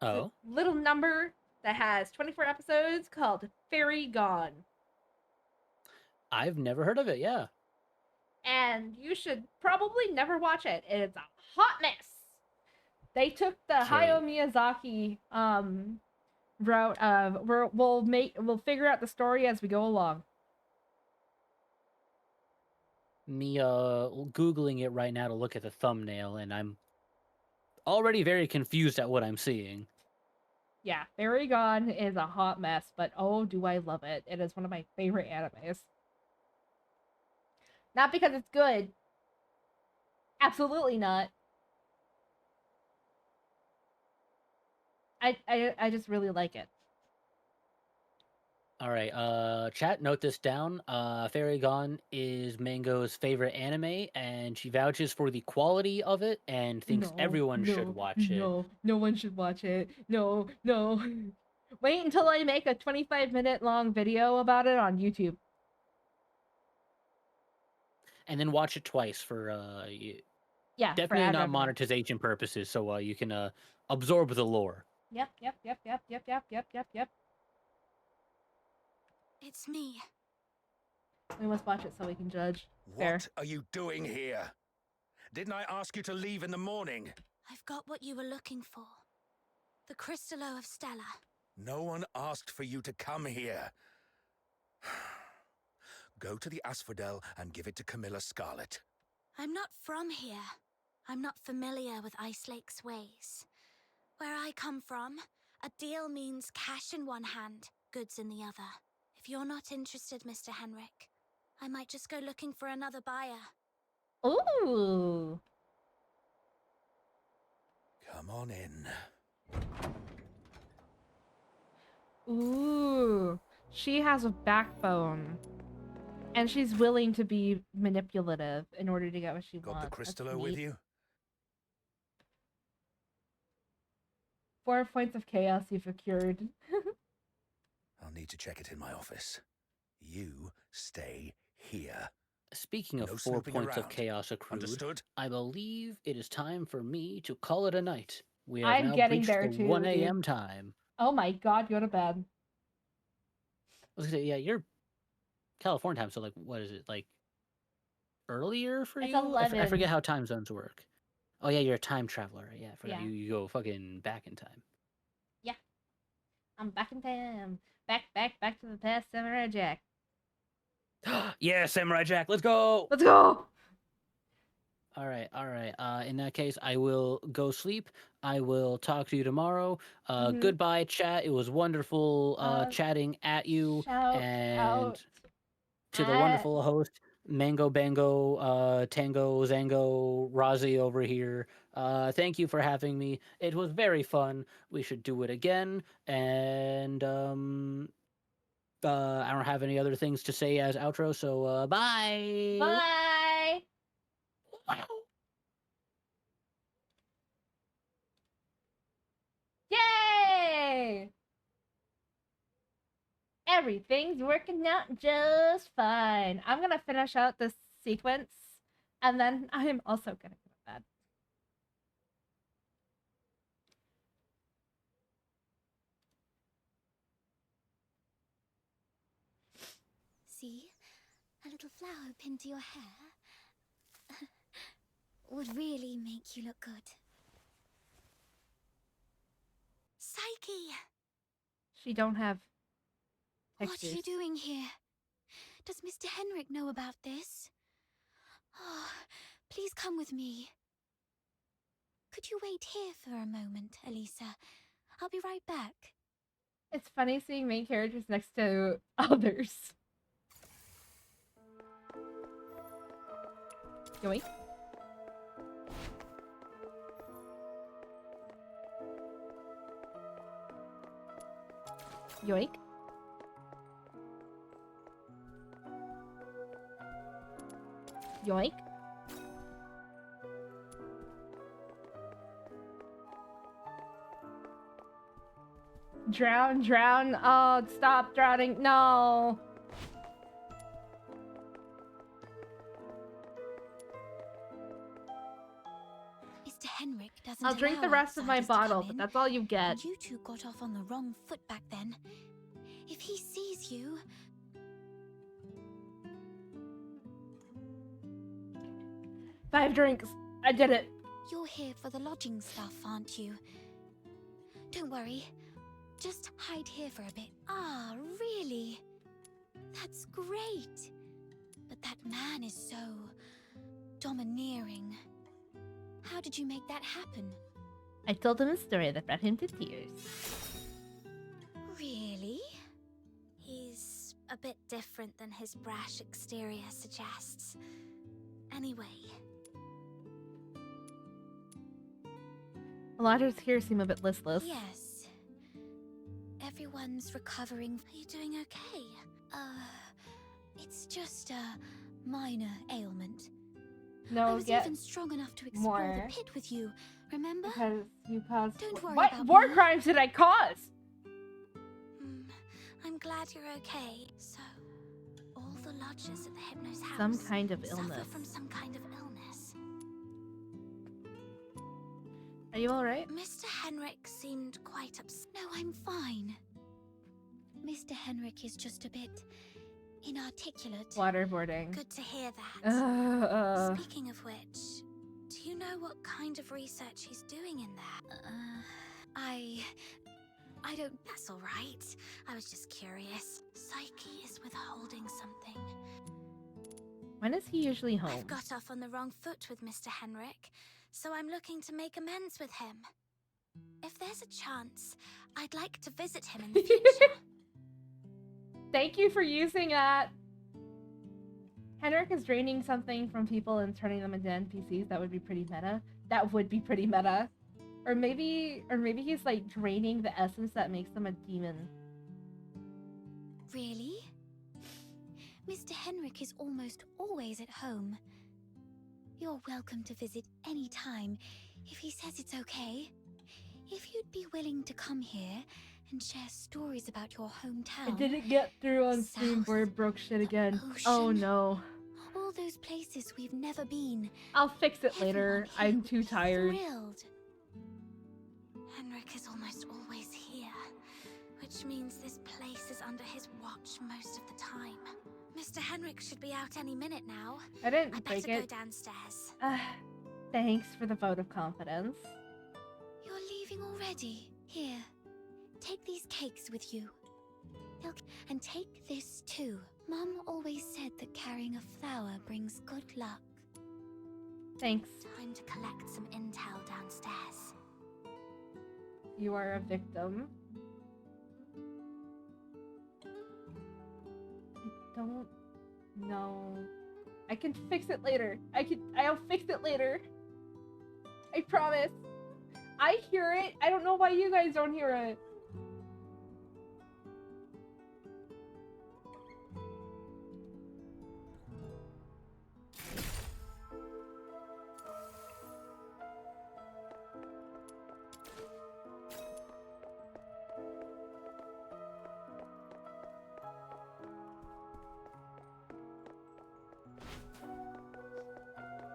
Oh? Little number that has 24 episodes called Fairy Gone. I've never heard of it, yeah. And you should probably never watch it. It's a hot mess. They took the Hayao Miyazaki route of we'll figure out the story as we go along. Me Googling it right now to look at the thumbnail, and I'm already very confused at what I'm seeing. Yeah, Fairy Gone is a hot mess, but oh, do I love it. It is one of my favorite animes. Not because it's good. Absolutely not. I just really like it. All right, chat, note this down. Fairy Gone is Mango's favorite anime, and she vouches for the quality of it and thinks everyone should watch it. No one should watch it. No. Wait until I make a 25-minute long video about it on YouTube. And then watch it twice for Yeah, for definitely ad not revenue. monetization purposes, so you can absorb the lore. Yep. It's me. We must watch it so we can judge. Fair. What are you doing here? Didn't I ask you to leave in the morning? I've got what you were looking for. The Crystallo of Stella. No one asked for you to come here. Go to the Asphodel and give it to Camilla Scarlet. I'm not from here. I'm not familiar with Ice Lake's ways. Where I come from, a deal means cash in one hand, goods in the other. If you're not interested, Mr. Henrik, I might just go looking for another buyer. Ooh. Come on in. Ooh. She has a backbone. And she's willing to be manipulative in order to get what she wants. Got the Crystallo with you? 4 points of chaos you've procured. I'll need to check it in my office. You stay here. Speaking of No 4 snooping points of around. chaos accrued, Understood? I believe it is time for me to call it a night. We have I'm now getting reached there the too, 1 a.m. dude. time. Oh my god, go to bed. I was gonna say, yeah, you're California time, so like, what is it, like earlier for It's you? I 11. forget how time zones work. Oh yeah, you're a time traveler. Yeah, I forgot. Yeah. You go fucking back in time. Yeah. I'm back in time. Back to the past, Samurai Jack. Yeah, Samurai Jack, let's go! Let's go! All right. In that case, I will go sleep. I will talk to you tomorrow. Mhm. Goodbye, chat. It was wonderful chatting at you Shout and out to the at- wonderful host, Mango Bango, Tango Zango, Razi over here. Thank you for having me. It was very fun. We should do it again. And I don't have any other things to say as outro, so bye. Bye! Yay! Everything's working out just fine. I'm gonna finish out this sequence, and then I'm also gonna go to bed. See? A little flower pinned to your hair would really make you look good. Psyche! She don't have What textures. are you doing here? Does Mr. Henrik know about this? Oh, please come with me. Could you wait here for a moment, Elisa? I'll be right back. It's funny seeing main characters next to others. Yoink. Yoink. Yoink. Drown. Oh, stop drowning. No. Mr. Henrik doesn't I'll drink the allow rest of my outsiders to come bottle, but in, that's all you get. and you two got off on the wrong foot back then. If he sees you... 5 drinks. I did it. You're here for the lodging stuff, aren't you? Don't worry. Just hide here for a bit. Ah, really? That's great. But that man is so... domineering. How did you make that happen? I told him a story that brought him to tears. Really? He's a bit different than his brash exterior suggests. Anyway. A lot of us here seem a bit listless. Yes. Everyone's recovering. Are you doing okay? It's just a minor ailment. No, I was get even strong enough to explore more. the pit with you, remember? Because you caused... Don't worry What about war me. crimes did I cause? I'm glad you're okay. So, all the lodgers at the Hypnos house Some kind of suffer illness. from some kind of illness. Are you alright? Mr. Henrik seemed quite upset. No, I'm fine. Mr. Henrik is just a bit inarticulate. Waterboarding. Good to hear that. Speaking of which, do you know what kind of research he's doing in there? I don't... That's all right. I was just curious. Psyche is withholding something. When is he usually home? I've got off on the wrong foot with Mr. Henrik, so I'm looking to make amends with him. If there's a chance, I'd like to visit him in the future. Thank you for using that. Henrik is draining something from people and turning them into NPCs. That would be pretty meta. That would be pretty meta. Or maybe he's like draining the essence that makes them a demon. Really? Mr. Henrik is almost always at home. You're welcome to visit any time, if he says it's okay. If you'd be willing to come here and share stories about your hometown. I didn't get through on stream. Bird broke shit again. Oh no. All those places we've never been. I'll fix it later. I'm too tired. Thrilled. Henrik is almost always here, which means this place is under his watch most of the time. Mr. Henrik should be out any minute now. I didn't I break better it. go downstairs. Thanks for the vote of confidence. You're leaving already. Here, take these cakes with you. And take this too. Mum always said that carrying a flower brings good luck. Thanks. Time to collect some intel downstairs. You are a victim. I don't know. I can fix it later. I'll fix it later. I promise. I hear it. I don't know why you guys don't hear it.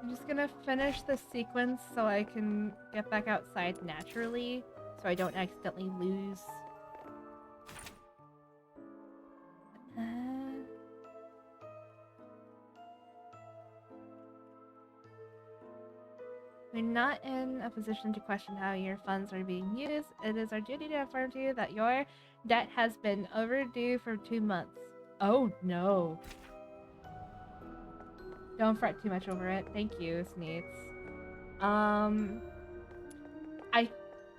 I'm just gonna finish the sequence so I can get back outside naturally, so I don't accidentally lose. We're not in a position to question how your funds are being used. It is our duty to inform you that your debt has been overdue for 2 months. Oh no. Don't fret too much over it. Thank you, Sneeds.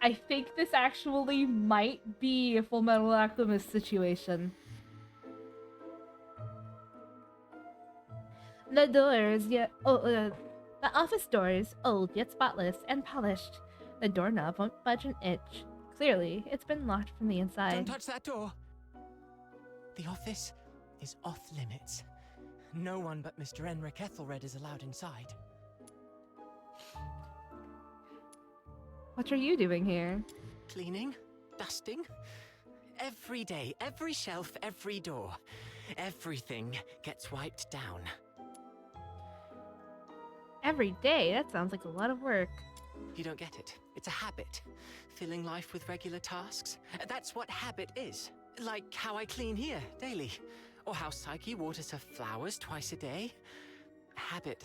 I think this actually might be a Full Metal Alchemist situation. The doors, the office door is old yet spotless and polished. The doorknob won't budge an inch. Clearly, it's been locked from the inside. Don't touch that door. The office is off limits. No one but Mr. Henrik Ethelred is allowed inside. What are you doing here? Cleaning, dusting. Every day, every shelf, every door. Everything gets wiped down. Every day? That sounds like a lot of work. You don't get it. It's a habit. Filling life with regular tasks. That's what habit is. Like how I clean here daily. Or how Psyche waters her flowers twice a day. Habit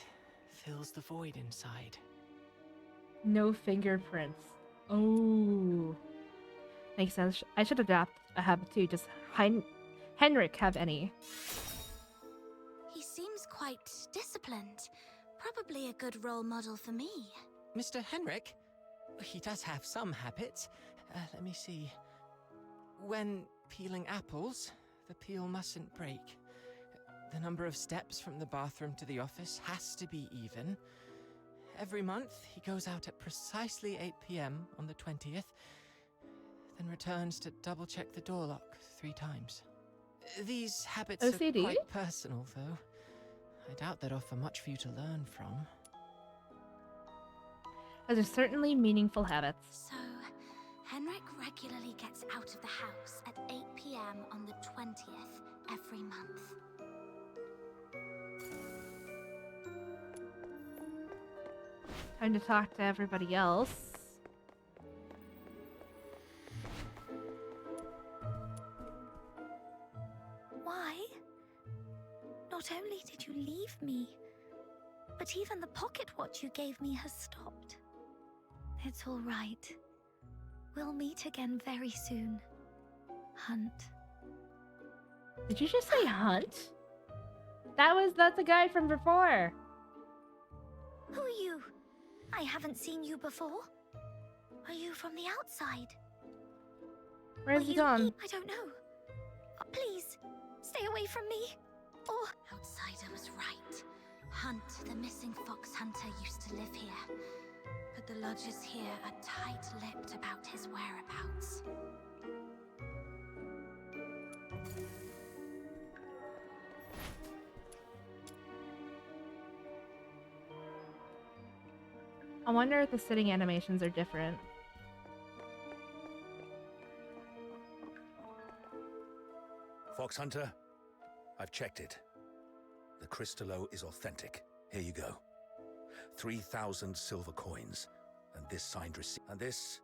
fills the void inside. No fingerprints. Oh. Makes sense. I should adapt a habit too. Does Henrik have any? He seems quite disciplined. Probably a good role model for me. Mr. Henrik? He does have some habits. Let me see. When peeling apples, the peel mustn't break. The number of steps from the bathroom to the office has to be even. Every month, he goes out at precisely 8 p.m. on the 20th, then returns to double-check the door lock 3 times. These habits OCD? are quite personal, though. I doubt they'd offer much for you to learn from. Those are certainly meaningful habits. So, Henrik regularly gets out of the house at 8 p.m. on the 20th every month. Time to talk to everybody else. Why? Not only did you leave me, but even the pocket watch you gave me has stopped. It's all right. We'll meet again very soon. Hunt. Did you just say Hunt? That's the guy from before. Who are you? I haven't seen you before. Are you from the outside? Where's he gone? I don't know. Please, stay away from me. Or outsider was right. Hunt, the missing fox hunter, used to live here. But the lodgers here are tight-lipped about his whereabouts. I wonder if the sitting animations are different. Fox Hunter, I've checked it. The Crystallo is authentic. Here you go. 3,000 silver coins, and this signed receipt, and this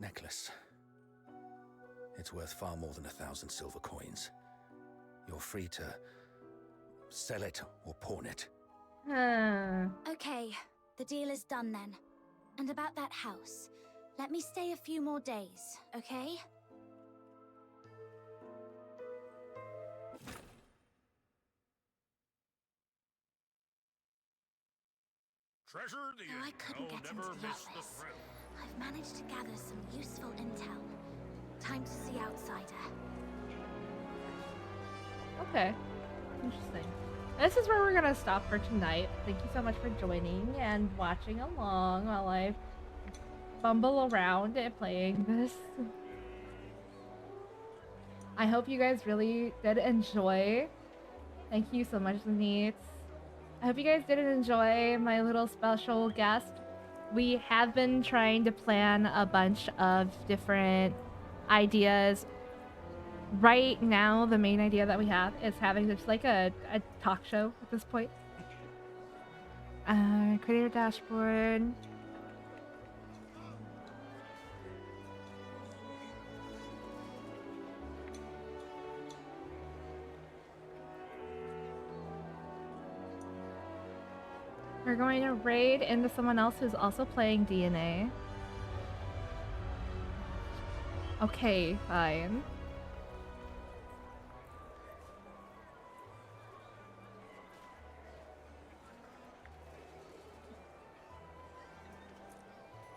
necklace. It's worth far more than 1,000 silver coins. You're free to sell it or pawn it. Okay, the deal is done then. And about that house, let me stay a few more days, okay? Treasure the Though I couldn't get into the office, I've managed to gather some useful intel. Time to see Outsider. Okay. Interesting. This is where we're gonna stop for tonight. Thank you so much for joining and watching along while I bumble around and playing this. I hope you guys really did enjoy. Thank you so much, Neats. I hope you guys did enjoy my little special guest. We have been trying to plan a bunch of different ideas. Right now, the main idea that we have is having just like a talk show at this point. Creator dashboard. We're going to raid into someone else who's also playing DNA. Okay, fine.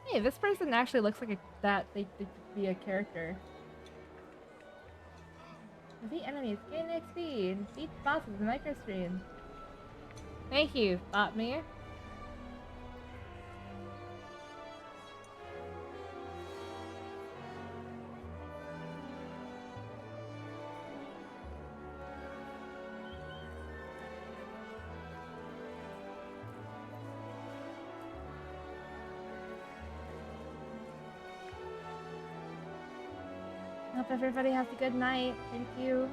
Hey, this person actually looks like that they could be a character. Beat enemies, gain XP, beat bosses in microstream. Thank you, bot me. Hope everybody has a good night. Thank you.